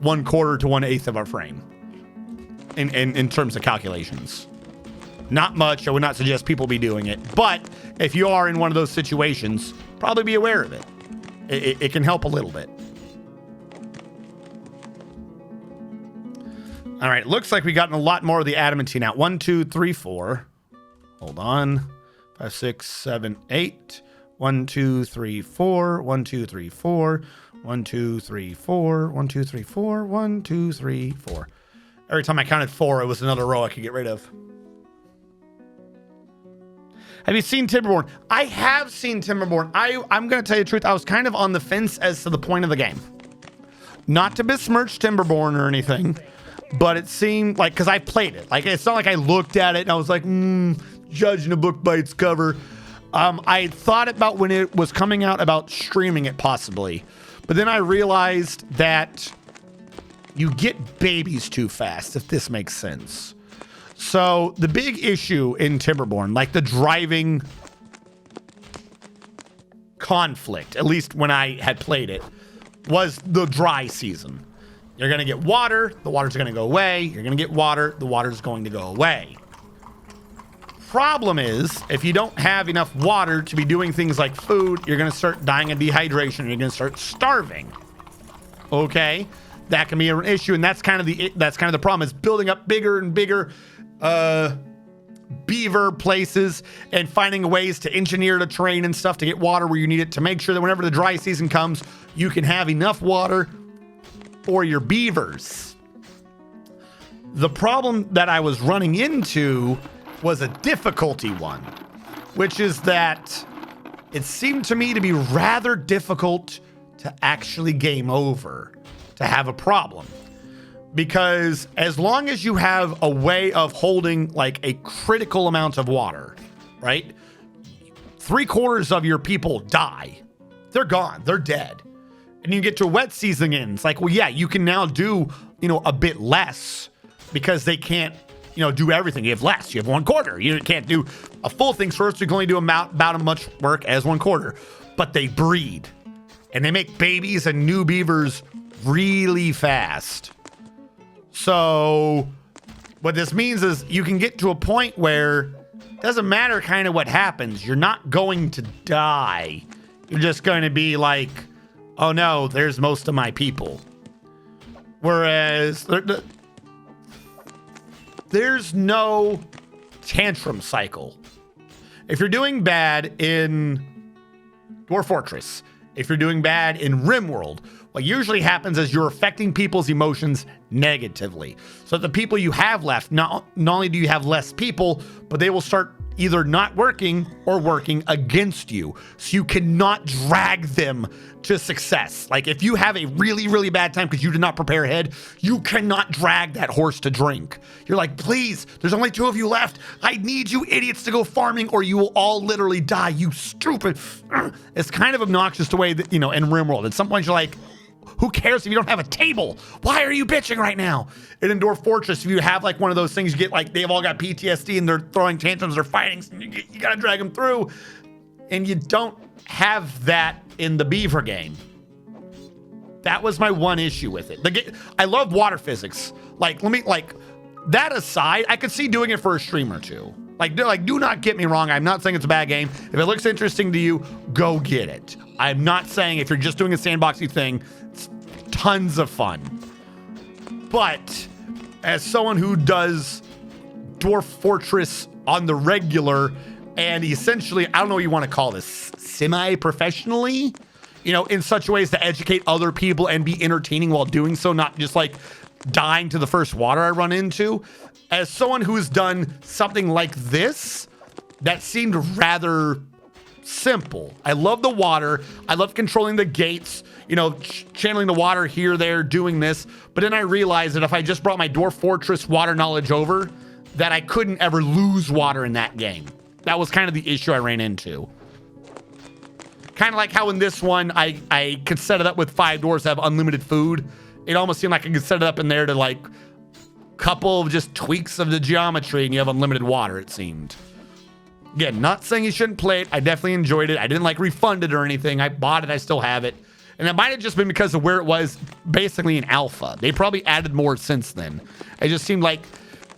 Speaker 1: 1/4 to 1/8 of our frame in terms of calculations. Not much. I would not suggest people be doing it. But if you are in one of those situations, probably be aware of it. It can help a little bit. All right. Looks like we gotten a lot more of the adamantine out. 1, 2, 3, 4. Hold on. 5, 6, 7, 8. 1, 2, 3, 4. 1, 2, 3, 4. 1, 2, 3, 4. 1, 2, 3, 4. 1, 2, 3, 4. Every time I counted 4, it was another row I could get rid of. Have you seen Timberborn? I have seen Timberborn. I'm going to tell you the truth. I was kind of on the fence as to the point of the game. Not to besmirch Timberborn or anything, but it seemed like, because I played it. Like, it's not like I looked at it and I was like, judging a book by its cover. I thought about when it was coming out about streaming it possibly. But then I realized that you get babies too fast, if this makes sense. So the big issue in Timberborn, like the driving conflict, at least when I had played it, was the dry season. You're going to get water, the water's going to go away. You're going to get water, the water's going to go away. Problem is, if you don't have enough water to be doing things like food, you're going to start dying of dehydration. You're going to start starving. Okay? That can be an issue, and that's kind of the problem, is building up bigger and bigger beaver places and finding ways to engineer the terrain and stuff to get water where you need it, to make sure that whenever the dry season comes, you can have enough water for your beavers. The problem that I was running into was a difficulty one, which is that it seemed to me to be rather difficult to actually game over, to have a problem. Because as long as you have a way of holding like a critical amount of water, right? 3/4 of your people die. They're gone. They're dead. And you get to a wet season in. It's like, well, yeah, you can now do, a bit less because they can't, do everything. You have less. You have 1/4. You can't do a full thing first. You can only do about as much work as 1/4. But they breed. And they make babies and new beavers really fast. So what this means is you can get to a point where it doesn't matter kind of what happens. You're not going to die. You're just going to be like, oh no, there's most of my people. Whereas there's no tantrum cycle. If you're doing bad in Dwarf Fortress, if you're doing bad in RimWorld, what usually happens is you're affecting people's emotions negatively. So the people you have left, not only do you have less people, but they will start either not working or working against you. So you cannot drag them to success. Like if you have a really, really bad time because you did not prepare ahead, you cannot drag that horse to drink. You're like, please, there's only 2 of you left. I need you idiots to go farming or you will all literally die, you stupid. It's kind of obnoxious the way that, in RimWorld, at some point you're like, who cares if you don't have a table? Why are you bitching right now? And in Dwarf Fortress, if you have like one of those things, you get like, they've all got PTSD and they're throwing tantrums, they're fighting, so you gotta drag them through. And you don't have that in the Beaver game. That was my one issue with it. I love water physics. That aside, I could see doing it for a stream or two. Do not get me wrong. I'm not saying it's a bad game. If it looks interesting to you, go get it. I'm not saying if you're just doing a sandboxy thing, it's tons of fun. But as someone who does Dwarf Fortress on the regular, and essentially, I don't know what you want to call this, semi-professionally, in such ways to educate other people and be entertaining while doing so, not just like dying to the first water I run into. As someone who's done something like this, that seemed rather simple. I love the water. I love controlling the gates, channeling the water here, there, doing this. But then I realized that if I just brought my Dwarf Fortress water knowledge over, that I couldn't ever lose water in that game. That was kind of the issue I ran into. Kind of like how in this one, I could set it up with 5 dwarves that have unlimited food. It almost seemed like I could set it up in there to like couple of just tweaks of the geometry and you have unlimited water, it seemed. Again, not saying you shouldn't play it. I definitely enjoyed it. I didn't refund it or anything. I bought it. I still have it. And it might have just been because of where it was basically in alpha. They probably added more since then. It just seemed like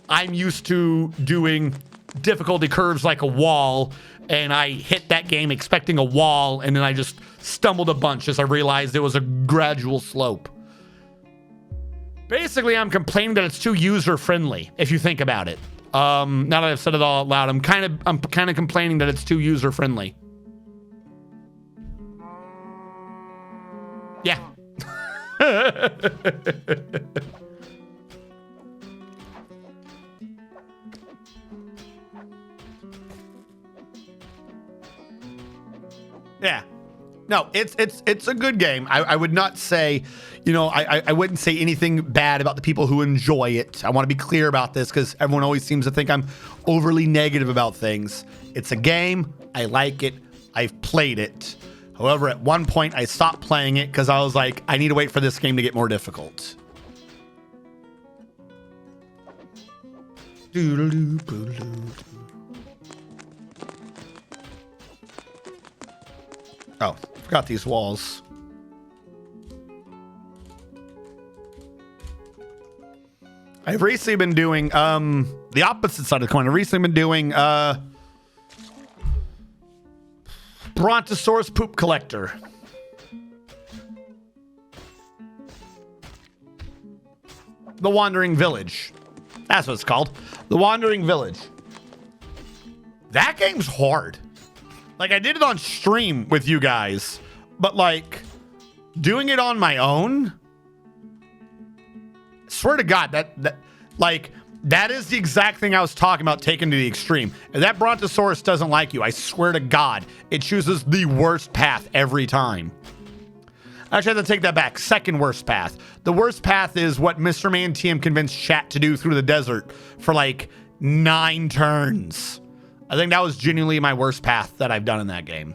Speaker 1: I'm used to doing difficulty curves like a wall, and I hit that game expecting a wall, and then I just stumbled a bunch as I realized it was a gradual slope. Basically, I'm complaining that it's too user-friendly, if you think about it. Now that I've said it all out loud, I'm kind of complaining that it's too user-friendly. Yeah. Yeah. No, it's a good game. I would not say, you know, I wouldn't say anything bad about the people who enjoy it. I want to be clear about this because everyone always seems to think I'm overly negative about things. It's a game. I like it. I've played it. However, at one point I stopped playing it because I was like, I need to wait for this game to get more difficult. Oh, forgot these walls. I've recently been doing the opposite side of the coin. I've recently been doing Brontosaurus Poop Collector. The Wandering Village. That's what it's called. The Wandering Village. That game's hard. Like, I did it on stream with you guys, but like doing it on my own, swear to God, that is the exact thing I was talking about, taken to the extreme. If that Brontosaurus doesn't like you, I swear to God, it chooses the worst path every time. Actually, I have to take that back. Second worst path. The worst path is what Mr. Man TM convinced chat to do through the desert for like 9 turns. I think that was genuinely my worst path that I've done in that game.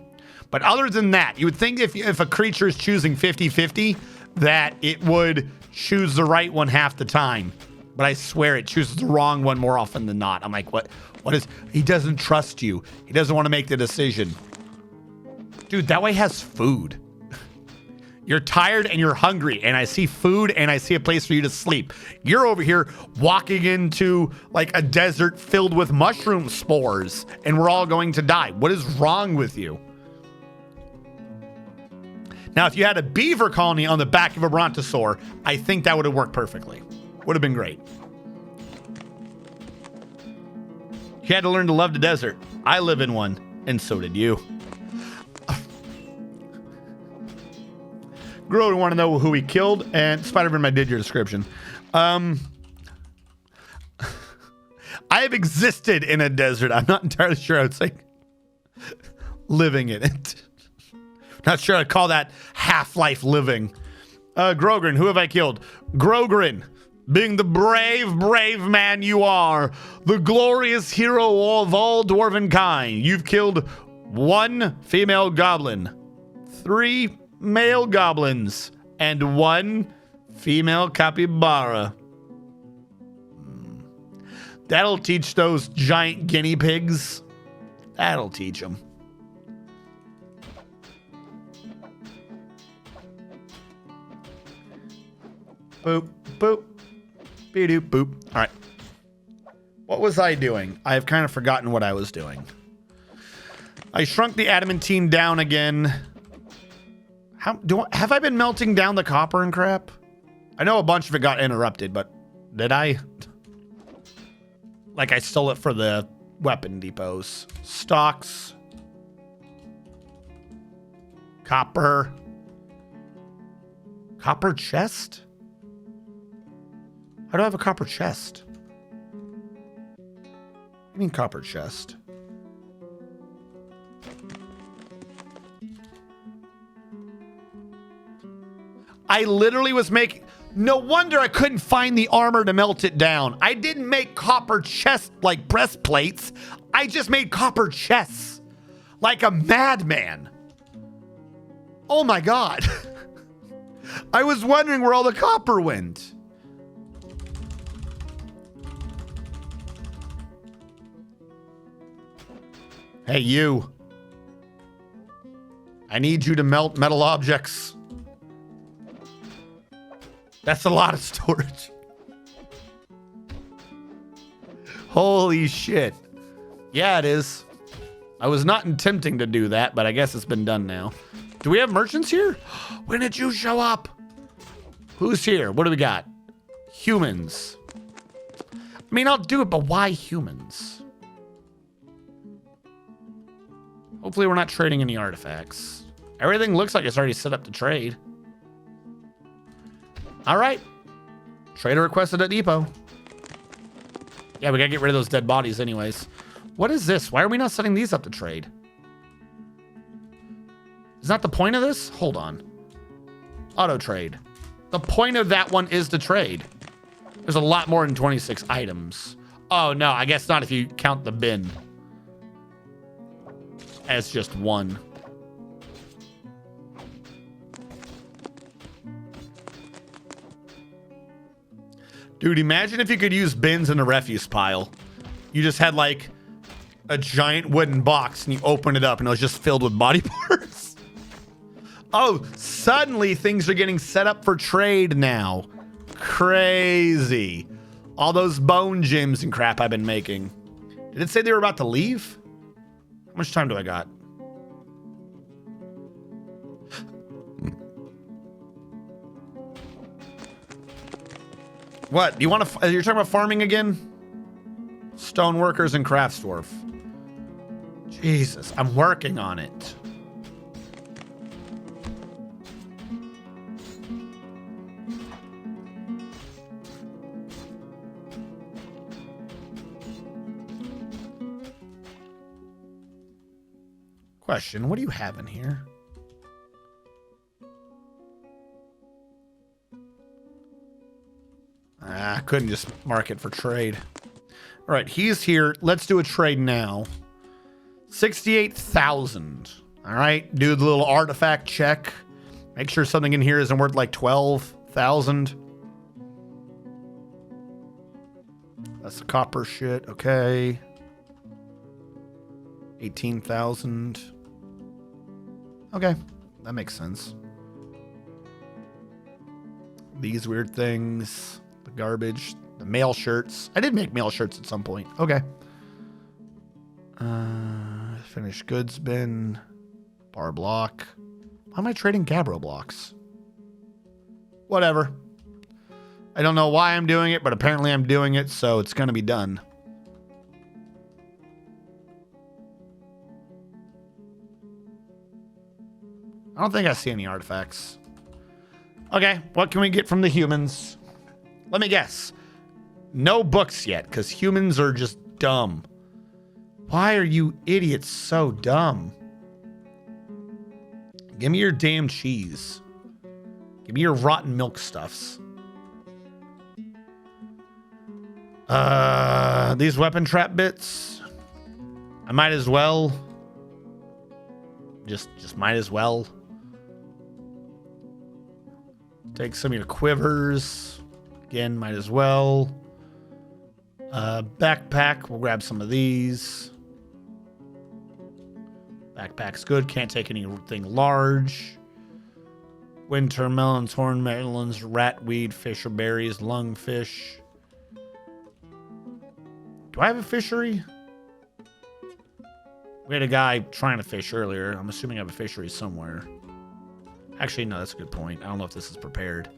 Speaker 1: But other than that, you would think if a creature is choosing 50-50, that it would choose the right one half the time. But I swear it chooses the wrong one more often than not. I'm like, what is, he doesn't trust you. He doesn't want to make the decision. Dude, that way has food. You're tired and you're hungry, and I see food and I see a place for you to sleep. You're over here walking into like a desert filled with mushroom spores, and we're all going to die. What is wrong with you? Now, if you had a beaver colony on the back of a brontosaur, I think that would have worked perfectly. Would have been great. You had to learn to love the desert. I live in one, and so did you. Grow want to know who he killed, and Spider-Man, I did your description. I have existed in a desert. I'm not entirely sure I would say living in it. Not sure I'd call that half-life living. Grogrin, who have I killed? Grogrin, being the brave, brave man you are, the glorious hero of all dwarven kind. You've killed 1 female goblin, 3 male goblins, and 1 female capybara. That'll teach those giant guinea pigs. That'll teach them. Boop, boop, be-doop, boop. All right. What was I doing? I've kind of forgotten what I was doing. I shrunk the adamantine down again. Have I been melting down the copper and crap? I know a bunch of it got interrupted, but did I? Like I stole it for the weapon depots. Stocks. Copper. Copper chest? How do I have a copper chest? What do you mean copper chest? I literally was making... No wonder I couldn't find the armor to melt it down. I didn't make copper chest like breastplates. I just made copper chests. Like a madman. Oh my God. I was wondering where all the copper went. Hey, you. I need you to melt metal objects. That's a lot of storage. Holy shit. Yeah, it is. I was not attempting to do that, but I guess it's been done now. Do we have merchants here? When did you show up? Who's here? What do we got? Humans. I mean, I'll do it, but why humans? Hopefully we're not trading any artifacts. Everything looks like it's already set up to trade. All right. Trader requested at depot. Yeah, we gotta get rid of those dead bodies anyways. What is this? Why are we not setting these up to trade? Is that the point of this? Hold on. Auto trade. The point of that one is to trade. There's a lot more than 26 items. Oh, no, I guess not if you count the bin as just one. Dude, imagine if you could use bins in a refuse pile. You just had like a giant wooden box and you open it up and it was just filled with body parts. Oh, suddenly things are getting set up for trade now. Crazy. All those bone gyms and crap I've been making. Did it say they were about to leave? How much time do I got? What? You want to? You're talking about farming again? Stoneworkers and crafts dwarf. Jesus, I'm working on it. Question, what do you have in here? I couldn't just mark it for trade. All right, he's here. Let's do a trade now. 68,000. All right, do the little artifact check. Make sure something in here isn't worth like 12,000. That's the copper shit. Okay. 18,000. Okay, that makes sense. These weird things. The garbage. The mail shirts. I did make mail shirts at some point. Okay. Finished goods bin. Bar block. Why am I trading Gabbro blocks? Whatever. I don't know why I'm doing it, but apparently I'm doing it, so it's going to be done. I don't think I see any artifacts. Okay, what can we get from the humans? Let me guess. No books yet, because humans are just dumb. Why are you idiots so dumb? Give me your damn cheese. Give me your rotten milk stuffs. These weapon trap bits. I might as well. Just might as well. Take some of your quivers. Again, might as well. Backpack. We'll grab some of these. Backpack's good. Can't take anything large. Winter melons, horn melons, ratweed, fish or berries, lungfish. Do I have a fishery? We had a guy trying to fish earlier. I'm assuming I have a fishery somewhere. Actually, no, that's a good point. I don't know if this is prepared.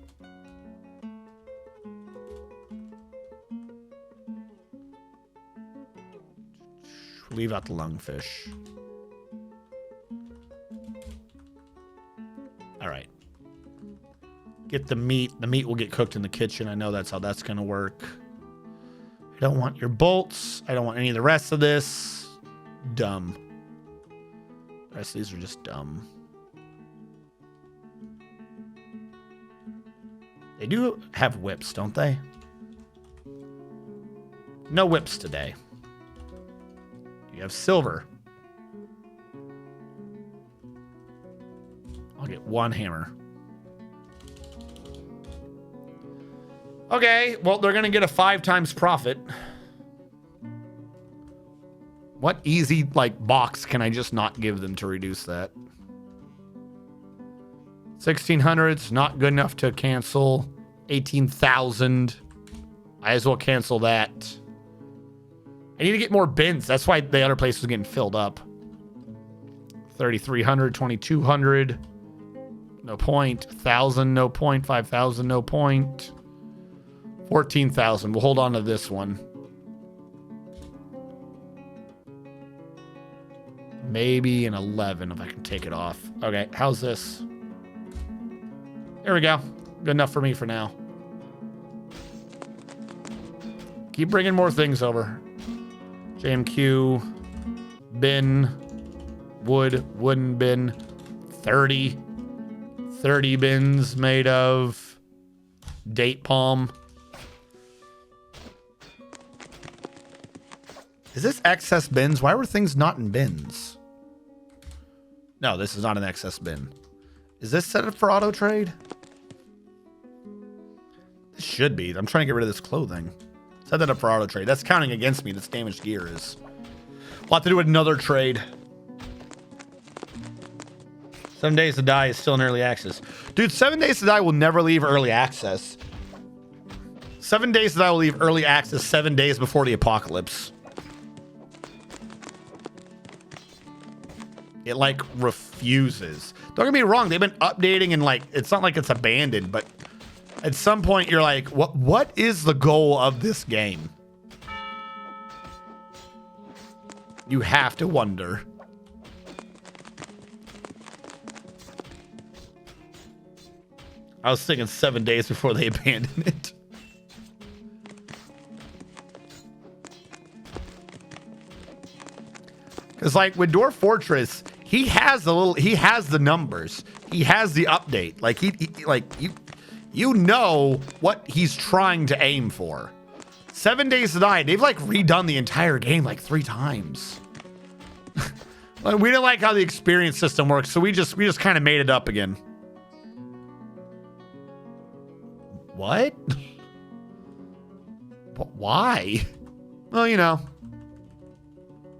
Speaker 1: Leave out the lungfish. All right. Get the meat. The meat will get cooked in the kitchen. I know that's how that's going to work. I don't want your bolts. I don't want any of the rest of this. Dumb. The rest of these are just dumb. They do have whips, don't they? No whips today. You have silver. I'll get one hammer. Okay, well, they're going to get a 5 times profit. What easy, box can I just not give them to reduce that? 1,600's not good enough to cancel. 18,000. I as well cancel that. I need to get more bins. That's why the other place was getting filled up. 3,300, 2,200. No point. 1,000, no point. 5,000, no point. 14,000. We'll hold on to this one. Maybe an 11 if I can take it off. Okay, how's this? There we go. Good enough for me for now. Keep bringing more things over. JMQ. Bin. Wood. Wooden bin. 30 bins made of date palm. Is this excess bins? Why were things not in bins? No, this is not an excess bin. Is this set up for auto trade? This should be. I'm trying to get rid of this clothing. Set that up for auto trade. That's counting against me. This damaged gear is. We'll have to do another trade. 7 Days to Die is still in early access. Dude, 7 Days to Die will never leave early access. 7 Days to Die will leave early access 7 days before the apocalypse. It like refuses. Don't get me wrong, they've been updating and like it's not like it's abandoned, but at some point you're like, what is the goal of this game? You have to wonder. I was thinking 7 days before they abandoned it. Because like with Dwarf Fortress, he has the numbers. He has the update. Like you know what he's trying to aim for. 7 Days to Die, they've like redone the entire game like 3 times. Like we didn't like how the experience system works, so we just kind of made it up again. What? But why? Well, you know,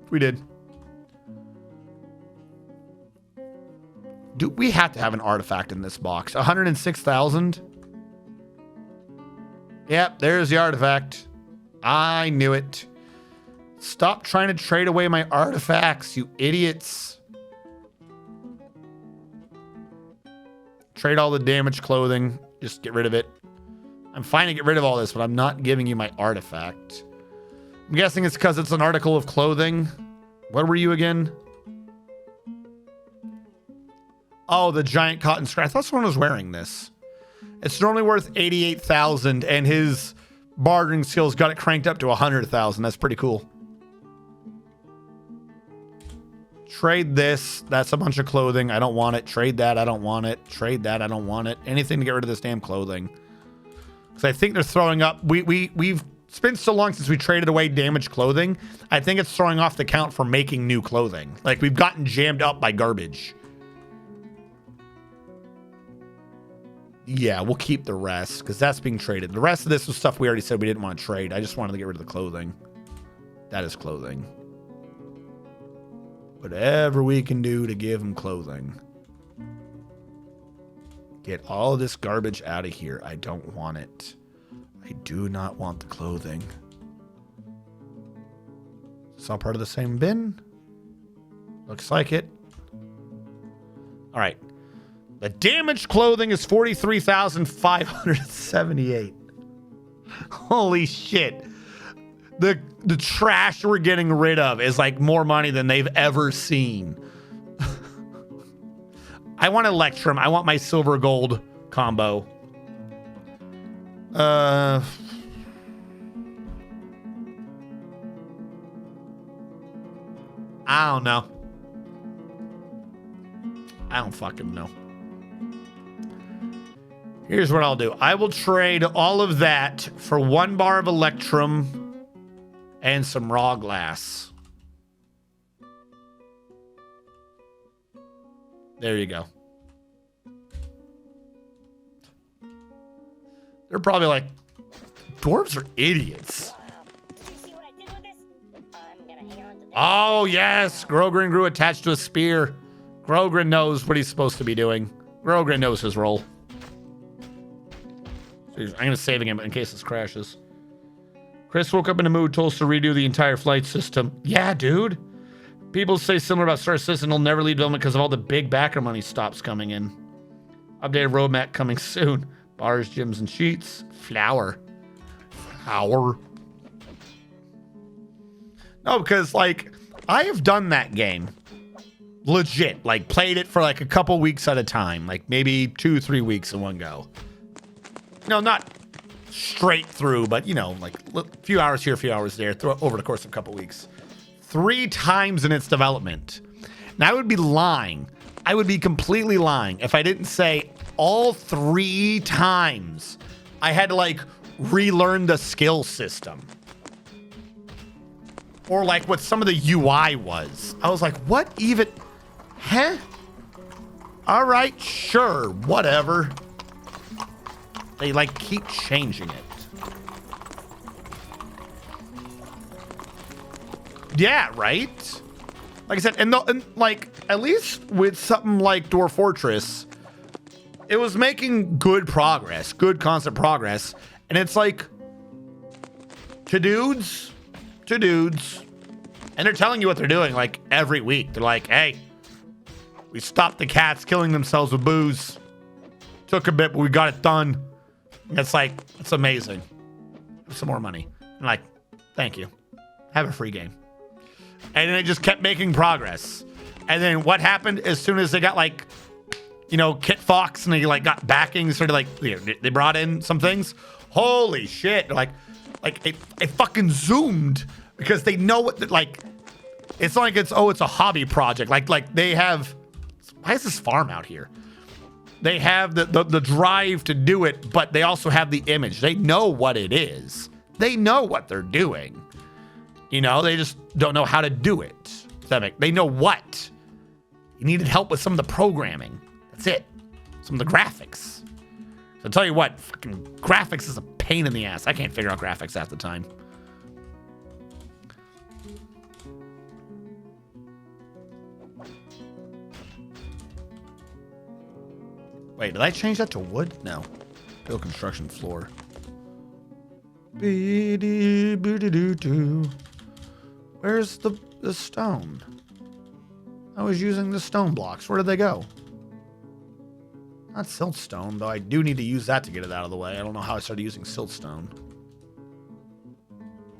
Speaker 1: we did. Do we have to have an artifact in this box? 106,000. Yep, there's the artifact. I knew it. Stop trying to trade away my artifacts, you idiots. Trade all the damaged clothing. Just get rid of it. I'm fine to get rid of all this, but I'm not giving you my artifact. I'm guessing it's because it's an article of clothing. What were you again? Oh, the giant cotton scratch. I thought someone was wearing this. It's normally worth 88,000, and his bartering skills got it cranked up to 100,000. That's pretty cool. Trade this. That's a bunch of clothing. I don't want it. Trade that. I don't want it. Trade that. I don't want it. Anything to get rid of this damn clothing. Because I think they're throwing up. We've it's been so long since we traded away damaged clothing. I think it's throwing off the count for making new clothing. Like we've gotten jammed up by garbage. Yeah, we'll keep the rest because that's being traded. The rest of this was stuff we already said we didn't want to trade. I just wanted to get rid of the clothing. That is clothing. Whatever we can do to give them clothing. Get all of this garbage out of here. I don't want it. I do not want the clothing. It's all part of the same bin. Looks like it. All right. The damaged clothing is 43,578. Holy shit. The trash we're getting rid of is like more money than they've ever seen. I want Electrum. I want my silver gold combo. I don't know. I don't fucking know. Here's what I'll do. I will trade all of that for 1 bar of Electrum and some raw glass. There you go. They're probably like, dwarves are idiots. Oh, yes. Grogrin grew attached to a spear. Grogrin knows what he's supposed to be doing. Grogrin knows his role. I'm going to save him in case this crashes. Chris woke up in a mood, told us to redo the entire flight system. Yeah, dude. People say similar about Star Citizen. They'll never leave development because of all the big backer money stops coming in. Updated roadmap coming soon. Bars, gyms, and sheets. Flour. Flour. No, because, like, I have done that game. Legit. Like, played it for, like, a couple weeks at a time. Like, maybe 2-3 weeks in one go. No, not straight through, but, you know, like a few hours here, a few hours there, over the course of a couple weeks. 3 times in its development. Now, I would be lying I would be completely lying if I didn't say all 3 times I had to like relearn the skill system. Or like what some of the UI was. I was like, what even? Huh? All right, sure, whatever. They like keep changing it. Yeah, right? Like I said, and like at least with something like Dwarf Fortress, it was making good progress, good constant progress. And it's like to dudes. And they're telling you what they're doing like every week. They're like, hey, we stopped the cats killing themselves with booze. Took a bit, but we got it done. And it's like, it's amazing. Some more money. I'm like, thank you. Have a free game. And then it just kept making progress. And then what happened as soon as they got like, you know, Kit Fox and they like got backing, sort of like, you know, they brought in some things. Holy shit. Like it fucking zoomed because they know what, like, it's not like it's a hobby project. Like they have, why is this farm out here? They have the drive to do it, but they also have the image. They know what it is. They know what they're doing. You know, they just don't know how to do it. They know what. You needed help with some of the programming. That's it. Some of the graphics. So I'll tell you what, fucking graphics is a pain in the ass. I can't figure out graphics half the time. Wait, did I change that to wood? No. Build construction floor. Where's the stone? I was using the stone blocks. Where did they go? Not siltstone, though I do need to use that to get it out of the way. I don't know how I started using siltstone.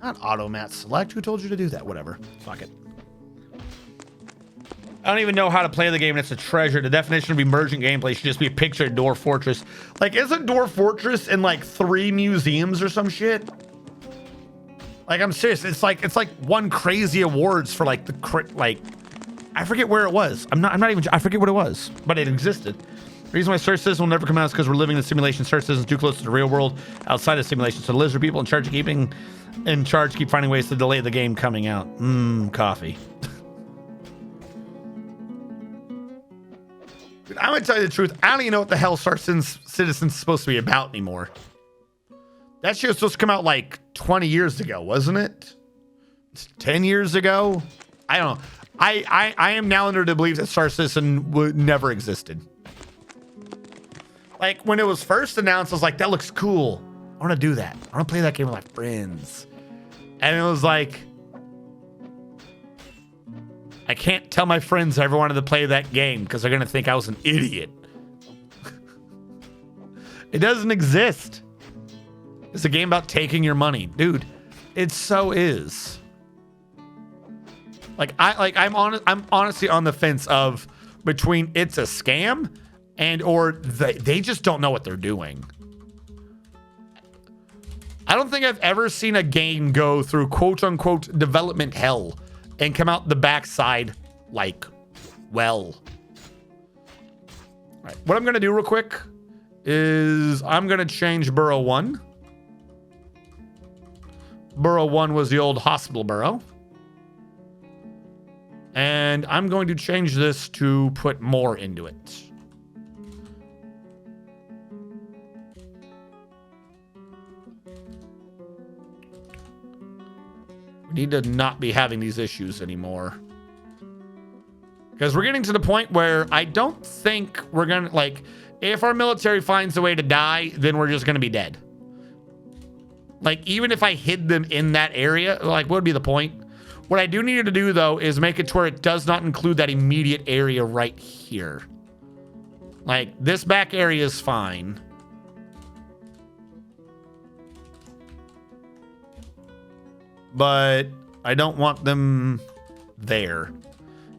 Speaker 1: Not automat select. Who told you to do that? Whatever. Fuck it. I don't even know how to play the game, and it's a treasure. The definition of emergent gameplay should just be a picture of Dwarf Fortress. Like, isn't Dwarf Fortress in like 3 museums or some shit? Like, I'm serious. It's like won crazy awards for like like, I forget where it was. I forget what it was, but it existed. The reason why search systems will never come out is because we're living in a simulation. Search systems too close to the real world outside of simulation. So the lizard people in charge of keep finding ways to delay the game coming out. Coffee. Dude, I'm gonna tell you the truth. I don't even know what the hell Star Citizen's supposed to be about anymore. That shit was supposed to come out like 20 years ago, wasn't it? 10 years ago? I don't know. I am now under the belief that Star Citizen never existed. Like when it was first announced, I was like, that looks cool. I want to do that. I want to play that game with my friends. And it was like, I can't tell my friends I ever wanted to play that game because they're going to think I was an idiot. It doesn't exist. It's a game about taking your money. Dude, it so is. I'm honestly on the fence of between it's a scam and or they just don't know what they're doing. I don't think I've ever seen a game go through quote unquote development hell and come out the backside like well. All right, what I'm gonna do real quick is I'm gonna change Burrow 1. Burrow 1 was the old hospital burrow. And I'm going to change this to put more into it. We need to not be having these issues anymore. Because we're getting to the point where I don't think we're going to, like, if our military finds a way to die, then we're just going to be dead. Like, even if I hid them in that area, like, what would be the point? What I do need to do, though, is make it to where it does not include that immediate area right here. Like, this back area is fine. But I don't want them there.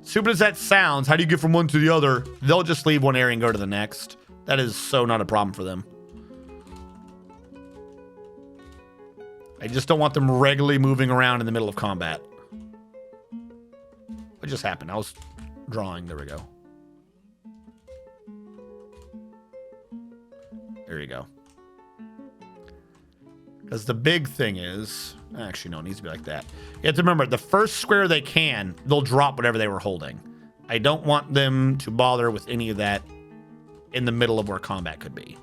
Speaker 1: Stupid as that sounds, how do you get from one to the other? They'll just leave one area and go to the next. That is so not a problem for them. I just don't want them regularly moving around in the middle of combat. What just happened? I was drawing. There we go. There you go. Because the big thing is, actually, no, it needs to be like that. You have to remember, the first square they can, they'll drop whatever they were holding. I don't want them to bother with any of that in the middle of where combat could be.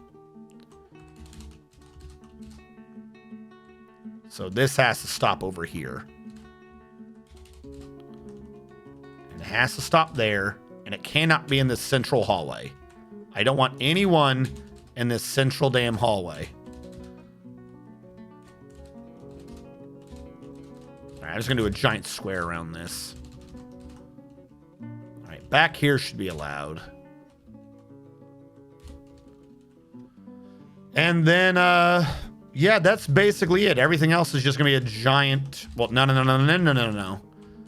Speaker 1: So this has to stop over here. And it has to stop there. And it cannot be in this central hallway. I don't want anyone in this central damn hallway. All right, I'm just going to do a giant square around this. All right, back here should be allowed. And then, yeah, that's basically it. Everything else is just going to be a giant... Well, no.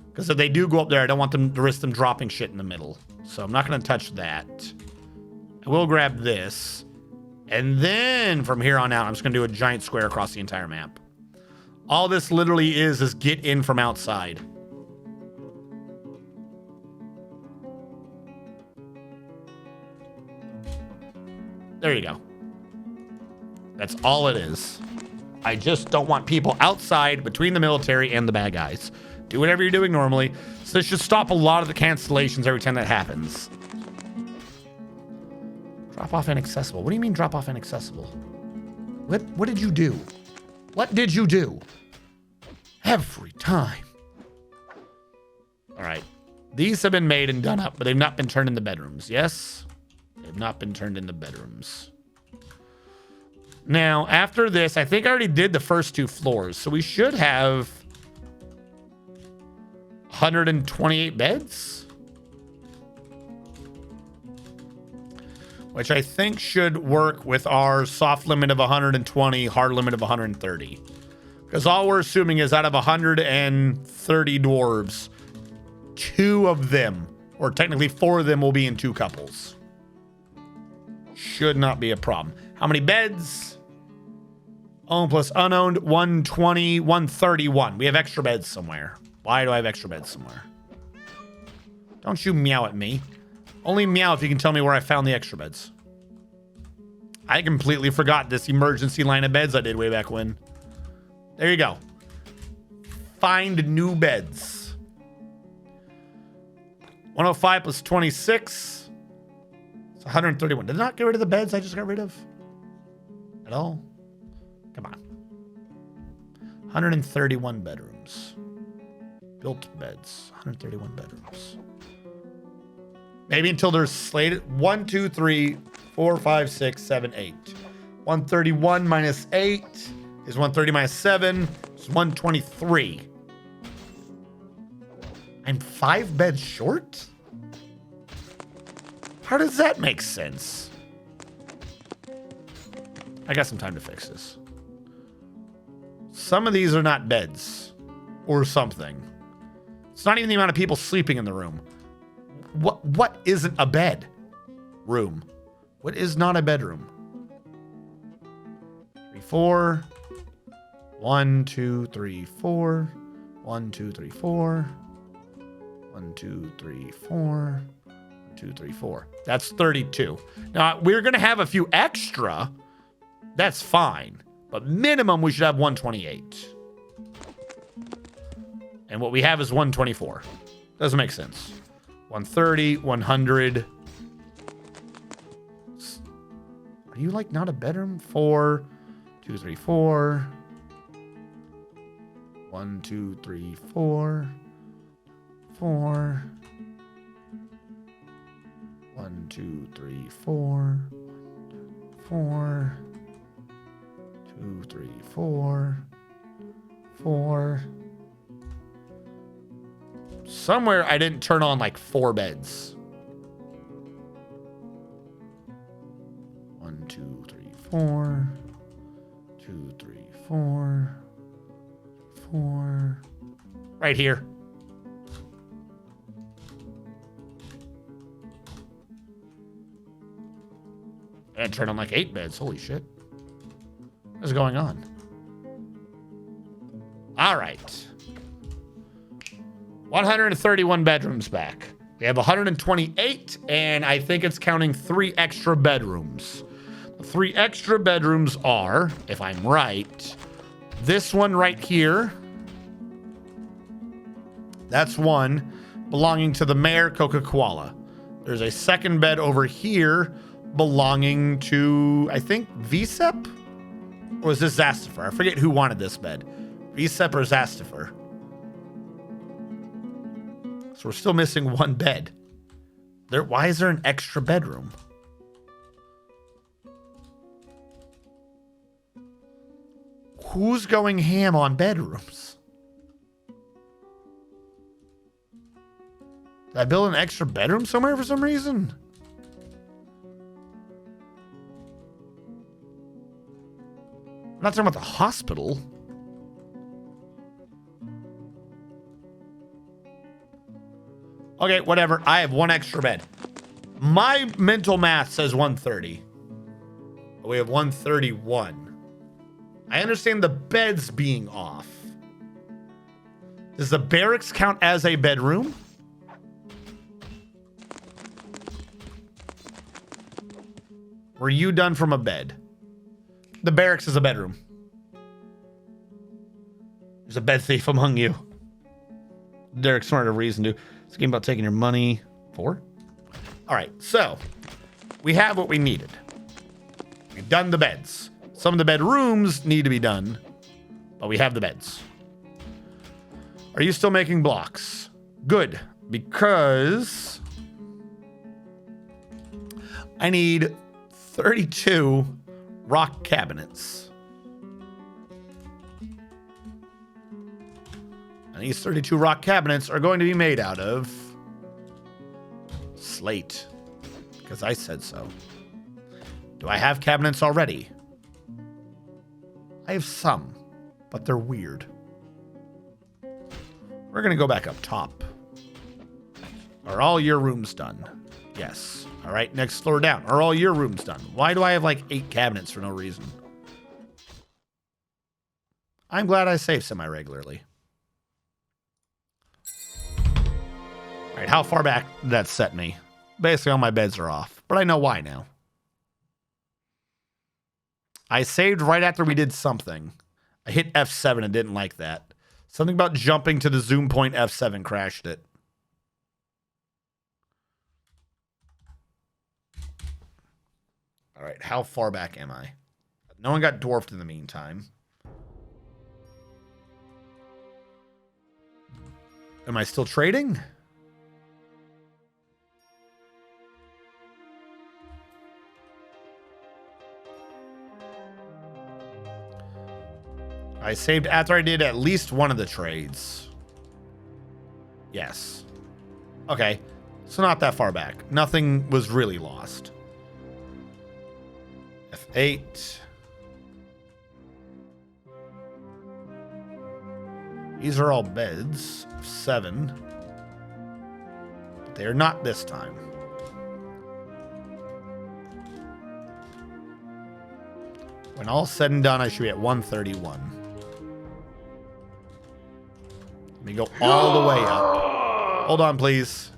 Speaker 1: Because if they do go up there, I don't want them to risk them dropping shit in the middle. So I'm not going to touch that. I will grab this. And then from here on out, I'm just going to do a giant square across the entire map. All this literally is get in from outside. There you go. That's all it is. I just don't want people outside between the military and the bad guys. Do whatever you're doing normally. So this should stop a lot of the cancellations every time that happens. Drop off inaccessible. What do you mean drop off inaccessible? What did you do? What did you do? Every time. All right. These have been made and done up, but they've not been turned into bedrooms. Yes? They've not been turned into bedrooms. Now, after this, I think I already did the first 2 floors. So we should have 128 beds, which I think should work with our soft limit of 120, hard limit of 130. Because all we're assuming is out of 130 dwarves, 2 of them, or technically 4 of them, will be in 2 couples. Should not be a problem. How many beds? Owned plus unowned, 120, 131. We have extra beds somewhere. Why do I have extra beds somewhere? Don't you meow at me. Only meow if you can tell me where I found the extra beds. I completely forgot this emergency line of beds I did way back when. There you go. Find new beds. 105 plus 26. It's 131. Did I not get rid of the beds I just got rid of? At all? Come on. 131 bedrooms. Built beds. 131 bedrooms. Maybe until they're slated. 1, 2, 3, 4, 5, 6, 7, 8. 131 minus 8 is 130 minus 7. It's 123. I'm 5 beds short? How does that make sense? I got some time to fix this. Some of these are not beds or something. It's not even the amount of people sleeping in the room. What isn't a bed? Room. What is not a bedroom? 3, 4. 1, 2, 3, 4. 1, 2, 3, 4. 1, 2, 3, 4. 1, 2, 3, 4. That's 32. Now, we're going to have a few extra. That's fine. But minimum, we should have 128. And what we have is 124. Doesn't make sense. 130, 100. Are you like not a bedroom? 4, 2, 3, 4. 1, 2, 3, 4. 4. 1, 2, 3, 4. 4. 2, 3, 4. 4. Somewhere I didn't turn on like 4 beds. 1, 2, 3, 4. 2, 3, 4. 4. Right here. And turn on like 8 beds. Holy shit. What's going on? All right. 131 bedrooms back. We have 128, and I think it's counting 3 extra bedrooms. The 3 extra bedrooms are, if I'm right, this one right here. That's one belonging to the mayor, Coca-Cola. There's a second bed over here belonging to, I think, VSEP? Or was this Zastifer? I forget who wanted this bed. VSEP or Zastifer. So we're still missing one bed. Why is there an extra bedroom? Who's going ham on bedrooms? Did I build an extra bedroom somewhere for some reason? I'm not talking about the hospital. Okay, whatever. I have one extra bed. My mental math says 130. But we have 131. I understand the beds being off. Does the barracks count as a bedroom? Were you done from a bed? The barracks is a bedroom. There's a bed thief among you. Derek's smart of reason to. It's a game about taking your money. 4? All right, so we have what we needed. We've done the beds. Some of the bedrooms need to be done, but we have the beds. Are you still making blocks? Good, because I need 32 rock cabinets. And these 32 rock cabinets are going to be made out of slate, because I said so. Do I have cabinets already? I have some, but they're weird. We're going to go back up top. Are all your rooms done? Yes. All right, next floor down. Are all your rooms done? Why do I have like 8 cabinets for no reason? I'm glad I save semi-regularly. All right, how far back did that set me? Basically, all my beds are off, but I know why now. I saved right after we did something. I hit F7 and didn't like that. Something about jumping to the zoom point F7 crashed it. All right, how far back am I? No one got dwarfed in the meantime. Am I still trading? I saved after I did at least one of the trades. Yes. Okay, so not that far back. Nothing was really lost. F8. These are all beds. 7. They are not this time. When all said and done, I should be at 131. Let me go all the way up. Hold on, please.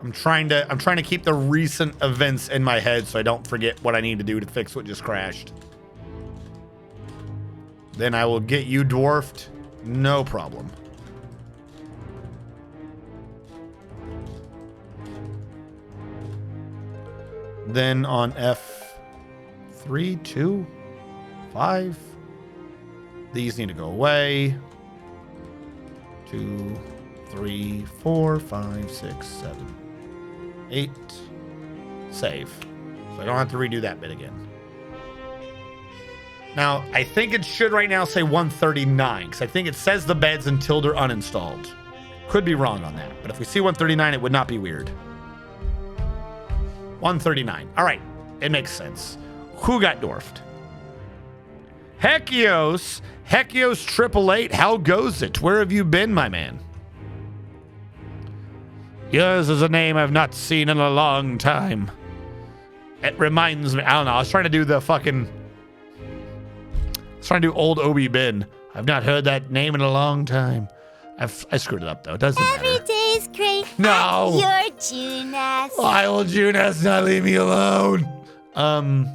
Speaker 1: I'm trying to keep the recent events in my head so I don't forget what I need to do to fix what just crashed. Then I will get you dwarfed. No problem. Then on F3, 2, 5. These need to go away. 2, 3, 4, 5, 6, 7, 8. Save. So I don't have to redo that bit again. Now, I think it should right now say 139, because I think it says the beds until they're uninstalled. Could be wrong on that, but if we see 139, it would not be weird. 139. All right, it makes sense. Who got dwarfed? Hekios 888. How goes it? Where have you been, my man? Yours is a name I've not seen in a long time. It reminds me. I don't know. I was trying to do the fucking. I was trying to do old Obi Ben. I've not heard that name in a long time. I screwed it up though. It doesn't matter.
Speaker 4: Every day's great.
Speaker 1: No.
Speaker 4: Your Junas.
Speaker 1: Why will Junas not leave me alone? I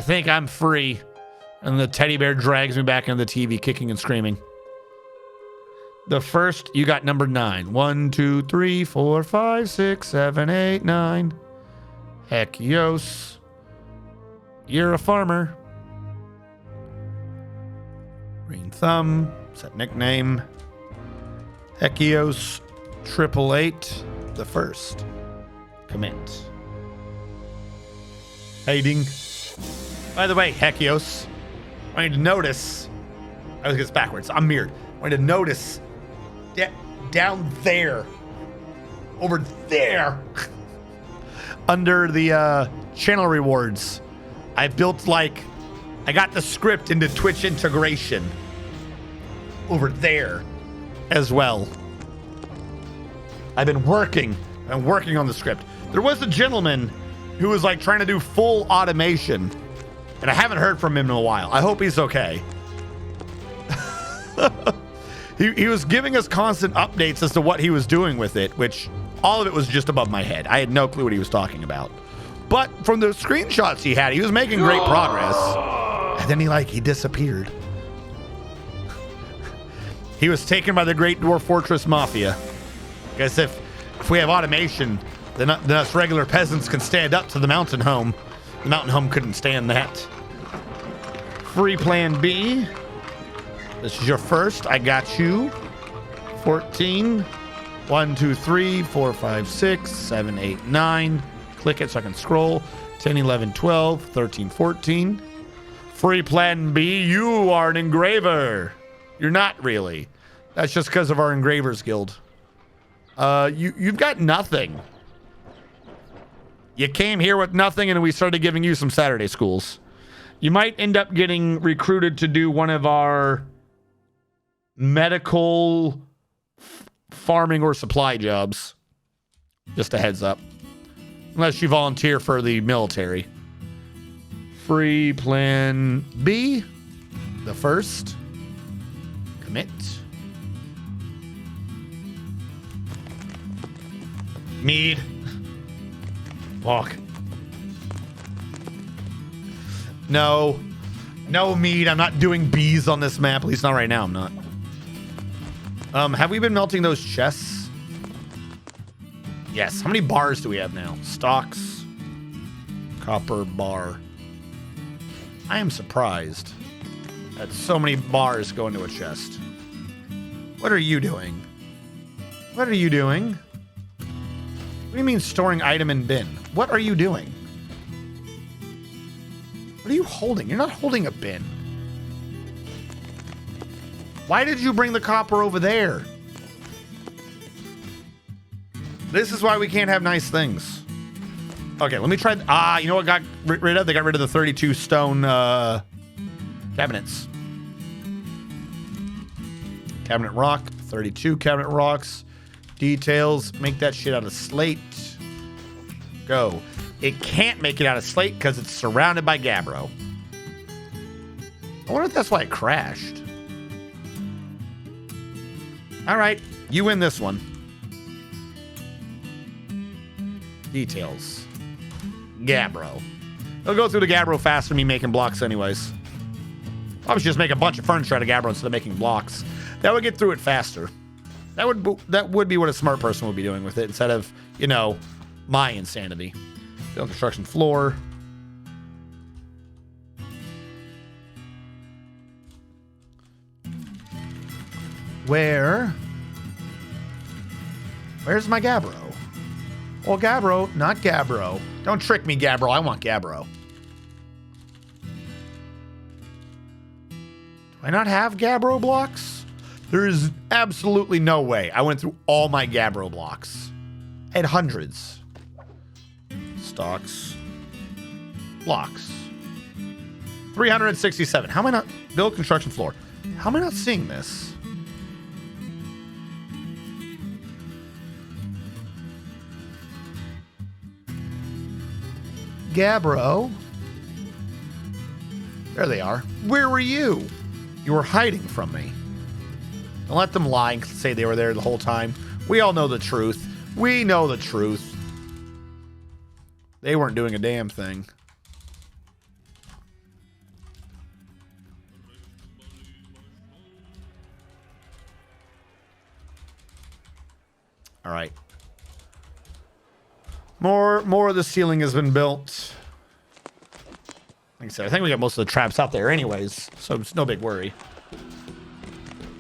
Speaker 1: think I'm free. And the teddy bear drags me back into the TV, kicking and screaming. The first, you got number 9. 1, 2, 3, 4, 5, 6, 7, 8, 9. Hekios. You're a farmer. Green Thumb. Set nickname. Hekios. 888. The first. Commit. Hiding. By the way, Hekios, I need to notice. I always get this backwards. I'm mirrored. I need to notice down there, over there, under the channel rewards, I built I got the script into Twitch integration over there as well. I've been working on the script. There was a gentleman who was trying to do full automation, and I haven't heard from him in a while. I hope he's okay. He was giving us constant updates as to what he was doing with it, which all of it was just above my head. I had no clue what he was talking about. But from the screenshots he had, he was making great progress. And then he disappeared. He was taken by the Great Dwarf Fortress Mafia. I guess if we have automation, then us regular peasants can stand up to the mountain home. The mountain home couldn't stand that. Free plan B. This is your first. I got you. 14. 1, 2, 3, 4, 5, 6, 7, 8, 9. Click it so I can scroll. 10, 11, 12, 13, 14. Free plan B. You are an engraver. You're not really. That's just because of our engravers guild. You've got nothing. You came here with nothing, and we started giving you some Saturday schools. You might end up getting recruited to do one of our medical, farming, or supply jobs. Just a heads up. Unless you volunteer for the military. Free plan B. The first. Commit. Mead. Walk. No. No, Mead. I'm not doing bees on this map. At least not right now. I'm not. Have we been melting those chests? Yes. How many bars do we have now? Stocks. Copper bar. I am surprised that so many bars go into a chest. What are you doing? What are you doing? What do you mean storing item in bin? What are you doing? What are you holding? You're not holding a bin. Why did you bring the copper over there? This is why we can't have nice things. Okay, let me try. You know what got rid of? They got rid of the 32 stone cabinets. Cabinet rock, 32 cabinet rocks. Details, make that shit out of slate. Go. It can't make it out of slate because it's surrounded by gabbro. I wonder if that's why it crashed. All right, you win this one. Details. Gabbro. It'll go through the gabbro faster than me making blocks anyways. I was just make a bunch of furniture out of gabbro instead of making blocks. That would get through it faster. That would be what a smart person would be doing with it instead of, my insanity. Build construction floor. Where's my gabbro? Well, gabbro, not gabbro. Don't trick me, gabbro. I want gabbro. Do I not have gabbro blocks? There is absolutely no way. I went through all my gabbro blocks. I had hundreds. Stocks. Blocks. 367. How am I not... Build construction floor. How am I not seeing this? Gabbro. There they are. Where were you? You were hiding from me. Don't let them lie and say they were there the whole time. We all know the truth. We know the truth. They weren't doing a damn thing. All right. More of the ceiling has been built. Like I said, I think we got most of the traps out there anyways, so it's no big worry.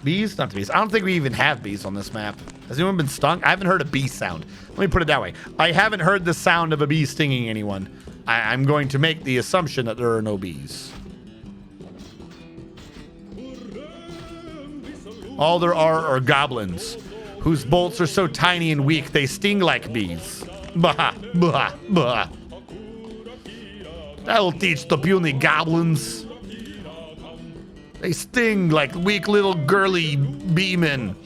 Speaker 1: Bees? Not the bees. I don't think we even have bees on this map. Has anyone been stung? I haven't heard a bee sound. Let me put it that way. I haven't heard the sound of a bee stinging anyone. I'm going to make the assumption that there are no bees. All there are goblins, whose bolts are so tiny and weak they sting like bees. Bah, bah, bah. That'll teach the puny goblins. They sting like weak little girly beemen.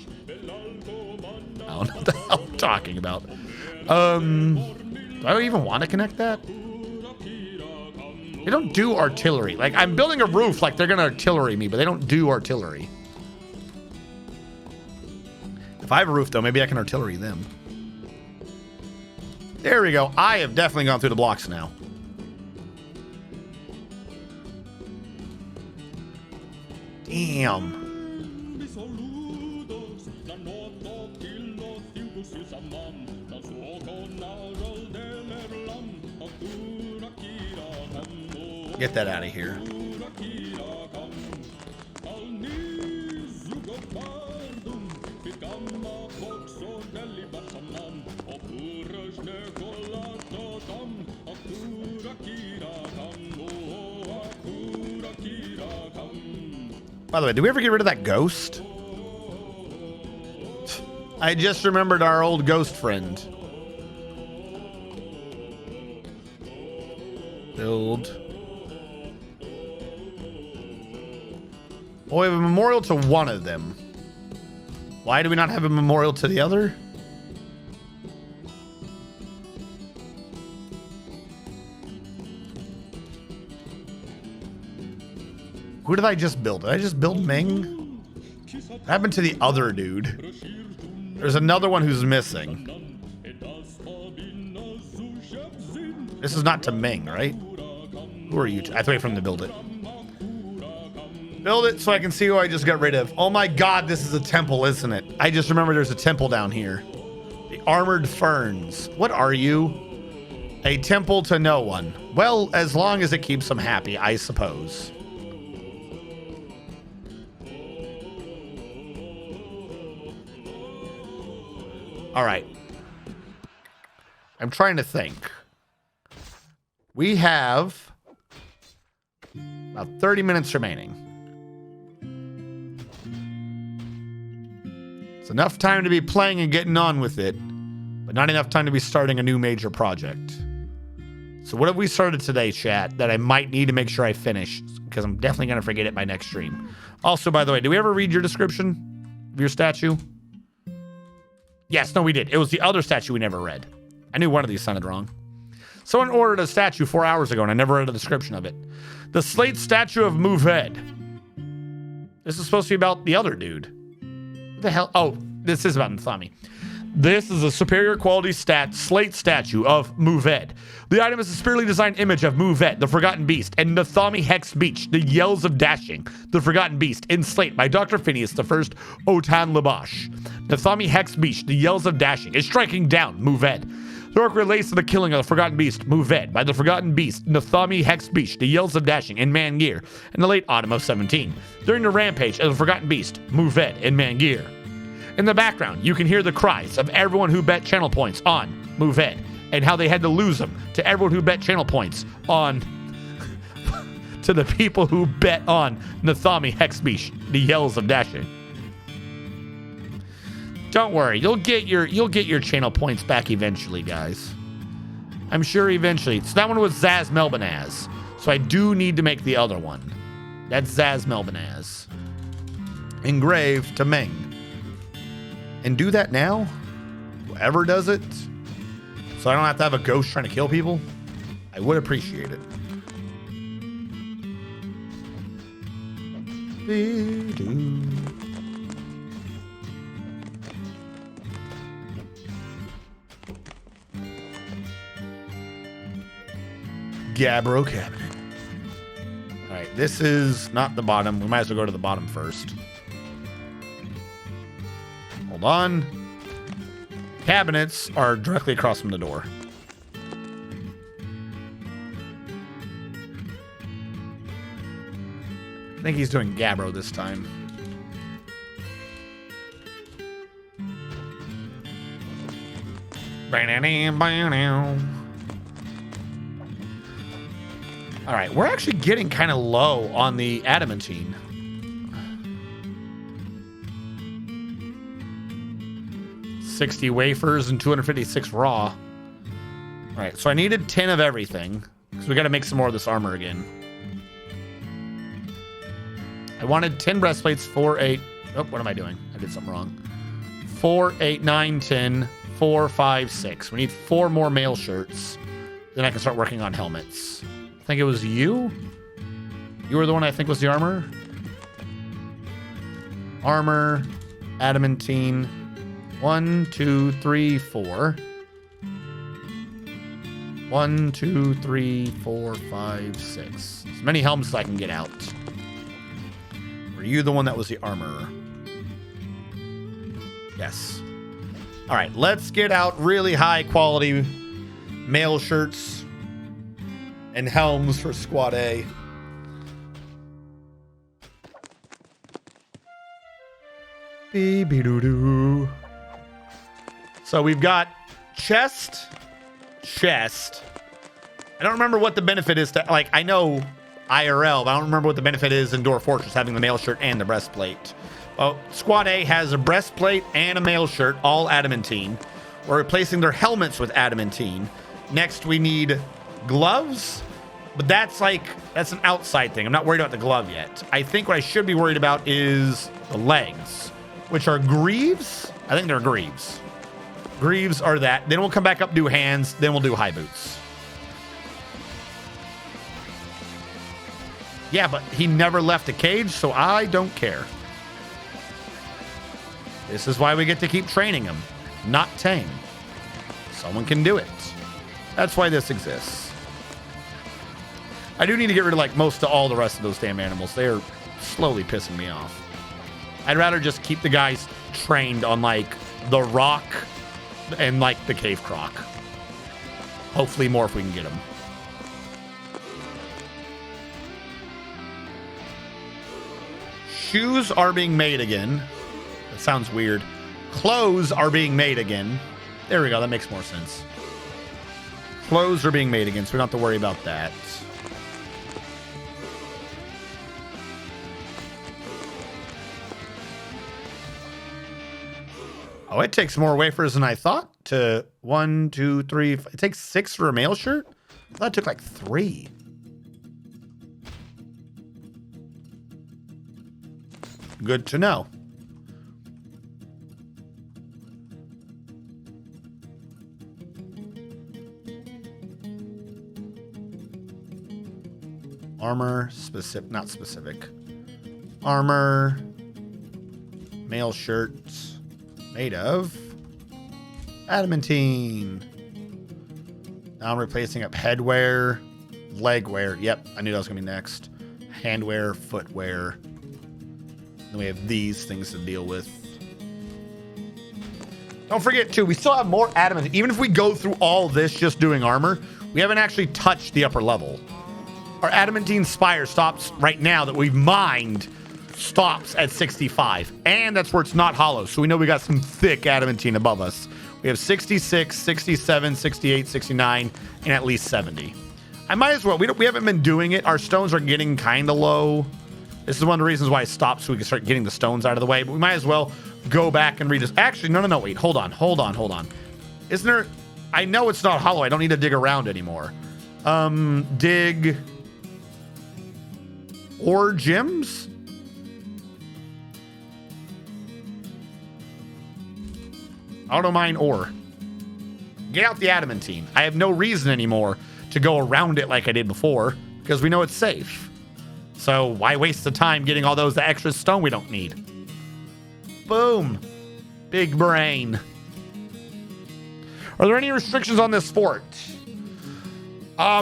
Speaker 1: I don't know what the hell I'm talking about. Do I even want to connect that? They don't do artillery. Like, I'm building a roof like they're gonna artillery me, but they don't do artillery. If I have a roof, though, maybe I can artillery them. There we go. I have definitely gone through the blocks now. Damn. Get that out of here. By the way, did we ever get rid of that ghost? I just remembered our old ghost friend. Build. Well, we have a memorial to one of them. Why do we not have a memorial to the other? Who did I just build? Did I just build Ming? What happened to the other dude? There's another one who's missing. This is not to Ming, right? Who are you? I have to wait for him to build it. Build it so I can see who I just got rid of. Oh my god, this is a temple, isn't it? I just remember there's a temple down here. The Armored Ferns. What are you? A temple to no one. Well, as long as it keeps them happy, I suppose. All right. I'm trying to think. We have about 30 minutes remaining. It's enough time to be playing and getting on with it, but not enough time to be starting a new major project. So what have we started today, chat, that I might need to make sure I finish? Because I'm definitely going to forget it by next stream. Also, by the way, did we ever read your description of your statue? Yes, no, we did. It was the other statue we never read. I knew one of these sounded wrong. Someone ordered a statue 4 hours ago, and I never read a description of it. The slate statue of Muved. This is supposed to be about the other dude. What the hell? Oh, this is about Nathami. This is a superior quality slate statue of Muved. The item is a spiritually designed image of Muved, the Forgotten Beast, and Nathami Hex Beach, the Yells of Dashing, the Forgotten Beast, in slate by Dr. Phineas I, Otan Labash. Nathami Hex Beach, the Yells of Dashing, is striking down Muved. The orc relates to the killing of the Forgotten Beast, Muved, by the Forgotten Beast, Nathami Hex Beach, the Yells of Dashing, in ManGear, in the late autumn of 17, during the rampage of the Forgotten Beast, Muved, in ManGear. In the background, you can hear the cries of everyone who bet channel points on Muved, and how they had to lose them to everyone who bet channel points on to the people who bet on Nathami Hex Beach, the Yells of Dashing. Don't worry, you'll get your channel points back eventually, guys. I'm sure eventually. So that one was Zaz Melbanaz. So I do need to make the other one. That's Zaz Melbanaz. Engrave to Ming. And do that now? Whoever does it? So I don't have to have a ghost trying to kill people? I would appreciate it. Gabbro cabinet. All right, this is not the bottom. We might as well go to the bottom first. Hold on. Cabinets are directly across from the door. I think he's doing Gabbro this time. All right, we're actually getting kind of low on the adamantine. $60 wafers and 256 raw. All right, so I needed 10 of everything because we got to make some more of this armor again. I wanted 10 breastplates, 4, 8. Oh, what am I doing? I did something wrong. 4, 8, 9, 10, 4, 5, 6. We need 4 more mail shirts. Then I can start working on helmets. I think it was you. You were the one I think was the armor. Armor, adamantine. 1, 2, 3, 4. 1, 2, 3, 4, 5, 6. As many helmets as I can get out. Were you the one that was the armorer? Yes. All right, let's get out really high quality mail shirts and helms for Squad A. Beep-doo-doo. So we've got chest. I don't remember what the benefit is to, like, I know IRL, but I don't remember what the benefit is in Dwarf Fortress having the mail shirt and the breastplate. Well, Squad A has a breastplate and a mail shirt, all adamantine. We're replacing their helmets with adamantine. Next, we need gloves, but that's an outside thing. I'm not worried about the glove yet. I think what I should be worried about is the legs, which are greaves. I think they're greaves. Greaves are that. Then we'll come back up, do hands. Then we'll do high boots. Yeah, but he never left a cage, so I don't care. This is why we get to keep training him, not tame. Someone can do it. That's why this exists. I do need to get rid of like most of all the rest of those damn animals. They're slowly pissing me off. I'd rather just keep the guys trained on like the rock and like the cave croc. Hopefully more if we can get them. Shoes are being made again. That sounds weird. Clothes are being made again. There we go. That makes more sense. Clothes are being made again, so we don't have to worry about that. Oh, it takes more wafers than I thought. To 1, 2, 3. It takes 6 for a mail shirt? I thought it took like 3. Good to know. Armor, not specific. Armor, mail shirts made of adamantine. Now I'm replacing up headwear, legwear. Yep, I knew that was gonna be next. Handwear, footwear. Then we have these things to deal with. Don't forget too, we still have more adamant. Even if we go through all this just doing armor, we haven't actually touched the upper level. Our adamantine spire stops right now that we've mined, stops at 65. And that's where it's not hollow. So we know we got some thick adamantine above us. We have 66, 67, 68, 69, and at least 70. I might as well. We haven't been doing it. Our stones are getting kind of low. This is one of the reasons why I stopped, so we can start getting the stones out of the way. But we might as well go back and read this. Actually, no, wait. Hold on. Isn't there... I know it's not hollow. I don't need to dig around anymore. Dig... Ore gems? Auto mine ore. Get out the adamantine. I have no reason anymore to go around it like I did before, because we know it's safe. So why waste the time getting all those extra stone we don't need? Boom. Big brain. Are there any restrictions on this fort?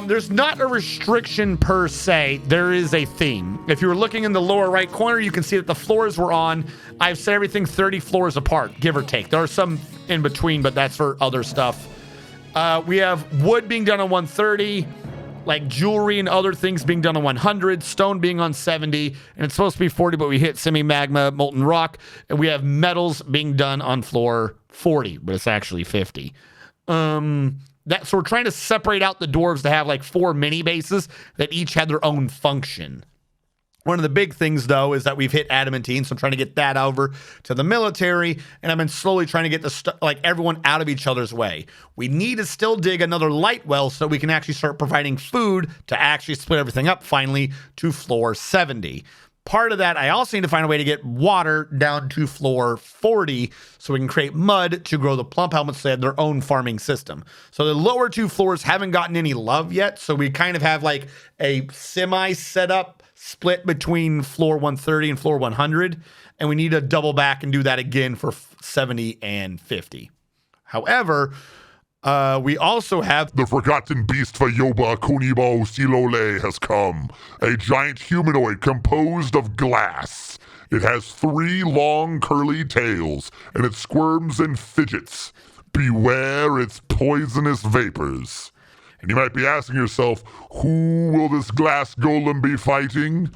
Speaker 1: There's not a restriction per se. There is a theme. If you were looking in the lower right corner, you can see that the floors we're on, I've set everything 30 floors apart, give or take. There are some in between, but that's for other stuff. We have wood being done on 130, like jewelry and other things being done on 100, stone being on 70, and it's supposed to be 40, but we hit semi-magma, molten rock, and we have metals being done on floor 40, but it's actually 50. So we're trying to separate out the dwarves to have like 4 mini bases that each had their own function. One of the big things, though, is that we've hit adamantine, so I'm trying to get that over to the military, and I've been slowly trying to get everyone out of each other's way. We need to still dig another light well so we can actually start providing food to actually split everything up finally to floor 70. Part of that, I also need to find a way to get water down to floor 40 so we can create mud to grow the plump helmets so they have their own farming system. So the lower 2 floors haven't gotten any love yet, so we kind of have like a semi-setup split between floor 130 and floor 100, and we need to double back and do that again for 70 and 50. However, we also have
Speaker 6: the forgotten beast Fayoba Kunibo Silole has come. A giant humanoid composed of glass. It has 3 long curly tails, and it squirms and fidgets. Beware its poisonous vapors. And you might be asking yourself, who will this glass golem be fighting?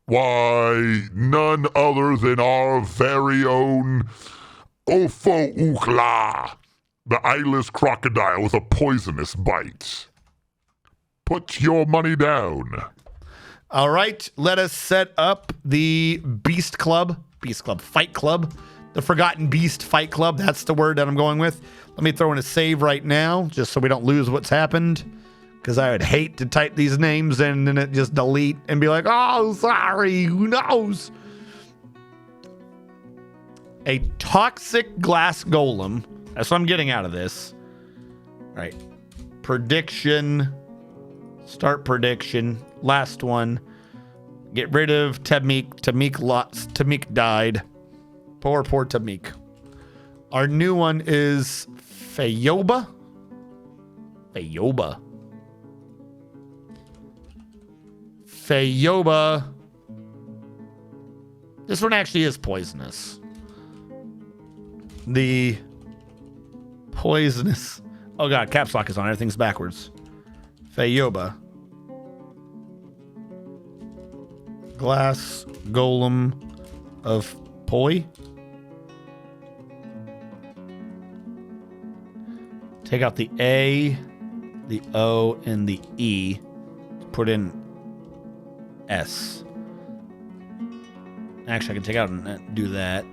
Speaker 6: Why, none other than our very own Ofo Ukla, the eyeless crocodile with a poisonous bite. Put your money down.
Speaker 1: All right, let us set up the Beast Club, Fight Club, the Forgotten Beast Fight Club. That's the word that I'm going with. Let me throw in a save right now, just so we don't lose what's happened, because I would hate to type these names in and then it just delete and be like, oh, sorry, who knows? A toxic glass golem. That's what I'm getting out of this. All right. Prediction. Start prediction. Last one. Get rid of Tamik. Tamik died. Poor Tamik. Our new one is Fayoba. This one actually is poisonous. The poisonous. Oh god, caps lock is on. Everything's backwards. Fayoba. Glass golem of poi. Take out the A, the O, and the E. Put in S. Actually, I can take out and do that.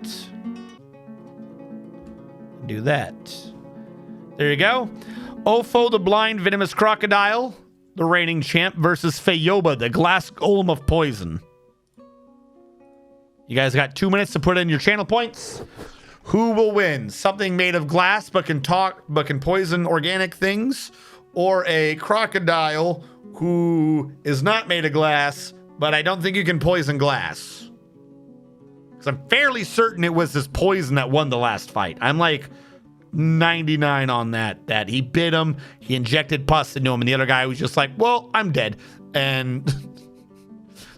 Speaker 1: Do that. There you go. Ofo, the blind venomous crocodile, the reigning champ, versus Fayoba, the glass golem of poison. You guys got 2 minutes to put in your channel points. Who will win? Something made of glass but can poison organic things, or a crocodile who is not made of glass, but I don't think you can poison glass. Because I'm fairly certain it was this poison that won the last fight. I'm like 99 on that he bit him, he injected pus into him, and the other guy was just like, well, I'm dead. And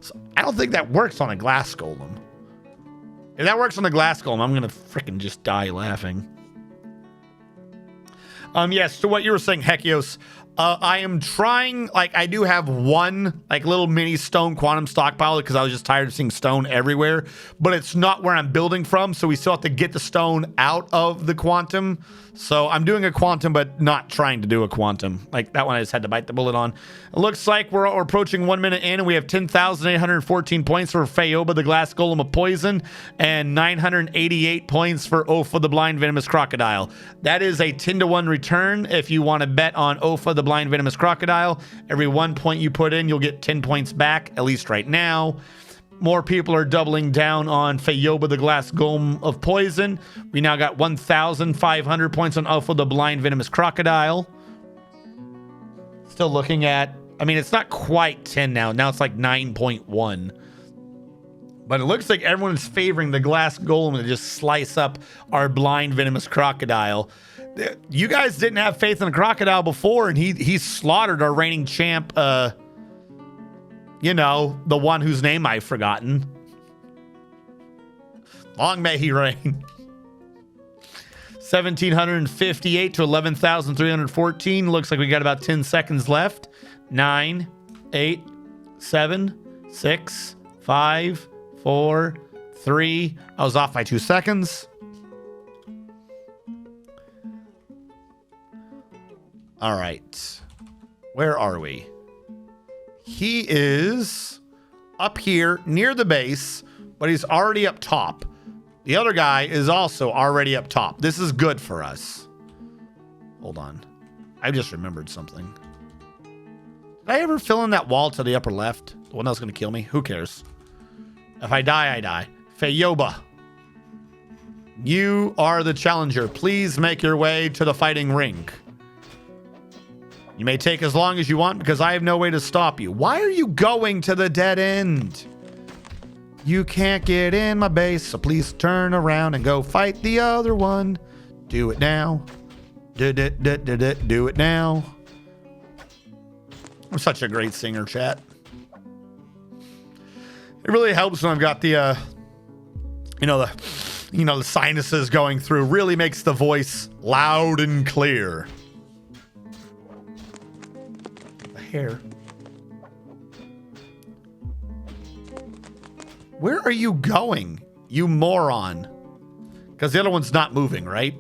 Speaker 1: so I don't think that works on a glass golem. If that works on a glass golem, I'm gonna freaking just die laughing. Yes, to what you were saying, Hekios, I am trying, I do have one, little mini stone quantum stockpile because I was just tired of seeing stone everywhere, but it's not where I'm building from, so we still have to get the stone out of the quantum. So I'm doing a quantum, but not trying to do a quantum. That one I just had to bite the bullet on. It looks like we're approaching 1 minute in, and we have 10,814 points for Fayoba, the glass golem of poison, and 988 points for Ofa, the blind venomous crocodile. That is a 10-to-1 return if you want to bet on Ofa, the blind venomous crocodile. Every 1 point you put in, you'll get 10 points back, at least right now. More people are doubling down on Fayoba, the glass golem of poison. We now got 1,500 points on Ofa, the blind venomous crocodile. Still looking at, it's not quite 10 now. Now it's like 9.1. But it looks like everyone's favoring the glass golem to just slice up our blind venomous crocodile. You guys didn't have faith in the crocodile before, and he slaughtered our reigning champ, you know, the one whose name I've forgotten. Long may he reign. 1,758 to 11,314. Looks like we got about 10 seconds left. 9, 8, 7, 6, 5, 4, 3. I was off by 2 seconds. All right. Where are we? He is up here near the base, but he's already up top. The other guy is also already up top. This is good for us. Hold on. I just remembered something. Did I ever fill in that wall to the upper left? The one that was going to kill me? Who cares? If I die, I die. Fayoba, you are the challenger. Please make your way to the fighting ring. You may take as long as you want because I have no way to stop you. Why are you going to the dead end? You can't get in my base, so please turn around and go fight the other one. Do it now. Do it now. I'm such a great singer, chat. It really helps when I've got the, the sinuses going through. Really makes the voice loud and clear. The hair. Where are you going, you moron? Because the other one's not moving, right?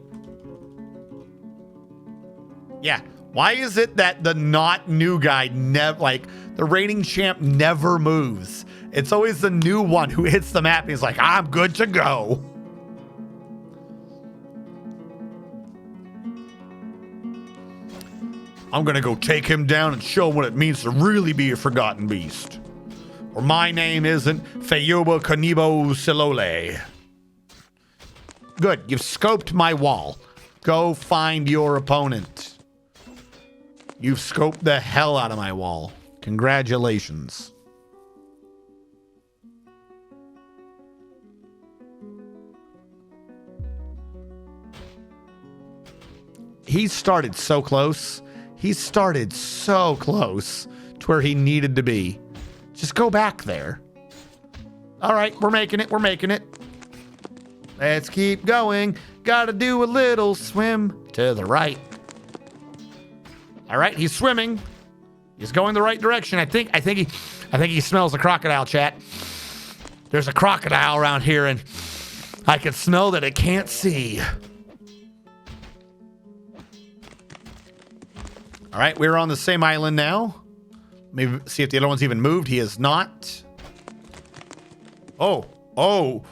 Speaker 1: Yeah. Why is it that the not new guy never, like, the reigning champ never moves? It's always the new one who hits the map and he's like, I'm good to go. I'm going to go take him down and show him what it means to really be a forgotten beast. Or my name isn't Fayoba Kanibo Silole. Good, you've scoped my wall. Go find your opponent. You've scoped the hell out of my wall. Congratulations. He started so close. He started so close to where he needed to be. Just go back there. All right, we're making it. We're making it. Let's keep going. Gotta do a little swim to the right. All right, he's swimming. He's going the right direction. I think he smells the crocodile, chat. There's a crocodile around here, and I can smell that it can't see. All right, we're on the same island now. Maybe see if the other one's even moved. He is not. Oh.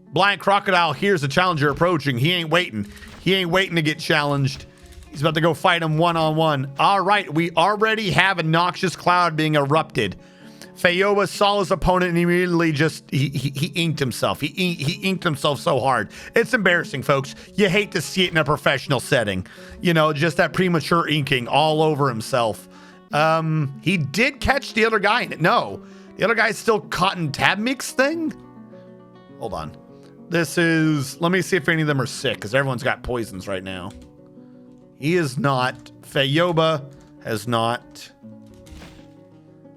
Speaker 1: Blind crocodile hears the challenger approaching. He ain't waiting. He ain't waiting to get challenged. He's about to go fight him one-on-one. All right, we already have a noxious cloud being erupted. Fayoba saw his opponent and immediately just, he inked himself. He inked himself so hard. It's embarrassing, folks. You hate to see it in a professional setting. You know, just that premature inking all over himself. He did catch the other guy. No, the other guy's still caught in tab mix thing. Hold on. This is, let me see if any of them are sick because everyone's got poisons right now. He is not. Fayoba has not.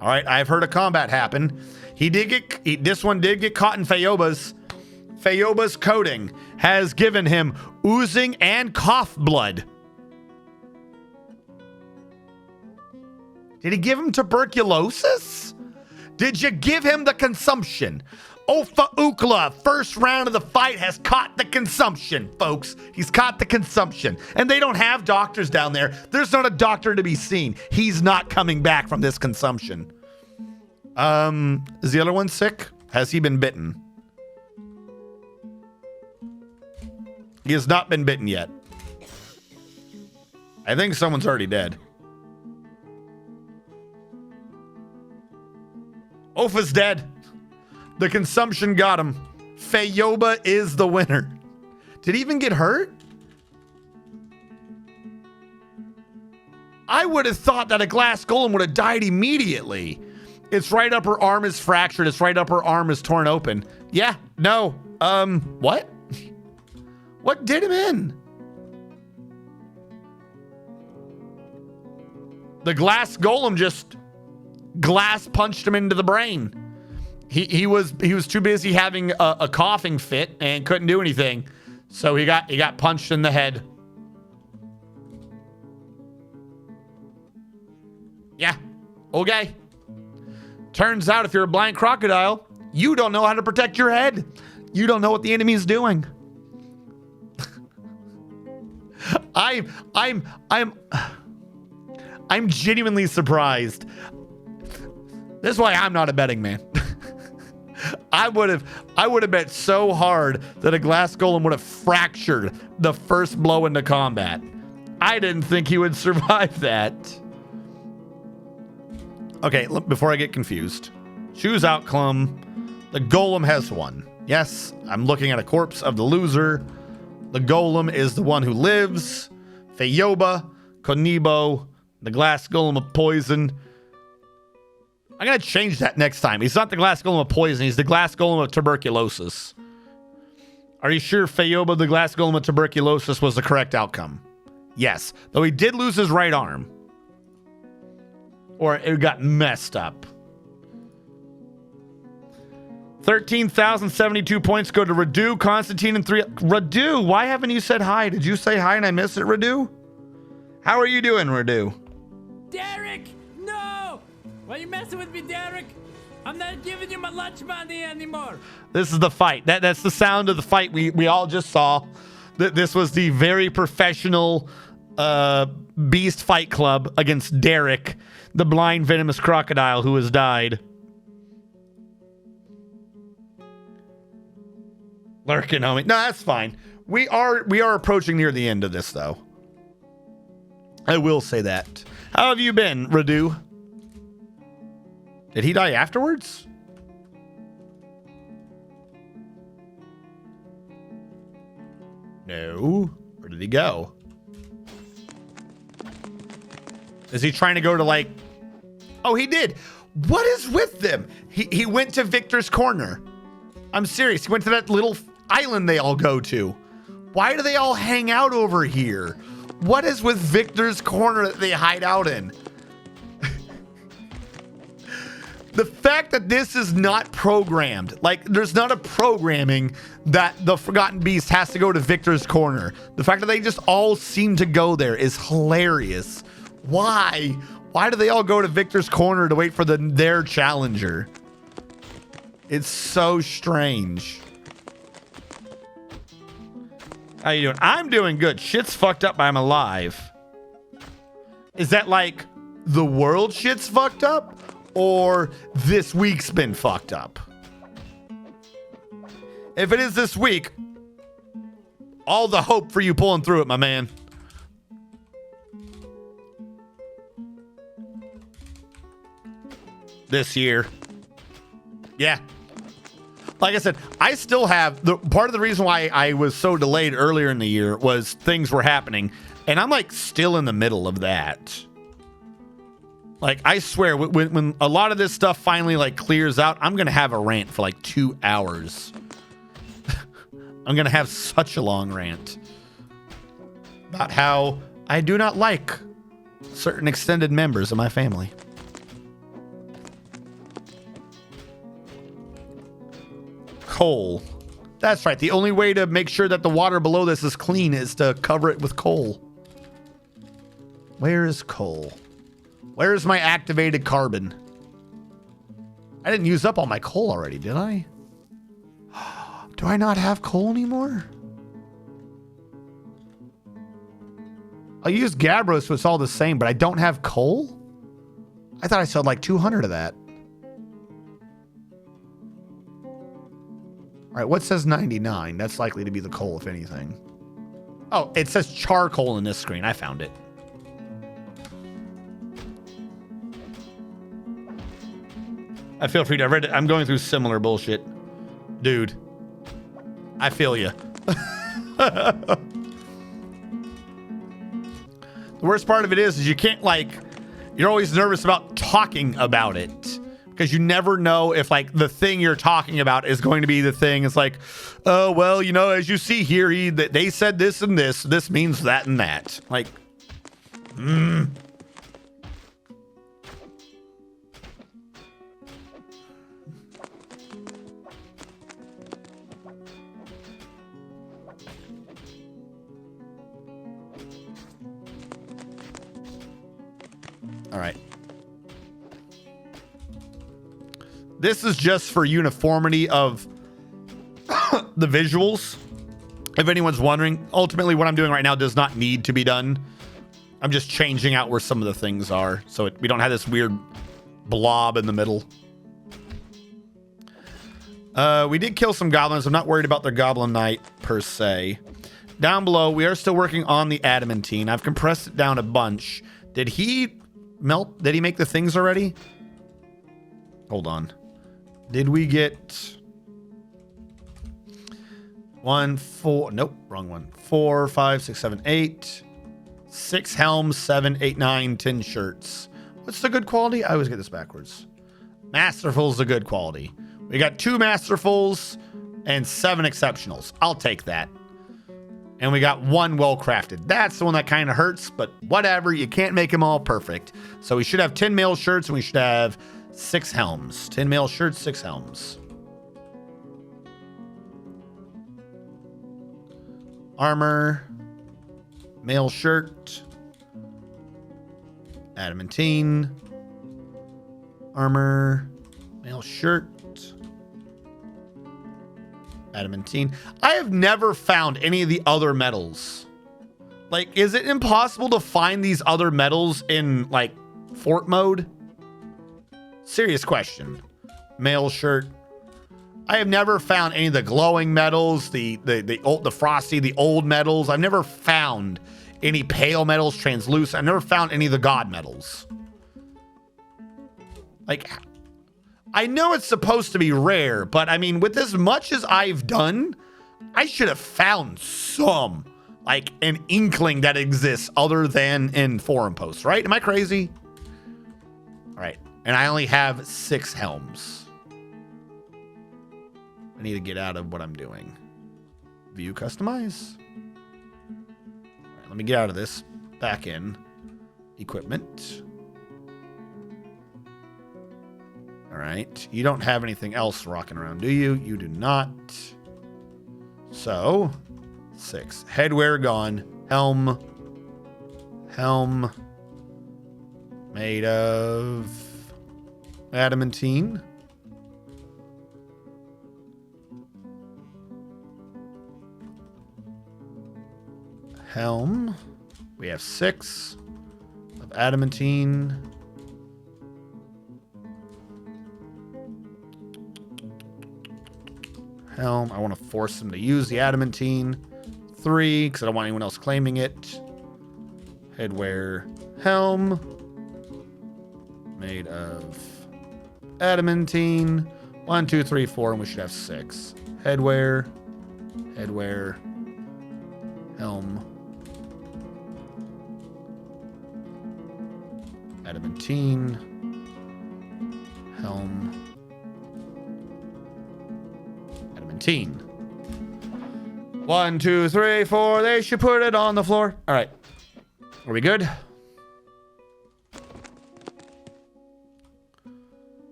Speaker 1: All right, I've heard a combat happen. This one did get caught in Fayoba's. Fayoba's coating has given him oozing and cough blood. Did he give him tuberculosis? Did you give him the consumption? Ofa Ukla, first round of the fight, has caught the consumption, folks. He's caught the consumption. And they don't have doctors down there. There's not a doctor to be seen. He's not coming back from this consumption. Is the other one sick? Has he been bitten? He has not been bitten yet. I think someone's already dead. Ofa's dead. The consumption got him. Fayoba is the winner. Did he even get hurt? I would have thought that a glass golem would have died immediately. Its right upper arm is fractured. Its right upper arm is torn open. Yeah, no. What? What did him in? The glass golem just glass punched him into the brain. He was too busy having a coughing fit and couldn't do anything. So he got punched in the head. Yeah. Okay. Turns out if you're a blind crocodile, you don't know how to protect your head. You don't know what the enemy is doing. I'm genuinely surprised. This is why I'm not a betting man. I would have bet so hard that a glass golem would have fractured the first blow into combat. I didn't think he would survive that. Okay, before I get confused. Choose outcome. The golem has won. Yes, I'm looking at a corpse of the loser. The golem is the one who lives. Fayoba, Konibo, the glass golem of poison. I'm going to change that next time. He's not the glass golem of poison. He's the glass golem of tuberculosis. Are you sure Fayoba, the glass golem of tuberculosis, was the correct outcome? Yes, though he did lose his right arm. Or it got messed up. 13,072 points go to Radu, Constantine, and 3. Radu, why haven't you said hi? Did you say hi and I missed it, Radu? How are you doing, Radu?
Speaker 8: Derek, no! Why are you messing with me, Derek? I'm not giving you my lunch money anymore.
Speaker 1: This is the fight. That's the sound of the fight we all just saw. This was the very professional Beast Fight Club against Derek, the blind venomous crocodile who has died. Lurking, homie. No, that's fine. We are approaching near the end of this, though. I will say that. How have you been, Radu? Did he die afterwards? No. Where did he go? Is he trying to go to like... Oh, he did. What is with them? He went to Victor's Corner. I'm serious. He went to that little island they all go to. Why do they all hang out over here? What is with Victor's Corner that they hide out in? The fact that this is not programmed, like there's not a programming that the Forgotten Beast has to go to Victor's Corner. The fact that they just all seem to go there is hilarious. Why? Why do they all go to Victor's Corner to wait for their challenger? It's so strange. How you doing? I'm doing good. Shit's fucked up, but I'm alive. Is that like the world shit's fucked up? Or this week's been fucked up? If it is this week, all the hope for you pulling through it, my man. This year. Yeah. Like I said, I still have part of the reason why I was so delayed earlier in the year was things were happening, and I'm like still in the middle of that. Like, I swear, when a lot of this stuff finally like clears out, I'm gonna have a rant for like 2 hours. I'm gonna have such a long rant about how I do not like certain extended members of my family. Coal. That's right. The only way to make sure that the water below this is clean is to cover it with coal. Where is coal? Where's my activated carbon? I didn't use up all my coal already, did I? Do I not have coal anymore? I use Gabbros, so it's all the same, but I don't have coal? I thought I sold like 200 of that. All right, what says 99? That's likely to be the coal, if anything. Oh, it says charcoal in this screen. I found it. I feel free to. I read it. I'm going through similar bullshit. Dude. I feel you. The worst part of it is you can't like, you're always nervous about talking about it because you never know if like the thing you're talking about is going to be the thing. It's like, oh, well, you know, as you see here, they said this and this means that and that. Like, all right. This is just for uniformity of the visuals. If anyone's wondering, ultimately what I'm doing right now does not need to be done. I'm just changing out where some of the things are so we don't have this weird blob in the middle. We did kill some goblins. I'm not worried about their goblin knight per se. Down below, we are still working on the adamantine. I've compressed it down a bunch. Did he melt? Did he make the things already? Hold on. Did we get 1, 4? Nope, wrong one. 4, 5, 6, 7, 8. 6 helms, 7, 8, 9, 10 shirts. What's the good quality? I always get this backwards. Masterful's the good quality. We got 2 masterfuls and 7 exceptionals. I'll take that. And we got 1 well-crafted. That's the one that kind of hurts, but whatever. You can't make them all perfect. So we should have 10 mail shirts and we should have 6 helms. 10 mail shirts, 6 helms. Armor. Mail shirt. Adamantine. Armor. Mail shirt. Adamantine. I have never found any of the other metals. Like, is it impossible to find these other metals in, like, fort mode? Serious question. Mail shirt. I have never found any of the glowing metals, the frosty, the old metals. I've never found any pale metals, translucent. I've never found any of the god metals. Like, I know it's supposed to be rare, but I mean, with as much as I've done, I should have found some, like an inkling that exists other than in forum posts, right? Am I crazy? All right. And I only have 6 helms. I need to get out of what I'm doing. View customize. All right, let me get out of this. Back in. Equipment. All right. You don't have anything else rocking around, do you? You do not. So, 6. Headwear gone. Helm. Helm. Made of adamantine. Helm. We have 6 of adamantine. Helm. I want to force them to use the adamantine. 3, because I don't want anyone else claiming it. Headwear. Helm. Made of adamantine. 1, 2, 3, 4, and we should have 6. Headwear. Headwear. Helm. Adamantine. Helm. Adamantine. 1, 2, 3, 4. They should put it on the floor. All right. Are we good?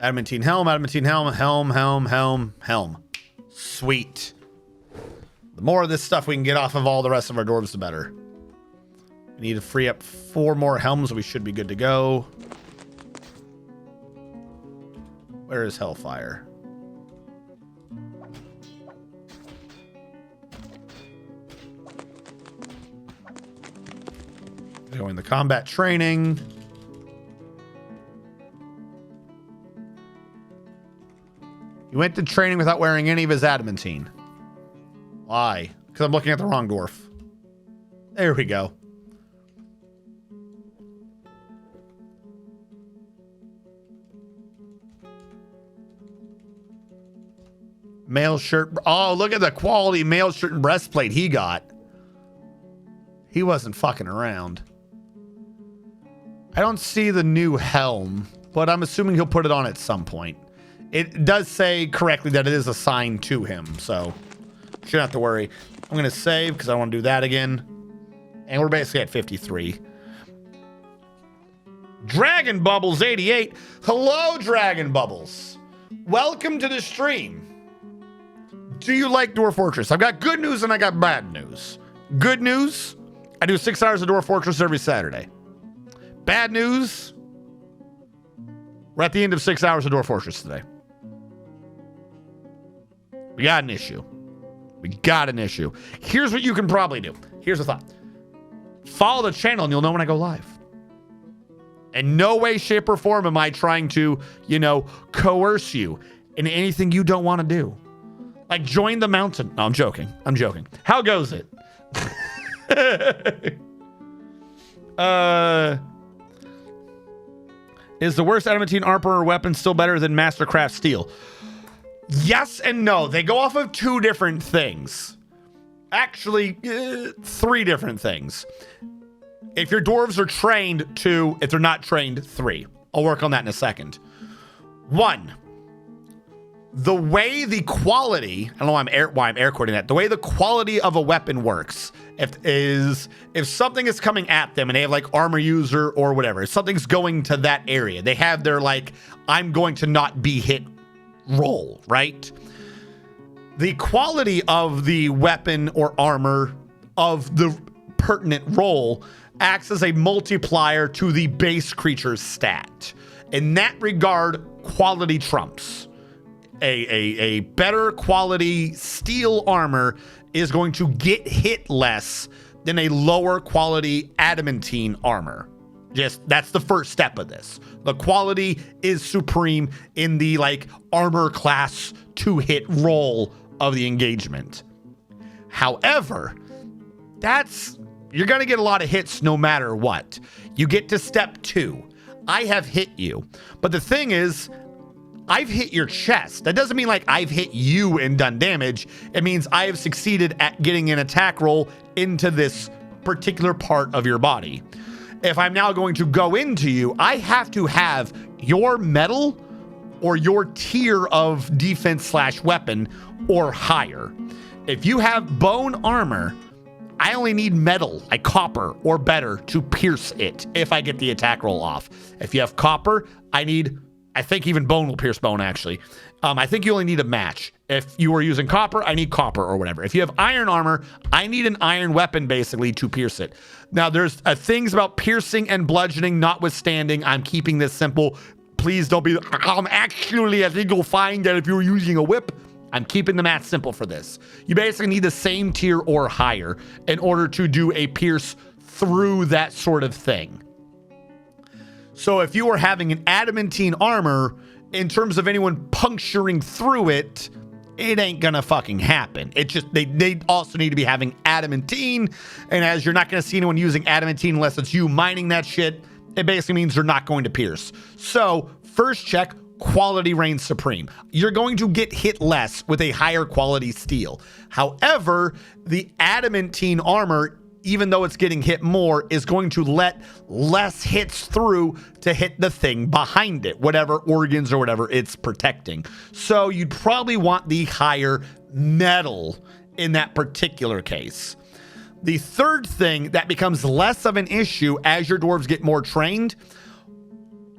Speaker 1: Adamantine helm, adamantine helm, helm. Sweet. The more of this stuff we can get off of all the rest of our dwarves, the better. We need to free up 4 more helms. We should be good to go. Where is Hellfire? Going the combat training. He went to training without wearing any of his adamantine. Why? Because I'm looking at the wrong dwarf. There we go. Mail shirt. Oh, look at the quality mail shirt and breastplate he got. He wasn't fucking around. I don't see the new helm. but I'm assuming he'll put it on at some point. It does say correctly that it is assigned to him, so shouldn't have to worry. I'm going to save because I want to do that again. And we're basically at 53. Dragon Bubbles 88. Hello, Dragon Bubbles. Welcome to the stream. Do you like Dwarf Fortress? I've got good news and I got bad news. Good news, I do 6 hours of Dwarf Fortress every Saturday. Bad news, we're at the end of 6 hours of Dwarf Fortress today. We got an issue. We got an issue. Here's what you can probably do. Here's the thought. Follow the channel and you'll know when I go live. In no way, shape, or form am I trying to, coerce you into anything you don't want to do. Like join the mountain. No, I'm joking. I'm joking. How goes it? Is the worst adamantine armor or weapon still better than Mastercraft steel? Yes and no. They go off of 2 different things. Actually, 3 different things. If your dwarves are trained, 2. If they're not trained, 3. I'll work on that in a second. 1. The way the quality, I don't know why I'm air quoting that. The way the quality of a weapon works, if something is coming at them and they have like armor user or whatever, if something's going to that area, they have their like, I'm going to not be hit roll, right? The quality of the weapon or armor of the pertinent roll acts as a multiplier to the base creature's stat. In that regard, quality trumps. A better quality steel armor is going to get hit less than a lower quality adamantine armor. That's the first step of this. The quality is supreme in the like armor class 2-hit roll of the engagement. However, you're going to get a lot of hits no matter what. You get to step 2. I have hit you. But the thing is, I've hit your chest. That doesn't mean like I've hit you and done damage. It means I have succeeded at getting an attack roll into this particular part of your body. If I'm now going to go into you, I have to have your metal or your tier of defense/weapon or higher. If you have bone armor, I only need metal, like copper or better, to pierce it if I get the attack roll off. If you have copper, I think even bone will pierce bone, actually. I think you only need a match. If you were using copper, I need copper or whatever. If you have iron armor, I need an iron weapon, basically, to pierce it. Now, there's things about piercing and bludgeoning notwithstanding. I'm keeping this simple. Please don't be, actually, I think you'll find that if you're using a whip, I'm keeping the math simple for this. You basically need the same tier or higher in order to do a pierce through that sort of thing. So if you are having an adamantine armor, in terms of anyone puncturing through it, it ain't gonna fucking happen. It just, they also need to be having adamantine, and as you're not gonna see anyone using adamantine unless it's you mining that shit, it basically means they're not going to pierce. So first check, quality reigns supreme. You're going to get hit less with a higher quality steel. However, the adamantine armor, even though it's getting hit more, is going to let less hits through to hit the thing behind it, whatever organs or whatever it's protecting. So you'd probably want the higher metal in that particular case. The third thing that becomes less of an issue as your dwarves get more trained,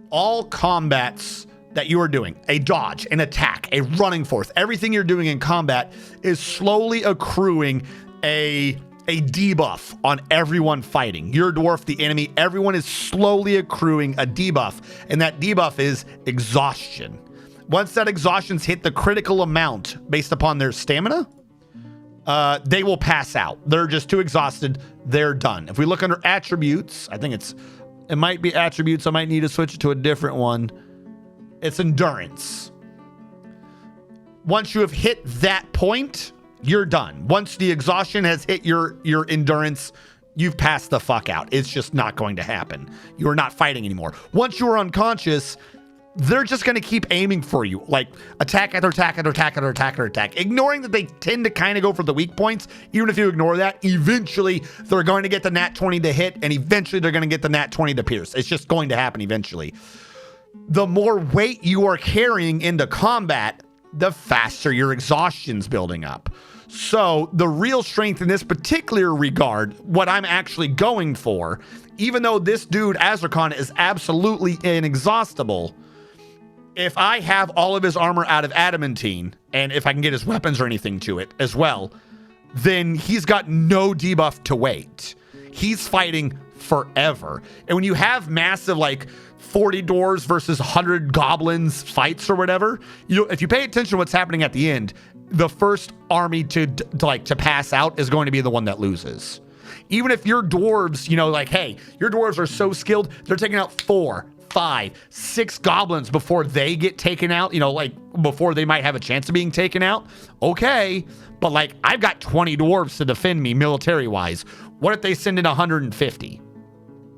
Speaker 1: all combats that you are doing, a dodge, an attack, a running forth, everything you're doing in combat is slowly accruing a debuff on everyone fighting. Your dwarf, the enemy, everyone is slowly accruing a debuff, and that debuff is exhaustion. Once that exhaustion's hit the critical amount based upon their stamina, they will pass out. They're just too exhausted. They're done. If we look under attributes, I think it might be attributes. I might need to switch it to a different one. It's endurance. Once you have hit that point, you're done. Once the exhaustion has hit your endurance, you've passed the fuck out. It's just not going to happen. You are not fighting anymore. Once you are unconscious, they're just going to keep aiming for you, like attack after attack after attack after attack after attack, ignoring that they tend to kind of go for the weak points. Even if you ignore that, eventually they're going to get the nat 20 to hit, and eventually they're going to get the nat 20 to pierce. It's just going to happen eventually. the more weight you are carrying into combat, the faster your exhaustion's building up. So the real strength in this particular regard, what I'm actually going for, even though this dude, Azrakon, is absolutely inexhaustible, if I have all of his armor out of adamantine, and if I can get his weapons or anything to it as well, then he's got no debuff to weight. He's fighting forever. And when you have massive, like, 40 dwarves versus 100 goblins fights or whatever, if you pay attention to what's happening at the end, the first army to pass out is going to be the one that loses. Even if your dwarves, like, hey, your dwarves are so skilled, they're taking out 4, 5, 6 goblins before they get taken out, like before they might have a chance of being taken out. Okay, but like, I've got 20 dwarves to defend me military wise. What if they send in 150?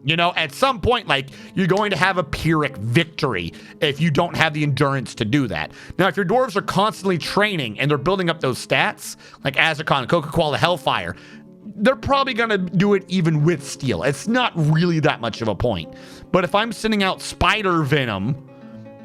Speaker 1: At some point, like, you're going to have a Pyrrhic victory if you don't have the endurance to do that. Now, if your dwarves are constantly training and they're building up those stats, like Azrakon, Coca-Cola, Hellfire, they're probably going to do it even with steel. It's not really that much of a point. But if I'm sending out Spider Venom,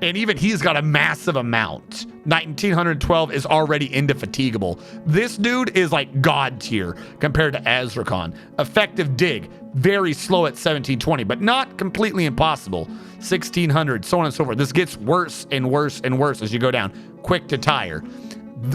Speaker 1: and even he's got a massive amount, 1912 is already indefatigable. This dude is like God tier compared to Azrakon. Effective dig, very slow at 1720, but not completely impossible. 1600, so on and so forth. This gets worse and worse and worse as you go down. Quick to tire.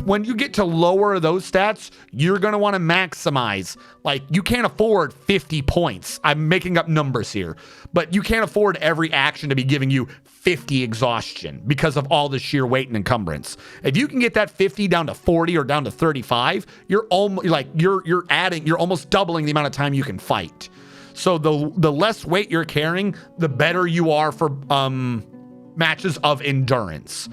Speaker 1: When you get to lower those stats, you're going to want to maximize. Like, you can't afford 50 points. I'm making up numbers here, but you can't afford every action to be giving you 50 exhaustion because of all the sheer weight and encumbrance. If you can get that 50 down to 40 or down to 35, you're almost like you're almost doubling the amount of time you can fight. So the less weight you're carrying, the better you are for matches of endurance.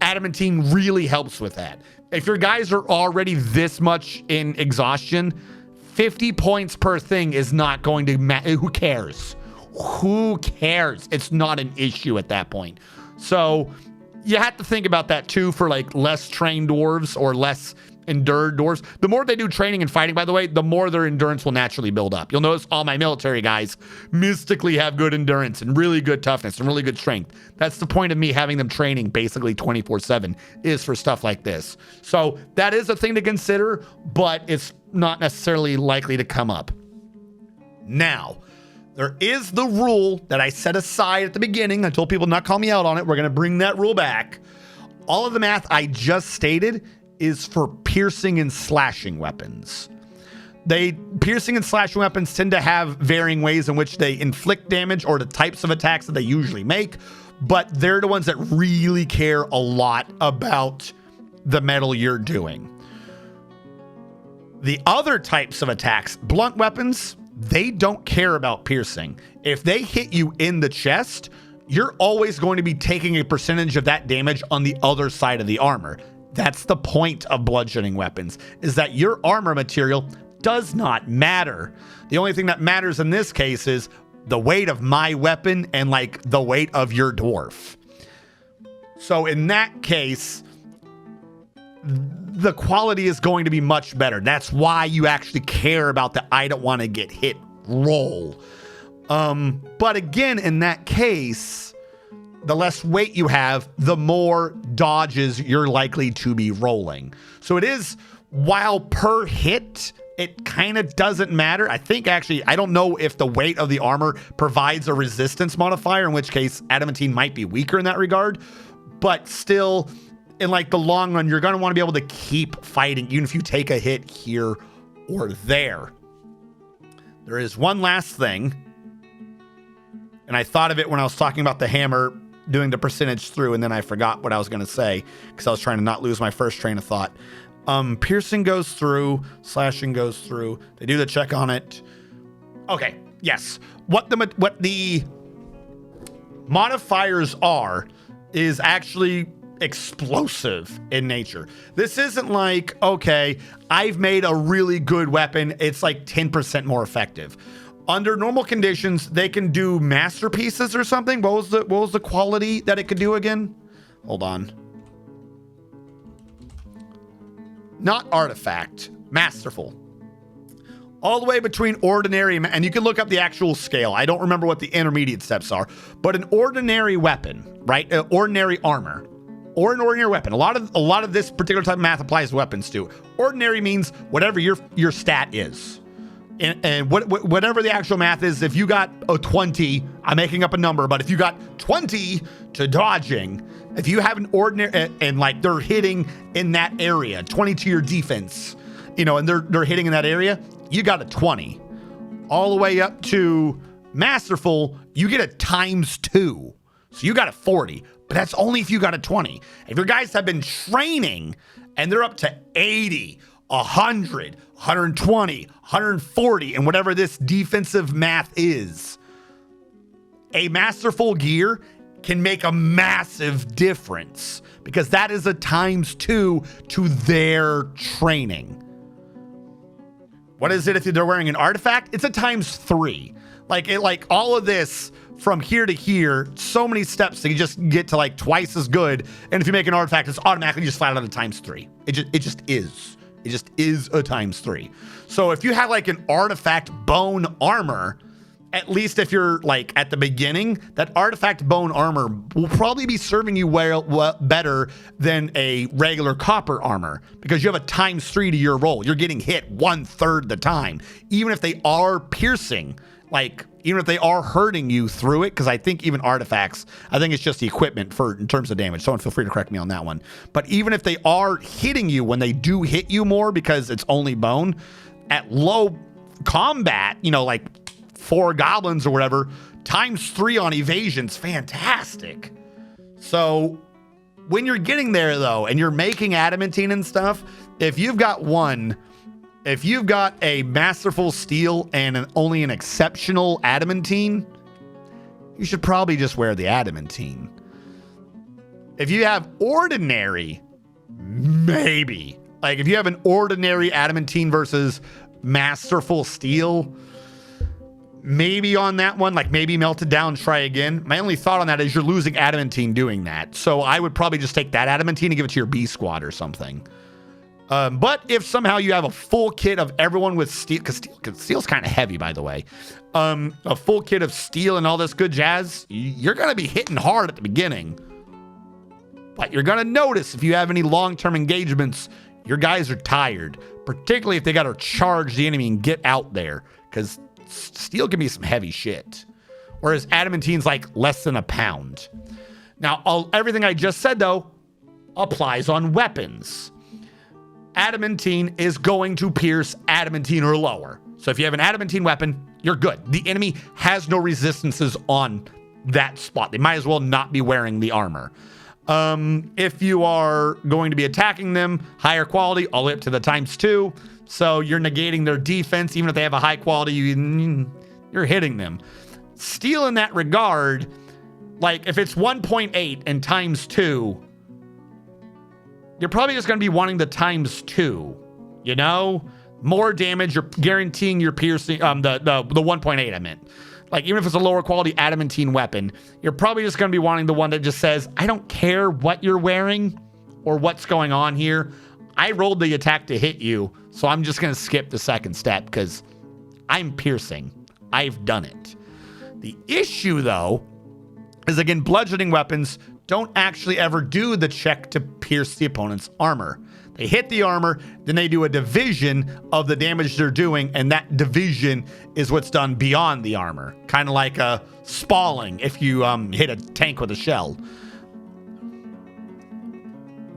Speaker 1: Adamantine really helps with that. If your guys are already this much in exhaustion, 50 points per thing is not going to matter. Who cares? Who cares? It's not an issue at that point. So you have to think about that too for like less trained dwarves or less endured dwarves. The more they do training and fighting, by the way, the more their endurance will naturally build up. You'll notice all my military guys mystically have good endurance and really good toughness and really good strength. That's the point of me having them training basically 24/7 is for stuff like this. So that is a thing to consider, but it's not necessarily likely to come up. Now, there is the rule that I set aside at the beginning. I told people not call me out on it. We're going to bring that rule back. All of the math I just stated is for piercing and slashing weapons. Piercing and slashing weapons tend to have varying ways in which they inflict damage or the types of attacks that they usually make, but they're the ones that really care a lot about the metal you're doing. The other types of attacks, blunt weapons, they don't care about piercing. If they hit you in the chest, you're always going to be taking a percentage of that damage on the other side of the armor. That's the point of bludgeoning weapons, is that your armor material does not matter. The only thing that matters in this case is the weight of my weapon and like the weight of your dwarf. So in that case, the quality is going to be much better. That's why you actually care about the I don't want to get hit roll. But again, in that case, the less weight you have, the more dodges you're likely to be rolling. So it is, while per hit, it kind of doesn't matter. I think actually, I don't know if the weight of the armor provides a resistance modifier, in which case adamantine might be weaker in that regard. But still, in like the long run, you're going to want to be able to keep fighting, even if you take a hit here or there. There is one last thing, and I thought of it when I was talking about the hammer doing the percentage through, and then I forgot what I was going to say because I was trying to not lose my first train of thought. Piercing goes through, slashing goes through. They do the check on it. Okay, yes. What the modifiers are is actually explosive in nature. This isn't like, okay, I've made a really good weapon. It's like 10% more effective. Under normal conditions, they can do masterpieces or something. What was the quality that it could do again? Hold on. Not artifact, masterful. all the way between ordinary, and you can look up the actual scale. I don't remember what the intermediate steps are, but an ordinary weapon, right? Ordinary armor or an ordinary weapon. A lot of this particular type of math applies to weapons too. Ordinary means whatever your stat is. And whatever the actual math is, if you got a 20, I'm making up a number, but if you got 20 to dodging, if you have an ordinary, and like they're hitting in that area, 20 to your defense, you know, and they're hitting in that area, you got a 20. All the way up to masterful, you get a ×2. So you got a 40, but that's only if you got a 20. If your guys have been training and they're up to 80, 100, 120, 140, and whatever this defensive math is, a masterful gear can make a massive difference because that is a ×2 to their training. What is it if they're wearing an artifact? It's a ×3. Like all of this from here to here, so many steps that you just get to like twice as good. And if you make an artifact, it's automatically just flat out a ×3. It just is. It just is a ×3. So if you have like an artifact bone armor, at least if you're like at the beginning, that artifact bone armor will probably be serving you well better than a regular copper armor because you have a ×3 to your roll. You're getting hit 1/3 the time, even if they are piercing, like even if they are hurting you through it. Because I think even artifacts, I think it's just the equipment in terms of damage. Someone feel free to correct me on that one. But even if they are hitting you, when they do hit you more because it's only bone at low combat, you know, like 4 goblins or whatever, ×3 on evasion's fantastic. So when you're getting there though, and you're making adamantine and stuff, if you've got a masterful steel and only an exceptional adamantine, you should probably just wear the adamantine. If you have ordinary, maybe. Like if you have an ordinary adamantine versus masterful steel, maybe on that one, like maybe melt it down, try again. My only thought on that is you're losing adamantine doing that. So I would probably just take that adamantine and give it to your B squad or something. But if somehow you have a full kit of everyone with steel, because steel's kind of heavy, by the way, a full kit of steel and all this good jazz, you're going to be hitting hard at the beginning. But you're going to notice if you have any long-term engagements, your guys are tired, particularly if they got to charge the enemy and get out there, because steel can be some heavy shit. Whereas adamantine's like less than a pound. Now, everything I just said, though, applies on weapons. Adamantine is going to pierce adamantine or lower. So if you have an adamantine weapon, you're good. The enemy has no resistances on that spot. They might as well not be wearing the armor. If you are going to be attacking them, higher quality, all the way up to the ×2. So you're negating their defense. Even if they have a high quality, you're hitting them. Steel in that regard, like if it's 1.8 and ×2, you're probably just going to be wanting the ×2, you know? More damage, you're guaranteeing you're piercing, the 1.8 I meant. Like, even if it's a lower quality adamantine weapon, you're probably just going to be wanting the one that just says, I don't care what you're wearing or what's going on here. I rolled the attack to hit you, so I'm just going to skip the second step because I'm piercing. I've done it. The issue, though, is, again, bludgeoning weapons don't actually ever do the check to pierce the opponent's armor. They hit the armor, then they do a division of the damage they're doing, and that division is what's done beyond the armor. Kind of like a spalling if you hit a tank with a shell.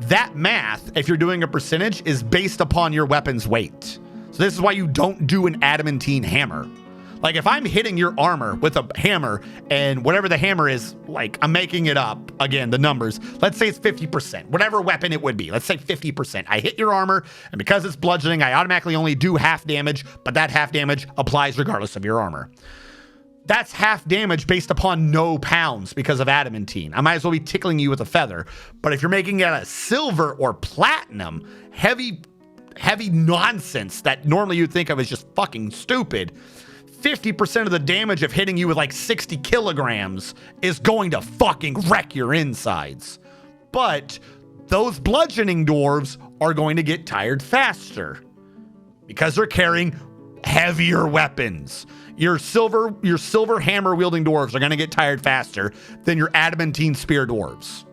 Speaker 1: That math, if you're doing a percentage, is based upon your weapon's weight. So this is why you don't do an adamantine hammer. Like if I'm hitting your armor with a hammer and whatever the hammer is, like I'm making it up, again, the numbers, let's say it's 50%, whatever weapon it would be, let's say 50%. I hit your armor and because it's bludgeoning, I automatically only do half damage, but that half damage applies regardless of your armor. That's half damage based upon no pounds because of adamantine. I might as well be tickling you with a feather. But if you're making it a silver or platinum, heavy nonsense that normally you'd think of as just fucking stupid, 50% of the damage of hitting you with like 60 kilograms is going to fucking wreck your insides. But those bludgeoning dwarves are going to get tired faster because they're carrying heavier weapons. Your silver hammer wielding dwarves are going to get tired faster than your adamantine spear dwarves.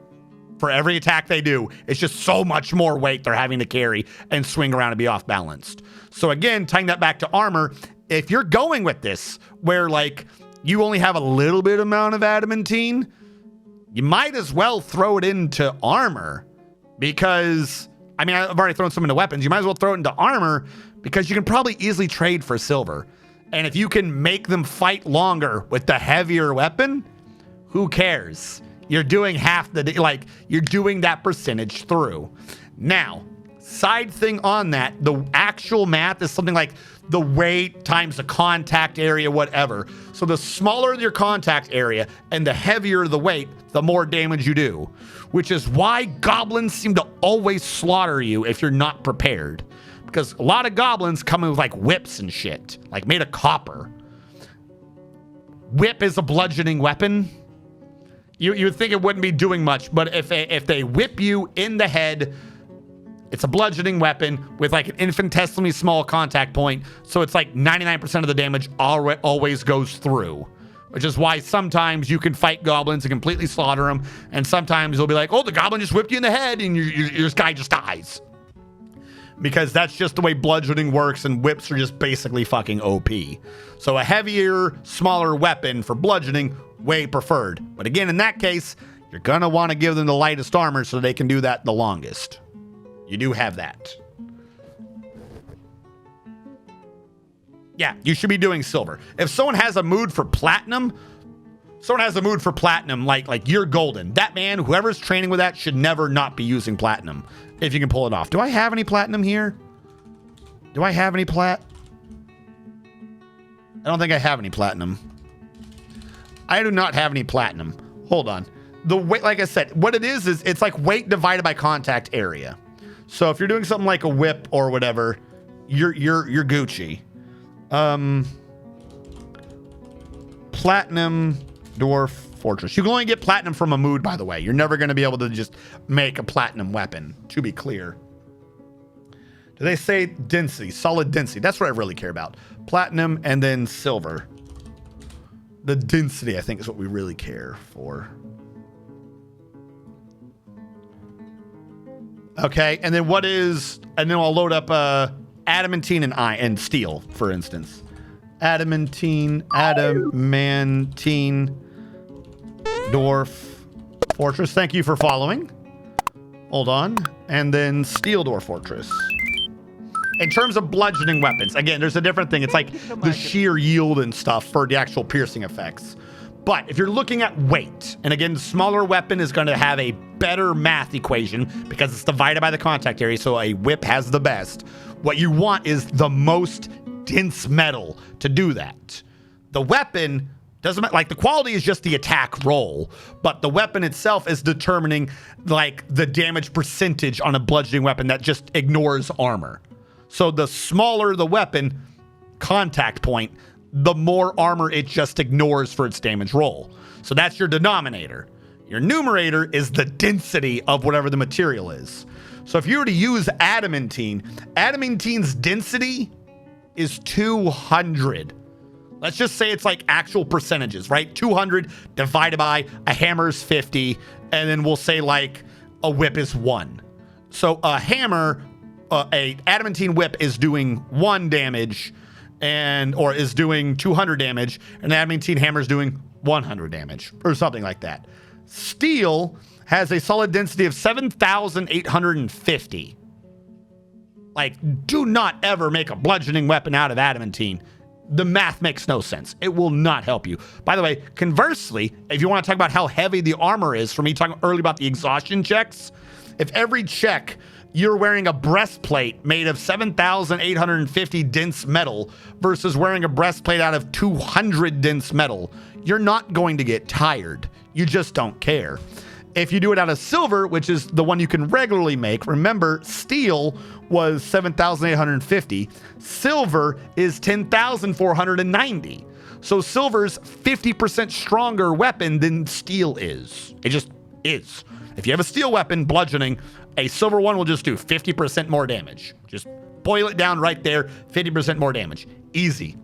Speaker 1: For every attack they do, it's just so much more weight they're having to carry and swing around and be off balanced. So again, tying that back to armor, if you're going with this where like you only have a little bit amount of adamantine, you might as well throw it into armor, because I mean, I've already thrown some into weapons. You might as well throw it into armor because you can probably easily trade for silver. And if you can make them fight longer with the heavier weapon, who cares? You're doing half the, like, you're doing that percentage through. Now, side thing on that, the actual math is something like the weight times the contact area, whatever. So the smaller your contact area and the heavier the weight, the more damage you do, which is why goblins seem to always slaughter you if you're not prepared. Because a lot of goblins come in with like whips and shit, like made of copper. Whip is a bludgeoning weapon. You would think it wouldn't be doing much, but if they whip you in the head, it's a bludgeoning weapon with like an infinitesimally small contact point. So it's like 99% of the damage always goes through, which is why sometimes you can fight goblins and completely slaughter them. And sometimes they'll be like, oh, the goblin just whipped you in the head and your guy just dies. Because that's just the way bludgeoning works, and whips are just basically fucking OP. So a heavier, smaller weapon for bludgeoning, way preferred. But again, in that case, you're gonna want to give them the lightest armor so they can do that the longest. You do have that. Yeah, you should be doing silver. If someone has a mood for platinum, like you're golden. That man, whoever's training with that, should never not be using platinum. If you can pull it off. Do I have any platinum here? Do I have any plat? I don't think I have any platinum. I do not have any platinum. Hold on. The weight, like I said, what it is it's like weight divided by contact area. So if you're doing something like a whip or whatever, you're Gucci. Platinum Dwarf Fortress. You can only get platinum from a mood, by the way. You're never going to be able to just make a platinum weapon, to be clear. Do they say density? Solid density. That's what I really care about. Platinum and then silver. The density, I think, is what we really care for. Okay, and then and then I'll load up adamantine and steel, for instance. Adamantine Dwarf Fortress. Thank you for following. Hold on. And then Steel Dwarf Fortress. In terms of bludgeoning weapons, again, there's a different thing. It's like the sheer yield and stuff for the actual piercing effects. But if you're looking at weight, and again, the smaller weapon is going to have a better math equation because it's divided by the contact area, so a whip has the best. What you want is the most dense metal to do that. The weapon doesn't matter, like the quality is just the attack roll, but the weapon itself is determining like the damage percentage on a bludgeoning weapon that just ignores armor. So the smaller the weapon contact point, the more armor it just ignores for its damage roll. So that's your denominator. Your numerator is the density of whatever the material is. So if you were to use adamantine, adamantine's density is 200. Let's just say it's like actual percentages, right? 200 divided by a hammer's 50, and then we'll say like a whip is 1. So a hammer, a adamantine whip is doing 1 damage, or is doing 200 damage, and an adamantine hammer is doing 100 damage, or something like that. Steel has a solid density of 7,850. Like, do not ever make a bludgeoning weapon out of adamantine. The math makes no sense. It will not help you. By the way, conversely, if you want to talk about how heavy the armor is, for me talking earlier about the exhaustion checks, if every check you're wearing a breastplate made of 7,850 dense metal versus wearing a breastplate out of 200 dense metal, you're not going to get tired. You just don't care. If you do it out of silver, which is the one you can regularly make, remember steel was 7,850. Silver is 10,490. So silver's 50% stronger weapon than steel is. It just is. If you have a steel weapon, bludgeoning, a silver one will just do 50% more damage. Just boil it down right there, 50% more damage. Easy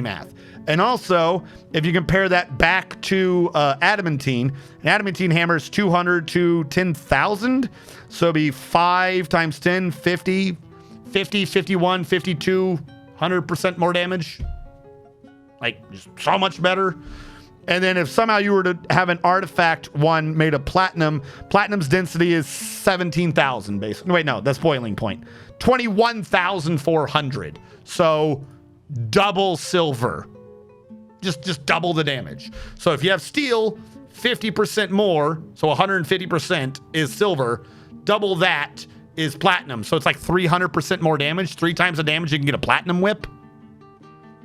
Speaker 1: math. And also, if you compare that back to adamantine, an adamantine hammer is 200 to 10,000. So it'd be 5 times 10, 50, 51, 52, 100% more damage. Like, just so much better. And then if somehow you were to have an artifact one made of platinum, platinum's density is 17,000 basically. Wait, no, that's boiling point. 21,400. So double silver. Just double the damage. So if you have steel, 50% more, so 150% is silver. Double that is platinum. So it's like 300% more damage. 3 times the damage, you can get a platinum whip.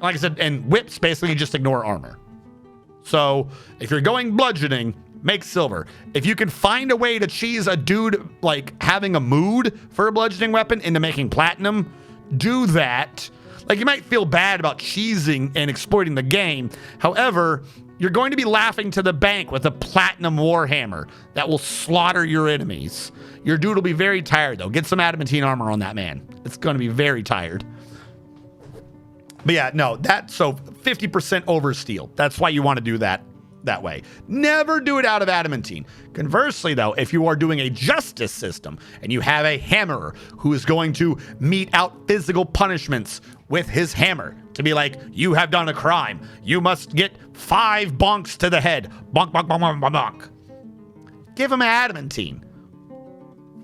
Speaker 1: Like I said, and whips basically just ignore armor. So if you're going bludgeoning, make silver. If you can find a way to cheese a dude like having a mood for a bludgeoning weapon into making platinum, do that. Like, you might feel bad about cheesing and exploiting the game. However, you're going to be laughing to the bank with a platinum warhammer that will slaughter your enemies. Your dude will be very tired, though. Get some adamantine armor on that man. It's going to be very tired. But yeah, no, so 50% over steel. That's why you want to do that way. Never do it out of adamantine. Conversely, though, if you are doing a justice system and you have a hammerer who is going to mete out physical punishments with his hammer to be like, you have done a crime. You must get 5 bonks to the head. Bonk, bonk, bonk, bonk, bonk, bonk. Give him adamantine.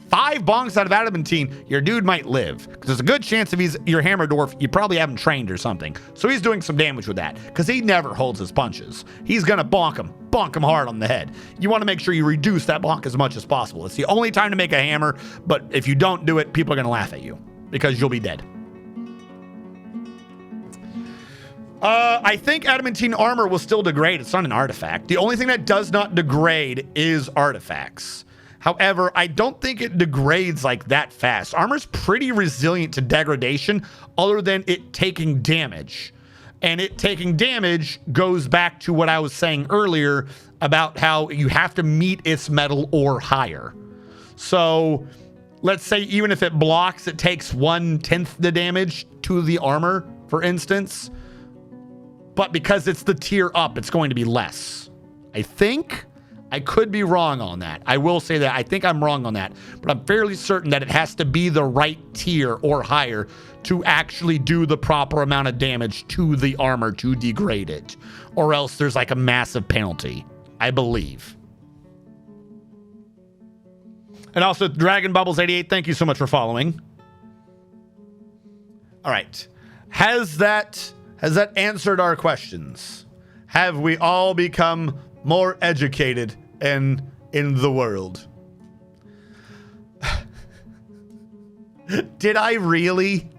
Speaker 1: 5 bonks out of adamantine, your dude might live. Because there's a good chance if he's your hammer dwarf, you probably haven't trained or something. So he's doing some damage with that. Because he never holds his punches. He's going to bonk him hard on the head. You want to make sure you reduce that bonk as much as possible. It's the only time to make a hammer, but if you don't do it, people are going to laugh at you. Because you'll be dead. I think adamantine armor will still degrade. It's not an artifact. The only thing that does not degrade is artifacts. However, I don't think it degrades like that fast. Armor's pretty resilient to degradation other than it taking damage. And it taking damage goes back to what I was saying earlier about how you have to meet its metal or higher. So let's say even if it blocks, it takes 1/10 the damage to the armor, for instance. But because it's the tier up, it's going to be less. I think. I could be wrong on that. I will say that I think I'm wrong on that, but I'm fairly certain that it has to be the right tier or higher to actually do the proper amount of damage to the armor to degrade it, or else there's like a massive penalty, I believe. And also, Dragon Bubbles 88, thank you so much for following. All right. Has that answered our questions? Have we all become more educated in the world? Did I really?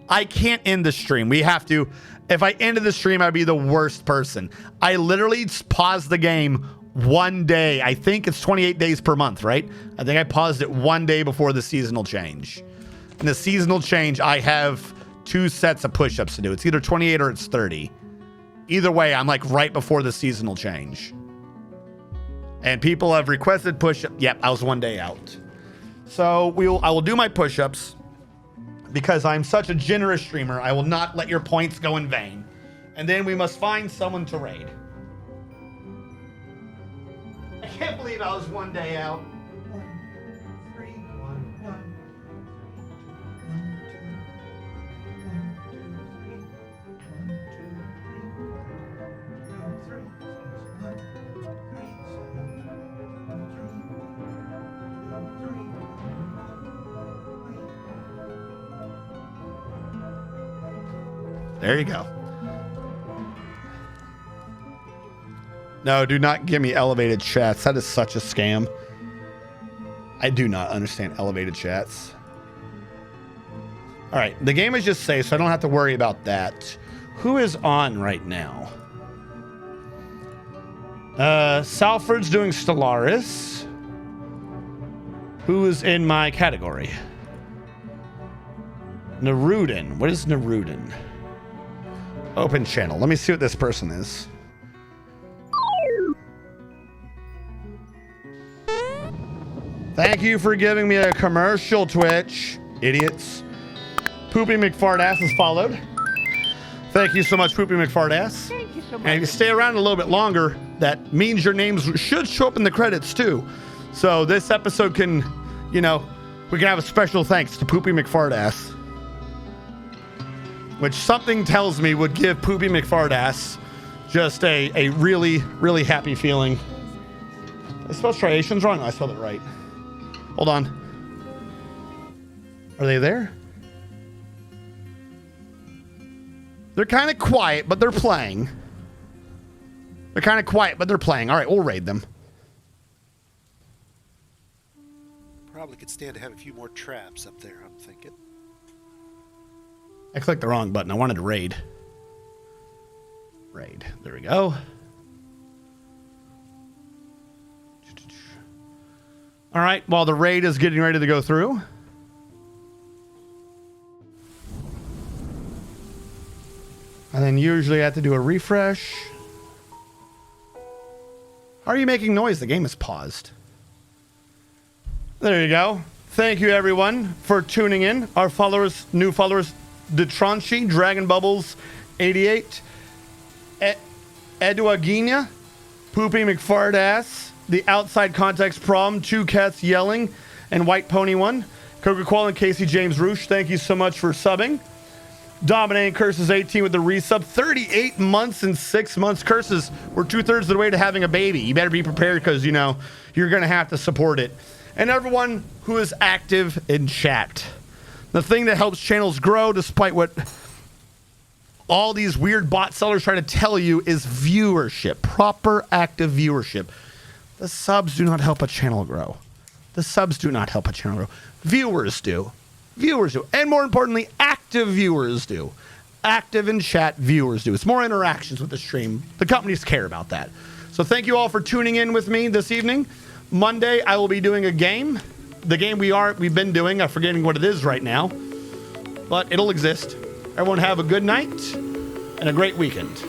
Speaker 1: I can't end the stream. We have to. If I ended the stream, I'd be the worst person. I literally paused the game one day. I think it's 28 days per month, right? I think I paused it one day before the seasonal change. And the seasonal change, I have 2 sets of push-ups to do. It's either 28 or it's 30. Either way, I'm like right before the seasonal change. And people have requested push-ups. Yep, I was one day out. So I will do my push-ups because I'm such a generous streamer. I will not let your points go in vain. And then we must find someone to raid. I can't believe I was one day out. 1, 2, 3, 1, 1. There you go. No, do not give me elevated chats. That is such a scam. I do not understand elevated chats. All right, the game is just safe, so I don't have to worry about that. Who is on right now? Salford's doing Stellaris. Who is in my category? Nerudin. What is Nerudin? Open channel. Let me see what this person is. Thank you for giving me a commercial, Twitch. idiots. Poopy McFartass is followed. Thank you so much, Poopy McFartass.
Speaker 9: Thank you so much.
Speaker 1: And if you stay around a little bit longer, that means your names should show up in the credits too. So this episode can, you know, we can have a special thanks to Poopy McFartass. Which something tells me would give Poopy McFartass just a really, really happy feeling. I spelled striations wrong? No, I spelled it right. Hold on. Are they there? They're kind of quiet, but they're playing. They're kind of quiet, but they're playing. All right, we'll raid them.
Speaker 10: Probably could stand to have a few more traps up there, I'm thinking.
Speaker 1: I clicked the wrong button. I wanted to raid. Raid. There we go. All right, while the raid is getting ready to go through. And then usually I have to do a refresh. How are you making noise? The game is paused. There you go. Thank you, everyone, for tuning in. Our followers, new followers, Detronchi, Dragon Bubbles, 88, Eduagina, Poopy McFartass, The Outside Context Problem, Two Cats Yelling, and White Pony 1. Coca-Cola and Casey James Roosh, thank you so much for subbing. Dominating Curses 18 with the resub. 38 months and 6 months. Curses, we're 2/3 of the way to having a baby. You better be prepared because, you know, you're going to have to support it. And everyone who is active in chat. The thing that helps channels grow, despite what all these weird bot sellers try to tell you, is viewership. Proper active viewership. The subs do not help a channel grow. The subs do not help a channel grow. Viewers do. Viewers do. And more importantly, active viewers do. Active in chat viewers do. It's more interactions with the stream. The companies care about that. So thank you all for tuning in with me this evening. Monday, I will be doing a game. The game we've been doing, I'm forgetting what it is right now. But it'll exist. Everyone have a good night and a great weekend.